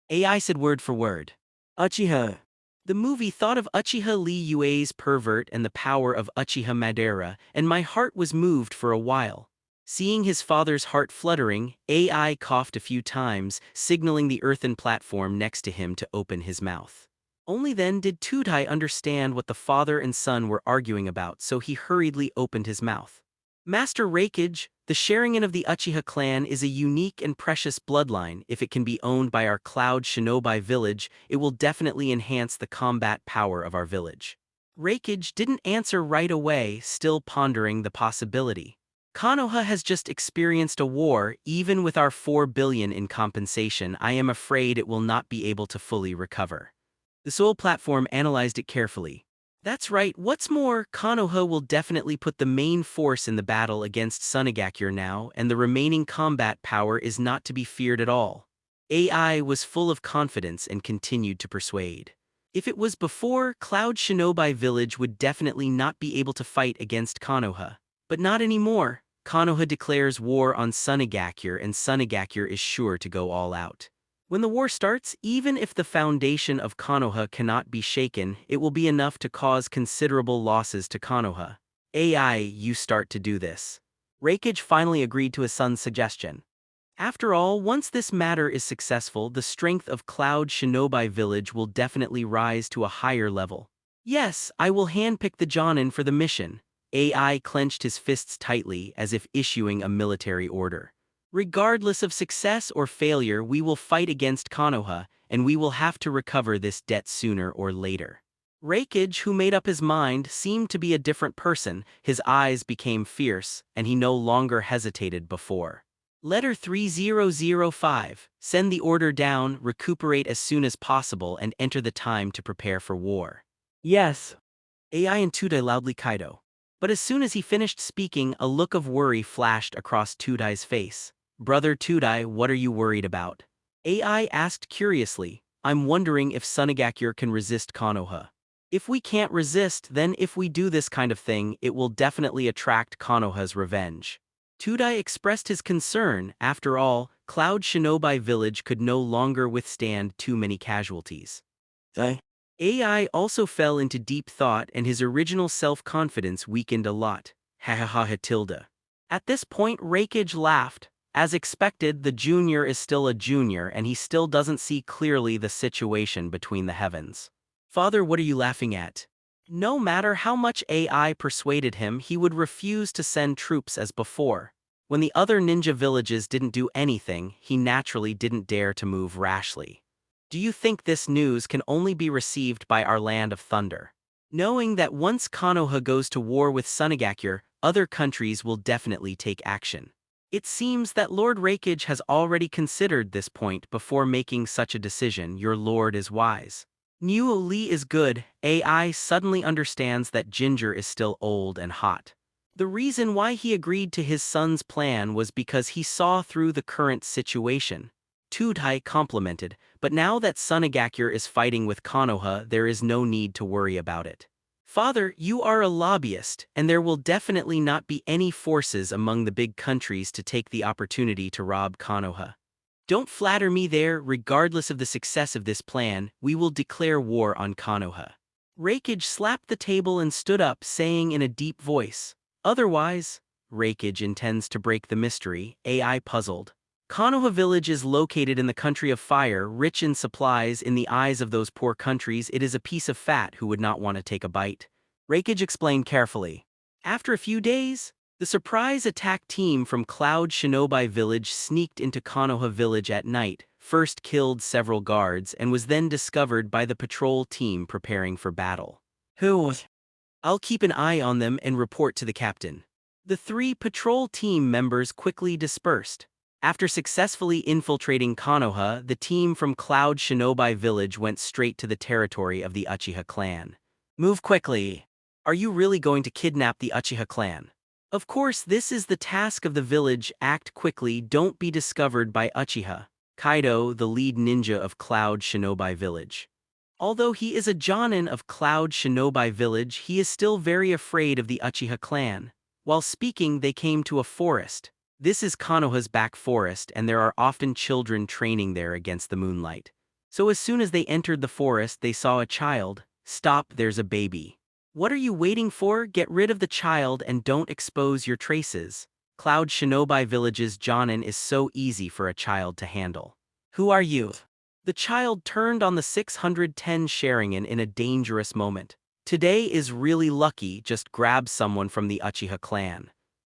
AI said word for word. Uchiha. The movie thought of Uchiha Li Yue's pervert and the power of Uchiha Madara, and my heart was moved for a while. Seeing his father's heart fluttering, AI coughed a few times, signaling the earthen platform next to him to open his mouth. Only then did Tudai understand what the father and son were arguing about, so he hurriedly opened his mouth. Master Raikage, the Sharingan of the Uchiha clan is a unique and precious bloodline. If it can be owned by our Cloud Shinobi village, it will definitely enhance the combat power of our village. Raikage didn't answer right away, still pondering the possibility. Konoha has just experienced a war. Even with our 4 billion in compensation, I am afraid it will not be able to fully recover. The Soul platform analyzed it carefully. That's right, what's more, Konoha will definitely put the main force in the battle against Sunagakure now, and the remaining combat power is not to be feared at all. AI was full of confidence and continued to persuade. If it was before, Cloud Shinobi Village would definitely not be able to fight against Konoha. But not anymore. Konoha declares war on Sunagakure, and Sunagakure is sure to go all out. When the war starts, even if the foundation of Konoha cannot be shaken, it will be enough to cause considerable losses to Konoha. AI, you start to do this. Raikage finally agreed to his son's suggestion. After all, once this matter is successful, the strength of Cloud Shinobi Village will definitely rise to a higher level. Yes, I will handpick the Jonin for the mission. AI clenched his fists tightly as if issuing a military order. Regardless of success or failure, we will fight against Konoha, and we will have to recover this debt sooner or later. Raikage, who made up his mind, seemed to be a different person. His eyes became fierce, and he no longer hesitated before. Letter 3005. Send the order down, recuperate as soon as possible, and enter the time to prepare for war. Yes. AI and Tudai loudly kaido. But as soon as he finished speaking, a look of worry flashed across Tudai's face. Brother Tudai, what are you worried about? AI asked curiously. I'm wondering if Sunagakure can resist Konoha. If we can't resist, then if we do this kind of thing, it will definitely attract Konoha's revenge. Tudai expressed his concern. After all, Cloud Shinobi Village could no longer withstand too many casualties. AI also fell into deep thought, and his original self-confidence weakened a lot. Ha. At this point, Raikage laughed. As expected, the junior is still a junior, and he still doesn't see clearly the situation between the heavens. Father, what are you laughing at? No matter how much AI persuaded him, he would refuse to send troops as before. When the other ninja villages didn't do anything, he naturally didn't dare to move rashly. Do you think this news can only be received by our land of thunder? Knowing that once Konoha goes to war with Sunagakure, other countries will definitely take action. It seems that Lord Raikage has already considered this point before making such a decision. Your lord is wise. Nuo Li is good. AI suddenly understands that Ginger is still old and hot. The reason why he agreed to his son's plan was because he saw through the current situation. Tudai complimented, but now that Sunagakure is fighting with Konoha, there is no need to worry about it. Father, you are a lobbyist, and there will definitely not be any forces among the big countries to take the opportunity to rob Konoha. Don't flatter me there. Regardless of the success of this plan, we will declare war on Konoha. Raikage slapped the table and stood up, saying in a deep voice, otherwise, Raikage intends to break the mystery. AI puzzled. Konoha village is located in the country of fire, rich in supplies. In the eyes of those poor countries, it is a piece of fat who would not want to take a bite. Raikage explained carefully. After a few days, the surprise attack team from Cloud Shinobi Village sneaked into Konoha Village at night, first killed several guards, and was then discovered by the patrol team preparing for battle. I'll keep an eye on them and report to the captain. The 3 patrol team members quickly dispersed. After successfully infiltrating Konoha, the team from Cloud Shinobi Village went straight to the territory of the Uchiha clan. Move quickly. Are you really going to kidnap the Uchiha clan? Of course, this is the task of the village. Act quickly, don't be discovered by Uchiha. Kaido, the lead ninja of Cloud Shinobi Village. Although he is a Jonin of Cloud Shinobi Village, he is still very afraid of the Uchiha clan. While speaking, they came to a forest. This is Konoha's back forest, and there are often children training there against the moonlight. So as soon as they entered the forest, they saw a child. Stop, there's a baby. What are you waiting for? Get rid of the child and don't expose your traces. Cloud Shinobi Village's Jonin is so easy for a child to handle. Who are you? The child turned on the 610 Sharingan in a dangerous moment. Today is really lucky, just grab someone from the Uchiha clan.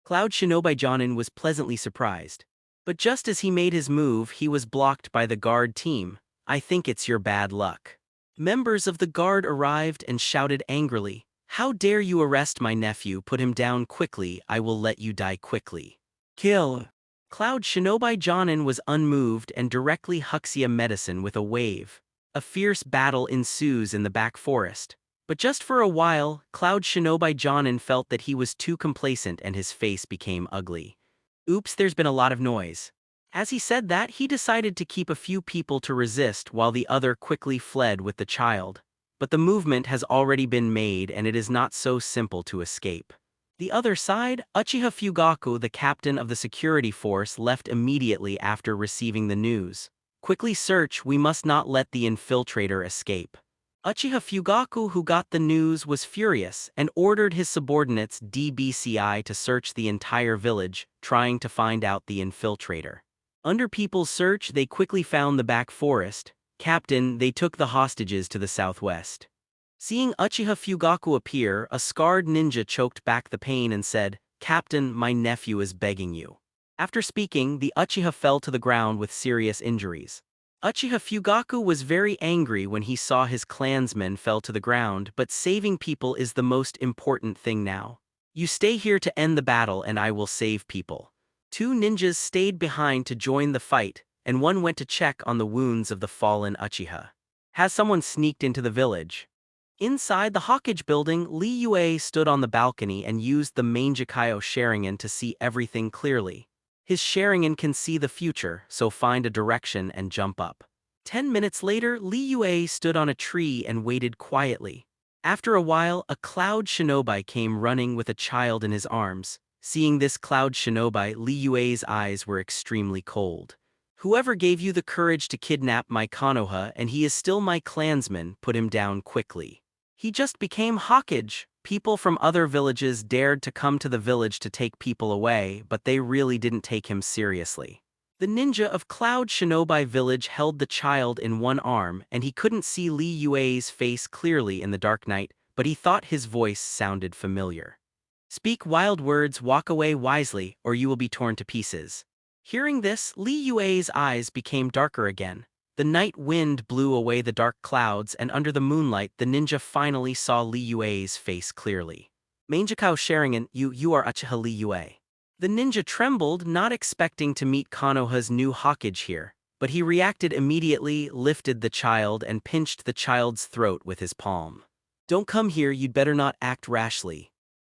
Cloud Shinobi Jonin was pleasantly surprised. But just as he made his move, he was blocked by the guard team. I think it's your bad luck. Members of the guard arrived and shouted angrily, "How dare you arrest my nephew? Put him down quickly, I will let you die quickly." Kill. Cloud Shinobi Jonin was unmoved and directly Huxia medicine with a wave. A fierce battle ensues in the back forest. But just for a while, Cloud Shinobi Jonin felt that he was too complacent and his face became ugly. Oops, there's been a lot of noise. As he said that, he decided to keep a few people to resist while the other quickly fled with the child. But the movement has already been made and it is not so simple to escape. The other side, Uchiha Fugaku, the captain of the security force, left immediately after receiving the news. Quickly search, we must not let the infiltrator escape. Uchiha Fugaku, who got the news, was furious and ordered his subordinates DBCI to search the entire village, trying to find out the infiltrator. Under people's search, they quickly found the back forest. Captain, they took the hostages to the southwest. Seeing Uchiha Fugaku appear, a scarred ninja choked back the pain and said, "Captain, my nephew is begging you." After speaking, the Uchiha fell to the ground with serious injuries. Uchiha Fugaku was very angry when he saw his clansmen fell to the ground, but saving people is the most important thing now. You stay here to end the battle and I will save people. Two ninjas stayed behind to join the fight, and one went to check on the wounds of the fallen Uchiha. Has someone sneaked into the village? Inside the Hokage building, Li Yue stood on the balcony and used the Manjikayo Sharingan to see everything clearly. His Sharingan can see the future, so find a direction and jump up. 10 minutes later, Li Yue stood on a tree and waited quietly. After a while, a Cloud Shinobi came running with a child in his arms. Seeing this Cloud Shinobi, Li Yue's eyes were extremely cold. Whoever gave you the courage to kidnap my Konoha and he is still my clansman, put him down quickly. He just became Hokage. People from other villages dared to come to the village to take people away, but they really didn't take him seriously. The ninja of Cloud Shinobi Village held the child in one arm and he couldn't see Li Yue's face clearly in the dark night, but he thought his voice sounded familiar. Speak wild words, walk away wisely, or you will be torn to pieces. Hearing this, Li Yue's eyes became darker again. The night wind blew away the dark clouds, and under the moonlight, the ninja finally saw Li Yue's face clearly. Manjikao Sharingan, you are Uchiha Li Yue. The ninja trembled, not expecting to meet Konoha's new Hokage here, but he reacted immediately, lifted the child, and pinched the child's throat with his palm. Don't come here, you'd better not act rashly.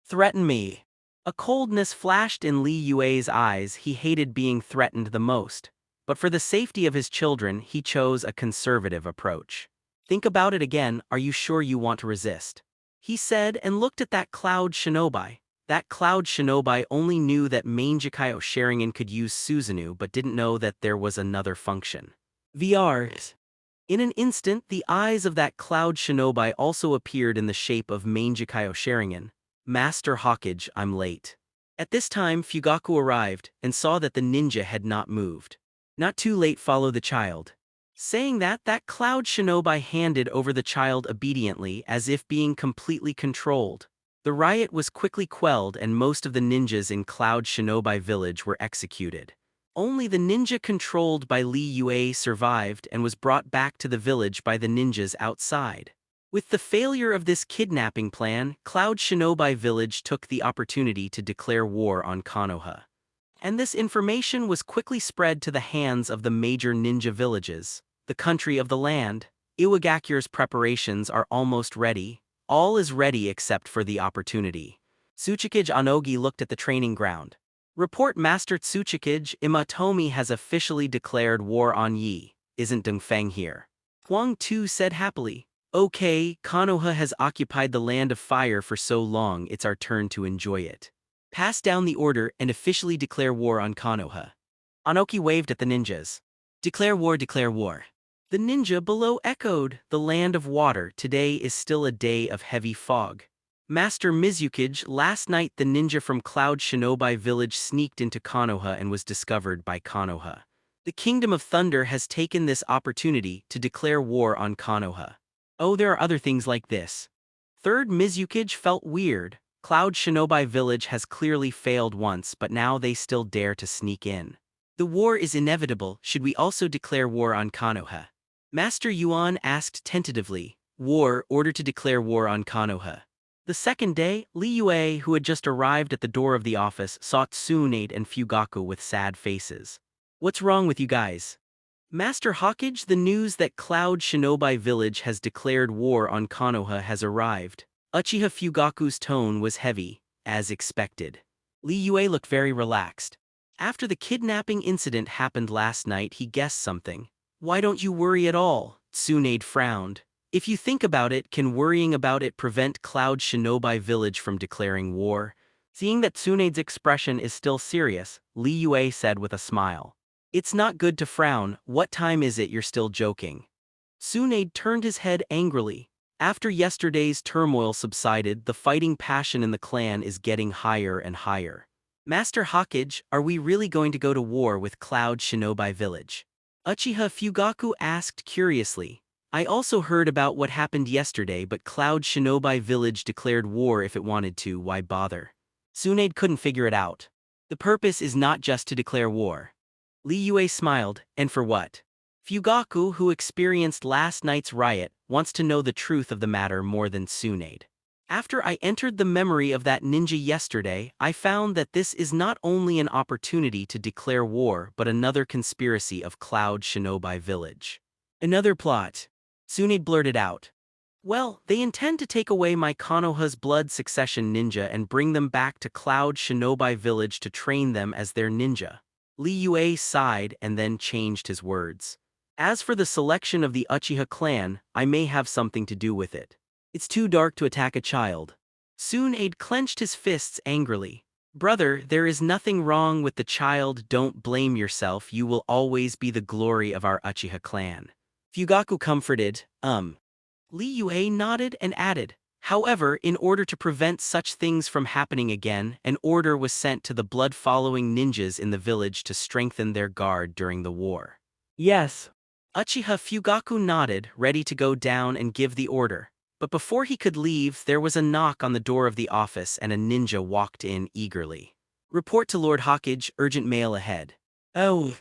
Threaten me. A coldness flashed in Li Yue's eyes. He hated being threatened the most. But for the safety of his children, he chose a conservative approach. Think about it again, are you sure you want to resist? He said and looked at that Cloud Shinobi. That Cloud Shinobi only knew that Manjikayo Sharingan could use Susanoo but didn't know that there was another function. VRs. In an instant, the eyes of that Cloud Shinobi also appeared in the shape of Manjikayo Sharingan. Master Hokage, I'm late. At this time, Fugaku arrived and saw that the ninja had not moved. Not too late, follow the child. Saying that Cloud Shinobi handed over the child obediently as if being completely controlled. The riot was quickly quelled and most of the ninjas in Cloud Shinobi Village were executed. Only the ninja controlled by Li Yue survived and was brought back to the village by the ninjas outside. With the failure of this kidnapping plan, Cloud Shinobi Village took the opportunity to declare war on Konoha. And this information was quickly spread to the hands of the major ninja villages. The country of the land. Iwagakure's preparations are almost ready. All is ready except for the opportunity. Tsuchikage Anogi looked at the training ground. Report Master Tsuchikage, Imatomi has officially declared war on Yi. Isn't Dongfeng here? Huang Tu said happily. Okay, Konoha has occupied the land of fire for so long, it's our turn to enjoy it. Pass down the order and officially declare war on Konoha. Anoki waved at the ninjas. Declare war, declare war. The ninja below echoed, "The land of water, today is still a day of heavy fog. Master Mizukage, last night the ninja from Cloud Shinobi village sneaked into Konoha and was discovered by Konoha. The Kingdom of Thunder has taken this opportunity to declare war on Konoha. Oh, there are other things like this." Third Mizukage felt weird. Cloud Shinobi village has clearly failed once, but now they still dare to sneak in. The war is inevitable. Should we also declare war on Konoha? Master Yuan asked tentatively. War, order to declare war on Konoha. The second day, Li Yue, who had just arrived at the door of the office, saw Tsunade and Fugaku with sad faces. What's wrong with you guys? Master Hawkage, the news that Cloud Shinobi village has declared war on Konoha has arrived. Uchiha Fugaku's tone was heavy, as expected. Li Yue looked very relaxed. After the kidnapping incident happened last night, he guessed something. Why don't you worry at all? Tsunade frowned. If you think about it, can worrying about it prevent Cloud Shinobi village from declaring war? Seeing that Tsunade's expression is still serious, Li Yue said with a smile. It's not good to frown. What time is it? You're still joking. Tsunade turned his head angrily. After yesterday's turmoil subsided, the fighting passion in the clan is getting higher and higher. Master Hawkage, are we really going to go to war with Cloud Shinobi village? Uchiha Fugaku asked curiously. I also heard about what happened yesterday, but Cloud Shinobi village declared war if it wanted to. Why bother? Tsunade couldn't figure it out. The purpose is not just to declare war. Li Yue smiled, and for what? Fugaku, who experienced last night's riot, wants to know the truth of the matter more than Tsunade. After I entered the memory of that ninja yesterday, I found that this is not only an opportunity to declare war but another conspiracy of Cloud Shinobi village. Another plot. Tsunade blurted out. Well, they intend to take away my Konoha's blood succession ninja and bring them back to Cloud Shinobi village to train them as their ninja. Li Yue sighed and then changed his words. As for the selection of the Uchiha clan, I may have something to do with it. It's too dark to attack a child. Tsunade clenched his fists angrily. Brother, there is nothing wrong with the child. Don't blame yourself. You will always be the glory of our Uchiha clan. Fugaku comforted, Li Yue nodded and added, however, in order to prevent such things from happening again, an order was sent to the blood-following ninjas in the village to strengthen their guard during the war. Yes. Uchiha Fugaku nodded, ready to go down and give the order. But before he could leave, there was a knock on the door of the office and a ninja walked in eagerly. Report to Lord Hawkage, urgent mail ahead. Oh.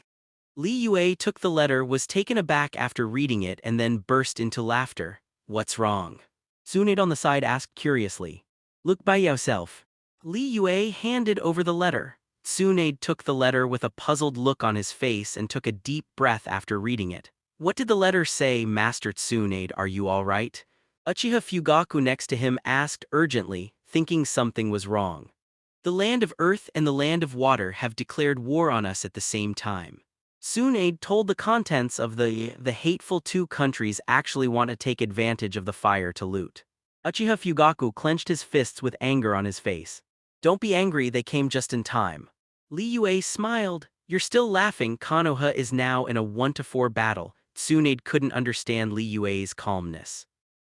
Li Yue took the letter, was taken aback after reading it, and then burst into laughter. What's wrong? Tsunade on the side asked curiously. Look by yourself. Li Yue handed over the letter. Tsunade took the letter with a puzzled look on his face and took a deep breath after reading it. What did the letter say, Master Tsunade? Are you all right? Uchiha Fugaku next to him asked urgently, thinking something was wrong. The land of earth and the land of water have declared war on us at the same time. Tsunade told the contents of the hateful two countries actually want to take advantage of the fire to loot. Uchiha Fugaku clenched his fists with anger on his face. Don't be angry, they came just in time. Li Yue smiled. You're still laughing. Konoha is now in a 1-4 battle. Tsunade couldn't understand Li Yue's calmness.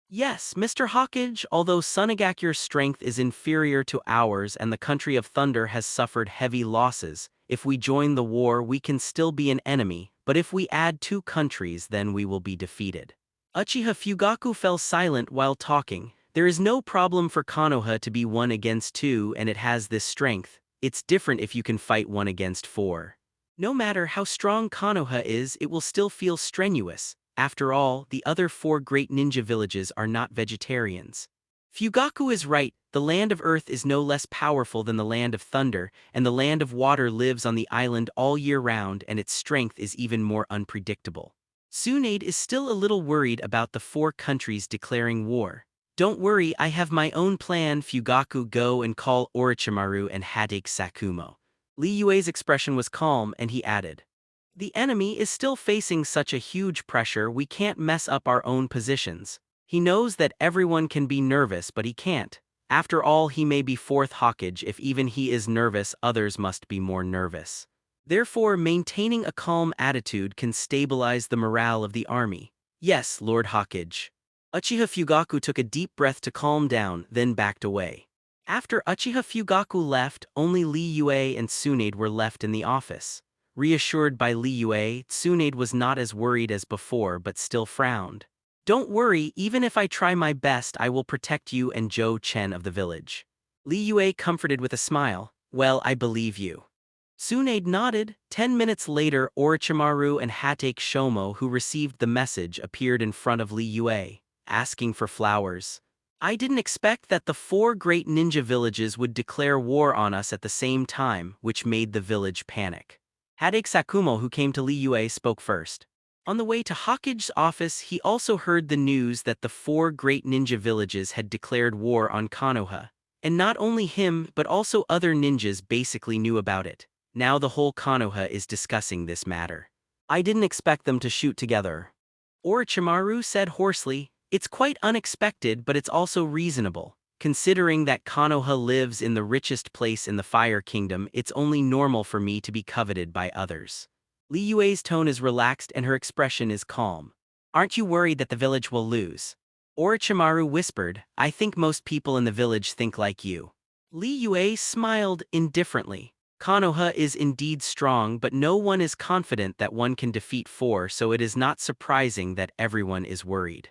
Yes, Mr. Hawkage, although Sunagakure's strength is inferior to ours and the country of Thunder has suffered heavy losses, if we join the war we can still be an enemy, but if we add 2 countries then we will be defeated. Uchiha Fugaku fell silent while talking. There is no problem for Konoha to be 1 against 2 and it has this strength. It's different if you can fight 1 against 4. No matter how strong Konoha is, it will still feel strenuous. After all, the other 4 great ninja villages are not vegetarians. Fugaku is right, the land of earth is no less powerful than the land of thunder, and the land of water lives on the island all year round and its strength is even more unpredictable. Tsunade is still a little worried about the 4 countries declaring war. Don't worry, I have my own plan. Fugaku, go and call Orochimaru and Hadake Sakumo. Li Yue's expression was calm and he added. The enemy is still facing such a huge pressure we can't mess up our own positions. He knows that everyone can be nervous but he can't. After all, he may be 4th Hawkage. If even he is nervous, others must be more nervous. Therefore, maintaining a calm attitude can stabilize the morale of the army. Yes, Lord Hawkage. Uchiha Fugaku took a deep breath to calm down, then backed away. After Uchiha Fugaku left, only Li Yue and Tsunade were left in the office. Reassured by Li Yue, Tsunade was not as worried as before but still frowned. Don't worry, even if I try my best I will protect you and Zhou Chen of the village. Li Yue comforted with a smile. Well, I believe you. Tsunade nodded. 10 minutes later, Orochimaru and Hatake Shomo, who received the message, appeared in front of Li Yue, asking for flowers. I didn't expect that the 4 great ninja villages would declare war on us at the same time, which made the village panic. Hatake Sakumo, who came to Li Yue, spoke first. On the way to Hokage's office, he also heard the news that the 4 great ninja villages had declared war on Konoha. And not only him, but also other ninjas basically knew about it. Now the whole Konoha is discussing this matter. I didn't expect them to shoot together. Orochimaru said hoarsely, it's quite unexpected but it's also reasonable. Considering that Konoha lives in the richest place in the Fire Kingdom, it's only normal for me to be coveted by others. Li Yue's tone is relaxed and her expression is calm. Aren't you worried that the village will lose? Orochimaru whispered, I think most people in the village think like you. Li Yue smiled indifferently. Konoha is indeed strong, but no one is confident that one can defeat 4, so it is not surprising that everyone is worried.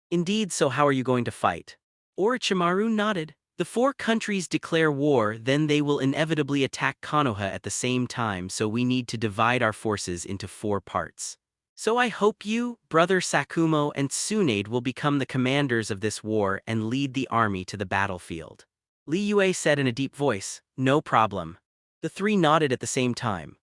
Indeed, so how are you going to fight? Orochimaru nodded. The 4 countries declare war, then they will inevitably attack Konoha at the same time, so we need to divide our forces into 4 parts. So I hope you, Brother Sakumo and Tsunade will become the commanders of this war and lead the army to the battlefield. Li Yue said in a deep voice, no problem. The 3 nodded at the same time.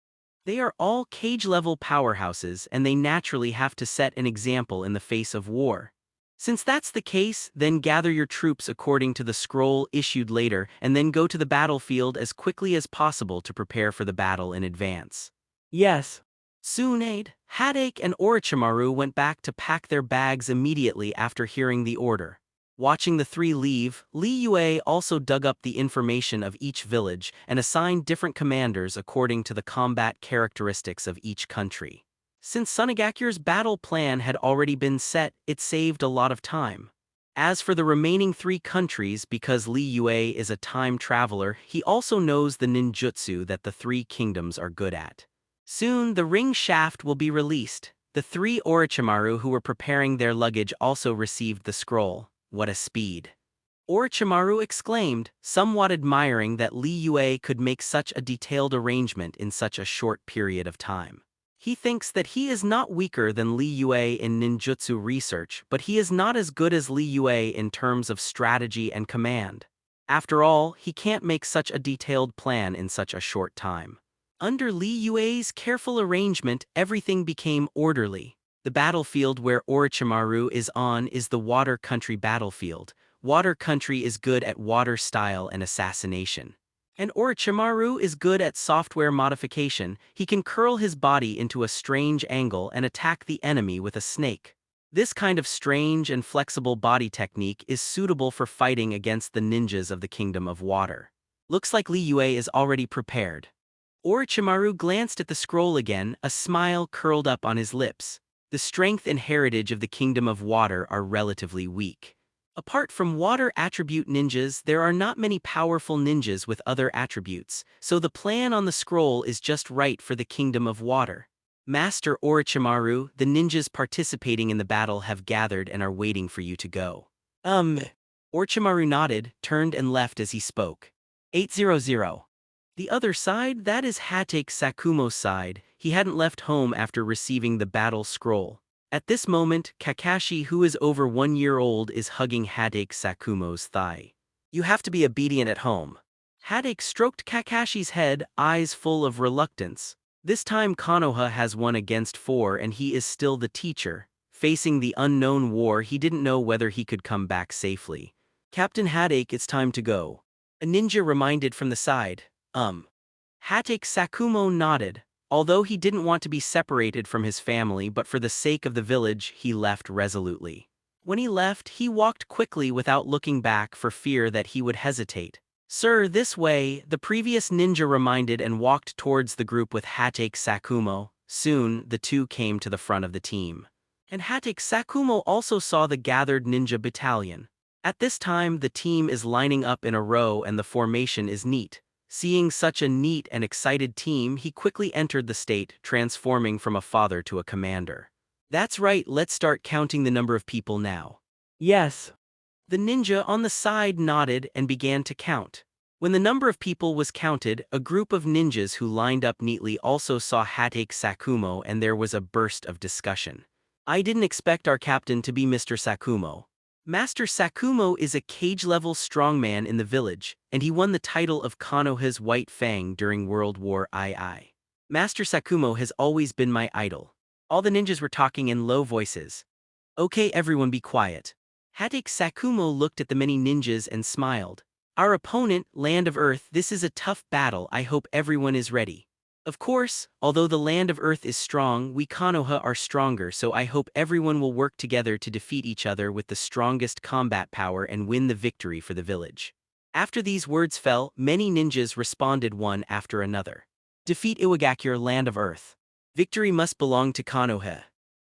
They are all cage-level powerhouses and they naturally have to set an example in the face of war. Since that's the case, then gather your troops according to the scroll issued later and then go to the battlefield as quickly as possible to prepare for the battle in advance. Yes. Tsunade, Hatake and Orochimaru went back to pack their bags immediately after hearing the order. Watching the 3 leave, Li Yue also dug up the information of each village and assigned different commanders according to the combat characteristics of each country. Since Sunagakure's battle plan had already been set, it saved a lot of time. As for the remaining 3 countries, because Li Yue is a time traveler, he also knows the ninjutsu that the 3 kingdoms are good at. Soon, the ring shaft will be released. The 3 Orochimaru who were preparing their luggage also received the scroll. What a speed! Orochimaru exclaimed, somewhat admiring that Li Yue could make such a detailed arrangement in such a short period of time. He thinks that he is not weaker than Li Yue in ninjutsu research, but he is not as good as Li Yue in terms of strategy and command. After all, he can't make such a detailed plan in such a short time. Under Li Yue's careful arrangement, everything became orderly. The battlefield where Orochimaru is on is the Water Country battlefield. Water Country is good at water style and assassination. And Orochimaru is good at software modification. He can curl his body into a strange angle and attack the enemy with a snake. This kind of strange and flexible body technique is suitable for fighting against the ninjas of the Kingdom of Water. Looks like Li Yue is already prepared. Orochimaru glanced at the scroll again, a smile curled up on his lips. The strength and heritage of the Kingdom of Water are relatively weak. Apart from water attribute ninjas, there are not many powerful ninjas with other attributes, so the plan on the scroll is just right for the Kingdom of Water. Master Orochimaru, the ninjas participating in the battle have gathered and are waiting for you to go. Orochimaru nodded, turned and left as he spoke. 800. The other side, that is Hatake Sakumo's side, he hadn't left home after receiving the battle scroll. At this moment, Kakashi, who is over 1 year old, is hugging Hatake Sakumo's thigh. You have to be obedient at home. Hatake stroked Kakashi's head, eyes full of reluctance. This time Konoha has 1 against 4 and he is still the teacher. Facing the unknown war, he didn't know whether he could come back safely. Captain Hatake, it's time to go. A ninja reminded from the side. Hatake Sakumo nodded. Although he didn't want to be separated from his family, but for the sake of the village, he left resolutely. When he left, he walked quickly without looking back for fear that he would hesitate. Sir, this way, the previous ninja reminded and walked towards the group with Hatake Sakumo. Soon, the two came to the front of the team. And Hatake Sakumo also saw the gathered ninja battalion. At this time, the team is lining up in a row and the formation is neat. Seeing such a neat and excited team, he quickly entered the state, transforming from a father to a commander. That's right, let's start counting the number of people now. Yes. The ninja on the side nodded and began to count. When the number of people was counted, a group of ninjas who lined up neatly also saw Hatake Sakumo and there was a burst of discussion. I didn't expect our captain to be Mr. Sakumo. Master Sakumo is a cage-level strongman in the village, and he won the title of Konoha's White Fang during World War II. Master Sakumo has always been my idol. All the ninjas were talking in low voices. Okay, everyone be quiet. Hatake Sakumo looked at the many ninjas and smiled. Our opponent, Land of Earth, this is a tough battle. I hope everyone is ready. Of course, although the Land of Earth is strong, we Konoha are stronger, so I hope everyone will work together to defeat each other with the strongest combat power and win the victory for the village. After these words fell, many ninjas responded one after another. Defeat Iwagakure, Land of Earth. Victory must belong to Konoha.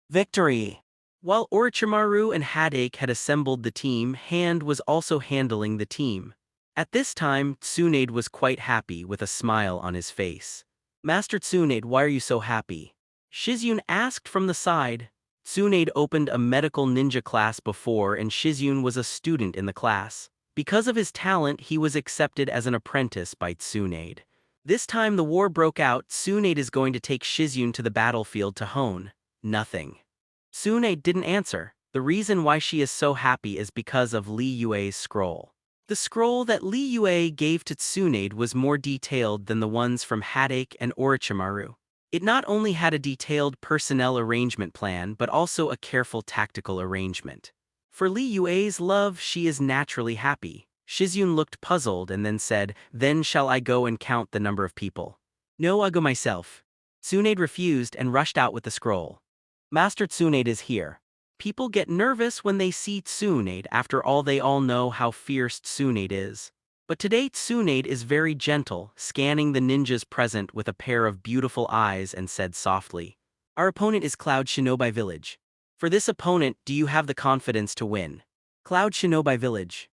Victory! While Orochimaru and Hatake had assembled the team, Hand was also handling the team. At this time, Tsunade was quite happy with a smile on his face. Master Tsunade, why are you so happy? Shizune asked from the side. Tsunade opened a medical ninja class before and Shizune was a student in the class. Because of his talent, he was accepted as an apprentice by Tsunade. This time the war broke out, Tsunade is going to take Shizune to the battlefield to hone. Nothing. Tsunade didn't answer. The reason why she is so happy is because of Li Yue's scroll. The scroll that Li Yue gave to Tsunade was more detailed than the ones from Hatake and Orochimaru. It not only had a detailed personnel arrangement plan but also a careful tactical arrangement. For Li Yue's love, she is naturally happy. Shizune looked puzzled and then said, "Then shall I go and count the number of people?" "No, I'll go myself." Tsunade refused and rushed out with the scroll. Master Tsunade is here. People get nervous when they see Tsunade. After all, they all know how fierce Tsunade is. But today Tsunade is very gentle, scanning the ninjas present with a pair of beautiful eyes and said softly, "Our opponent is Cloud Shinobi Village. For this opponent, do you have the confidence to win?" "Cloud Shinobi Village.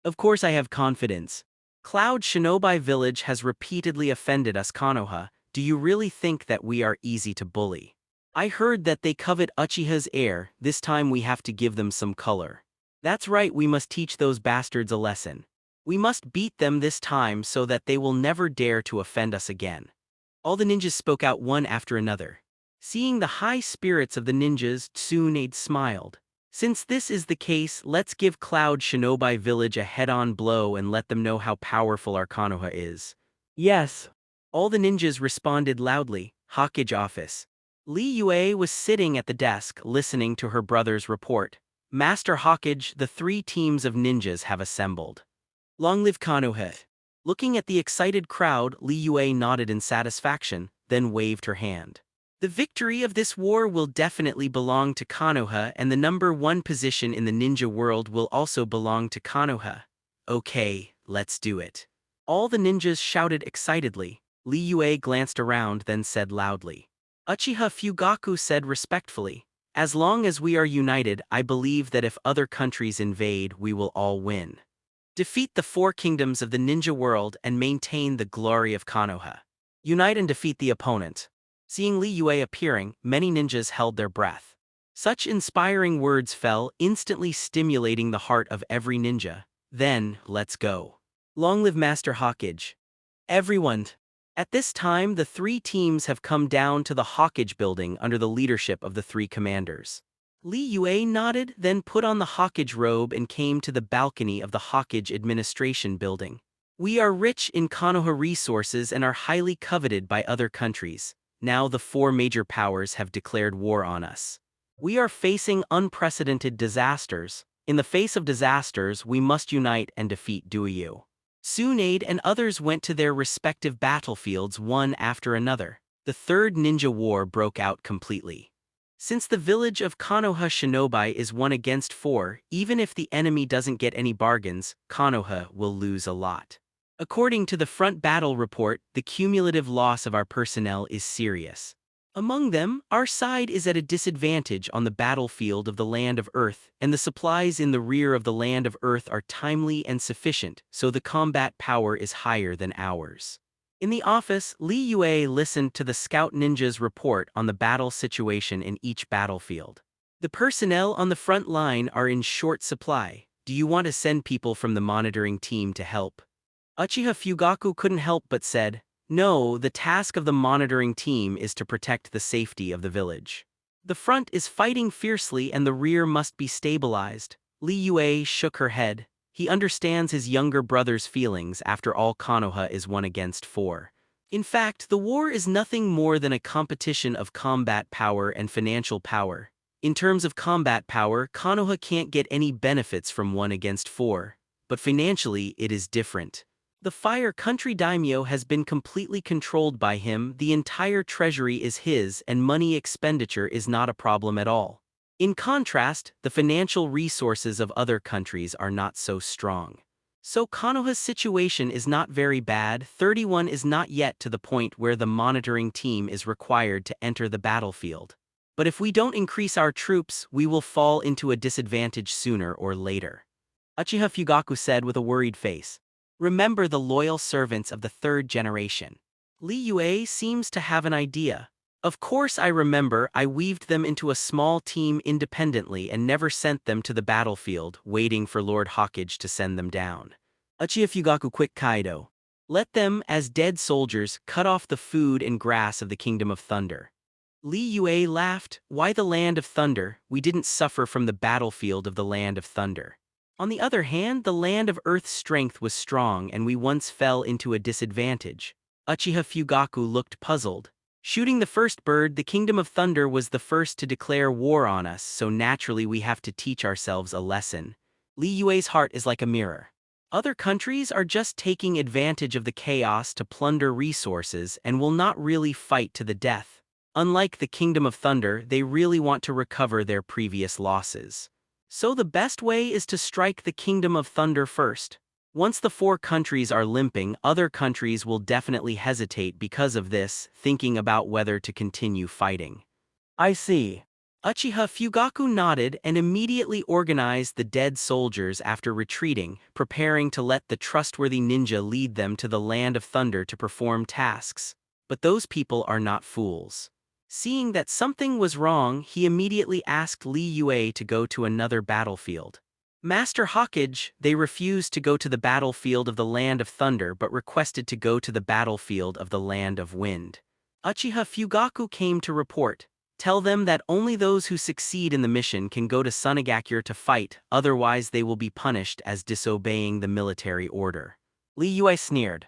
Of course I have confidence. Cloud Shinobi Village has repeatedly offended us Konoha. Do you really think that we are easy to bully? I heard that they covet Uchiha's heir. This time we have to give them some color. That's right, we must teach those bastards a lesson. We must beat them this time so that they will never dare to offend us again." All the ninjas spoke out one after another. Seeing the high spirits of the ninjas, Tsunade smiled. Since this is the case, let's give Cloud Shinobi Village a head-on blow and let them know how powerful our Konoha is. Yes. All the ninjas responded loudly. Hokage office. Li Yue was sitting at the desk, listening to her brother's report. "Master Hokage, the 3 teams of ninjas have assembled. Long live Konoha." Looking at the excited crowd, Li Yue nodded in satisfaction, then waved her hand. "The victory of this war will definitely belong to Konoha, and the #1 position in the ninja world will also belong to Konoha. Okay, let's do it." All the ninjas shouted excitedly. Li Yue glanced around, then said loudly. Uchiha Fugaku said respectfully, "As long as we are united, I believe that if other countries invade, we will all win. Defeat the 4 kingdoms of the ninja world and maintain the glory of Konoha. Unite and defeat the opponent." Seeing Li Yue appearing, many ninjas held their breath. Such inspiring words fell, instantly stimulating the heart of every ninja. Then, let's go. Long live Master Hokage. Everyone. At this time, the 3 teams have come down to the Hokage building under the leadership of the 3 commanders. Li Yue nodded, then put on the Hokage robe and came to the balcony of the Hokage administration building. "We are rich in Konoha resources and are highly coveted by other countries. Now the 4 major powers have declared war on us. We are facing unprecedented disasters. In the face of disasters, we must unite and defeat Duyu." Tsunade and others went to their respective battlefields one after another. The 3rd Ninja War broke out completely. Since the village of Konoha Shinobi is 1 against 4, even if the enemy doesn't get any bargains, Konoha will lose a lot. According to the front battle report, the cumulative loss of our personnel is serious. Among them, our side is at a disadvantage on the battlefield of the land of Earth, and the supplies in the rear of the land of Earth are timely and sufficient, so the combat power is higher than ours. In the office, Li Yue listened to the scout ninja's report on the battle situation in each battlefield. The personnel on the front line are in short supply. Do you want to send people from the monitoring team to help? Uchiha Fugaku couldn't help but said, "No, the task of the monitoring team is to protect the safety of the village. The front is fighting fiercely and the rear must be stabilized." Li Yue shook her head. He understands his younger brother's feelings. After all, Konoha is 1 against 4. In fact, the war is nothing more than a competition of combat power and financial power. In terms of combat power, Konoha can't get any benefits from 1 against 4, but financially it is different. The Fire Country daimyo has been completely controlled by him. The entire treasury is his and money expenditure is not a problem at all. In contrast, the financial resources of other countries are not so strong. So Konoha's situation is not very bad. 31 is not yet to the point where the monitoring team is required to enter the battlefield. But if we don't increase our troops, we will fall into a disadvantage sooner or later. Uchiha Fugaku said with a worried face. Remember the loyal servants of the 3rd generation. Li Yue seems to have an idea. Of course I remember. I weaved them into a small team independently and never sent them to the battlefield, waiting for Lord Hawkage to send them down. Uchiha Fugaku quick Kaido. Let them, as dead soldiers, cut off the food and grass of the Kingdom of Thunder. Li Yue laughed. Why the Land of Thunder? We didn't suffer from the battlefield of the Land of Thunder. On the other hand, the land of Earth's strength was strong and we once fell into a disadvantage. Uchiha Fugaku looked puzzled. Shooting the first bird, the Kingdom of Thunder was the first to declare war on us, so naturally we have to teach ourselves a lesson. Li Yue's heart is like a mirror. Other countries are just taking advantage of the chaos to plunder resources and will not really fight to the death. Unlike the Kingdom of Thunder, they really want to recover their previous losses. So the best way is to strike the Kingdom of Thunder first. Once the 4 countries are limping, other countries will definitely hesitate because of this, thinking about whether to continue fighting. I see. Uchiha Fugaku nodded and immediately organized the dead soldiers after retreating, preparing to let the trustworthy ninja lead them to the Land of Thunder to perform tasks. But those people are not fools. Seeing that something was wrong, he immediately asked Li Yue to go to another battlefield. Master Hawkage, they refused to go to the battlefield of the Land of Thunder but requested to go to the battlefield of the Land of Wind. Uchiha Fugaku came to report. Tell them that only those who succeed in the mission can go to Sunagakure to fight, otherwise they will be punished as disobeying the military order. Li Yue sneered.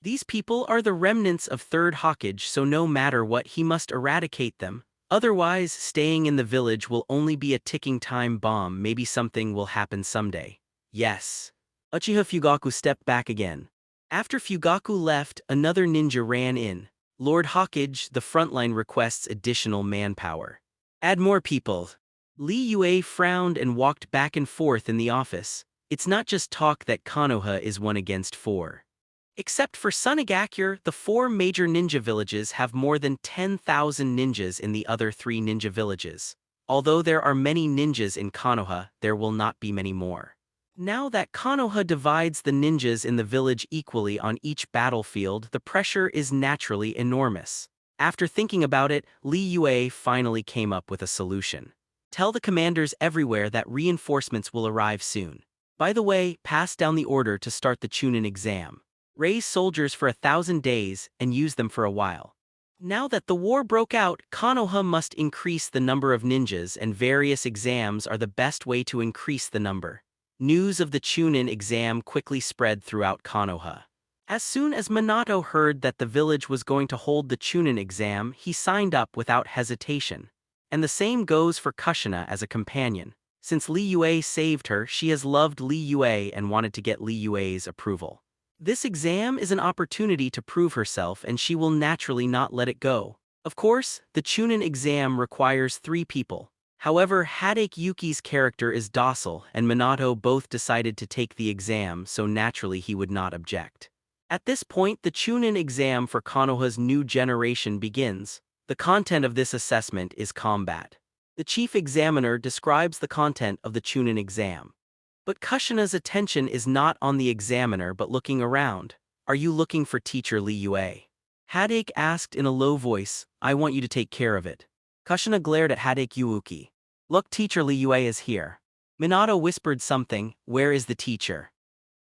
These people are the remnants of 3rd Hawkage, so no matter what he must eradicate them. Otherwise, staying in the village will only be a ticking time bomb. Maybe something will happen someday. Yes. Uchiha Fugaku stepped back again. After Fugaku left, another ninja ran in. Lord Hawkage, the frontline requests additional manpower. Add more people. Li Yue frowned and walked back and forth in the office. It's not just talk that Konoha is 1 against 4. Except for Sunagakure, the 4 major ninja villages have more than 10,000 ninjas in the other 3 ninja villages. Although there are many ninjas in Konoha, there will not be many more. Now that Konoha divides the ninjas in the village equally on each battlefield, the pressure is naturally enormous. After thinking about it, Li Yue finally came up with a solution. Tell the commanders everywhere that reinforcements will arrive soon. By the way, pass down the order to start the Chunin exam. Raise soldiers for 1,000 days and use them for a while. Now that the war broke out, Konoha must increase the number of ninjas and various exams are the best way to increase the number. News of the Chunin exam quickly spread throughout Konoha. As soon as Minato heard that the village was going to hold the Chunin exam, he signed up without hesitation. And the same goes for Kushina as a companion. Since Li Yue saved her, she has loved Li Yue and wanted to get Li Yue's approval. This exam is an opportunity to prove herself and she will naturally not let it go. Of course, the Chunin exam requires 3 people. However, Hadake Yuki's character is docile and Minato both decided to take the exam, so naturally he would not object. At this point, the Chunin exam for Konoha's new generation begins. The content of this assessment is combat. The chief examiner describes the content of the Chunin exam. But Kushina's attention is not on the examiner but looking around. Are you looking for teacher Li Yue? Hadake asked in a low voice. I want you to take care of it. Kushina glared at Hadake Yuuki. Look, teacher Li Yue is here. Minato whispered something. Where is the teacher?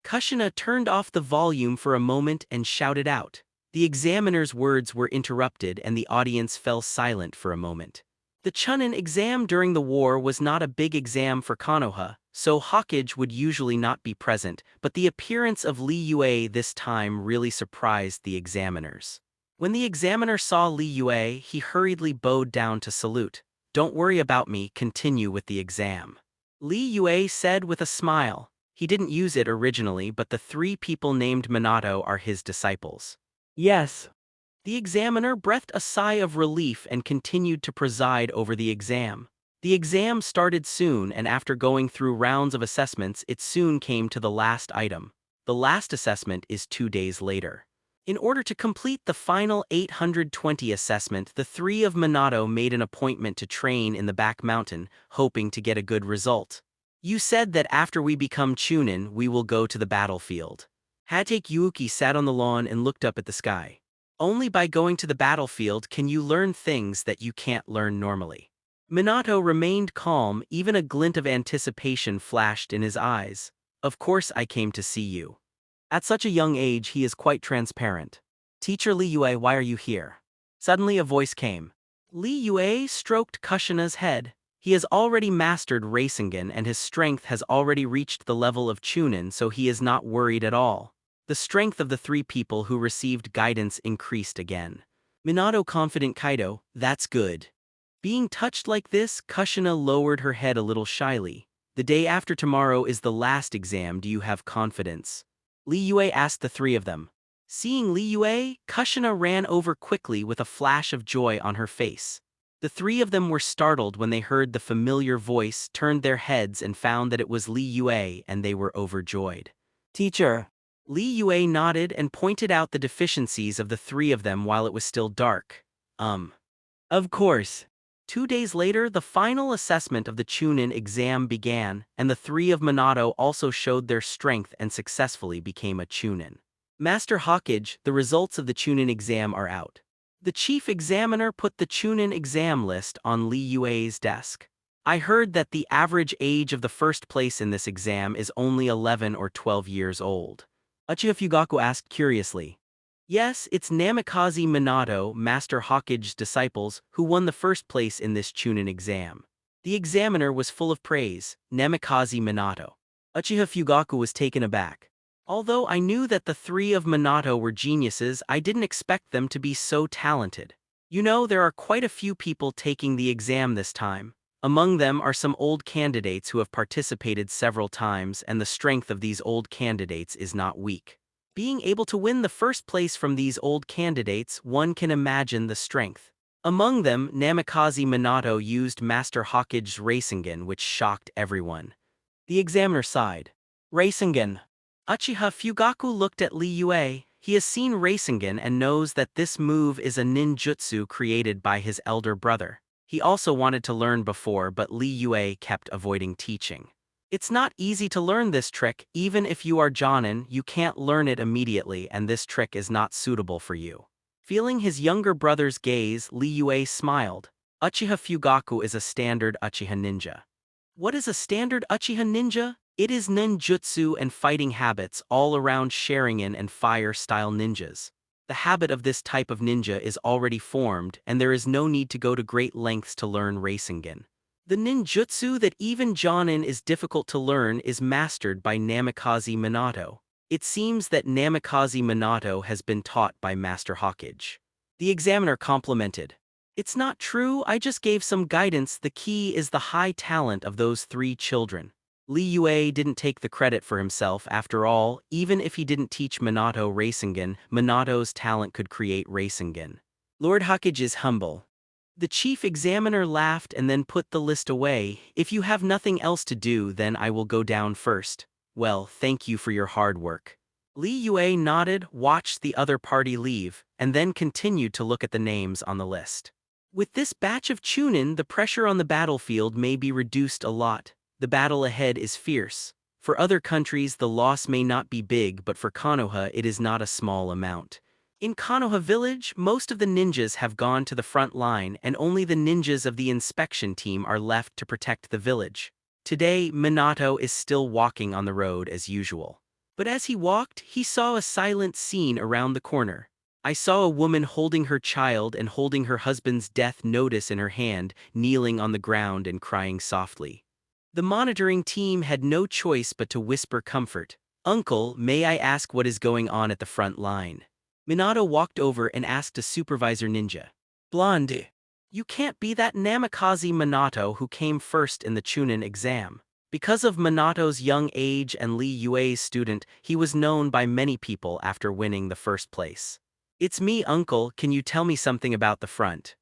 Kushina turned off the volume for a moment and shouted out. The examiner's words were interrupted and the audience fell silent for a moment. The Chunin exam during the war was not a big exam for Konoha, so Hokage would usually not be present, but the appearance of Li Yue this time really surprised the examiners. When the examiner saw Li Yue, he hurriedly bowed down to salute. Don't worry about me, continue with the exam. Li Yue said with a smile. He didn't use it originally, but the 3 people named Minato are his disciples. Yes. The examiner breathed a sigh of relief and continued to preside over the exam. The exam started soon, and after going through rounds of assessments, it soon came to the last item. The last assessment is 2 days later. In order to complete the final 820 assessment, the 3 of Minato made an appointment to train in the back mountain, hoping to get a good result. You said that after we become Chunin, we will go to the battlefield. Hadake Yuuki sat on the lawn and looked up at the sky. Only by going to the battlefield can you learn things that you can't learn normally. Minato remained calm, even a glint of anticipation flashed in his eyes. Of course I came to see you. At such a young age he is quite transparent. Teacher Li Yue, why are you here? Suddenly a voice came. Li Yue stroked Kushina's head. He has already mastered Rasengan and his strength has already reached the level of Chunin, so he is not worried at all. The strength of the 3 people who received guidance increased again. Minato confident Kaido, that's good. Being touched like this, Kushina lowered her head a little shyly. The day after tomorrow is the last exam, do you have confidence? Li Yue asked the 3 of them. Seeing Li Yue, Kushina ran over quickly with a flash of joy on her face. The 3 of them were startled when they heard the familiar voice, turned their heads and found that it was Li Yue, and they were overjoyed. Teacher. Li Yue nodded and pointed out the deficiencies of the 3 of them while it was still dark. Of course. 2 days later, the final assessment of the Chunin exam began, and the 3 of Minato also showed their strength and successfully became a Chunin. Master Hokage, the results of the Chunin exam are out. The chief examiner put the Chunin exam list on Li Yue's desk. I heard that the average age of the first place in this exam is only 11 or 12 years old. Uchiha Fugaku asked curiously. Yes, it's Namikaze Minato, Master Hokage's disciples, who won the first place in this Chunin exam. The examiner was full of praise, Namikaze Minato. Uchiha Fugaku was taken aback. Although I knew that the 3 of Minato were geniuses, I didn't expect them to be so talented. You know, there are quite a few people taking the exam this time. Among them are some old candidates who have participated several times, and the strength of these old candidates is not weak. Being able to win the first place from these old candidates, one can imagine the strength. Among them, Namikaze Minato used Master Hokage's Rasengan, which shocked everyone. The examiner sighed. Rasengan. Uchiha Fugaku looked at Li Yue. He has seen Rasengan and knows that this move is a ninjutsu created by his elder brother. He also wanted to learn before, but Li Yue kept avoiding teaching. It's not easy to learn this trick. Even if you are Jonin, you can't learn it immediately, and this trick is not suitable for you. Feeling his younger brother's gaze, Li Yue smiled. Uchiha Fugaku is a standard Uchiha ninja. What is a standard Uchiha ninja? It is ninjutsu and fighting habits all around Sharingan and fire-style ninjas. The habit of this type of ninja is already formed, and there is no need to go to great lengths to learn Rasengan. The ninjutsu that even Jonin is difficult to learn is mastered by Namikaze Minato. It seems that Namikaze Minato has been taught by Master Hokage. The examiner complimented. It's not true, I just gave some guidance. The key is the high talent of those 3 children. Li Yue didn't take the credit for himself. After all, even if he didn't teach Minato Rasengan, Minato's talent could create Rasengan. Lord Hokage is humble. The chief examiner laughed and then put the list away. If you have nothing else to do, then I will go down first. Well, thank you for your hard work. Li Yue nodded, watched the other party leave, and then continued to look at the names on the list. With this batch of Chunin, the pressure on the battlefield may be reduced a lot. The battle ahead is fierce. For other countries, the loss may not be big, but for Konoha, it is not a small amount. In Konoha village, most of the ninjas have gone to the front line, and only the ninjas of the inspection team are left to protect the village. Today, Minato is still walking on the road as usual. But as he walked, he saw a silent scene around the corner. I saw a woman holding her child and holding her husband's death notice in her hand, kneeling on the ground and crying softly. The monitoring team had no choice but to whisper comfort. "Uncle, may I ask what is going on at the front line?" Minato walked over and asked a supervisor ninja. "Blonde, you can't be that Namikaze Minato who came first in the Chunin exam." Because of Minato's young age and Li Yue's student, he was known by many people after winning the first place. "It's me, uncle, can you tell me something about the front?"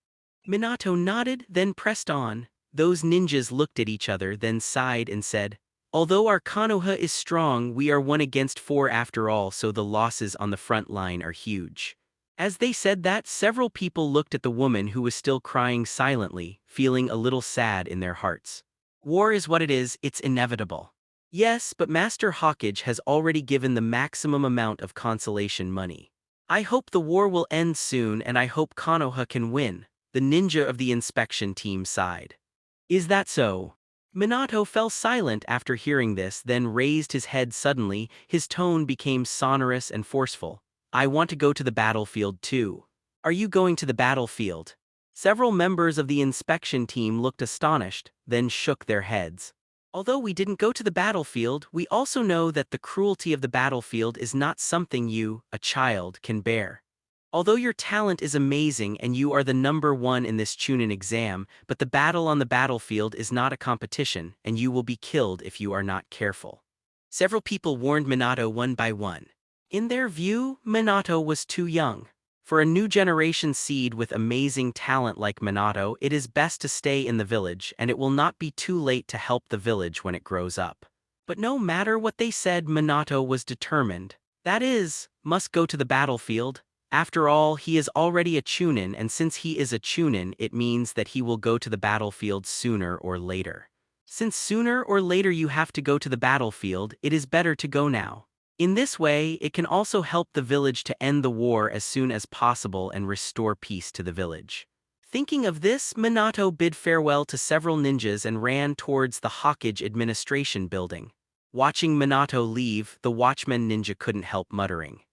Minato nodded, then pressed on. Those ninjas looked at each other, then sighed and said, "Although our Konoha is strong, we are 1 against 4 after all, so the losses on the front line are huge." As they said that, several people looked at the woman who was still crying silently, feeling a little sad in their hearts. War is what it is, it's inevitable. Yes, but Master Hawkage has already given the maximum amount of consolation money. I hope the war will end soon, and I hope Konoha can win, the ninja of the inspection team sighed. "Is that so?" Minato fell silent after hearing this, then raised his head suddenly. His tone became sonorous and forceful. "I want to go to the battlefield too." "Are you going to the battlefield?" Several members of the inspection team looked astonished, then shook their heads. "Although we didn't go to the battlefield, we also know that the cruelty of the battlefield is not something you, a child, can bear. Although your talent is amazing and you are the #1 in this Chunin exam, but the battle on the battlefield is not a competition, and you will be killed if you are not careful." Several people warned Minato one by one. In their view, Minato was too young. For a new generation seed with amazing talent like Minato, it is best to stay in the village, and it will not be too late to help the village when it grows up. But no matter what they said, Minato was determined. That is, must go to the battlefield. After all, he is already a Chunin, and since he is a Chunin, it means that he will go to the battlefield sooner or later. Since sooner or later you have to go to the battlefield, it is better to go now. In this way, it can also help the village to end the war as soon as possible and restore peace to the village. Thinking of this, Minato bid farewell to several ninjas and ran towards the Hawkage administration building. Watching Minato leave, the watchman ninja couldn't help muttering,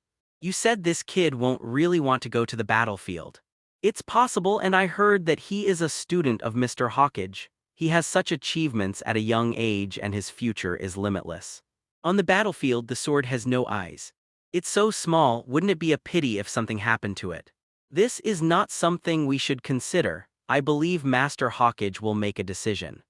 "You said this kid won't really want to go to the battlefield." "It's possible, and I heard that he is a student of Mr. Hawkage. He has such achievements at a young age and his future is limitless. On the battlefield, the sword has no eyes. It's so small, wouldn't it be a pity if something happened to it? This is not something we should consider. I believe Master Hawkage will make a decision."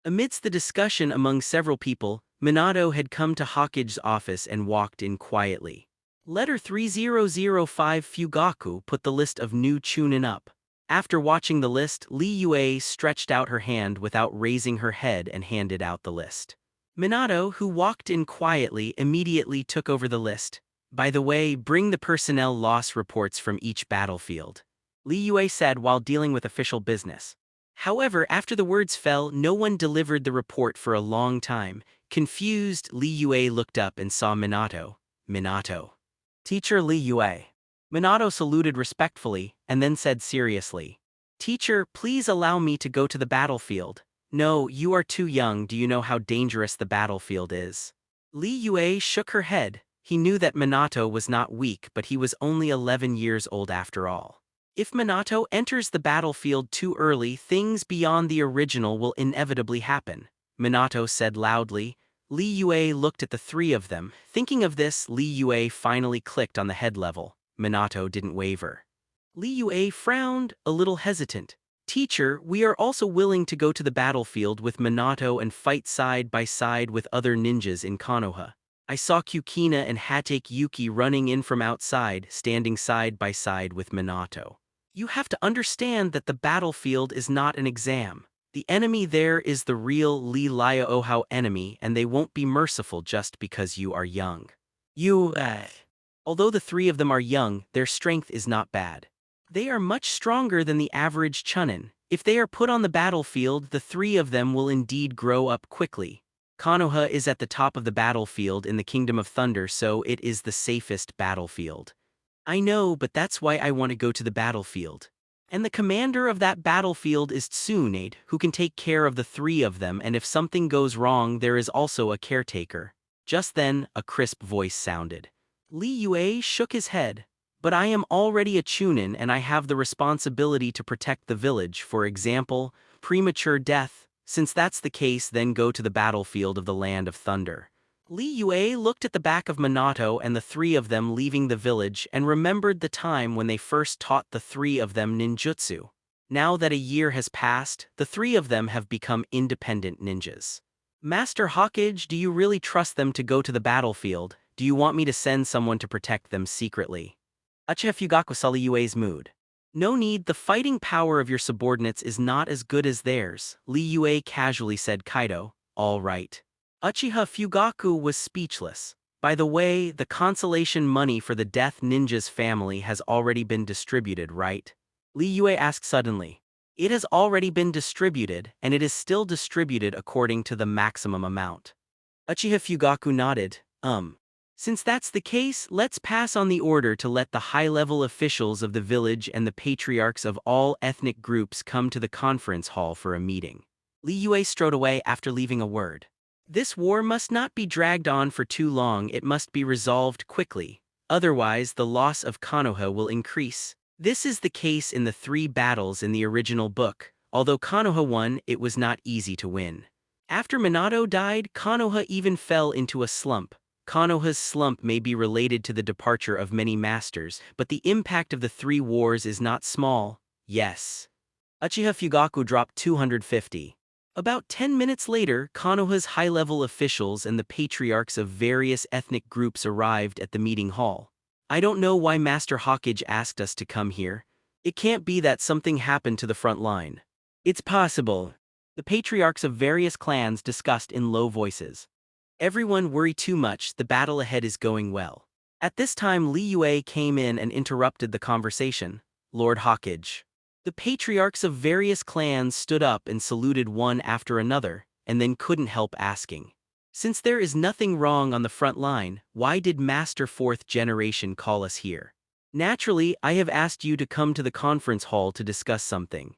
Amidst the discussion among several people, Minato had come to Hawkage's office and walked in quietly. Letter 3005 Fugaku put the list of new Chunin up. After watching the list, Li Yue stretched out her hand without raising her head and handed out the list. Minato, who walked in quietly, immediately took over the list. "By the way, bring the personnel loss reports from each battlefield," Li Yue said while dealing with official business. However, after the words fell, no one delivered the report for a long time. Confused, Li Yue looked up and saw Minato. "Minato." "Teacher Li Yue." Minato saluted respectfully, and then said seriously, "Teacher, please allow me to go to the battlefield." "No, you are too young. Do you know how dangerous the battlefield is?" Li Yue shook her head. He knew that Minato was not weak, but he was only 11 years old after all. If Minato enters the battlefield too early, things beyond the original will inevitably happen, Minato said loudly. Li Yue looked at the three of them. Thinking of this, Li Yue finally clicked on the head level. Minato didn't waver. Li Yue frowned, a little hesitant. "Teacher, we are also willing to go to the battlefield with Minato and fight side by side with other ninjas in Konoha. I saw Kukina and Hatake Yuki running in from outside, standing side by side with Minato. You have to understand that the battlefield is not an exam. The enemy there is the real Li Liaohao enemy, and they won't be merciful just because you are young." Although the three of them are young, their strength is not bad. They are much stronger than the average chunin. If they are put on the battlefield, the three of them will indeed grow up quickly. Konoha is at the top of the battlefield in the Kingdom of Thunder, so it is the safest battlefield. I know, but that's why I want to go to the battlefield. And the commander of that battlefield is Tsunade, who can take care of the three of them, and if something goes wrong there is also a caretaker. Just then, a crisp voice sounded. Li Yue shook his head. But I am already a chunin and I have the responsibility to protect the village, for example, premature death. Since that's the case, then go to the battlefield of the Land of Thunder. Li Yue looked at the back of Minato and the three of them leaving the village and remembered the time when they first taught the three of them ninjutsu. Now that a year has passed, the three of them have become independent ninjas. Master Hawkage, do you really trust them to go to the battlefield? Do you want me to send someone to protect them secretly? Uchiha Fugaku saw Li Yue's mood. No need, the fighting power of your subordinates is not as good as theirs, Li Yue casually said. Kaido, all right. Uchiha Fugaku was speechless. By the way, the consolation money for the Death Ninja's family has already been distributed, right? Li Yue asked suddenly. It has already been distributed, and it is still distributed according to the maximum amount. Uchiha Fugaku nodded. Since that's the case, let's pass on the order to let the high-level officials of the village and the patriarchs of all ethnic groups come to the conference hall for a meeting. Li Yue strode away after leaving a word. This war must not be dragged on for too long, it must be resolved quickly. Otherwise, the loss of Konoha will increase. This is the case in the three battles in the original book. Although Konoha won, it was not easy to win. After Minato died, Konoha even fell into a slump. Konoha's slump may be related to the departure of many masters, but the impact of the three wars is not small. Yes. Uchiha Fugaku dropped 250. About 10 minutes later, Konoha's high-level officials and the patriarchs of various ethnic groups arrived at the meeting hall. I don't know why Master Hawkage asked us to come here. It can't be that something happened to the front line. It's possible. The patriarchs of various clans discussed in low voices. Everyone worry too much, the battle ahead is going well. At this time Li Yue came in and interrupted the conversation. Lord Hawkage. The patriarchs of various clans stood up and saluted one after another, and then couldn't help asking. Since there is nothing wrong on the front line, why did Master Fourth Generation call us here? Naturally, I have asked you to come to the conference hall to discuss something.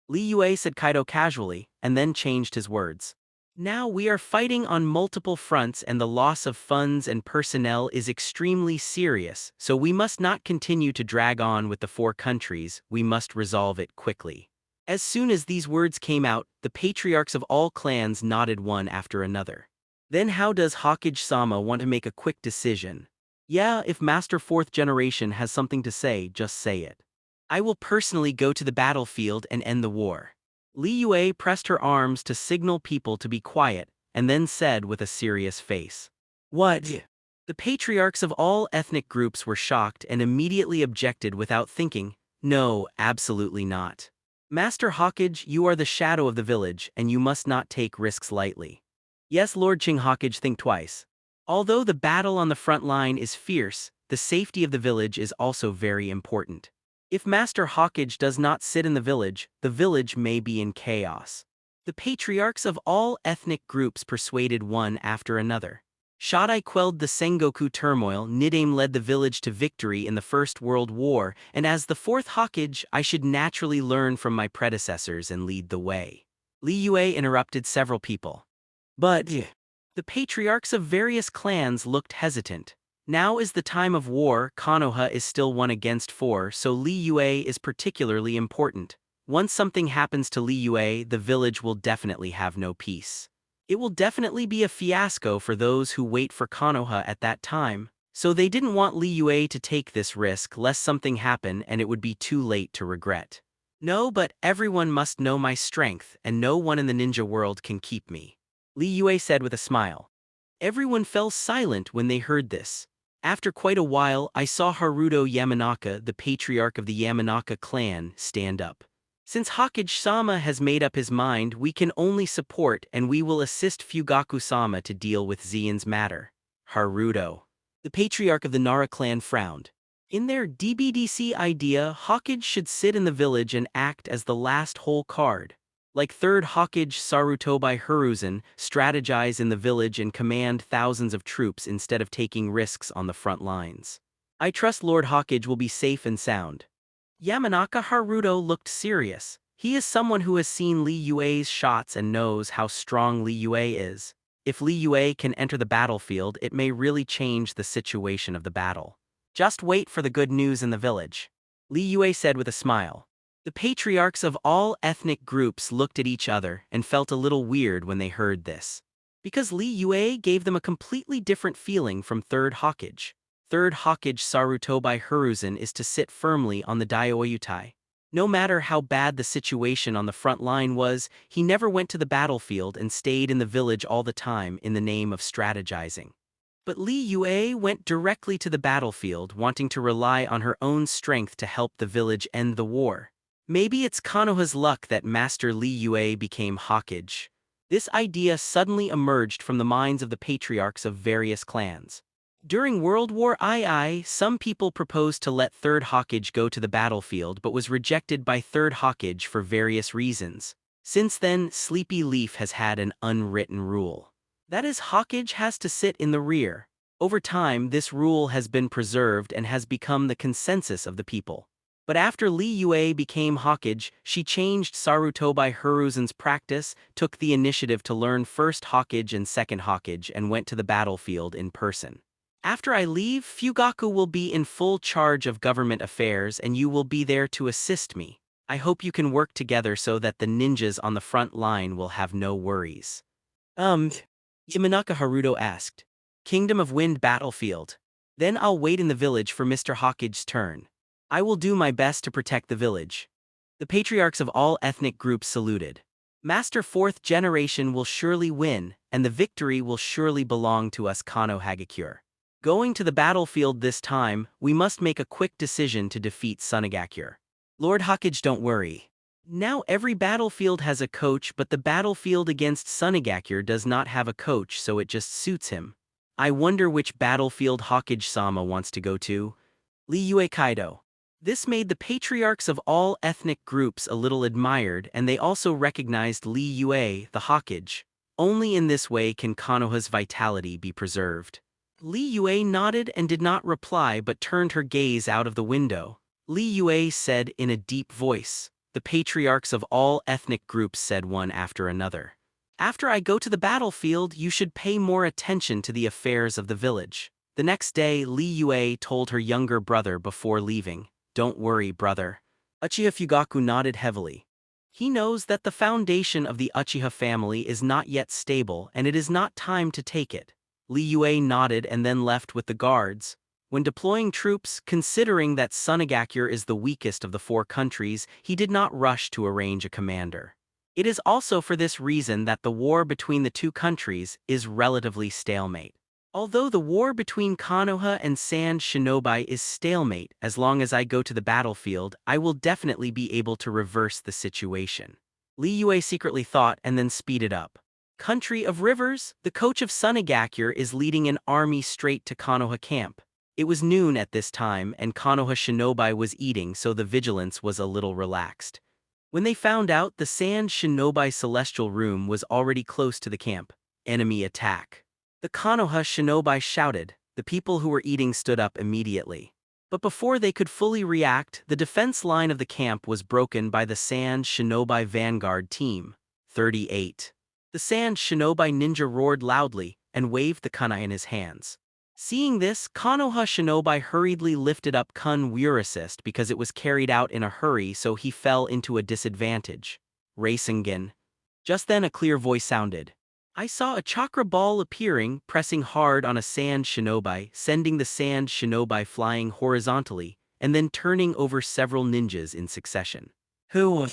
Li Yue said Kaido casually, and then changed his words. Now we are fighting on multiple fronts and the loss of funds and personnel is extremely serious, so we must not continue to drag on with the four countries, we must resolve it quickly. As soon as these words came out, the patriarchs of all clans nodded one after another. Then how does Hawkage-sama want to make a quick decision? Yeah, if Master Fourth Generation has something to say, just say it. I will personally go to the battlefield and end the war. Li Yue pressed her arms to signal people to be quiet, and then said with a serious face. What? The patriarchs of all ethnic groups were shocked and immediately objected without thinking. No, absolutely not. Master Hawkage, you are the shadow of the village, and you must not take risks lightly. Yes, Lord Qing Hawkage, think twice. Although the battle on the front line is fierce, the safety of the village is also very important. If Master Hawkage does not sit in the village may be in chaos. The patriarchs of all ethnic groups persuaded one after another. Shadai quelled the Sengoku turmoil, Nidaime led the village to victory in the First World War, and as the fourth Hawkage, I should naturally learn from my predecessors and lead the way. Li Yue interrupted several people. But the patriarchs of various clans looked hesitant. Now is the time of war, Konoha is still 1 against 4, so Li Yue is particularly important. Once something happens to Li Yue, the village will definitely have no peace. It will definitely be a fiasco for those who wait for Konoha at that time, so they didn't want Li Yue to take this risk lest something happen and it would be too late to regret. No, but everyone must know my strength, and no one in the ninja world can keep me. Li Yue said with a smile. Everyone fell silent when they heard this. After quite a while, I saw Haruto Yamanaka, the patriarch of the Yamanaka clan, stand up. Since Hokage-sama has made up his mind, we can only support and we will assist Fugaku-sama to deal with Zeon's matter. Haruto. The patriarch of the Nara clan frowned. In their DBDC idea, Hokage should sit in the village and act as the last whole card. Like third Hokage Sarutobi Hiruzen, strategize in the village and command thousands of troops instead of taking risks on the front lines. I trust Lord Hokage will be safe and sound. Yamanaka Haruto looked serious. He is someone who has seen Li Yue's shots and knows how strong Li Yue is. If Li Yue can enter the battlefield, it may really change the situation of the battle. Just wait for the good news in the village, Li Yue said with a smile. The patriarchs of all ethnic groups looked at each other and felt a little weird when they heard this. Because Li Yue gave them a completely different feeling from third Hokage. Third Hokage Sarutobi Hiruzen is to sit firmly on the Daioyutai. No matter how bad the situation on the front line was, he never went to the battlefield and stayed in the village all the time in the name of strategizing. But Li Yue went directly to the battlefield, wanting to rely on her own strength to help the village end the war. Maybe it's Konoha's luck that Master Li Yue became Hokage. This idea suddenly emerged from the minds of the patriarchs of various clans. During World War II, some people proposed to let third Hokage go to the battlefield but was rejected by third Hokage for various reasons. Since then, Sleepy Leaf has had an unwritten rule. That is, Hokage has to sit in the rear. Over time, this rule has been preserved and has become the consensus of the people. But after Li Yue became Hokage, she changed Sarutobi Hiruzen's practice, took the initiative to learn first Hokage and second Hokage, and went to the battlefield in person. After I leave, Fugaku will be in full charge of government affairs and you will be there to assist me. I hope you can work together so that the ninjas on the front line will have no worries. Yamanaka Haruto asked. Kingdom of Wind battlefield. Then I'll wait in the village for Mr. Hokage's turn. I will do my best to protect the village. The patriarchs of all ethnic groups saluted. Master Fourth Generation will surely win, and the victory will surely belong to us Kano Hagakure. Going to the battlefield this time, we must make a quick decision to defeat Sunagakure. Lord Hokage, don't worry. Now every battlefield has a coach, but the battlefield against Sunagakure does not have a coach, so it just suits him. I wonder which battlefield Hokage-sama wants to go to. Li Yue Kaido. This made the patriarchs of all ethnic groups a little admired, and they also recognized Li Yue, the Hokage. Only in this way can Konoha's vitality be preserved. Li Yue nodded and did not reply but turned her gaze out of the window. Li Yue said in a deep voice. The patriarchs of all ethnic groups said one after another. After I go to the battlefield, you should pay more attention to the affairs of the village. The next day, Li Yue told her younger brother before leaving. Don't worry, brother. Uchiha Fugaku nodded heavily. He knows that the foundation of the Uchiha family is not yet stable and it is not time to take it. Li Yue nodded and then left with the guards. When deploying troops, considering that Sunagakure is the weakest of the four countries, he did not rush to arrange a commander. It is also for this reason that the war between the two countries is relatively stalemate. Although the war between Konoha and Sand Shinobi is stalemate, as long as I go to the battlefield, I will definitely be able to reverse the situation. Li Yue secretly thought and then speeded up. Country of Rivers, the coach of Sunagakure is leading an army straight to Konoha camp. It was noon at this time and Konoha Shinobi was eating, so the vigilance was a little relaxed. When they found out, the Sand Shinobi Celestial Room was already close to the camp. Enemy attack. The Konoha Shinobi shouted. The people who were eating stood up immediately. But before they could fully react, the defense line of the camp was broken by the Sand Shinobi Vanguard team. 38. The Sand Shinobi ninja roared loudly and waved the kunai in his hands. Seeing this, Konoha Shinobi hurriedly lifted up Kun Weir Assist because it was carried out in a hurry, so he fell into a disadvantage. Rasengan. Just then a clear voice sounded. I saw a chakra ball appearing, pressing hard on a Sand Shinobi, sending the Sand Shinobi flying horizontally, and then turning over several ninjas in succession. Who?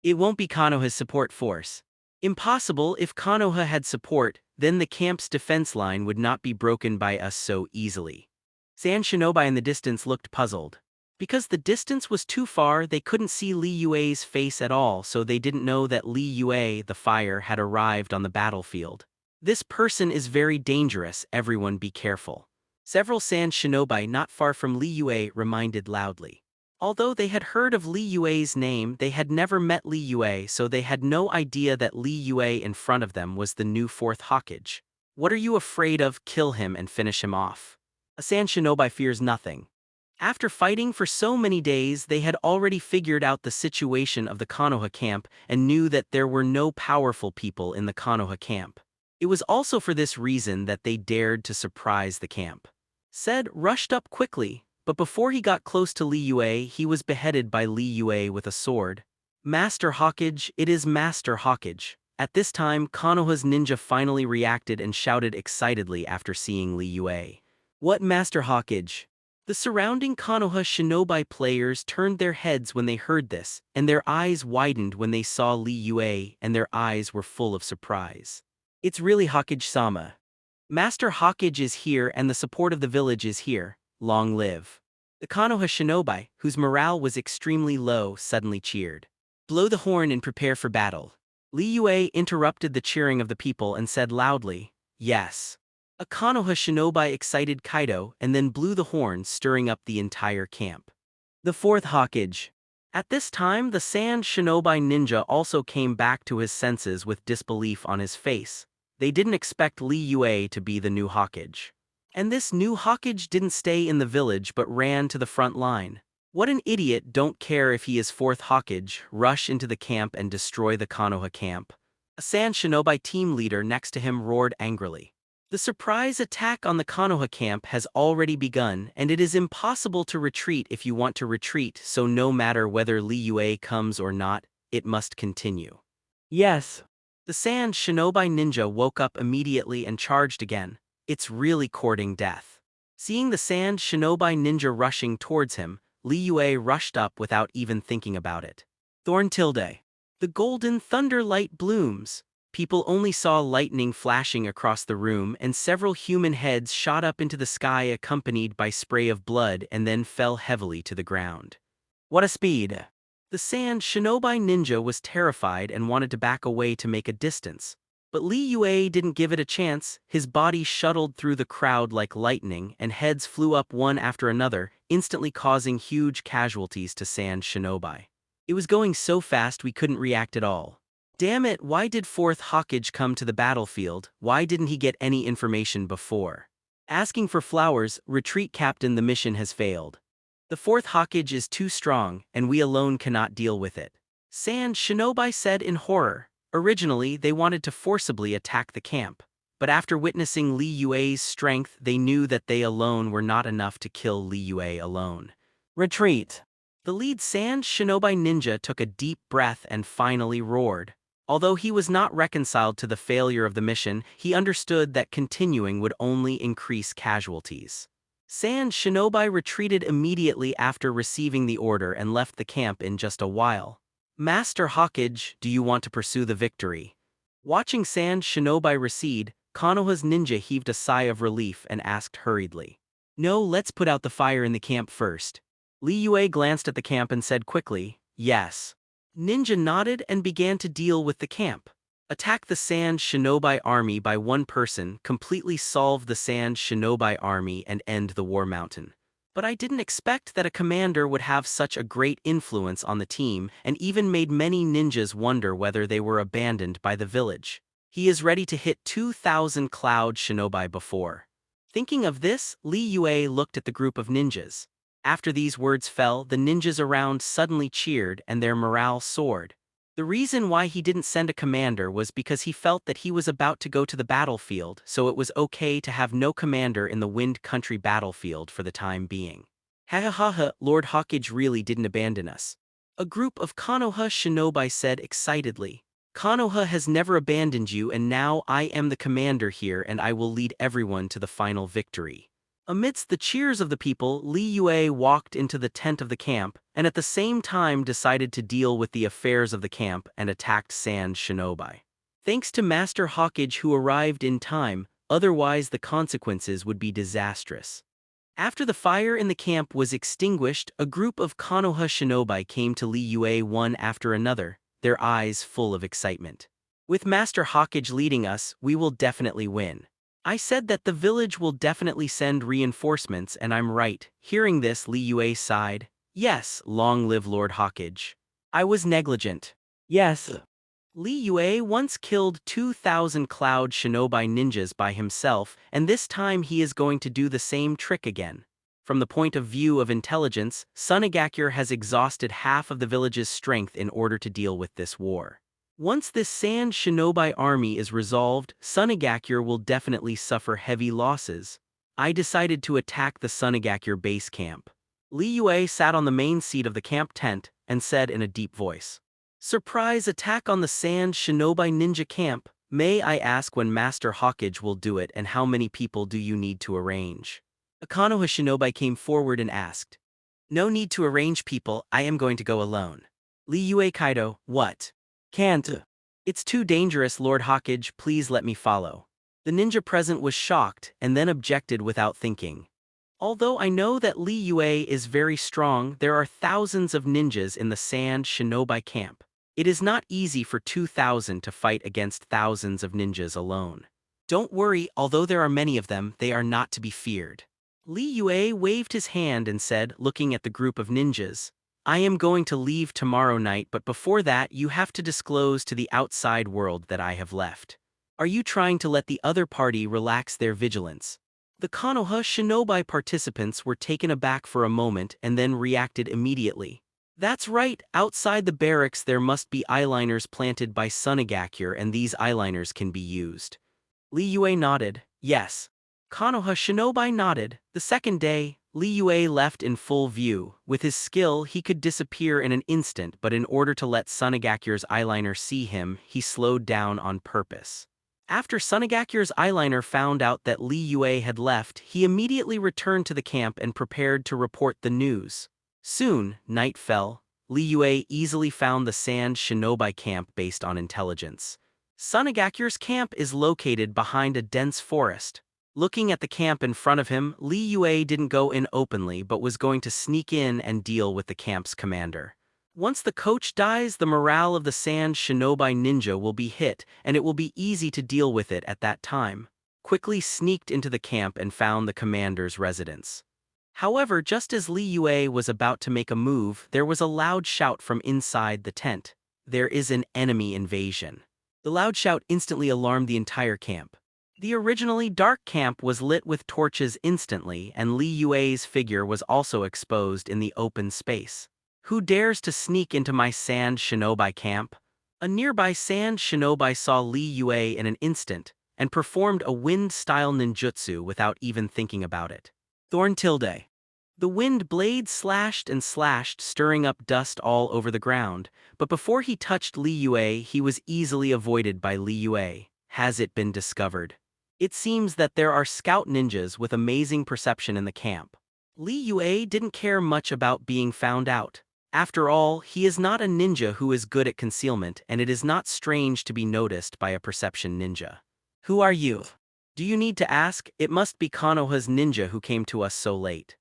It won't be Konoha's support force. Impossible. If Konoha had support, then the camp's defense line would not be broken by us so easily. Sand Shinobi in the distance looked puzzled. Because the distance was too far, they couldn't see Li Yue's face at all, so they didn't know that Li Yue, the fire, had arrived on the battlefield. This person is very dangerous, everyone be careful. Several sand shinobi not far from Li Yue reminded loudly. Although they had heard of Li Yue's name, they had never met Li Yue, so they had no idea that Li Yue in front of them was the new fourth Hokage. What are you afraid of? Kill him and finish him off. A sand shinobi fears nothing. After fighting for so many days, they had already figured out the situation of the Konoha camp and knew that there were no powerful people in the Konoha camp. It was also for this reason that they dared to surprise the camp. Said rushed up quickly, but before he got close to Li Yue, he was beheaded by Li Yue with a sword. Master Hokage, it is Master Hokage. At this time, Konoha's ninja finally reacted and shouted excitedly after seeing Li Yue. What Master Hokage? The surrounding Konoha shinobi players turned their heads when they heard this, and their eyes widened when they saw Li Yue, and their eyes were full of surprise. It's really Hokage-sama. Master Hokage is here and the support of the village is here. Long live. The Konoha shinobi, whose morale was extremely low, suddenly cheered. Blow the horn and prepare for battle. Li Yue interrupted the cheering of the people and said loudly, yes. A Konoha shinobi excited Kaido and then blew the horn, stirring up the entire camp. The fourth Hokage. At this time, the sand shinobi ninja also came back to his senses with disbelief on his face. They didn't expect Li Yue to be the new Hokage. And this new Hokage didn't stay in the village but ran to the front line. What an idiot, don't care if he is fourth Hokage, rush into the camp and destroy the Konoha camp. A sand shinobi team leader next to him roared angrily. The surprise attack on the Konoha camp has already begun, and it is impossible to retreat if you want to retreat, so no matter whether Li Yue comes or not, it must continue. Yes. The sand shinobi ninja woke up immediately and charged again. It's really courting death. Seeing the sand shinobi ninja rushing towards him, Li Yue rushed up without even thinking about it. Thorn tilde. The golden thunder light blooms. People only saw lightning flashing across the room and several human heads shot up into the sky accompanied by spray of blood and then fell heavily to the ground. What a speed! The sand shinobi ninja was terrified and wanted to back away to make a distance. But Li Yue didn't give it a chance. His body shuttled through the crowd like lightning and heads flew up one after another, instantly causing huge casualties to sand shinobi. It was going so fast we couldn't react at all. Damn it, why did fourth Hokage come to the battlefield? Why didn't he get any information before? Asking for flowers, retreat captain, the mission has failed. The fourth Hokage is too strong, and we alone cannot deal with it. Sand shinobi said in horror. Originally, they wanted to forcibly attack the camp, but after witnessing Li Yue's strength, they knew that they alone were not enough to kill Li Yue alone. Retreat! The lead sand shinobi ninja took a deep breath and finally roared. Although he was not reconciled to the failure of the mission, he understood that continuing would only increase casualties. Sand shinobi retreated immediately after receiving the order and left the camp in just a while. Master Hokage, do you want to pursue the victory? Watching sand shinobi recede, Konoha's ninja heaved a sigh of relief and asked hurriedly. No, let's put out the fire in the camp first. Li Yue glanced at the camp and said quickly, yes. Ninja nodded and began to deal with the camp. Attack the sand shinobi army by one person, completely solve the sand shinobi army and end the war mountain. But I didn't expect that a commander would have such a great influence on the team and even made many ninjas wonder whether they were abandoned by the village. He is ready to hit 2,000 cloud shinobi before. Thinking of this, Li Yue looked at the group of ninjas. After these words fell, the ninjas around suddenly cheered and their morale soared. The reason why he didn't send a commander was because he felt that he was about to go to the battlefield, so it was okay to have no commander in the Wind Country battlefield for the time being. Ha ha ha ha, Lord Hokage really didn't abandon us. A group of Konoha shinobi said excitedly. Konoha has never abandoned you and now I am the commander here and I will lead everyone to the final victory. Amidst the cheers of the people, Li Yue walked into the tent of the camp, and at the same time decided to deal with the affairs of the camp and attacked sand shinobi. Thanks to Master Hokage who arrived in time, otherwise the consequences would be disastrous. After the fire in the camp was extinguished, a group of Konoha shinobi came to Li Yue one after another, their eyes full of excitement. With Master Hokage leading us, we will definitely win. I said that the village will definitely send reinforcements and I'm right. Hearing this, Li Yue sighed. Yes, long live Lord Hawkage. I was negligent. Yes. Li Yue once killed 2,000 cloud shinobi ninjas by himself, and this time he is going to do the same trick again. From the point of view of intelligence, Sunagakure has exhausted half of the village's strength in order to deal with this war. Once this sand shinobi army is resolved, Sunagakure will definitely suffer heavy losses. I decided to attack the Sunagakure base camp. Li Yue sat on the main seat of the camp tent and said in a deep voice, "Surprise attack on the sand shinobi ninja camp. May I ask when Master Hawkage will do it and how many people do you need to arrange?" A Konoha shinobi came forward and asked. "No need to arrange people, I am going to go alone." Li Yue Kaido, what? Can't. It's too dangerous, Lord Hawkage, please let me follow. The ninja present was shocked and then objected without thinking. Although I know that Li Yue is very strong, there are thousands of ninjas in the sand shinobi camp. It is not easy for 2,000 to fight against thousands of ninjas alone. Don't worry, although there are many of them, they are not to be feared. Li Yue waved his hand and said, looking at the group of ninjas, "I am going to leave tomorrow night, but before that you have to disclose to the outside world that I have left. Are you trying to let the other party relax their vigilance?" The Konoha shinobi participants were taken aback for a moment and then reacted immediately. That's right, outside the barracks there must be eyeliners planted by Sunagakure and these eyeliners can be used. Li Yue nodded, yes. Konoha shinobi nodded. The second day, Li Yue left in full view. With his skill, he could disappear in an instant, but in order to let Sunagakure's eyeliner see him, he slowed down on purpose. After Sunagakure's eyeliner found out that Li Yue had left, he immediately returned to the camp and prepared to report the news. Soon, night fell. Li Yue easily found the sand shinobi camp based on intelligence. Sunagakure's camp is located behind a dense forest. Looking at the camp in front of him, Li Yue didn't go in openly but was going to sneak in and deal with the camp's commander. Once the coach dies, the morale of the sand shinobi ninja will be hit, and it will be easy to deal with it at that time. Quickly sneaked into the camp and found the commander's residence. However, just as Li Yue was about to make a move, there was a loud shout from inside the tent. There is an enemy invasion. The loud shout instantly alarmed the entire camp. The originally dark camp was lit with torches instantly, and Li Yue's figure was also exposed in the open space. Who dares to sneak into my sand shinobi camp? A nearby sand shinobi saw Li Yue in an instant, and performed a wind-style ninjutsu without even thinking about it. Thorn tilde. The wind blade slashed and slashed, stirring up dust all over the ground, but before he touched Li Yue, he was easily avoided by Li Yue. Has it been discovered? It seems that there are scout ninjas with amazing perception in the camp. Li Yue didn't care much about being found out. After all, he is not a ninja who is good at concealment, and it is not strange to be noticed by a perception ninja. Who are you? Do you need to ask? It must be Konoha's ninja who came to us so late.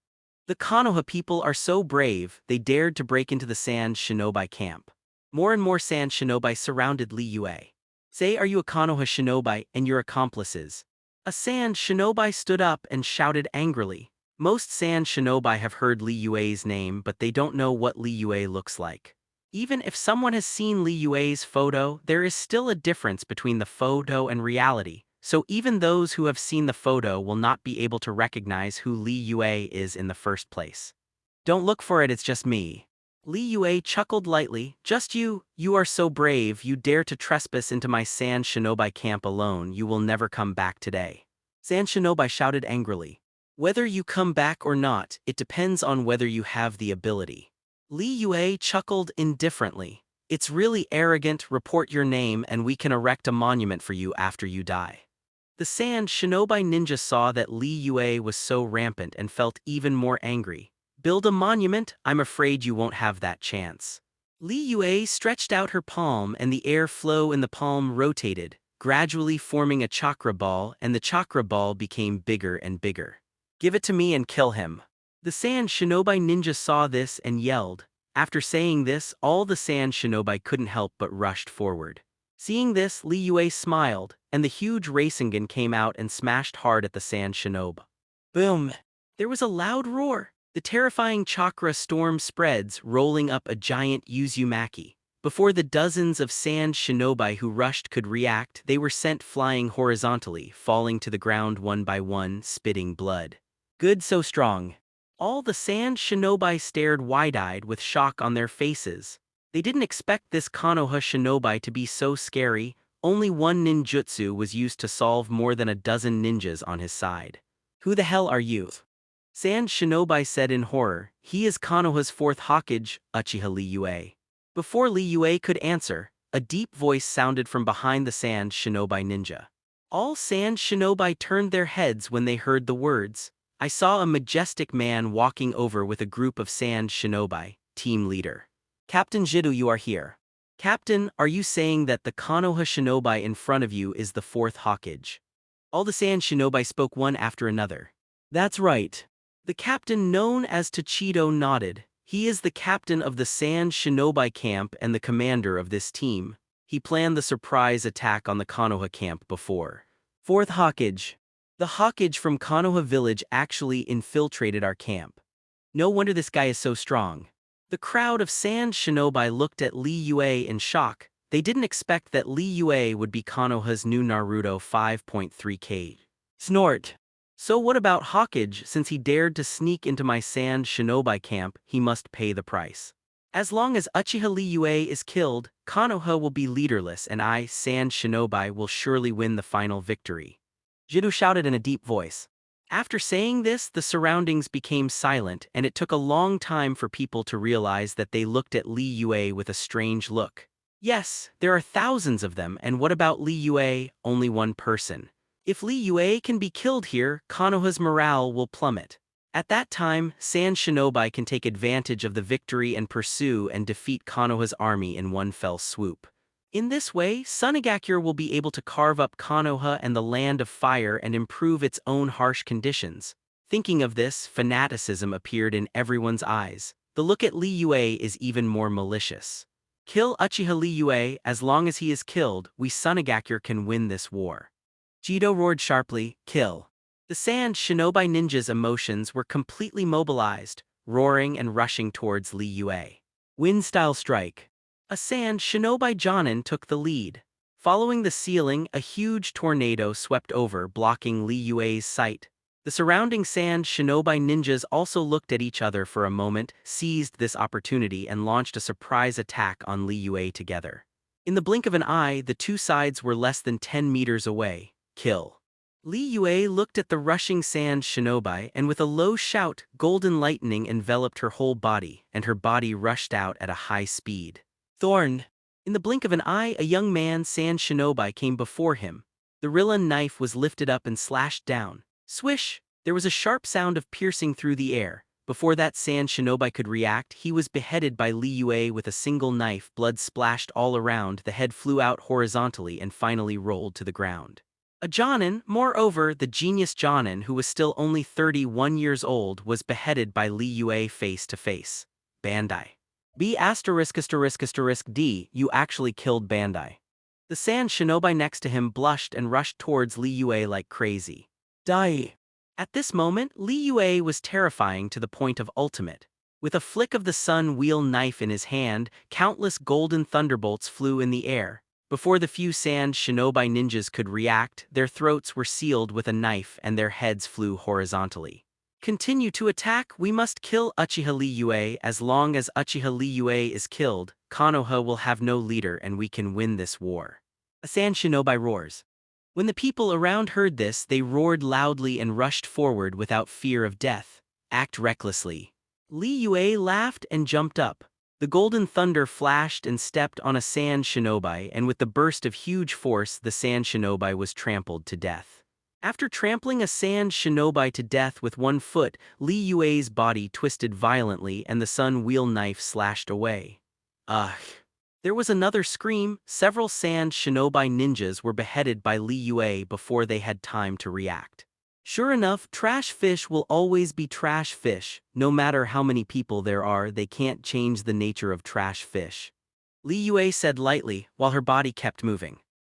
The Konoha people are so brave, they dared to break into the sand shinobi camp. More and more sand shinobi surrounded Li Yue. Say, are you a Konoha shinobi and your accomplices? A sand shinobi stood up and shouted angrily. Most sand shinobi have heard Li Yue's name, but they don't know what Li Yue looks like. Even if someone has seen Li Yue's photo, there is still a difference between the photo and reality, so even those who have seen the photo will not be able to recognize who Li Yue is in the first place. Don't look for it, it's just me. Li Yue chuckled lightly. Just you are so brave, you dare to trespass into my sand shinobi camp alone, you will never come back today. Sand shinobi shouted angrily. Whether you come back or not, it depends on whether you have the ability. Li Yue chuckled indifferently. It's really arrogant, report your name and we can erect a monument for you after you die. The sand shinobi ninja saw that Li Yue was so rampant and felt even more angry. Build a monument? I'm afraid you won't have that chance. Li Yue stretched out her palm and the air flow in the palm rotated, gradually forming a chakra ball, and the chakra ball became bigger and bigger. Give it to me and kill him. The sand shinobi ninja saw this and yelled. After saying this, all the sand shinobi couldn't help but rushed forward. Seeing this, Li Yue smiled, and the huge Rasengan came out and smashed hard at the sand shinobi. Boom! There was a loud roar. The terrifying chakra storm spreads, rolling up a giant Uzumaki. Before the dozens of sand shinobi who rushed could react, they were sent flying horizontally, falling to the ground one by one, spitting blood. Good, so strong. All the sand shinobi stared wide-eyed with shock on their faces. They didn't expect this Konoha shinobi to be so scary. Only one ninjutsu was used to solve more than a dozen ninjas on his side. Who the hell are you? Sand shinobi said in horror. He is Konoha's fourth Hokage, Uchiha Li Yue. Before Li Yue could answer, a deep voice sounded from behind the sand shinobi ninja. All sand shinobi turned their heads when they heard the words. I saw a majestic man walking over with a group of sand shinobi, team leader. Captain Jiddu, you are here. Captain, are you saying that the Konoha shinobi in front of you is the fourth Hokage? All the sand shinobi spoke one after another. That's right. The captain known as Tachido nodded. He is the captain of the sand shinobi camp and the commander of this team. He planned the surprise attack on the Konoha camp before. Fourth Hokage. The Hokage from Konoha village actually infiltrated our camp. No wonder this guy is so strong. The crowd of sand shinobi looked at Li Yue in shock. They didn't expect that Li Yue would be Konoha's new Naruto 5.3K. Snort. So what about Hokage? Since he dared to sneak into my sand shinobi camp, he must pay the price. As long as Uchiha Li Yue is killed, Konoha will be leaderless and I, sand shinobi, will surely win the final victory. Jiddu shouted in a deep voice. After saying this, the surroundings became silent, and it took a long time for people to realize that they looked at Li Yue with a strange look. Yes, there are thousands of them, and what about Li Yue? Only one person. If Li Yue can be killed here, Konoha's morale will plummet. At that time, Sand Shinobi can take advantage of the victory and pursue and defeat Konoha's army in one fell swoop. In this way, Sunigakure will be able to carve up Konoha and the Land of Fire and improve its own harsh conditions. Thinking of this, fanaticism appeared in everyone's eyes. The look at Li Yue is even more malicious. Kill Uchiha Li Yue. As long as he is killed, we Sunigakure can win this war. Jiddu roared sharply, kill. The sand shinobi ninja's emotions were completely mobilized, roaring and rushing towards Li Yue. Wind-style strike. A sand shinobi Jonin took the lead. Following the ceiling, a huge tornado swept over, blocking Li Yue's sight. The surrounding sand shinobi ninjas also looked at each other for a moment, seized this opportunity and launched a surprise attack on Li Yue together. In the blink of an eye, the two sides were less than 10 meters away. Kill. Li Yue looked at the rushing sand shinobi and with a low shout, golden lightning enveloped her whole body, and her body rushed out at a high speed. Thorn. In the blink of an eye, a young man sand shinobi came before him. The Rillan knife was lifted up and slashed down. Swish! There was a sharp sound of piercing through the air. Before that sand shinobi could react, he was beheaded by Li Yue with a single knife. Blood splashed all around, the head flew out horizontally and finally rolled to the ground. A Jonin, moreover, the genius Jonin, who was still only 31 years old, was beheaded by Li Yue face to face. Bandai. B*****D, you actually killed Bandai. The sand shinobi next to him blushed and rushed towards Li Yue like crazy. Die. At this moment, Li Yue was terrifying to the point of ultimate. With a flick of the sun wheel knife in his hand, countless golden thunderbolts flew in the air. Before the few sand shinobi ninjas could react, their throats were sealed with a knife and their heads flew horizontally. Continue to attack. We must kill Uchiha Li Yue. As long as Uchiha Li Yue is killed, Konoha will have no leader and we can win this war. A sand shinobi roars. When the people around heard this, they roared loudly and rushed forward without fear of death. Act recklessly. Li Yue laughed and jumped up. The golden thunder flashed and stepped on a sand shinobi, and with the burst of huge force, the sand shinobi was trampled to death. After trampling a sand shinobi to death with one foot, Li Yue's body twisted violently and the sun wheel knife slashed away. Ugh. There was another scream. Several sand shinobi ninjas were beheaded by Li Yue before they had time to react. Sure enough, trash fish will always be trash fish. No matter how many people there are, they can't change the nature of trash fish. Li Yue said lightly, while her body kept moving.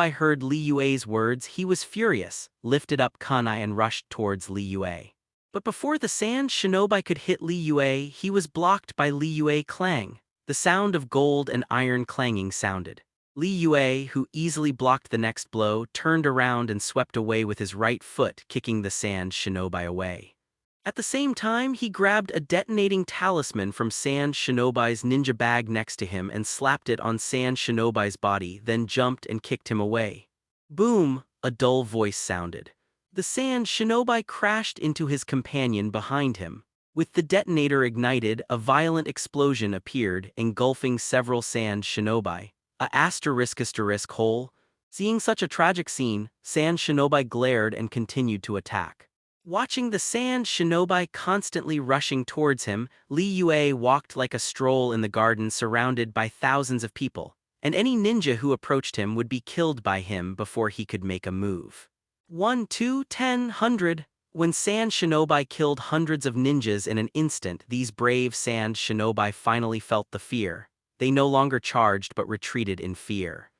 shinobi heard Li Yue's words, he was furious, lifted up kunai and rushed towards Li Yue. But before the sand shinobi could hit Li Yue, he was blocked by Li Yue clang. The sound of gold and iron clanging sounded. Li Yue, who easily blocked the next blow, turned around and swept away with his right foot, kicking the sand shinobi away. At the same time, he grabbed a detonating talisman from Sand Shinobi's ninja bag next to him and slapped it on Sand Shinobi's body, then jumped and kicked him away. Boom! A dull voice sounded. The Sand Shinobi crashed into his companion behind him. With the detonator ignited, a violent explosion appeared, engulfing several Sand Shinobi. *** hole. Seeing such a tragic scene, Sand Shinobi glared and continued to attack. Watching the Sand Shinobi constantly rushing towards him, Li Yue walked like a stroll in the garden surrounded by thousands of people, and any ninja who approached him would be killed by him before he could make a move. 1, 2, 10, 100. When Sand Shinobi killed hundreds of ninjas in an instant, these brave Sand Shinobi finally felt the fear. They no longer charged but retreated in fear.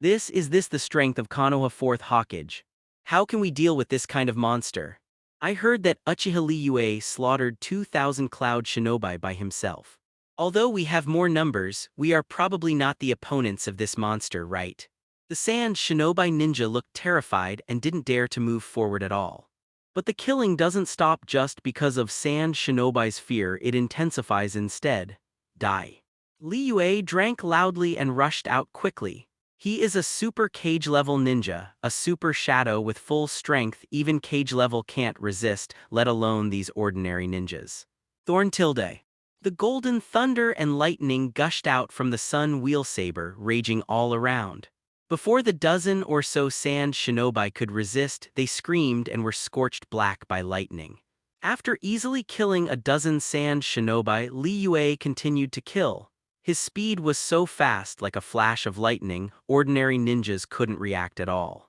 This the strength of Konoha 4th Hokage. How can we deal with this kind of monster? I heard that Uchiha Li Yue slaughtered 2,000 Cloud Shinobi by himself. Although we have more numbers, we are probably not the opponents of this monster, right? The Sand Shinobi ninja looked terrified and didn't dare to move forward at all. But the killing doesn't stop just because of Sand Shinobi's fear, it intensifies instead. Die. Li Yue drank loudly and rushed out quickly. He is a super cage-level ninja, a super shadow with full strength. Even cage-level can't resist, let alone these ordinary ninjas. Thorn tilde. The golden thunder and lightning gushed out from the sun wheel saber, raging all around. Before the dozen or so Sand Shinobi could resist, they screamed and were scorched black by lightning. After easily killing a dozen Sand Shinobi, Li Yue continued to kill. His speed was so fast, like a flash of lightning, ordinary ninjas couldn't react at all.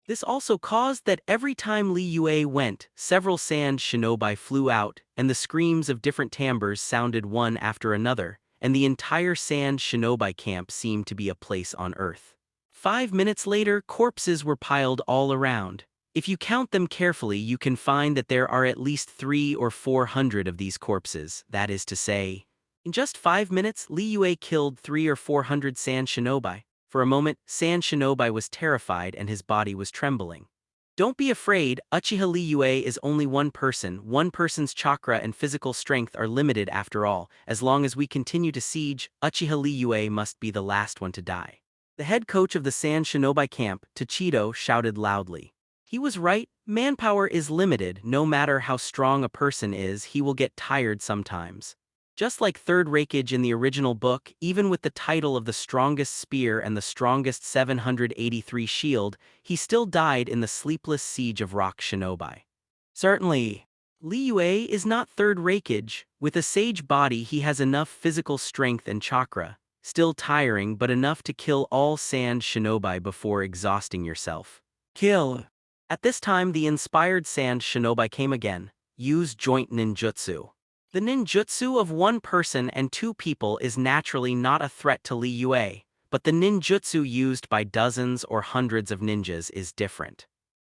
This also caused that every time Li Yue went, several Sand Shinobi flew out, and the screams of different timbres sounded one after another, and the entire Sand Shinobi camp seemed to be a place on Earth. 5 minutes later, corpses were piled all around. If you count them carefully, you can find that there are at least 300 or 400 of these corpses, that is to say. In just 5 minutes, Li Yue killed 300 or 400 Sand Shinobi. For a moment, Sand Shinobi was terrified and his body was trembling. Don't be afraid, Uchiha Li Yue is only one person. One person's chakra and physical strength are limited after all. As long as we continue to siege, Uchiha Li Yue must be the last one to die. The head coach of the Sand Shinobi camp, Tachido, shouted loudly. He was right, manpower is limited. No matter how strong a person is, he will get tired sometimes. Just like Third Reikage in the original book, even with the title of the strongest spear and the strongest 783 shield, he still died in the sleepless siege of Rock Shinobi. Certainly, Li Yue is not Third Reikage. With a sage body he has enough physical strength and chakra, still tiring but enough to kill all Sand Shinobi before exhausting yourself. Kill. At this time the inspired Sand Shinobi came again. Use joint ninjutsu. The ninjutsu of one person and two people is naturally not a threat to Li Yue, but the ninjutsu used by dozens or hundreds of ninjas is different.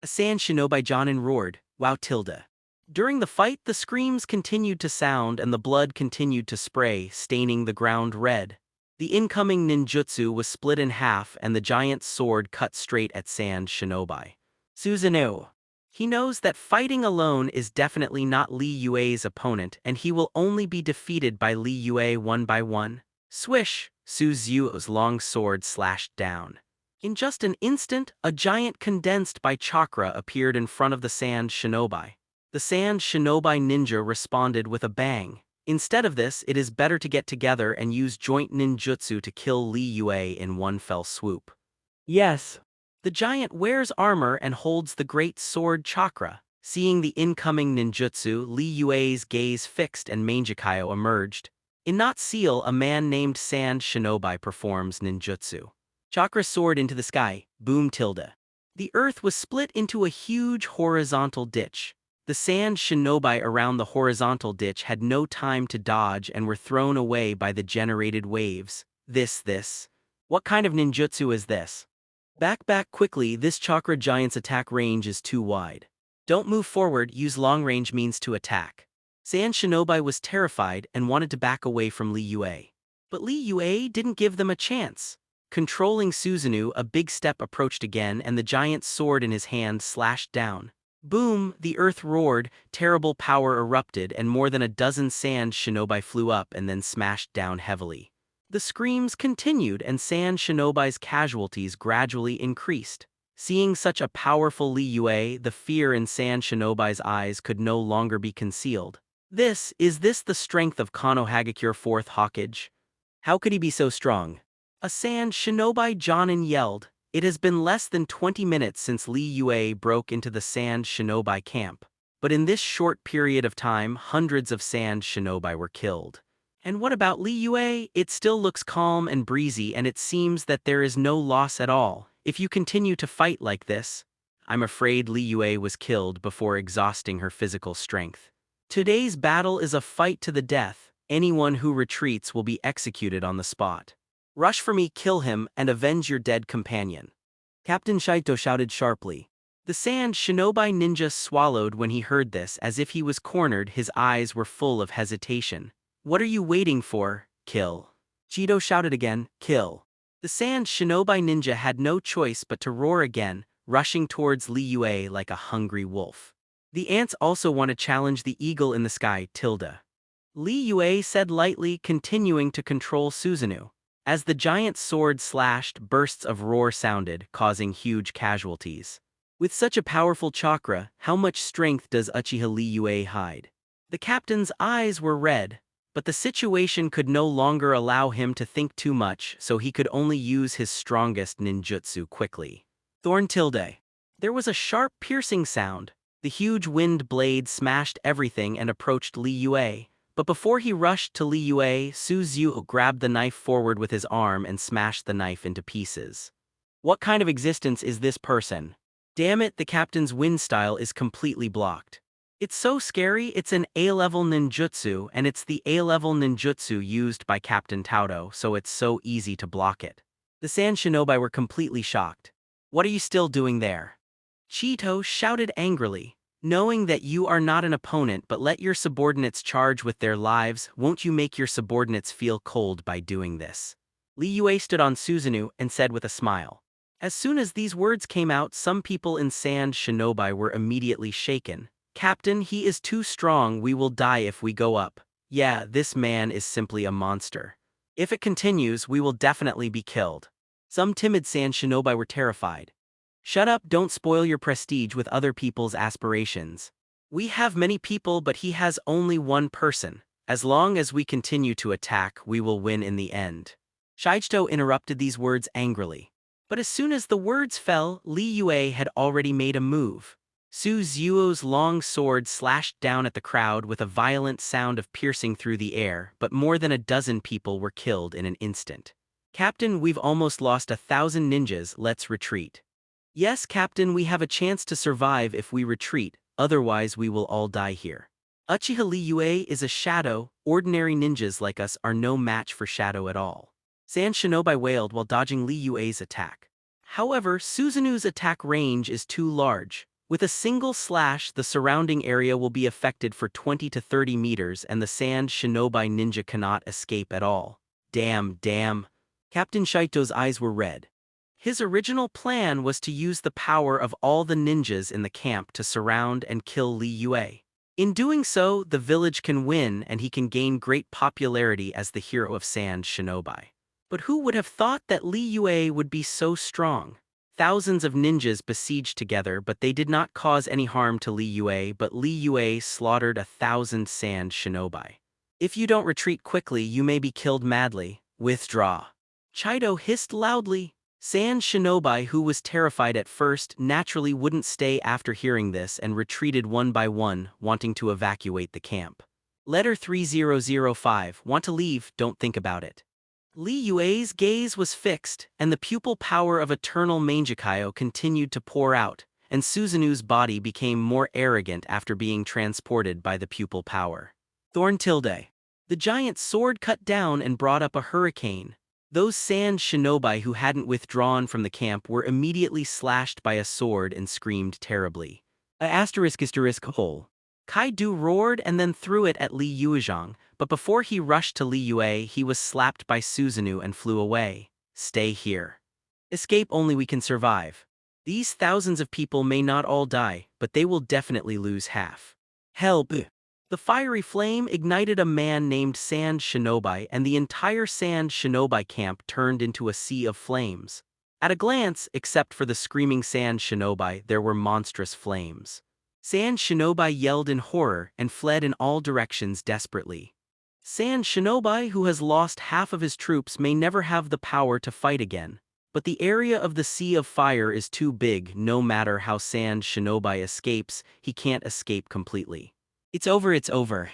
A Sand Shinobi Jonin roared, "Wow tilde." During the fight the screams continued to sound and the blood continued to spray, staining the ground red. The incoming ninjutsu was split in half and the giant's sword cut straight at Sand Shinobi. Susanoo. He knows that fighting alone is definitely not Li Yue's opponent and he will only be defeated by Li Yue one by one. Swish! Su Zhuo's long sword slashed down. In just an instant, a giant condensed by chakra appeared in front of the Sand Shinobi. The Sand Shinobi ninja responded with a bang. Instead of this, it is better to get together and use joint ninjutsu to kill Li Yue in one fell swoop. Yes. The giant wears armor and holds the great sword chakra. Seeing the incoming ninjutsu, Li Yue's gaze fixed and Mangekyo emerged. In Not Seal, a man named Sand Shinobi performs ninjutsu. Chakra soared into the sky, boom tilde. The earth was split into a huge horizontal ditch. The sand shinobi around the horizontal ditch had no time to dodge and were thrown away by the generated waves. This. What kind of ninjutsu is this? Back quickly, this chakra giant's attack range is too wide. Don't move forward, use long range means to attack. Sand Shinobi was terrified and wanted to back away from Li Yue. But Li Yue didn't give them a chance. Controlling Susanoo, a big step approached again and the giant's sword in his hand slashed down. Boom, the earth roared, terrible power erupted and more than a dozen sand shinobi flew up and then smashed down heavily. The screams continued and Sand Shinobi's casualties gradually increased. Seeing such a powerful Li Yue, the fear in Sand Shinobi's eyes could no longer be concealed. Is this the strength of Konohagakure 4th Hokage? How could he be so strong? A Sand Shinobi Jonin yelled. It has been less than 20 minutes since Li Yue broke into the Sand Shinobi camp. But in this short period of time, hundreds of Sand Shinobi were killed. And what about Li Yue? It still looks calm and breezy and it seems that there is no loss at all. If you continue to fight like this, I'm afraid Li Yue was killed before exhausting her physical strength. Today's battle is a fight to the death. Anyone who retreats will be executed on the spot. Rush for me, kill him, and avenge your dead companion. Captain Shaito shouted sharply. The Sand Shinobi ninja swallowed when he heard this as if he was cornered. His eyes were full of hesitation. What are you waiting for? Kill. Chido shouted again, kill. The Sand Shinobi ninja had no choice but to roar again, rushing towards Li Yue like a hungry wolf. The ants also want to challenge the eagle in the sky, tilde. Li Yue said lightly, continuing to control Susanoo. As the giant's sword slashed, bursts of roar sounded, causing huge casualties. With such a powerful chakra, how much strength does Uchiha Li Yue hide? The captain's eyes were red, but the situation could no longer allow him to think too much, so he could only use his strongest ninjutsu quickly. Thorn tilde. There was a sharp, piercing sound. The huge wind blade smashed everything and approached Li Yue. But before he rushed to Li Yue, Su Zhu grabbed the knife forward with his arm and smashed the knife into pieces. What kind of existence is this person? Damn it, the captain's wind style is completely blocked. It's so scary. It's an A-level ninjutsu, and it's the A-level ninjutsu used by Captain Tauto, so it's so easy to block it. The Sand Shinobi were completely shocked. What are you still doing there? Chito shouted angrily. Knowing that you are not an opponent but let your subordinates charge with their lives, won't you make your subordinates feel cold by doing this? Li Yue stood on Susanoo and said with a smile. As soon as these words came out, some people in Sand Shinobi were immediately shaken. Captain, he is too strong, we will die if we go up. Yeah, this man is simply a monster. If it continues, we will definitely be killed. Some timid Sand Shinobi were terrified. Shut up, don't spoil your prestige with other people's aspirations. We have many people but he has only one person. As long as we continue to attack, we will win in the end. Shichito interrupted these words angrily. But as soon as the words fell, Li Yue had already made a move. Su Zhuo's long sword slashed down at the crowd with a violent sound of piercing through the air, but more than a dozen people were killed in an instant. Captain, we've almost lost 1,000 ninjas, let's retreat. Yes, Captain, we have a chance to survive if we retreat, otherwise we will all die here. Uchiha Li Yue is a shadow, ordinary ninjas like us are no match for shadow at all. Sand Shinobi wailed while dodging Li Yue's attack. However, Susanoo's attack range is too large. With a single slash, the surrounding area will be affected for 20 to 30 meters and the Sand Shinobi ninja cannot escape at all. Damn. Captain Shaito's eyes were red. His original plan was to use the power of all the ninjas in the camp to surround and kill Li Yue. In doing so, the village can win and he can gain great popularity as the hero of Sand Shinobi. But who would have thought that Li Yue would be so strong? Thousands of ninjas besieged together, but they did not cause any harm to Li Yue, but Li Yue slaughtered 1,000 Sand Shinobi. If you don't retreat quickly, you may be killed madly. Withdraw. Chido hissed loudly. Sand Shinobi, who was terrified at first, naturally wouldn't stay after hearing this and retreated one by one, wanting to evacuate the camp. Letter 3005, want to leave, don't think about it. Li Yue's gaze was fixed, and the pupil power of eternal Mangekyo continued to pour out, and Suzanu's body became more arrogant after being transported by the pupil power. Thorn tilde. The giant sword cut down and brought up a hurricane. Those sand shinobi who hadn't withdrawn from the camp were immediately slashed by a sword and screamed terribly. **** hole. Kaidu roared and then threw it at Li Yuezhang, but before he rushed to Li Yue he was slapped by Suzanu and flew away. Stay here. Escape only we can survive. These thousands of people may not all die, but they will definitely lose half. Help! The fiery flame ignited a man named Sand Shinobi, and the entire Sand Shinobi camp turned into a sea of flames. At a glance, except for the screaming Sand Shinobi, there were monstrous flames. Sand Shinobi yelled in horror and fled in all directions desperately. Sand Shinobi, who has lost half of his troops, may never have the power to fight again. But the area of the Sea of Fire is too big. No matter how Sand Shinobi escapes, he can't escape completely. It's over, it's over.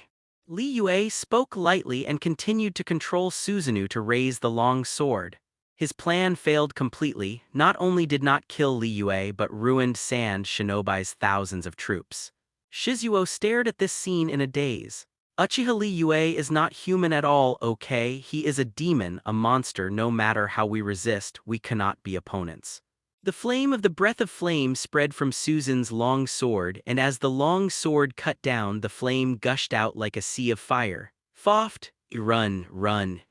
Li Yue spoke lightly and continued to control Suzanu to raise the long sword. His plan failed completely. Not only did not kill Li Yue but ruined Sand Shinobi's thousands of troops. Shizuo stared at this scene in a daze. Uchiha Li Yue is not human at all, okay? He is a demon, a monster. No matter how we resist, we cannot be opponents. The flame of the breath of flame spread from Susan's long sword, and as the long sword cut down, the flame gushed out like a sea of fire. Foft, run, run.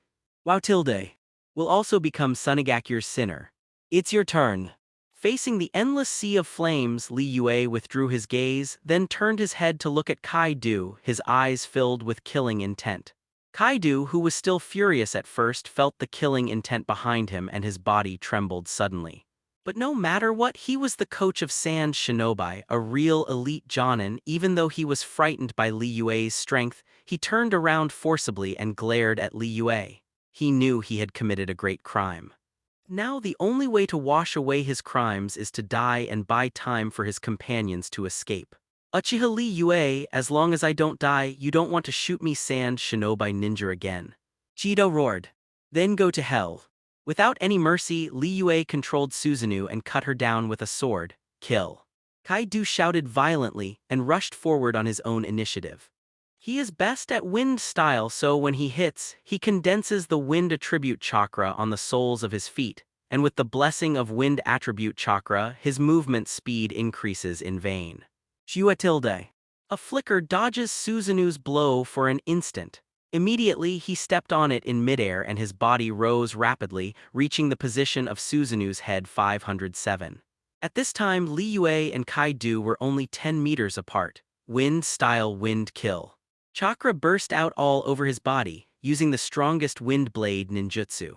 Wow tilde. Will also become Sunagakure's sinner. It's your turn. Facing the endless sea of flames, Li Yue withdrew his gaze, then turned his head to look at Kaidu, his eyes filled with killing intent. Kaidu, who was still furious at first, felt the killing intent behind him and his body trembled suddenly. But no matter what, he was the coach of Sand Shinobi, a real elite Jonin. Even though he was frightened by Li Yue's strength, he turned around forcibly and glared at Li Yue. He knew he had committed a great crime. Now the only way to wash away his crimes is to die and buy time for his companions to escape. Uchiha Li Yue, as long as I don't die, you don't want to shoot me, Sand Shinobi ninja again. Jido roared. Then go to hell. Without any mercy, Li Yue controlled Suzanu and cut her down with a sword. Kill. Kaidu shouted violently and rushed forward on his own initiative. He is best at wind style, so when he hits, he condenses the wind attribute chakra on the soles of his feet, and with the blessing of wind attribute chakra, his movement speed increases in vain. Jua tilde. A flicker dodges Suzanu's blow for an instant. Immediately, he stepped on it in midair and his body rose rapidly, reaching the position of Suzanu's head 507. At this time, Li Yue and Kaidu were only 10 meters apart. Wind-style wind kill. Chakra burst out all over his body, using the strongest wind blade ninjutsu.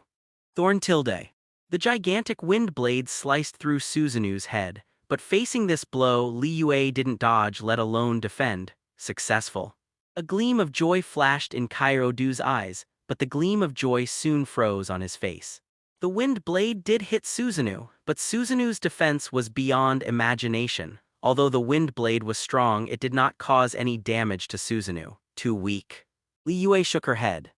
Thorn tilde. The gigantic wind blade sliced through Suzanu's head, but facing this blow, Li Yue didn't dodge, let alone defend. Successful. A gleam of joy flashed in Kairodu's eyes, but the gleam of joy soon froze on his face. The wind blade did hit Suzanu, but Suzanu's defense was beyond imagination. Although the wind blade was strong, it did not cause any damage to Suzanu. Too weak. Li Yue shook her head.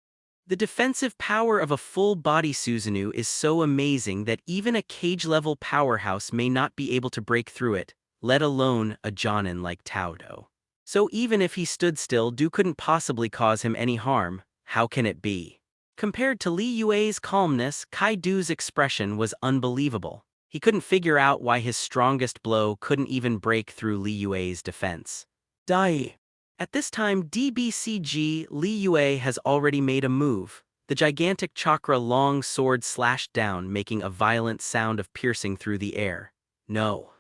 The defensive power of a full-body Suzanu is so amazing that even a cage-level powerhouse may not be able to break through it, let alone a Jonin like Taodo. So even if he stood still, Du couldn't possibly cause him any harm. How can it be? Compared to Li Yue's calmness, Kaidu's expression was unbelievable. He couldn't figure out why his strongest blow couldn't even break through Li Yue's defense. Die. At this time, DBCG, Li Yue has already made a move. The gigantic chakra long sword slashed down, making a violent sound of piercing through the air. No.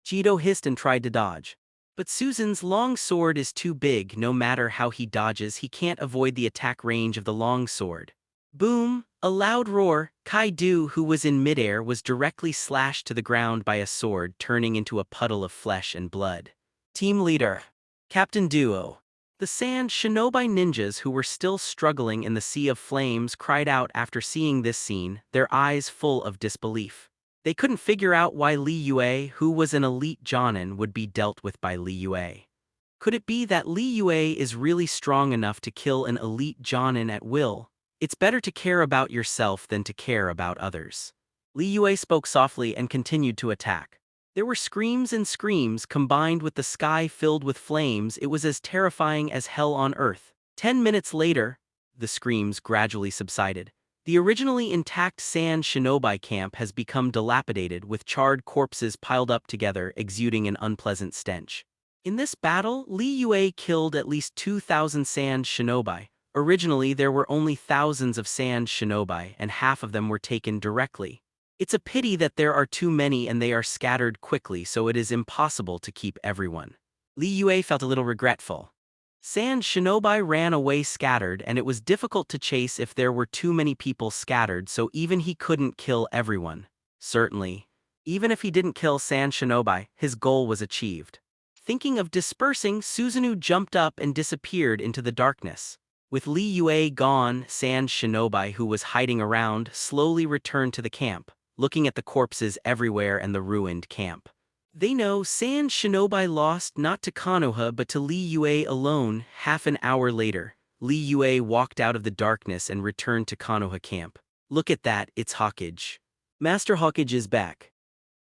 Jido hissed and tried to dodge. But Susan's long sword is too big. No matter how he dodges, he can't avoid the attack range of the long sword. Boom! A loud roar. Kaidu, who was in midair, was directly slashed to the ground by a sword, turning into a puddle of flesh and blood. Team leader. Captain Duo. The Sand Shinobi ninjas, who were still struggling in the sea of flames, cried out after seeing this scene, their eyes full of disbelief. They couldn't figure out why Li Yue, who was an elite Jonin, would be dealt with by Li Yue. Could it be that Li Yue is really strong enough to kill an elite Jonin at will? It's better to care about yourself than to care about others. Li Yue spoke softly and continued to attack. There were screams and screams combined with the sky filled with flames. It was as terrifying as hell on earth. 10 minutes later, the screams gradually subsided. The originally intact sand shinobi camp has become dilapidated with charred corpses piled up together, exuding an unpleasant stench. In this battle, Li Yue killed at least 2,000 sand shinobi. Originally, there were only thousands of sand shinobi, and half of them were taken directly. It's a pity that there are too many and they are scattered quickly, so it is impossible to keep everyone. Li Yue felt a little regretful. Sand shinobi ran away scattered, and it was difficult to chase if there were too many people scattered, so even he couldn't kill everyone. Certainly, even if he didn't kill sand shinobi, his goal was achieved. Thinking of dispersing, Susanoo jumped up and disappeared into the darkness. With Li Yue gone, sand shinobi who was hiding around slowly returned to the camp, looking at the corpses everywhere and the ruined camp. They know sand shinobi lost not to Konoha but to Li Yue alone. Half an hour later, Li Yue walked out of the darkness and returned to Konoha camp. Look at that, it's Hawkage. Master Hawkage is back.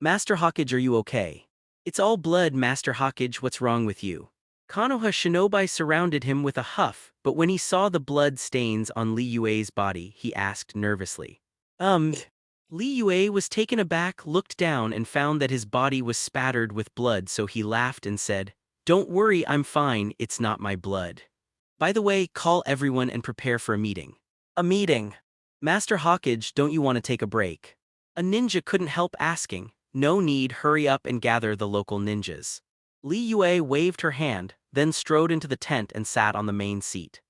Master Hawkage, are you okay? It's all blood, Master Hawkage, what's wrong with you? Konoha shinobi surrounded him with a huff, but when he saw the blood stains on Li Yue's body, he asked nervously. Li Yue was taken aback, looked down and found that his body was spattered with blood, so he laughed and said, "Don't worry, I'm fine, it's not my blood. By the way, call everyone and prepare for a meeting." A meeting? Master Hawkage, don't you want to take a break? A ninja couldn't help asking. No need, hurry up and gather the local ninjas. Li Yue waved her hand, then strode into the tent and sat on the main seat.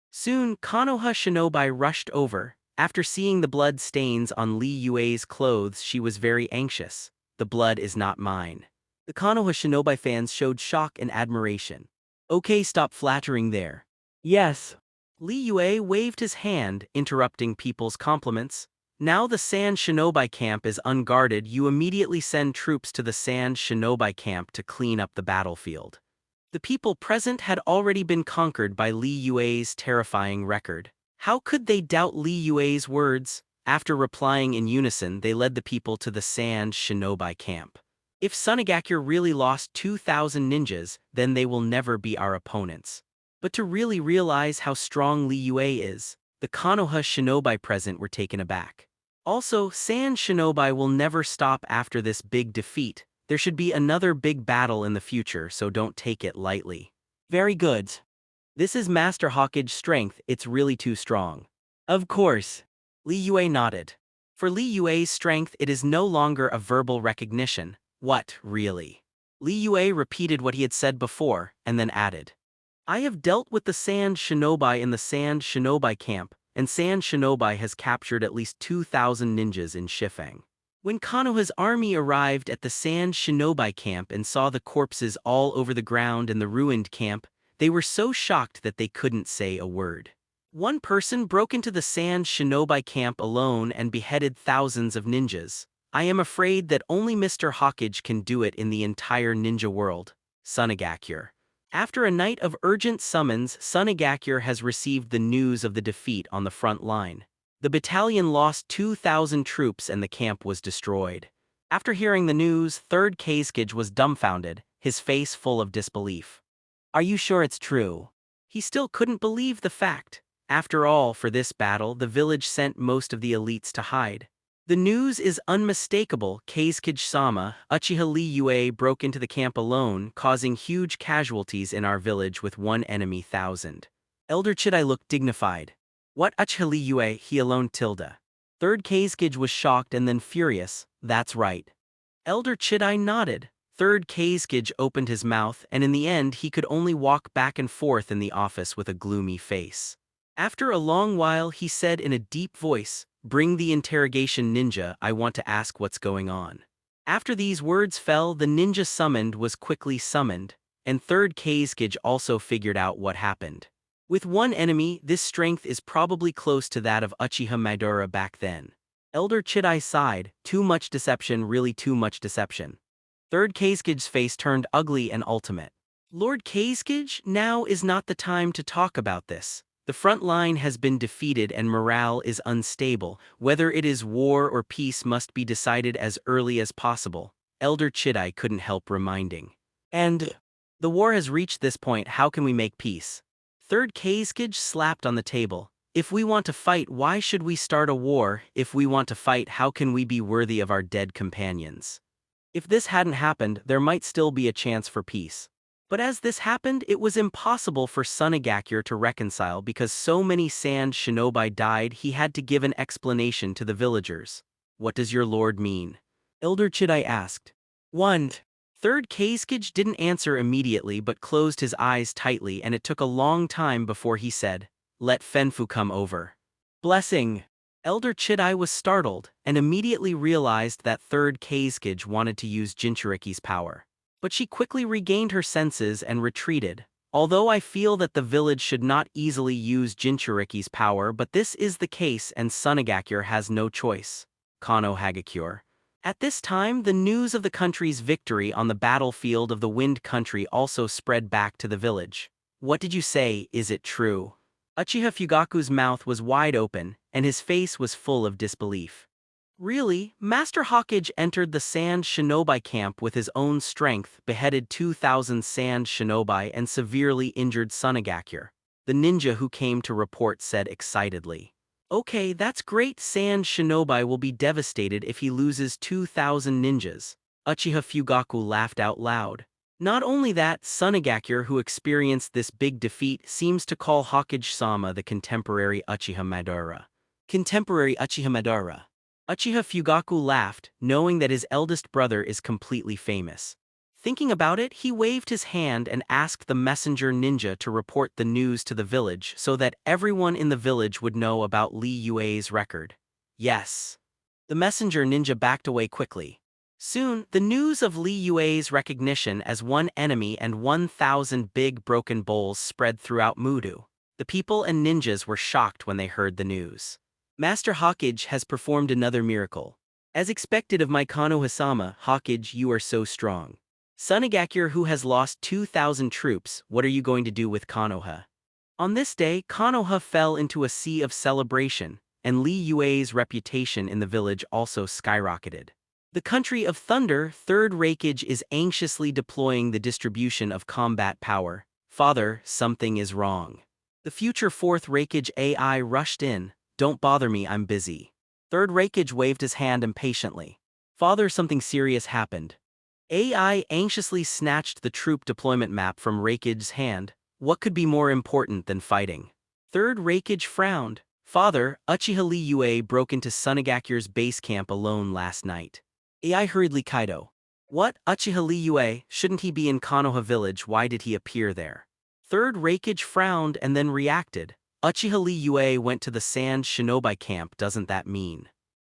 Soon, Konoha shinobi rushed over. After seeing the blood stains on Li Yue's clothes, she was very anxious. The blood is not mine. The Konoha shinobi fans showed shock and admiration. Okay, stop flattering there. Yes. Li Yue waved his hand, interrupting people's compliments. Now the sand shinobi camp is unguarded. You immediately send troops to the sand shinobi camp to clean up the battlefield. The people present had already been conquered by Li Yue's terrifying record. How could they doubt Li Yue's words? After replying in unison, they led the people to the sand shinobi camp. If Sunagakure really lost 2,000 ninjas, then they will never be our opponents. But to really realize how strong Li Yue is, the Konoha shinobi present were taken aback. Also, sand shinobi will never stop after this big defeat. There should be another big battle in the future, so don't take it lightly. Very good. This is Master Hawkage's strength, it's really too strong. Of course. Li Yue nodded. For Li Yue's strength, it is no longer a verbal recognition. What, really? Li Yue repeated what he had said before, and then added. I have dealt with the sand shinobi in the sand shinobi camp, and sand shinobi has captured at least 2,000 ninjas in Shifeng. When Konoha's army arrived at the sand shinobi camp and saw the corpses all over the ground in the ruined camp, they were so shocked that they couldn't say a word. One person broke into the sand shinobi camp alone and beheaded thousands of ninjas. I am afraid that only Mr. Hawkage can do it in the entire ninja world. Sunagakure. After a night of urgent summons, Sunagakure has received the news of the defeat on the front line. The battalion lost 2,000 troops and the camp was destroyed. After hearing the news, 3rd Kazekage was dumbfounded, his face full of disbelief. Are you sure it's true? He still couldn't believe the fact. After all, for this battle, the village sent most of the elites to hide. The news is unmistakable. Kazekage-sama, Uchiha Li Yue broke into the camp alone, causing huge casualties in our village with one enemy 1,000. Elder Chidai looked dignified. What, Uchiha Li Yue, he alone tilde. 3rd Kazekage was shocked and then furious. That's right. Elder Chidai nodded. 3rd Kazekage opened his mouth, and in the end he could only walk back and forth in the office with a gloomy face. After a long while he said in a deep voice, "Bring the interrogation ninja, I want to ask what's going on." After these words fell, the ninja summoned was quickly summoned, and 3rd Kazekage also figured out what happened. With one enemy, this strength is probably close to that of Uchiha Madara back then. Elder Chidai sighed, too much deception, really too much deception. 3rd Kazecage's face turned ugly and ultimate. Lord Kazekage, now is not the time to talk about this. The front line has been defeated and morale is unstable. Whether it is war or peace must be decided as early as possible, Elder Chidai couldn't help reminding. And the war has reached this point, how can we make peace? Third Kazekage slapped on the table. If we want to fight, why should we start a war? If we want to fight, how can we be worthy of our dead companions? If this hadn't happened, there might still be a chance for peace. But as this happened, it was impossible for Sunagakure to reconcile because so many sand shinobi died. He had to give an explanation to the villagers. What does your lord mean? Elder Chidai asked. 1. Third Kazekage didn't answer immediately but closed his eyes tightly, and it took a long time before he said, "Let Fenfu come over." Blessing. Elder Chidai was startled and immediately realized that Third Kazekage wanted to use Jinchuriki's power. But she quickly regained her senses and retreated. Although I feel that the village should not easily use Jinchuriki's power, but this is the case and Sunagakure has no choice. Kano Hagakure. At this time, the news of the country's victory on the battlefield of the Wind Country also spread back to the village. What did you say, is it true? Uchiha Fugaku's mouth was wide open, and his face was full of disbelief. Really, Master Hawkage entered the Sand Shinobi camp with his own strength, beheaded 2,000 Sand Shinobi and severely injured Sunagakure. The ninja who came to report said excitedly. Okay, that's great. Sand Shinobi will be devastated if he loses 2,000 ninjas. Uchiha Fugaku laughed out loud. Not only that, Sunagakure, who experienced this big defeat, seems to call Hokage-sama the contemporary Uchiha Madara. Contemporary Uchiha Madara. Uchiha Fugaku laughed, knowing that his eldest brother is completely famous. Thinking about it, he waved his hand and asked the messenger ninja to report the news to the village so that everyone in the village would know about Li Yue's record. Yes. The messenger ninja backed away quickly. Soon, the news of Li Yue's recognition as one enemy and 1,000 big broken bowls spread throughout Mudu. The people and ninjas were shocked when they heard the news. Master Hawkage has performed another miracle. As expected of my Konoha-sama, Hawkage, you are so strong. Sunagakure, who has lost 2,000 troops, what are you going to do with Konoha? On this day, Konoha fell into a sea of celebration, and Li Yue's reputation in the village also skyrocketed. The country of Thunder, Third Raikage, is anxiously deploying the distribution of combat power. Father, something is wrong. The future Fourth Raikage AI rushed in. Don't bother me, I'm busy. Third Raikage waved his hand impatiently. Father, something serious happened. AI anxiously snatched the troop deployment map from Raikage's hand. What could be more important than fighting? Third Raikage frowned. Father, Uchiha Li Yue broke into Sunagakure's base camp alone last night. AI hurriedly Kaido. What? Uchiha Li Yue, shouldn't he be in Konoha village? Why did he appear there? Third Raikage frowned and then reacted. Uchiha Li Yue went to the Sand Shinobi camp, doesn't that mean?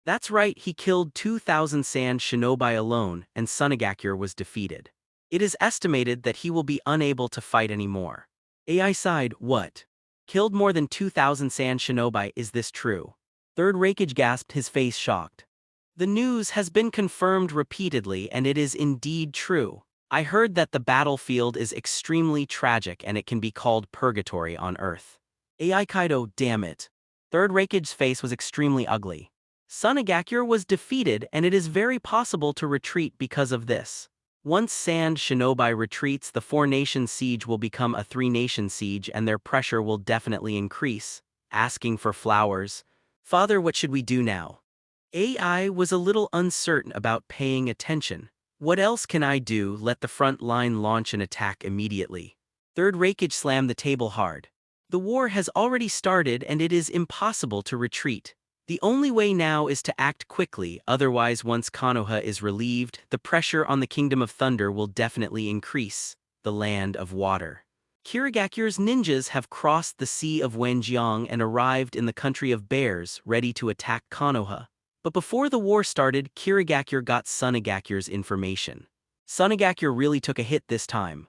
That's right, he killed 2,000 Sand Shinobi alone, and Sunagakure was defeated. It is estimated that he will be unable to fight anymore. AI sighed, what? Killed more than 2,000 Sand Shinobi, is this true? Third Raikage gasped, his face shocked. The news has been confirmed repeatedly, and it is indeed true. I heard that the battlefield is extremely tragic and it can be called purgatory on Earth. AI Kaido, damn it. Third Raikage's face was extremely ugly. Sunagakure was defeated, and it is very possible to retreat because of this. Once Sand Shinobi retreats, the 4-nation siege will become a 3-nation siege, and their pressure will definitely increase. Asking for flowers. Father, what should we do now? AI was a little uncertain about paying attention. What else can I do? Let the front line launch an attack immediately. Third Raikage slammed the table hard. The war has already started and it is impossible to retreat. The only way now is to act quickly, otherwise once Konoha is relieved, the pressure on the Kingdom of Thunder will definitely increase. The land of water. Kirigakure's ninjas have crossed the Sea of Wenjiang and arrived in the country of bears, ready to attack Konoha. But before the war started, Kirigakure got Sunagakure's information. Sunagakure really took a hit this time.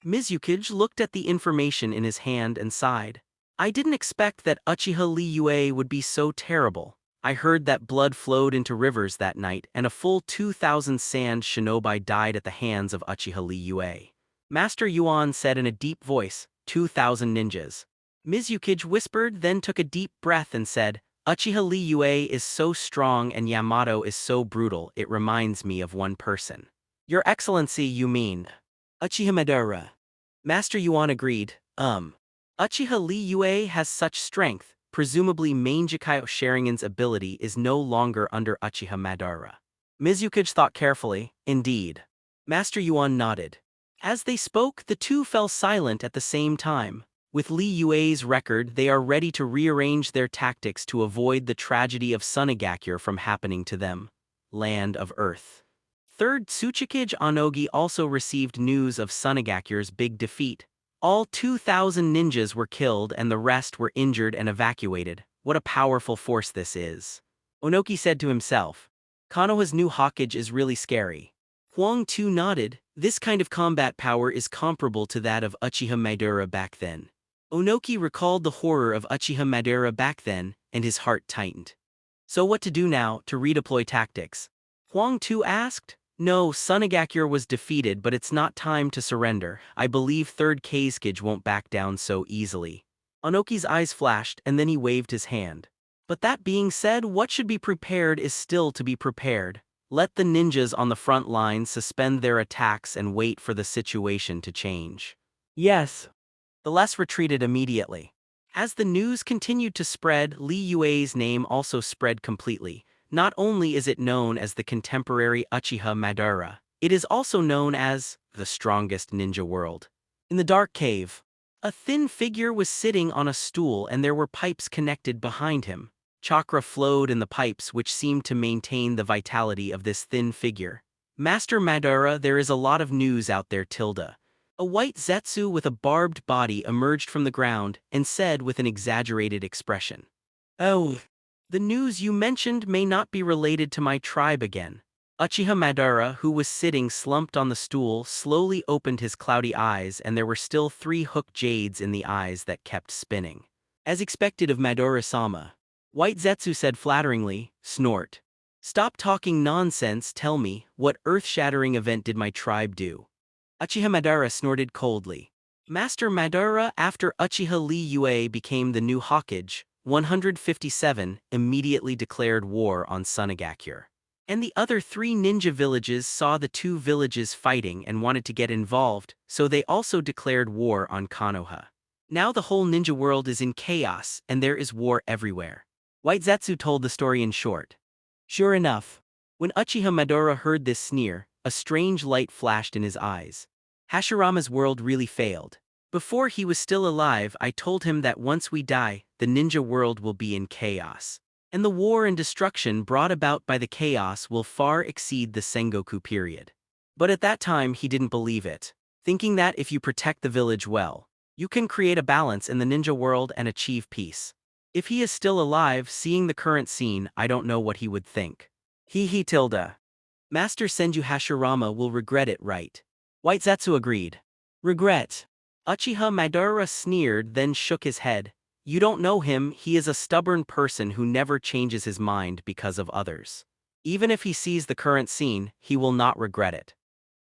Mizukage looked at the information in his hand and sighed. I didn't expect that Uchiha Li Yue would be so terrible. I heard that blood flowed into rivers that night and a full 2,000 Sand Shinobi died at the hands of Uchiha Li Yue. Master Yuan said in a deep voice, 2,000 ninjas. Mizukage whispered, then took a deep breath and said, Uchiha Li Yue is so strong and Yamato is so brutal, it reminds me of one person. Your Excellency, you mean? Uchiha Madara. Master Yuan agreed, Uchiha Li Yue has such strength, presumably Mangekyou Sharingan's ability is no longer under Uchiha Madara. Mizukage thought carefully, indeed. Master Yuan nodded. As they spoke, the two fell silent at the same time. With Li Yue's record, they are ready to rearrange their tactics to avoid the tragedy of Sunagakure from happening to them. Land of Earth. Third Tsuchikage Onogi also received news of Sunagakure's big defeat. All 2,000 ninjas were killed and the rest were injured and evacuated. What a powerful force this is. Onoki said to himself. Konoha's new Hokage is really scary. Huang Tu nodded. This kind of combat power is comparable to that of Uchiha Madara back then. Onoki recalled the horror of Uchiha Madara back then, and his heart tightened. So what to do now to redeploy tactics? Huang Tu asked. No, Sunagakure was defeated, but it's not time to surrender. I believe 3rd Kazekage won't back down so easily. Onoki's eyes flashed, and then he waved his hand. But that being said, what should be prepared is still to be prepared. Let the ninjas on the front line suspend their attacks and wait for the situation to change. Yes. The less retreated immediately. As the news continued to spread, Li Yue's name also spread completely. Not only is it known as the contemporary Uchiha Madara, it is also known as the strongest ninja world. In the dark cave, a thin figure was sitting on a stool and there were pipes connected behind him. Chakra flowed in the pipes which seemed to maintain the vitality of this thin figure. Master Madara, there is a lot of news out there, tilde. A white Zetsu with a barbed body emerged from the ground and said with an exaggerated expression. Oh. The news you mentioned may not be related to my tribe again. Uchiha Madara, who was sitting slumped on the stool, slowly opened his cloudy eyes and there were still 3 hooked jades in the eyes that kept spinning. As expected of Madara-sama. White Zetsu said flatteringly, snort. Stop talking nonsense, tell me, what earth-shattering event did my tribe do? Uchiha Madara snorted coldly. Master Madara, after Uchiha Li Yue became the new Hokage, 157, immediately declared war on Sunagakure. And the other 3 ninja villages saw the 2 villages fighting and wanted to get involved, so they also declared war on Konoha. Now the whole ninja world is in chaos and there is war everywhere. White Zetsu told the story in short. Sure enough, when Uchiha Madara heard this sneer, a strange light flashed in his eyes. Hashirama's world really failed. Before he was still alive, I told him that once we die, the ninja world will be in chaos. And the war and destruction brought about by the chaos will far exceed the Sengoku period. But at that time he didn't believe it, thinking that if you protect the village well, you can create a balance in the ninja world and achieve peace. If he is still alive, seeing the current scene, I don't know what he would think. Tilde. Master Senju Hashirama will regret it, right? White Zetsu agreed. Regret. Uchiha Madara sneered, then shook his head. You don't know him, he is a stubborn person who never changes his mind because of others. Even if he sees the current scene, he will not regret it.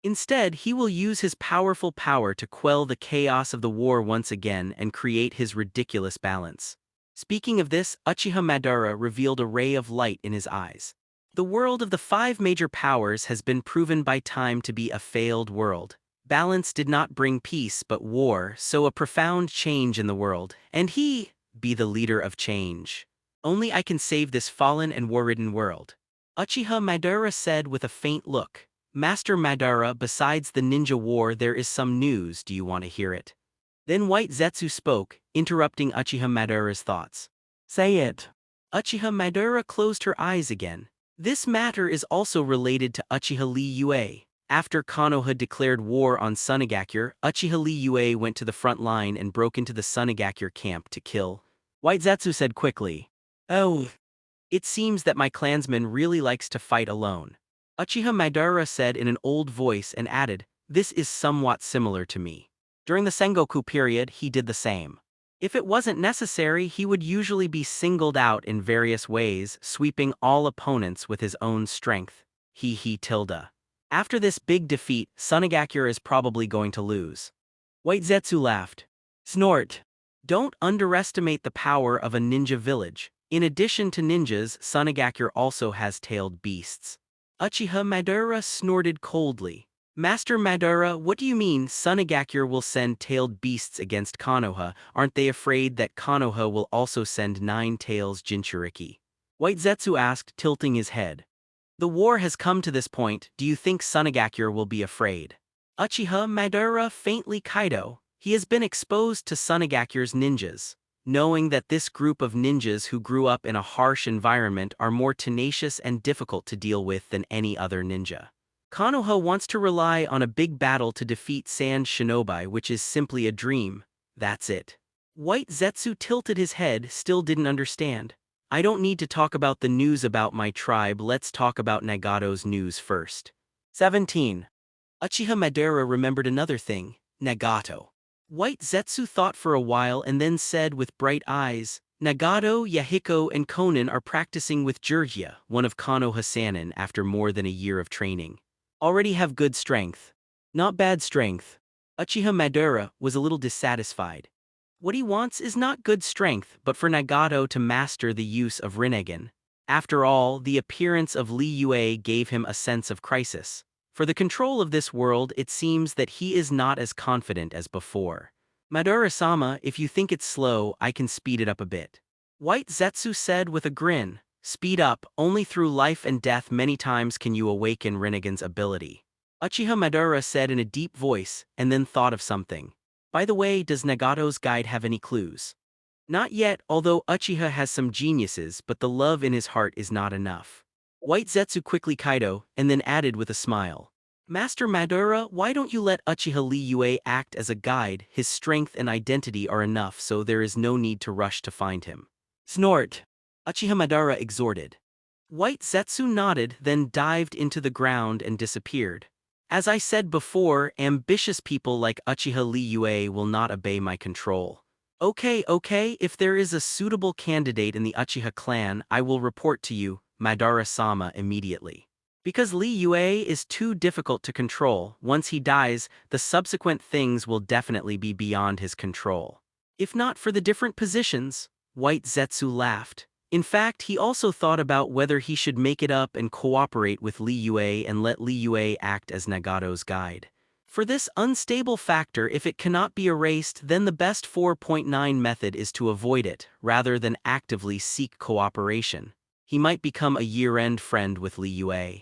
Instead, he will use his powerful power to quell the chaos of the war once again and create his ridiculous balance. Speaking of this, Uchiha Madara revealed a ray of light in his eyes. The world of the 5 major powers has been proven by time to be a failed world. Balance did not bring peace but war, so a profound change in the world, and he be the leader of change. Only I can save this fallen and war-ridden world. Uchiha Madara said with a faint look. Master Madara, besides the ninja war there is some news, do you want to hear it? Then White Zetsu spoke, interrupting Uchiha Madara's thoughts. Say it. Uchiha Madara closed her eyes again. This matter is also related to Uchiha Li Yue. After Konoha declared war on Sunagakure, Uchiha Li Yue went to the front line and broke into the Sunagakure camp to kill. White Zetsu said quickly. Oh. It seems that my clansman really likes to fight alone. Uchiha Madara said in an old voice and added, this is somewhat similar to me. During the Sengoku period, he did the same. If it wasn't necessary, he would usually be singled out in various ways, sweeping all opponents with his own strength. Tilde. After this big defeat, Sunagakure is probably going to lose. White Zetsu laughed. Snort. Don't underestimate the power of a ninja village. In addition to ninjas, Sunagakure also has tailed beasts. Uchiha Madara snorted coldly. Master Madara, what do you mean Sunagakure will send tailed beasts against Konoha? Aren't they afraid that Konoha will also send 9 tails Jinchuriki? White Zetsu asked, tilting his head. The war has come to this point, do you think Sunagakure will be afraid? Uchiha Madara faintly Kaido. He has been exposed to Sunagakure's ninjas, knowing that this group of ninjas who grew up in a harsh environment are more tenacious and difficult to deal with than any other ninja. Konoha wants to rely on a big battle to defeat Sand Shinobi, which is simply a dream. That's it. White Zetsu tilted his head, still didn't understand. I don't need to talk about the news about my tribe, let's talk about Nagato's news first. 17. Uchiha Madara remembered another thing, Nagato. White Zetsu thought for a while and then said with bright eyes, Nagato, Yahiko, and Konan are practicing with Jirgia, one of Konoha Sannin, after more than a year of training. Already have good strength. Not bad strength. Uchiha Madara was a little dissatisfied. What he wants is not good strength, but for Nagato to master the use of Rinnegan. After all, the appearance of Li Yue gave him a sense of crisis. For the control of this world, it seems that he is not as confident as before. Madara-sama, if you think it's slow, I can speed it up a bit. White Zetsu said with a grin. Speed up, only through life and death many times can you awaken Rinnegan's ability. Uchiha Madara said in a deep voice, and then thought of something. By the way, does Nagato's guide have any clues? Not yet, although Uchiha has some geniuses, but the love in his heart is not enough. White Zetsu quickly Kaido, and then added with a smile. Master Madara, why don't you let Uchiha Li Yue act as a guide? His strength and identity are enough, so there is no need to rush to find him. Snort! Uchiha Madara exhorted. White Zetsu nodded, then dived into the ground and disappeared. As I said before, ambitious people like Uchiha Li Yue will not obey my control. Okay, if there is a suitable candidate in the Uchiha clan, I will report to you, Madara-sama, immediately. Because Li Yue is too difficult to control, once he dies, the subsequent things will definitely be beyond his control. If not for the different positions, White Zetsu laughed. In fact, he also thought about whether he should make it up and cooperate with Li Yue and let Li Yue act as Nagato's guide. For this unstable factor, if it cannot be erased, then the best 4.9 method is to avoid it, rather than actively seek cooperation. He might become a year-end friend with Li Yue.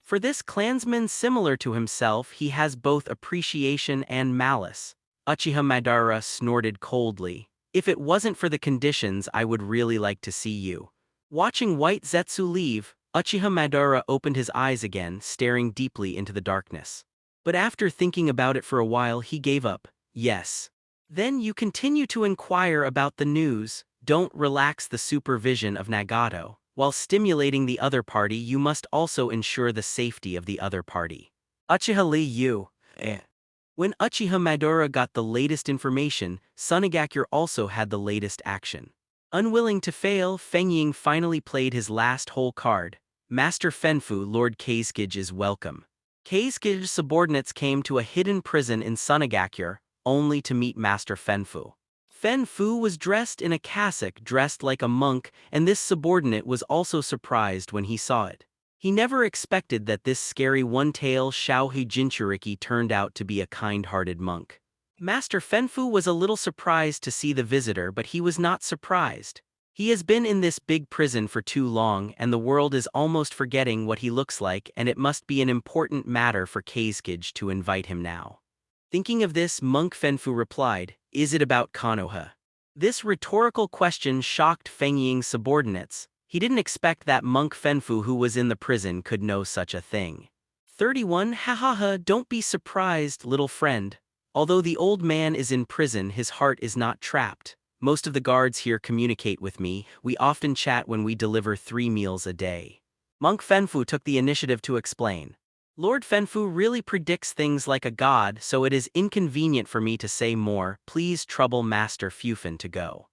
For this clansman similar to himself, he has both appreciation and malice. Uchiha Madara snorted coldly. If it wasn't for the conditions, I would really like to see you. Watching White Zetsu leave, Uchiha Madara opened his eyes again, staring deeply into the darkness. But after thinking about it for a while, he gave up. Yes. Then you continue to inquire about the news. Don't relax the supervision of Nagato. While stimulating the other party, you must also ensure the safety of the other party. Uchiha Li Yue. When Uchiha Madara got the latest information, Sunagakure also had the latest action. Unwilling to fail, Feng Ying finally played his last whole card. Master Fenfu, Lord Keisuke is welcome. Keisuke's subordinates came to a hidden prison in Sunagakure, only to meet Master Fenfu. Fenfu was dressed in a cassock, dressed like a monk, and this subordinate was also surprised when he saw it. He never expected that this scary one-tail Shaohui Jinchuriki turned out to be a kind-hearted monk. Master Fenfu was a little surprised to see the visitor, but he was not surprised. He has been in this big prison for too long, and the world is almost forgetting what he looks like, and it must be an important matter for Keisuke to invite him now. Thinking of this, Monk Fenfu replied, "Is it about Konoha?" This rhetorical question shocked Feng Ying's subordinates. He didn't expect that Monk Fenfu, who was in the prison, could know such a thing. 31 Hahaha, don't be surprised, little friend. Although the old man is in prison, his heart is not trapped. Most of the guards here communicate with me. We often chat when we deliver 3 meals a day. Monk Fenfu took the initiative to explain. Lord Fenfu really predicts things like a god, so it is inconvenient for me to say more. Please trouble Master Fufin to go.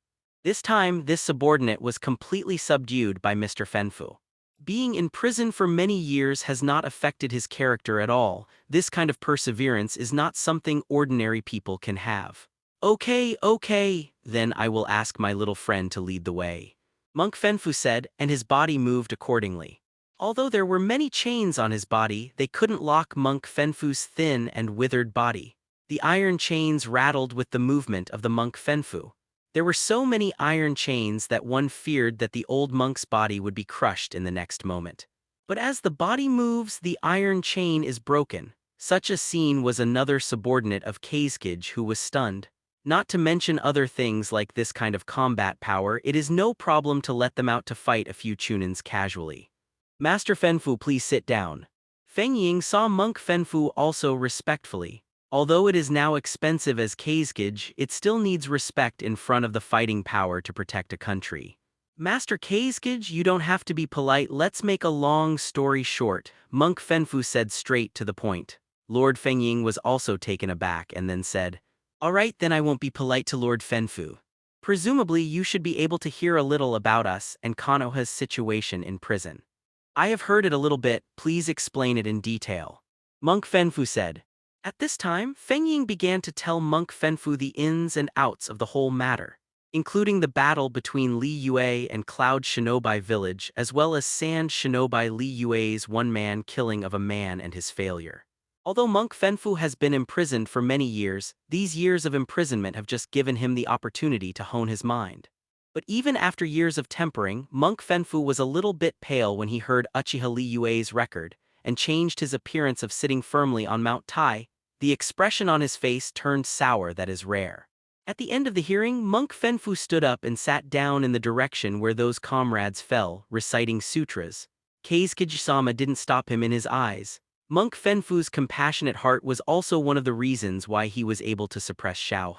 This time, this subordinate was completely subdued by Mr. Fenfu. Being in prison for many years has not affected his character at all. This kind of perseverance is not something ordinary people can have. Okay, then I will ask my little friend to lead the way, Monk Fenfu said, and his body moved accordingly. Although there were many chains on his body, they couldn't lock Monk Fenfu's thin and withered body. The iron chains rattled with the movement of the Monk Fenfu. There were so many iron chains that one feared that the old monk's body would be crushed in the next moment. But as the body moves, the iron chain is broken. Such a scene was another subordinate of Kazekage who was stunned. Not to mention other things like this kind of combat power, it is no problem to let them out to fight a few chunins casually. Master Fenfu, please sit down. Feng Ying saw Monk Fenfu also respectfully. Although it is now expensive as Kazekage, it still needs respect in front of the fighting power to protect a country. Master Kazekage, you don't have to be polite, let's make a long story short, Monk Fenfu said straight to the point. Lord Feng Ying was also taken aback and then said, "Alright, then I won't be polite to Lord Fenfu. Presumably you should be able to hear a little about us and Konoha's situation in prison." "I have heard it a little bit, please explain it in detail," Monk Fenfu said. At this time, Feng Ying began to tell Monk Fenfu the ins and outs of the whole matter, including the battle between Li Yue and Cloud Shinobi Village, as well as Sand Shinobi Li Yue's one-man killing of a man and his failure. Although Monk Fenfu has been imprisoned for many years, these years of imprisonment have just given him the opportunity to hone his mind. But even after years of tempering, Monk Fenfu was a little bit pale when he heard Uchiha Li Yue's record, and changed his appearance of sitting firmly on Mount Tai. The expression on his face turned sour that is rare. At the end of the hearing, Monk Fenfu stood up and sat down in the direction where those comrades fell, reciting sutras. Kazekage-sama didn't stop him in his eyes. Monk Fenfu's compassionate heart was also one of the reasons why he was able to suppress Xiao.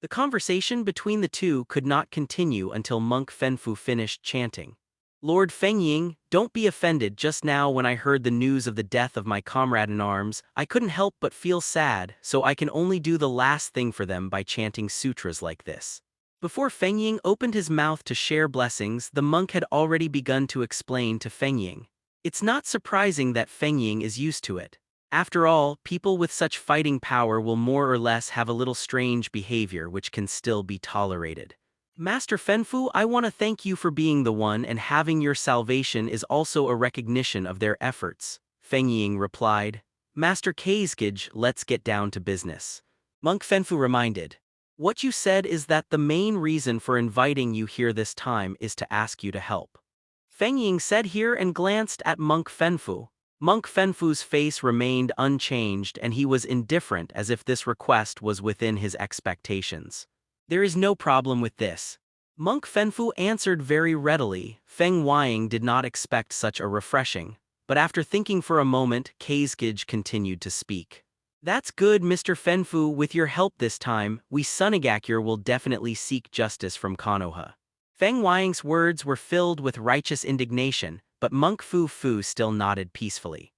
The conversation between the two could not continue until Monk Fenfu finished chanting. "Lord Feng Ying, don't be offended. Just now when I heard the news of the death of my comrade-in-arms, I couldn't help but feel sad, so I can only do the last thing for them by chanting sutras like this." Before Feng Ying opened his mouth to share blessings, the monk had already begun to explain to Feng Ying. It's not surprising that Feng Ying is used to it. After all, people with such fighting power will more or less have a little strange behavior which can still be tolerated. "Master Fenfu, I want to thank you for being the one, and having your salvation is also a recognition of their efforts," Feng Ying replied. "Master Kazekage, let's get down to business," Monk Fenfu reminded. "What you said is that the main reason for inviting you here this time is to ask you to help," Feng Ying said here and glanced at Monk Fenfu. Monk Fenfu's face remained unchanged and he was indifferent, as if this request was within his expectations. "There is no problem with this," Monk Fenfu answered very readily. Feng Ying did not expect such a refreshing, but after thinking for a moment, Kazekage continued to speak. "That's good, Mr. Fenfu. With your help this time, we Sunigakure will definitely seek justice from Konoha." Feng Ying's words were filled with righteous indignation, but Monk Fu still nodded peacefully.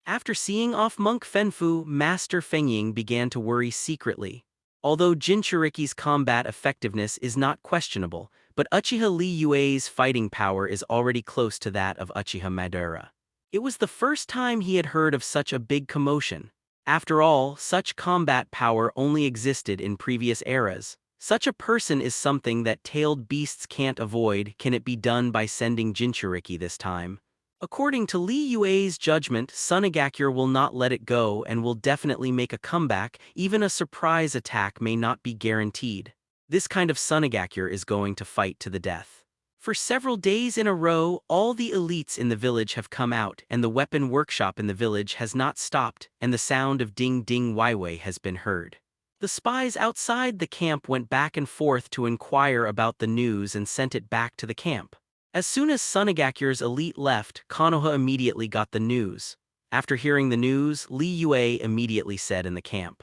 After seeing off Monk Fenfu, Master Feng Ying began to worry secretly. Although Jinchuriki's combat effectiveness is not questionable, but Uchiha Li Yue's fighting power is already close to that of Uchiha Madara. It was the first time he had heard of such a big commotion. After all, such combat power only existed in previous eras. Such a person is something that tailed beasts can't avoid. Can it be done by sending Jinchuriki this time? According to Li Yue's judgment, Sunigakure will not let it go and will definitely make a comeback. Even a surprise attack may not be guaranteed. This kind of Sunigakure is going to fight to the death. For several days in a row, all the elites in the village have come out, and the weapon workshop in the village has not stopped, and the sound of ding ding waiwei has been heard. The spies outside the camp went back and forth to inquire about the news and sent it back to the camp. As soon as Sunigakure's elite left, Konoha immediately got the news. After hearing the news, Li Yue immediately said in the camp.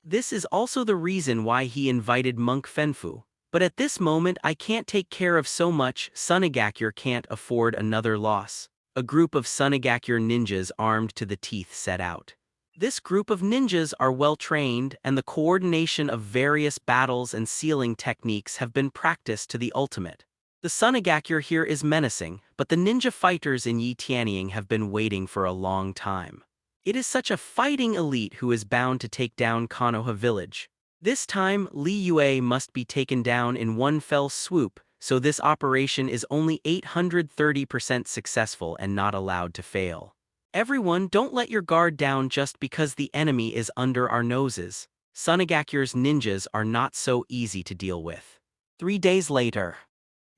This is also the reason why he invited Monk Fenfu. But at this moment I can't take care of so much. Sunigakure can't afford another loss. A group of Sunigakure ninjas armed to the teeth set out. This group of ninjas are well trained, and the coordination of various battles and sealing techniques have been practiced to the ultimate. The Sunagakure here is menacing, but the ninja fighters in Yi Tianying have been waiting for a long time. It is such a fighting elite who is bound to take down Konoha village. This time, Li Yue must be taken down in one fell swoop, so this operation is only 830% successful and not allowed to fail. Everyone, don't let your guard down just because the enemy is under our noses. Sunagakure's ninjas are not so easy to deal with. 3 days later.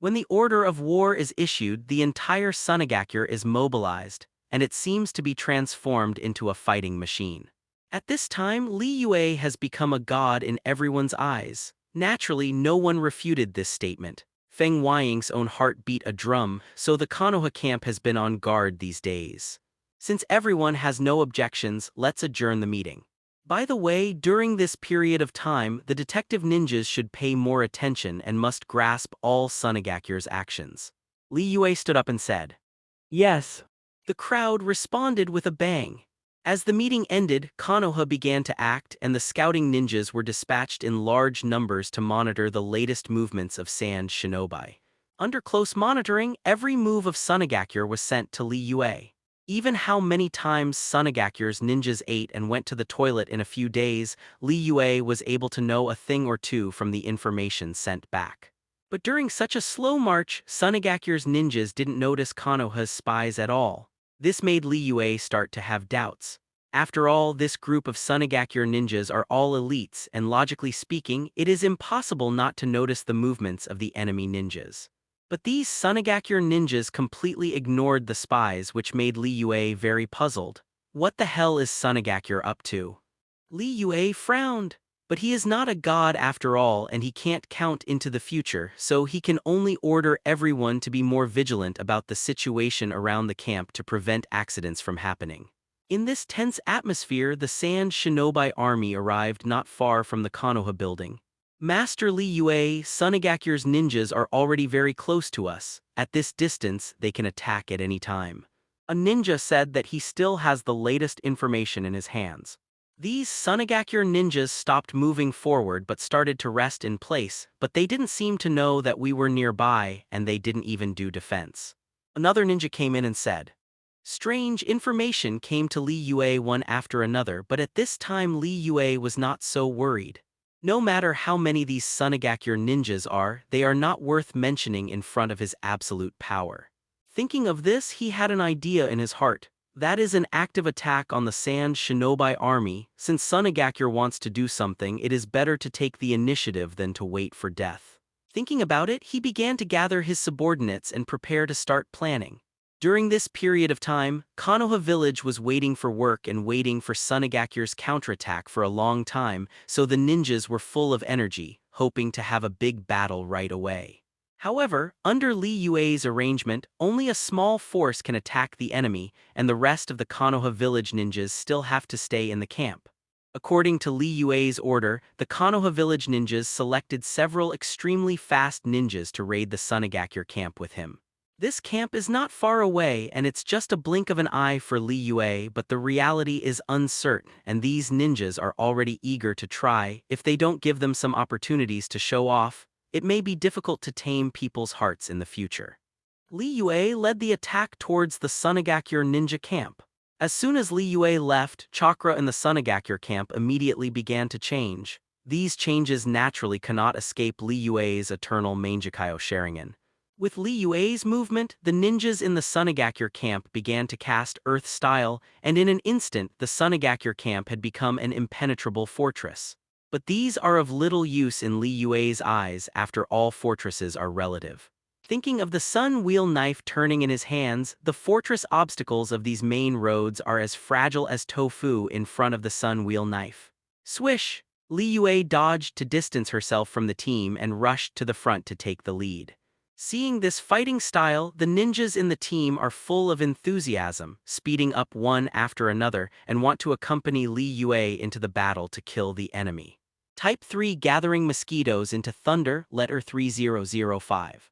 When the order of war is issued, the entire Sunagakure is mobilized, and it seems to be transformed into a fighting machine. At this time, Li Yue has become a god in everyone's eyes. Naturally, no one refuted this statement. Feng Weiying's own heart beat a drum, so the Konoha camp has been on guard these days. Since everyone has no objections, let's adjourn the meeting. By the way, during this period of time, the detective ninjas should pay more attention and must grasp all Sunagakure's actions. Li Yue stood up and said, Yes. The crowd responded with a bang. As the meeting ended, Konoha began to act and the scouting ninjas were dispatched in large numbers to monitor the latest movements of Sand Shinobi. Under close monitoring, every move of Sunagakure was sent to Li Yue. Even how many times Sunagakure's ninjas ate and went to the toilet in a few days, Li Yue was able to know a thing or two from the information sent back. But during such a slow march, Sunagakure's ninjas didn't notice Konoha's spies at all. This made Li Yue start to have doubts. After all, this group of Sunagakure ninjas are all elites, and logically speaking, it is impossible not to notice the movements of the enemy ninjas. But these Sunagakure ninjas completely ignored the spies, which made Li Yue very puzzled. What the hell is Sunagakure up to? Li Yue frowned. But he is not a god after all, and he can't count into the future, so he can only order everyone to be more vigilant about the situation around the camp to prevent accidents from happening. In this tense atmosphere, the Sand Shinobi army arrived not far from the Konoha building. Master Li Yue, Sunagakure's ninjas are already very close to us. At this distance, they can attack at any time. A ninja said that he still has the latest information in his hands. These Sunagakure ninjas stopped moving forward but started to rest in place, but they didn't seem to know that we were nearby and they didn't even do defense. Another ninja came in and said, strange information came to Li Yue one after another, but at this time Li Yue was not so worried. No matter how many these Sunagakure ninjas are, they are not worth mentioning in front of his absolute power. Thinking of this, he had an idea in his heart. That is an active attack on the Sand Shinobi army. Since Sunagakure wants to do something, it is better to take the initiative than to wait for death. Thinking about it, he began to gather his subordinates and prepare to start planning. During this period of time, Konoha village was waiting for work and waiting for Sunagakure's counterattack for a long time, so the ninjas were full of energy, hoping to have a big battle right away. However, under Li Yue's arrangement, only a small force can attack the enemy, and the rest of the Konoha village ninjas still have to stay in the camp. According to Li Yue's order, the Konoha village ninjas selected several extremely fast ninjas to raid the Sunagakure camp with him. This camp is not far away and it's just a blink of an eye for Li Yue, but the reality is uncertain and these ninjas are already eager to try. If they don't give them some opportunities to show off, it may be difficult to tame people's hearts in the future. Li Yue led the attack towards the Sunagakure ninja camp. As soon as Li Yue left, chakra in the Sunagakure camp immediately began to change. These changes naturally cannot escape Li Yue's eternal Mangekyo Sharingan. With Li Yue's movement, the ninjas in the Sunagakure camp began to cast Earth Style, and in an instant the Sunagakure camp had become an impenetrable fortress. But these are of little use in Li Yue's eyes. After all, fortresses are relative. Thinking of the sun wheel knife turning in his hands, the fortress obstacles of these main roads are as fragile as tofu in front of the sun wheel knife. Swish! Li Yue dodged to distance herself from the team and rushed to the front to take the lead. Seeing this fighting style, the ninjas in the team are full of enthusiasm, speeding up one after another and want to accompany Li Yue into the battle to kill the enemy. Type 3 Gathering Mosquitoes into Thunder, letter 3005.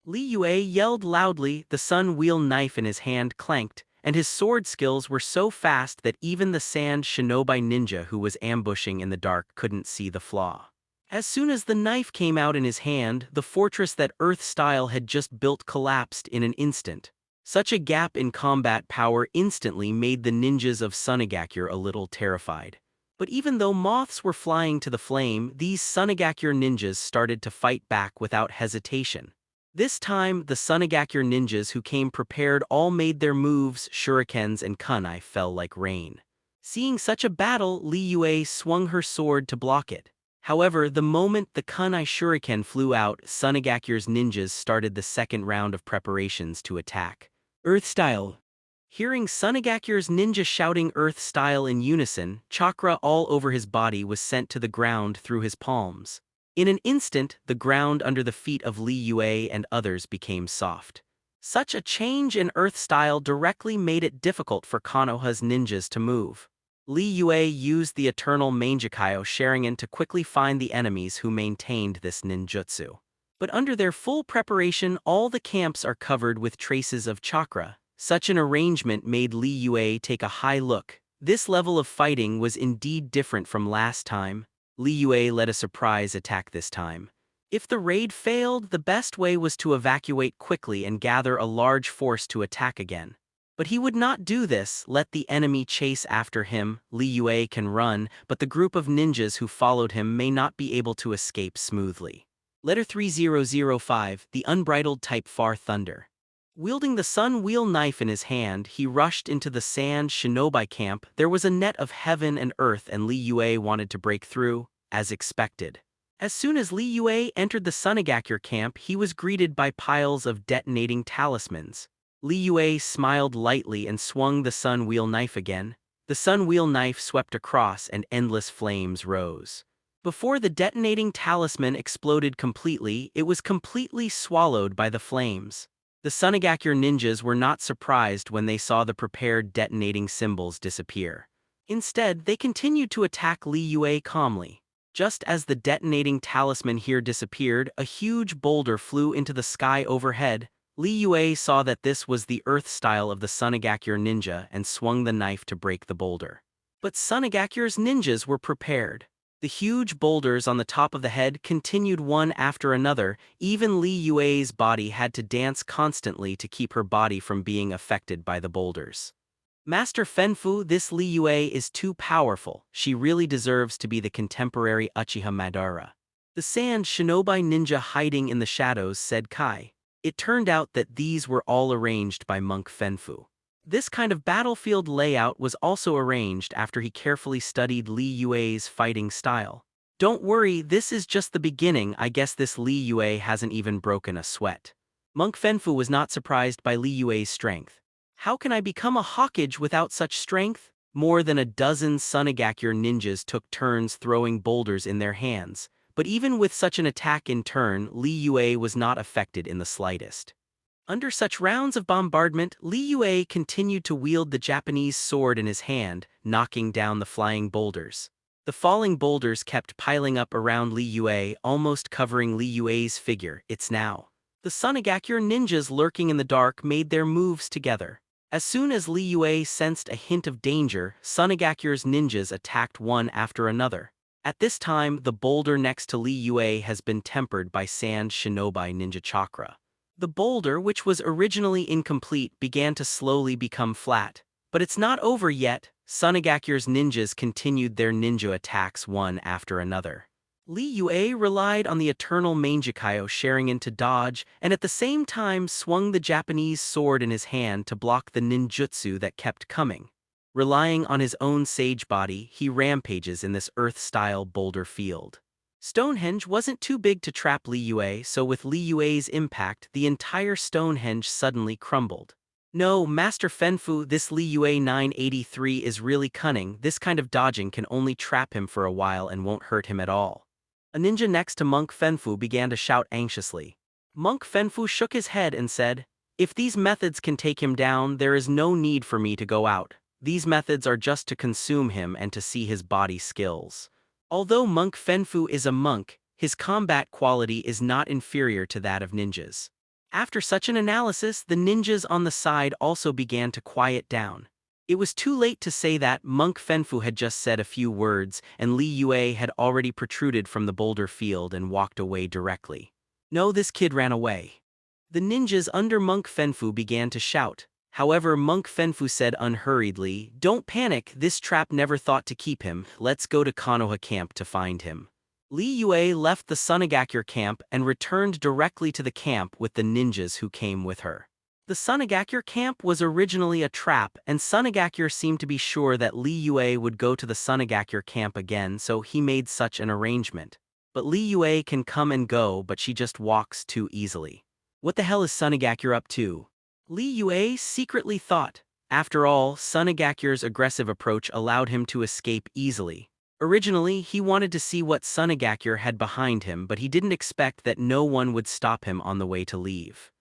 Li Yue yelled loudly, the sun wheel knife in his hand clanked, and his sword skills were so fast that even the Sand Shinobi ninja who was ambushing in the dark couldn't see the flaw. As soon as the knife came out in his hand, the fortress that Earth Style had just built collapsed in an instant. Such a gap in combat power instantly made the ninjas of Sunagakure a little terrified. But even though moths were flying to the flame, these Sunagakure ninjas started to fight back without hesitation. This time, the Sunagakure ninjas who came prepared all made their moves, shurikens and kunai fell like rain. Seeing such a battle, Li Yue swung her sword to block it. However, the moment the kunai shuriken flew out, Sunagakure's ninjas started the second round of preparations to attack. Earth Style. Hearing Sunagakure's ninja shouting Earth Style in unison, chakra all over his body was sent to the ground through his palms. In an instant, the ground under the feet of Li Yue and others became soft. Such a change in Earth Style directly made it difficult for Konoha's ninjas to move. Li Yue used the eternal Mangekyo Sharingan to quickly find the enemies who maintained this ninjutsu. But under their full preparation, all the camps are covered with traces of chakra. Such an arrangement made Li Yue take a high look. This level of fighting was indeed different from last time. Li Yue led a surprise attack this time. If the raid failed, the best way was to evacuate quickly and gather a large force to attack again. But he would not do this, let the enemy chase after him. Li Yue can run, but the group of ninjas who followed him may not be able to escape smoothly. Letter 3005, the unbridled type Far Thunder. Wielding the sun wheel knife in his hand, he rushed into the sand shinobi camp. There was a net of heaven and earth and Li Yue wanted to break through, as expected. As soon as Li Yue entered the Sunagakure camp, he was greeted by piles of detonating talismans. Li Yue smiled lightly and swung the sun wheel knife again. The sun wheel knife swept across and endless flames rose. Before the detonating talisman exploded completely, it was completely swallowed by the flames. The Sunagakure ninjas were not surprised when they saw the prepared detonating symbols disappear. Instead, they continued to attack Li Yue calmly. Just as the detonating talisman here disappeared, a huge boulder flew into the sky overhead. Li Yue saw that this was the earth style of the Sunagakure ninja and swung the knife to break the boulder. But Sunagakure's ninjas were prepared. The huge boulders on the top of the head continued one after another. Even Li Yue's body had to dance constantly to keep her body from being affected by the boulders. Master Fenfu, this Li Yue is too powerful. She really deserves to be the contemporary Uchiha Madara. The sand shinobi ninja hiding in the shadows said Kai. It turned out that these were all arranged by Monk Fenfu. This kind of battlefield layout was also arranged after he carefully studied Li Yue's fighting style. Don't worry, this is just the beginning. I guess this Li Yue hasn't even broken a sweat. Monk Fenfu was not surprised by Li Yue's strength. How can I become a Hokage without such strength? More than a dozen Sunagakure ninjas took turns throwing boulders in their hands. But even with such an attack in turn, Li Yue was not affected in the slightest. Under such rounds of bombardment, Li Yue continued to wield the Japanese sword in his hand, knocking down the flying boulders. The falling boulders kept piling up around Li Yue, almost covering Li Yue's figure. It's now. The Sunagakure ninjas lurking in the dark made their moves together. As soon as Li Yue sensed a hint of danger, Sunagakure's ninjas attacked one after another. At this time, the boulder next to Li Yue has been tempered by sand shinobi ninja chakra. The boulder, which was originally incomplete, began to slowly become flat. But it's not over yet. Sunagakure's ninjas continued their ninja attacks one after another. Li Yue relied on the eternal Mangekyo Sharingan to dodge, and at the same time swung the Japanese sword in his hand to block the ninjutsu that kept coming. Relying on his own sage body, he rampages in this earth-style boulder field. Stonehenge wasn't too big to trap Li Yue, so with Li Yue's impact, the entire Stonehenge suddenly crumbled. No, Master Fenfu, this Li Yue 983 is really cunning. This kind of dodging can only trap him for a while and won't hurt him at all. A ninja next to Monk Fenfu began to shout anxiously. Monk Fenfu shook his head and said, "If these methods can take him down, there is no need for me to go out. These methods are just to consume him and to see his body skills." Although Monk Fenfu is a monk, his combat quality is not inferior to that of ninjas. After such an analysis, the ninjas on the side also began to quiet down. It was too late to say that. Monk Fenfu had just said a few words, and Li Yue had already protruded from the boulder field and walked away directly. No, this kid ran away. The ninjas under Monk Fenfu began to shout. However, Monk Fenfu said unhurriedly, "Don't panic, this trap never thought to keep him. Let's go to Konoha camp to find him." Li Yue left the Sunagakure camp and returned directly to the camp with the ninjas who came with her. The Sunagakure camp was originally a trap, and Sunagakure seemed to be sure that Li Yue would go to the Sunagakure camp again, so he made such an arrangement. But Li Yue can come and go, but she just walks too easily. What the hell is Sunagakure up to? Li Yue secretly thought. After all, Sunagakure's aggressive approach allowed him to escape easily. Originally, he wanted to see what Sunagakure had behind him, but he didn't expect that no one would stop him on the way to leave.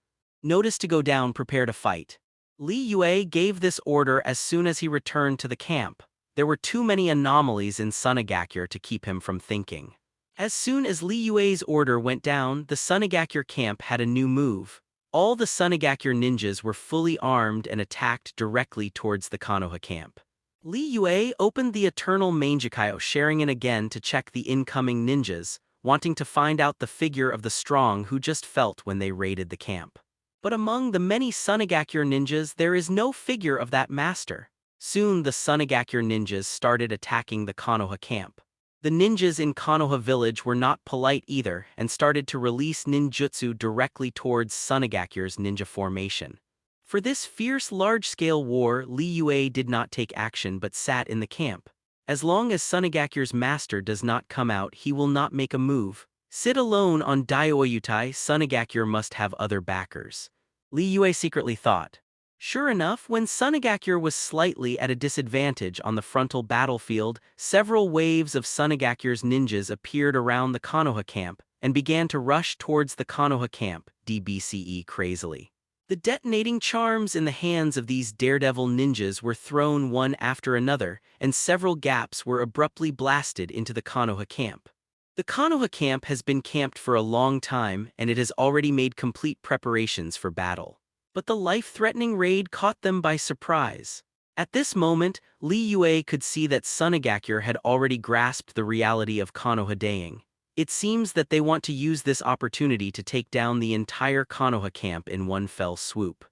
Notice to go down, prepare to fight. Li Yue gave this order as soon as he returned to the camp. There were too many anomalies in Sunagakure to keep him from thinking. As soon as Li Yue's order went down, the Sunagakure camp had a new move. All the Sunagakure ninjas were fully armed and attacked directly towards the Konoha camp. Li Yue opened the Eternal Mangekyo Sharingan again to check the incoming ninjas, wanting to find out the figure of the strong who just felt when they raided the camp. But among the many Sunagakure ninjas there is no figure of that master. Soon the Sunagakure ninjas started attacking the Konoha camp. The ninjas in Konoha village were not polite either and started to release ninjutsu directly towards Sunagakure's ninja formation. For this fierce large-scale war, Li Yue did not take action but sat in the camp. As long as Sunagakure's master does not come out, he will not make a move. Sit alone on Daioyutai, Sunagakure must have other backers. Li Yue secretly thought. Sure enough, when Sunagakure was slightly at a disadvantage on the frontal battlefield, several waves of Sunagakure's ninjas appeared around the Konoha camp and began to rush towards the Konoha camp, DBCE crazily. The detonating charms in the hands of these daredevil ninjas were thrown one after another, and several gaps were abruptly blasted into the Konoha camp. The Konoha camp has been camped for a long time, and it has already made complete preparations for battle. But the life-threatening raid caught them by surprise. At this moment, Li Yue could see that Sunagakure had already grasped the reality of Konoha Daing. It seems that they want to use this opportunity to take down the entire Konoha camp in one fell swoop.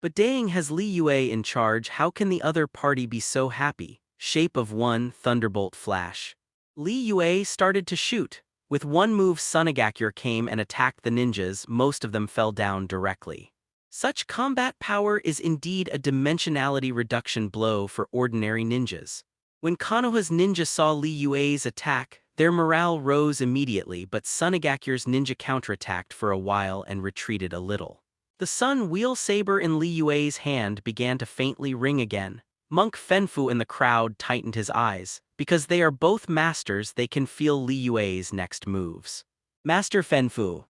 But Daing has Li Yue in charge. How can the other party be so happy? Shape of one thunderbolt flash. Li Yue started to shoot. With one move, Sunagakure came and attacked the ninjas. Most of them fell down directly. Such combat power is indeed a dimensionality reduction blow for ordinary ninjas. When Konoha's ninja saw Li Yue's attack, their morale rose immediately, but Sunagakure's ninja counterattacked for a while and retreated a little. The sun wheel saber in Li Yue's hand began to faintly ring again. Monk Fenfu in the crowd tightened his eyes. Because they are both masters, they can feel Li Yue's next moves. Master Fenfu.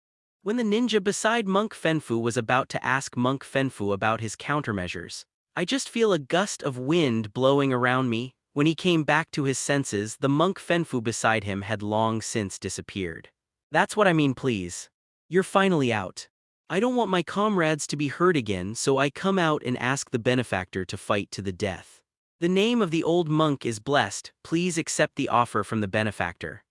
When the ninja beside Monk Fenfu was about to ask Monk Fenfu about his countermeasures, "I just feel a gust of wind blowing around me." When he came back to his senses, the Monk Fenfu beside him had long since disappeared. "That's what I mean, please. You're finally out. I don't want my comrades to be hurt again, so I come out and ask the benefactor to fight to the death. The name of the old monk is blessed. Please accept the offer from the benefactor."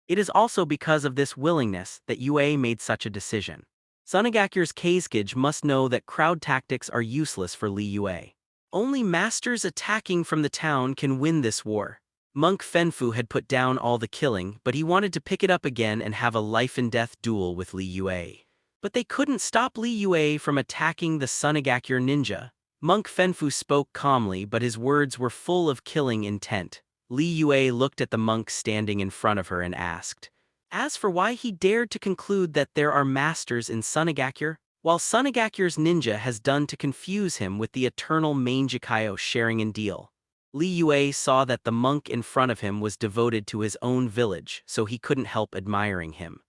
It is also because of this willingness that Yue made such a decision. Sunagakure's Kazekage must know that crowd tactics are useless for Li Yue. Only masters attacking from the town can win this war. Monk Fenfu had put down all the killing, but he wanted to pick it up again and have a life-and-death duel with Li Yue. But they couldn't stop Li Yue from attacking the Sunagakure ninja. Monk Fenfu spoke calmly, but his words were full of killing intent. Li Yue looked at the monk standing in front of her and asked. As for why he dared to conclude that there are masters in Sunagakure, while Sunagakure's ninja has done to confuse him with the Eternal Mangekyo Sharingan deal. Li Yue saw that the monk in front of him was devoted to his own village, so he couldn't help admiring him.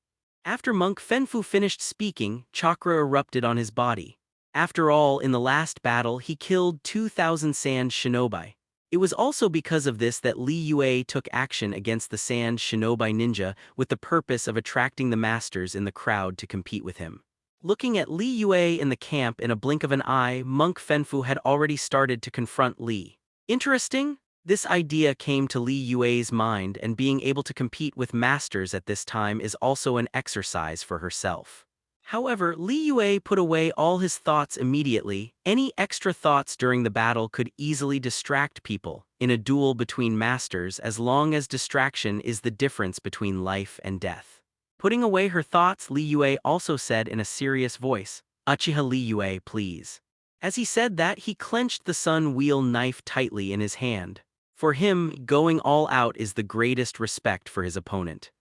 After Monk Fenfu finished speaking, chakra erupted on his body. After all, in the last battle he killed 2,000 sand shinobi. It was also because of this that Li Yue took action against the sand shinobi ninja with the purpose of attracting the masters in the crowd to compete with him. Looking at Li Yue in the camp in a blink of an eye, Monk Fenfu had already started to confront Li Interesting? This idea came to Li Yue's mind, and being able to compete with masters at this time is also an exercise for herself. However, Li Yue put away all his thoughts immediately. Any extra thoughts during the battle could easily distract people in a duel between masters, as long as distraction is the difference between life and death. Putting away her thoughts, Li Yue also said in a serious voice, "Uchiha Li Yue, please." As he said that, he clenched the sun wheel knife tightly in his hand. For him, going all out is the greatest respect for his opponent.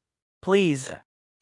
"Please."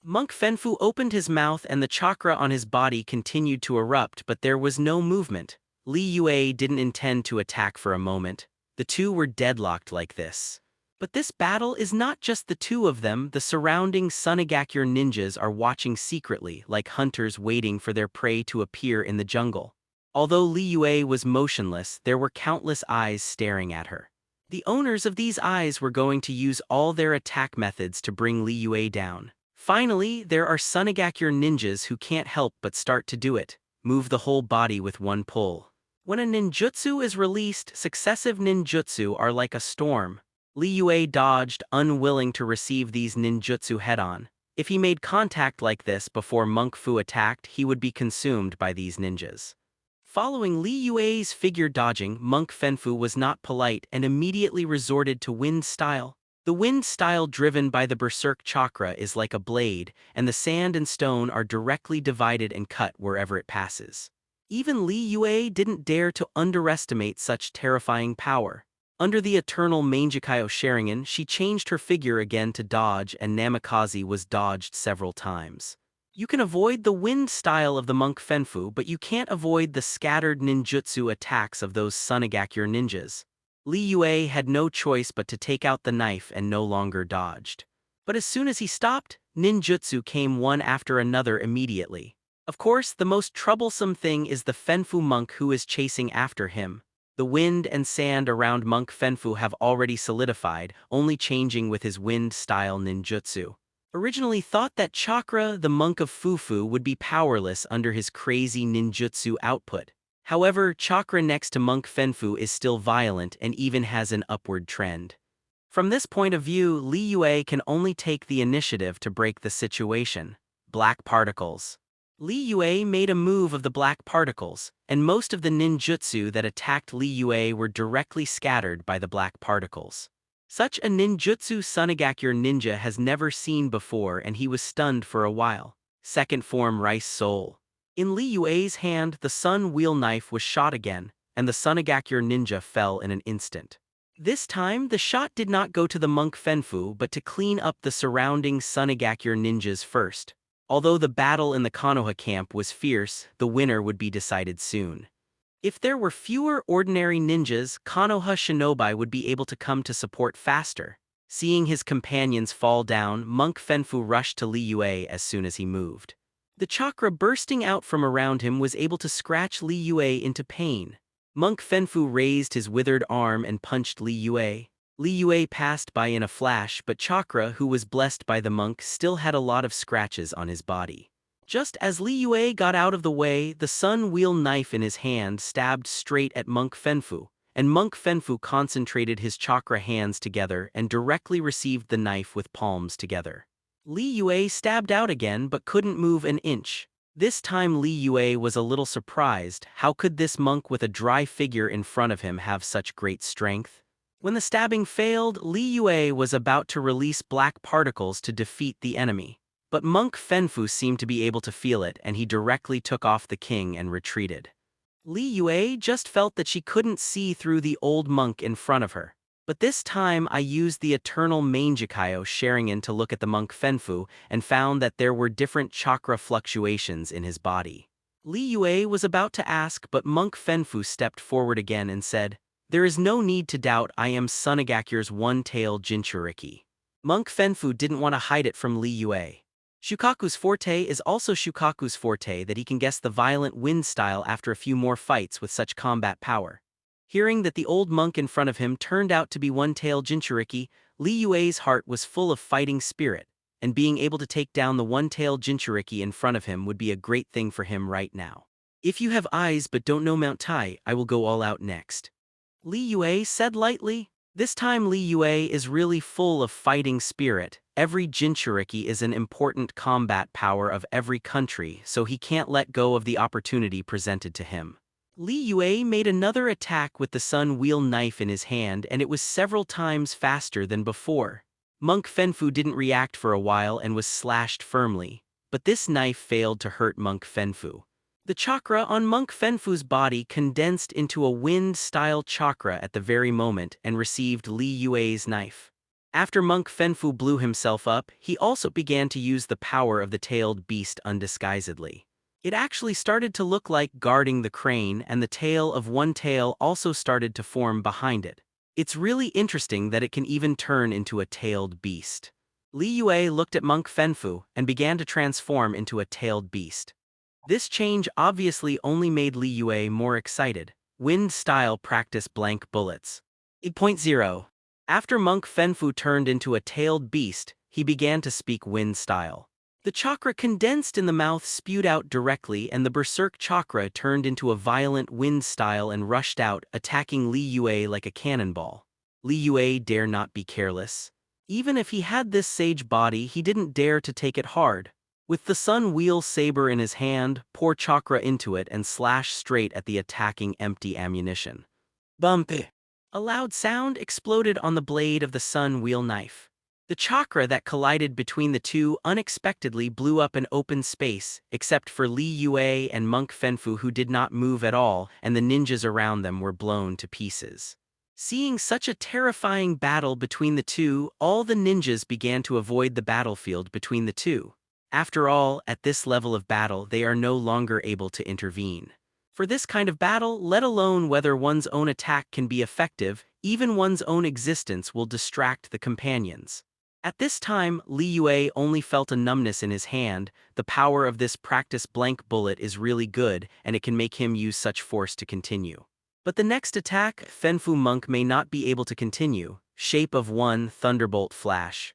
Monk Fenfu opened his mouth and the chakra on his body continued to erupt, but there was no movement. Li Yue didn't intend to attack for a moment. The two were deadlocked like this. But this battle is not just the two of them. The surrounding Sunagakuer ninjas are watching secretly, like hunters waiting for their prey to appear in the jungle. Although Li Yue was motionless, there were countless eyes staring at her. The owners of these eyes were going to use all their attack methods to bring Li Yue down. Finally, there are Sunagakuer ninjas who can't help but start to do it, move the whole body with one pull. When a ninjutsu is released, successive ninjutsu are like a storm. Li Yue dodged, unwilling to receive these ninjutsu head-on. If he made contact like this before Monk Fu attacked, he would be consumed by these ninjas. Following Li Yue's figure dodging, Monk Fenfu was not polite and immediately resorted to wind style. The wind style driven by the berserk chakra is like a blade, and the sand and stone are directly divided and cut wherever it passes. Even Li Yue didn't dare to underestimate such terrifying power. Under the eternal Mangekyo Sharingan, she changed her figure again to dodge, and Namikaze was dodged several times. You can avoid the wind style of the Monk Fenfu, but you can't avoid the scattered ninjutsu attacks of those Sunagakuer ninjas. Li Yue had no choice but to take out the knife and no longer dodged. But as soon as he stopped, ninjutsu came one after another immediately. Of course, the most troublesome thing is the Fenfu monk who is chasing after him. The wind and sand around Monk Fenfu have already solidified, only changing with his wind-style ninjutsu. Originally thought that Chakra, the monk of Fufu, would be powerless under his crazy ninjutsu output. However, Chakra next to Monk Fenfu is still violent and even has an upward trend. From this point of view, Li Yue can only take the initiative to break the situation. Black particles. Li Yue made a move of the black particles, and most of the ninjutsu that attacked Li Yue were directly scattered by the black particles. Such a ninjutsu Sunagakuer ninja has never seen before, and he was stunned for a while. Second form Rice Soul. In Li Yue's hand, the sun wheel knife was shot again, and the Sunagakuer ninja fell in an instant. This time, the shot did not go to the Monk Fenfu but to clean up the surrounding Sunagakuer ninjas first. Although the battle in the Konoha camp was fierce, the winner would be decided soon. If there were fewer ordinary ninjas, Konoha shinobi would be able to come to support faster. Seeing his companions fall down, Monk Fenfu rushed to Li Yue as soon as he moved. The chakra bursting out from around him was able to scratch Li Yue into pain. Monk Fenfu raised his withered arm and punched Li Yue. Li Yue passed by in a flash, but Chakra, who was blessed by the monk, still had a lot of scratches on his body. Just as Li Yue got out of the way, the sun wheel knife in his hand stabbed straight at Monk Fenfu, and Monk Fenfu concentrated his chakra hands together and directly received the knife with palms together. Li Yue stabbed out again but couldn't move an inch. This time Li Yue was a little surprised. How could this monk with a dry figure in front of him have such great strength? When the stabbing failed, Li Yue was about to release black particles to defeat the enemy. But Monk Fenfu seemed to be able to feel it, and he directly took off the king and retreated. Li Yue just felt that she couldn't see through the old monk in front of her. But this time I used the eternal Mangekyo Sharingan to look at the Monk Fenfu and found that there were different chakra fluctuations in his body. Li Yue was about to ask, but Monk Fenfu stepped forward again and said, "There is no need to doubt, I am Sunagakuer's one-tailed Jinchuriki." Monk Fenfu didn't want to hide it from Li Yue. Shukaku's forte is also Shukaku's forte, that he can guess the violent wind style after a few more fights with such combat power. Hearing that the old monk in front of him turned out to be one-tailed Jinchuriki, Li Yue's heart was full of fighting spirit, and being able to take down the one-tailed Jinchuriki in front of him would be a great thing for him right now. If you have eyes but don't know Mount Tai, I will go all out next. Li Yue said lightly. This time Li Yue is really full of fighting spirit. Every Jinchuriki is an important combat power of every country, so he can't let go of the opportunity presented to him. Li Yue made another attack with the sun wheel knife in his hand, and it was several times faster than before. Monk Fenfu didn't react for a while and was slashed firmly, but this knife failed to hurt Monk Fenfu. The chakra on Monk Fenfu's body condensed into a wind-style chakra at the very moment and received Li Yue's knife. After Monk Fenfu blew himself up, he also began to use the power of the tailed beast undisguisedly. It actually started to look like guarding the crane, and the tail of one tail also started to form behind it. It's really interesting that it can even turn into a tailed beast. Li Yue looked at Monk Fenfu and began to transform into a tailed beast. This change obviously only made Li Yue more excited. Wind-style practice blank bullets. 8.0. After Monk Fenfu turned into a tailed beast, he began to speak wind-style. The chakra condensed in the mouth spewed out directly, and the berserk chakra turned into a violent wind-style and rushed out, attacking Li Yue like a cannonball. Li Yue dare not be careless. Even if he had this sage body, he didn't dare to take it hard. With the sun wheel saber in his hand, pour chakra into it and slash straight at the attacking empty ammunition. Bump! A loud sound exploded on the blade of the sun wheel knife. The chakra that collided between the two unexpectedly blew up an open space, except for Li Yue and Monk Fenfu, who did not move at all, and the ninjas around them were blown to pieces. Seeing such a terrifying battle between the two, all the ninjas began to avoid the battlefield between the two. After all, at this level of battle, they are no longer able to intervene. For this kind of battle, let alone whether one's own attack can be effective, even one's own existence will distract the companions. At this time, Li Yue only felt a numbness in his hand. The power of this practice blank bullet is really good, and it can make him use such force to continue. But the next attack, Fenfu Monk may not be able to continue. Shape of one thunderbolt flash.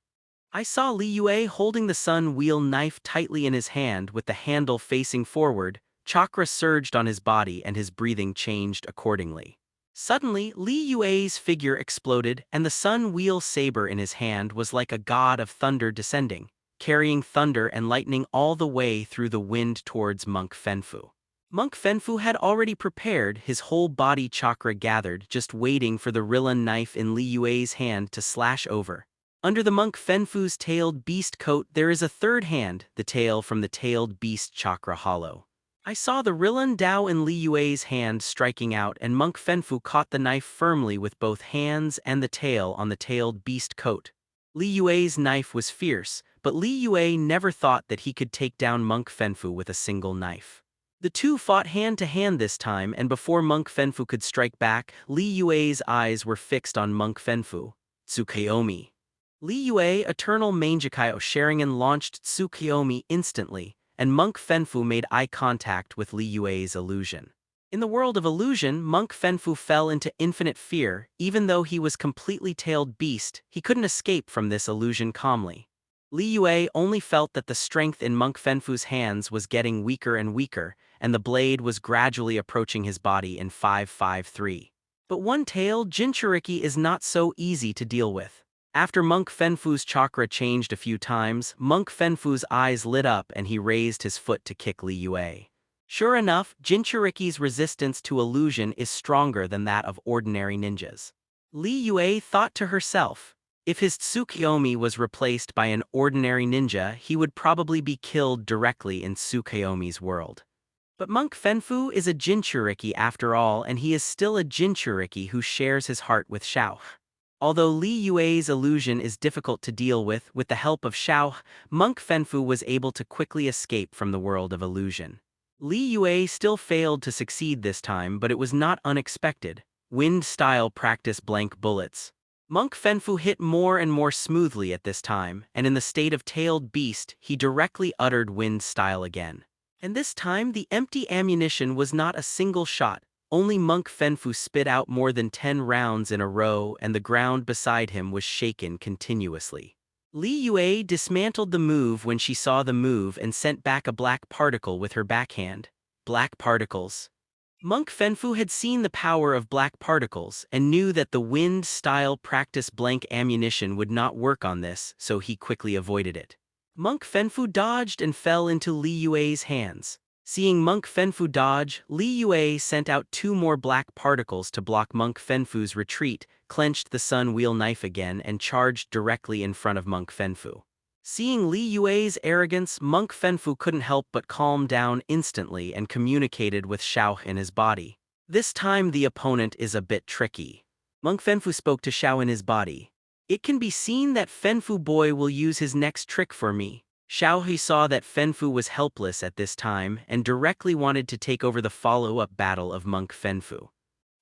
I saw Li Yue holding the sun wheel knife tightly in his hand with the handle facing forward. Chakra surged on his body and his breathing changed accordingly. Suddenly, Li Yue's figure exploded, and the sun wheel saber in his hand was like a god of thunder descending, carrying thunder and lightning all the way through the wind towards Monk Fenfu. Monk Fenfu had already prepared, his whole body chakra gathered, just waiting for the Rillan knife in Li Yue's hand to slash over. Under the Monk Fenfu's tailed beast coat there is a third hand, the tail from the tailed beast chakra hollow. I saw the Rillan Dao in Li Yue's hand striking out, and Monk Fenfu caught the knife firmly with both hands and the tail on the tailed beast coat. Li Yue's knife was fierce, but Li Yue never thought that he could take down Monk Fenfu with a single knife. The two fought hand to hand this time, and before Monk Fenfu could strike back, Li Yue's eyes were fixed on Monk Fenfu. Tsukuyomi. Li Yue, Eternal Mangekyou Sharingan, launched Tsukuyomi instantly, and Monk Fenfu made eye contact with Li Yue's illusion. In the world of illusion, Monk Fenfu fell into infinite fear. Even though he was completely tailed beast, he couldn't escape from this illusion calmly. Li Yue only felt that the strength in Monk Fenfu's hands was getting weaker and weaker, and the blade was gradually approaching his body in 5-5-3. But one-tailed Jinchuriki is not so easy to deal with. After Monk Fenfu's chakra changed a few times, Monk Fenfu's eyes lit up and he raised his foot to kick Li Yue. Sure enough, Jinchuriki's resistance to illusion is stronger than that of ordinary ninjas. Li Yue thought to herself, if his Tsukuyomi was replaced by an ordinary ninja, he would probably be killed directly in Tsukuyomi's world. But Monk Fenfu is a Jinchuriki after all, and he is still a Jinchuriki who shares his heart with Xiao. Although Li Yue's illusion is difficult to deal with the help of Xiao, Monk Fenfu was able to quickly escape from the world of illusion. Li Yue still failed to succeed this time, but it was not unexpected. Wind-style practice blank bullets. Monk Fenfu hit more and more smoothly at this time, and in the state of tailed beast, he directly uttered wind-style again. And this time the empty ammunition was not a single shot. Only Monk Fenfu spit out more than 10 rounds in a row, and the ground beside him was shaken continuously. Li Yue dismantled the move when she saw the move and sent back a black particle with her backhand. Black particles. Monk Fenfu had seen the power of black particles and knew that the wind-style practice blank ammunition would not work on this, so he quickly avoided it. Monk Fenfu dodged and fell into Li Yue's hands. Seeing Monk Fenfu dodge, Li Yue sent out 2 more black particles to block Monk Fenfu's retreat, clenched the sun wheel knife again and charged directly in front of Monk Fenfu. Seeing Li Yue's arrogance, Monk Fenfu couldn't help but calm down instantly and communicated with Xiao in his body. This time the opponent is a bit tricky. Monk Fenfu spoke to Xiao in his body. It can be seen that Fenfu boy will use his next trick for me. Xiao He saw that Fenfu was helpless at this time and directly wanted to take over the follow-up battle of Monk Fenfu.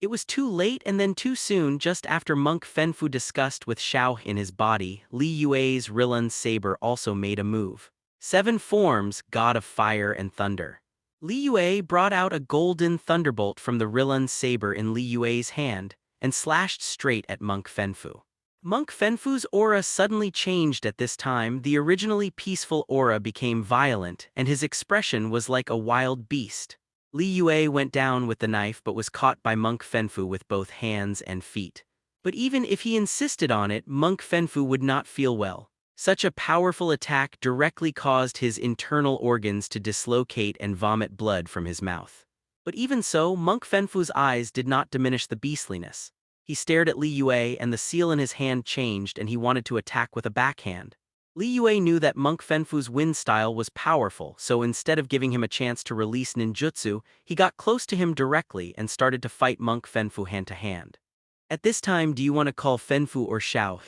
It was too late and then too soon. Just after Monk Fenfu discussed with Xiao in his body, Li Yue's Rilun saber also made a move. 7 forms, God of Fire and Thunder. Li Yue brought out a golden thunderbolt from the Rilun saber in Li Yue's hand and slashed straight at Monk Fenfu. Monk Fenfu's aura suddenly changed at this time. The originally peaceful aura became violent and his expression was like a wild beast. Li Yue went down with the knife but was caught by Monk Fenfu with both hands and feet. But even if he insisted on it, Monk Fenfu would not feel well. Such a powerful attack directly caused his internal organs to dislocate and vomit blood from his mouth. But even so, Monk Fenfu's eyes did not diminish the beastliness. He stared at Li Yue and the seal in his hand changed and he wanted to attack with a backhand. Li Yue knew that Monk Fenfu's wind style was powerful, so instead of giving him a chance to release ninjutsu, he got close to him directly and started to fight Monk Fenfu hand to hand. At this time, do you want to call Fenfu or Xiao?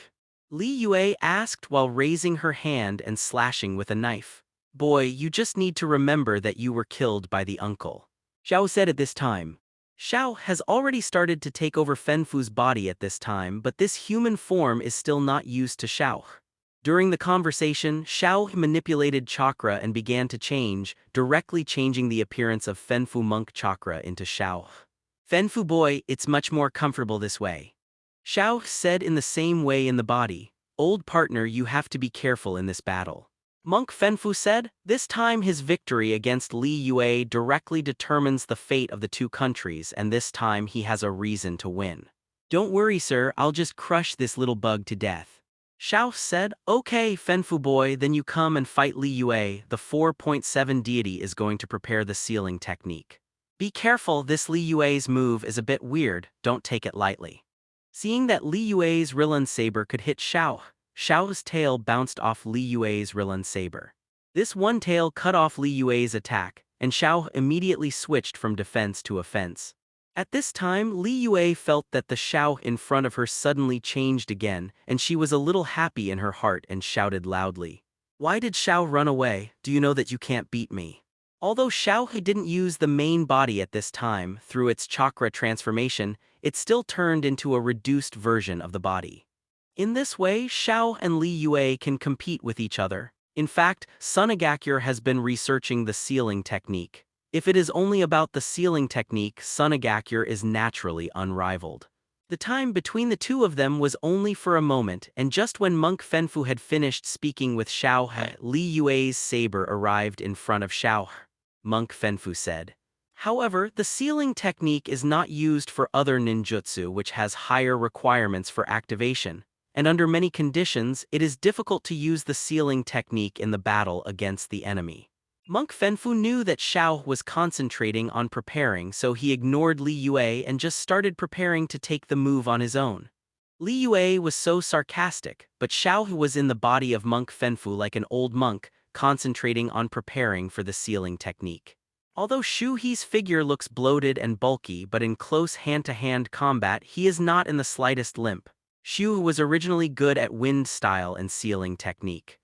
Li Yue asked while raising her hand and slashing with a knife. Boy, you just need to remember that you were killed by the uncle. Xiao said at this time. Xiao has already started to take over Fenfu's body at this time, but this human form is still not used to Xiao. During the conversation, Xiao manipulated chakra and began to change, directly changing the appearance of Fenfu monk chakra into Xiao. Fenfu boy, it's much more comfortable this way. Xiao said in the same way in the body. Old partner, you have to be careful in this battle. Monk Fenfu said, this time his victory against Li Yue directly determines the fate of the 2 countries and this time he has a reason to win. Don't worry sir, I'll just crush this little bug to death. Xiao said, okay Fenfu boy, then you come and fight Li Yue. The 4.7 deity is going to prepare the sealing technique. Be careful, this Li Yue's move is a bit weird, don't take it lightly. Seeing that Li Yue's Rilun saber could hit Xiao, Xiao's tail bounced off Li Yue's Rilun saber. This one tail cut off Li Yue's attack, and Xiao immediately switched from defense to offense. At this time, Li Yue felt that the Xiao in front of her suddenly changed again, and she was a little happy in her heart and shouted loudly. Why did Xiao run away? Do you know that you can't beat me? Although Xiao didn't use the main body at this time, through its chakra transformation, it still turned into a reduced version of the body. In this way, Xiao and Li Yue can compete with each other. In fact, Sunagakuer has been researching the sealing technique. If it is only about the sealing technique, Sunagakuer is naturally unrivaled. The time between the 2 of them was only for a moment, and just when Monk Fenfu had finished speaking with Xiao, Li Yue's saber arrived in front of Xiao. Monk Fenfu said. However, the sealing technique is not used for other ninjutsu which has higher requirements for activation, and under many conditions, it is difficult to use the sealing technique in the battle against the enemy. Monk Fenfu knew that Xiao was concentrating on preparing, so he ignored Li Yue and just started preparing to take the move on his own. Li Yue was so sarcastic, but Xiao was in the body of Monk Fenfu like an old monk, concentrating on preparing for the sealing technique. Although Shu He's figure looks bloated and bulky, but in close hand-to-hand combat he is not in the slightest limp. Shu was originally good at wind style and sealing technique.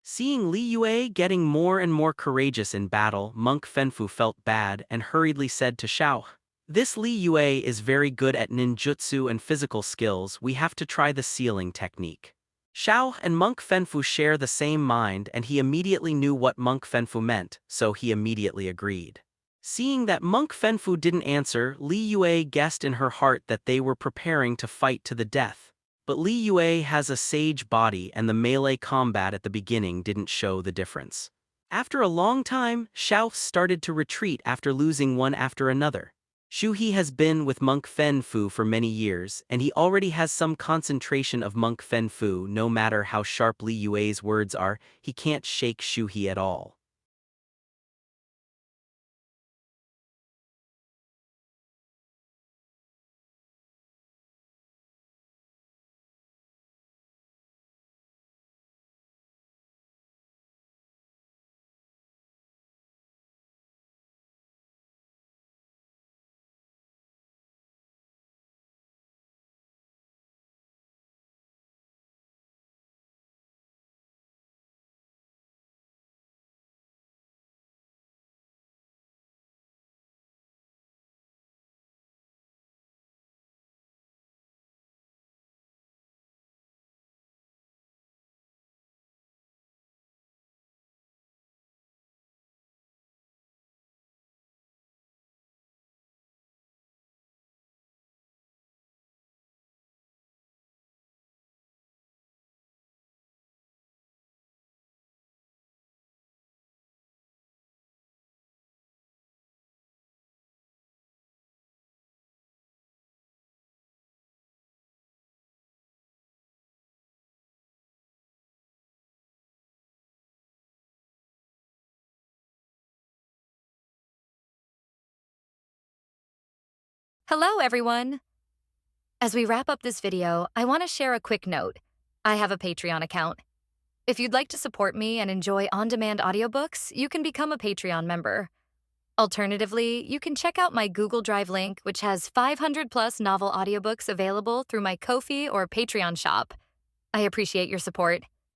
Seeing Li Yue getting more and more courageous in battle, Monk Fenfu felt bad and hurriedly said to Xiao, this Li Yue is very good at ninjutsu and physical skills, we have to try the sealing technique. Xiao and Monk Fenfu share the same mind and he immediately knew what Monk Fenfu meant, so he immediately agreed. Seeing that Monk Fenfu didn't answer, Li Yue guessed in her heart that they were preparing to fight to the death. But Li Yue has a sage body and the melee combat at the beginning didn't show the difference. After a long time, Xiao started to retreat after losing one after another. Shuhei has been with Monk Fen-fu for many years, and he already has some concentration of Monk Fen-fu. No matter how sharp Li Yue's words are, he can't shake Shuhei at all. Hello, everyone! As we wrap up this video, I want to share a quick note. I have a Patreon account. If you'd like to support me and enjoy on-demand audiobooks, you can become a Patreon member. Alternatively, you can check out my Google Drive link, which has 500-plus novel audiobooks available through my Ko-fi or Patreon shop. I appreciate your support.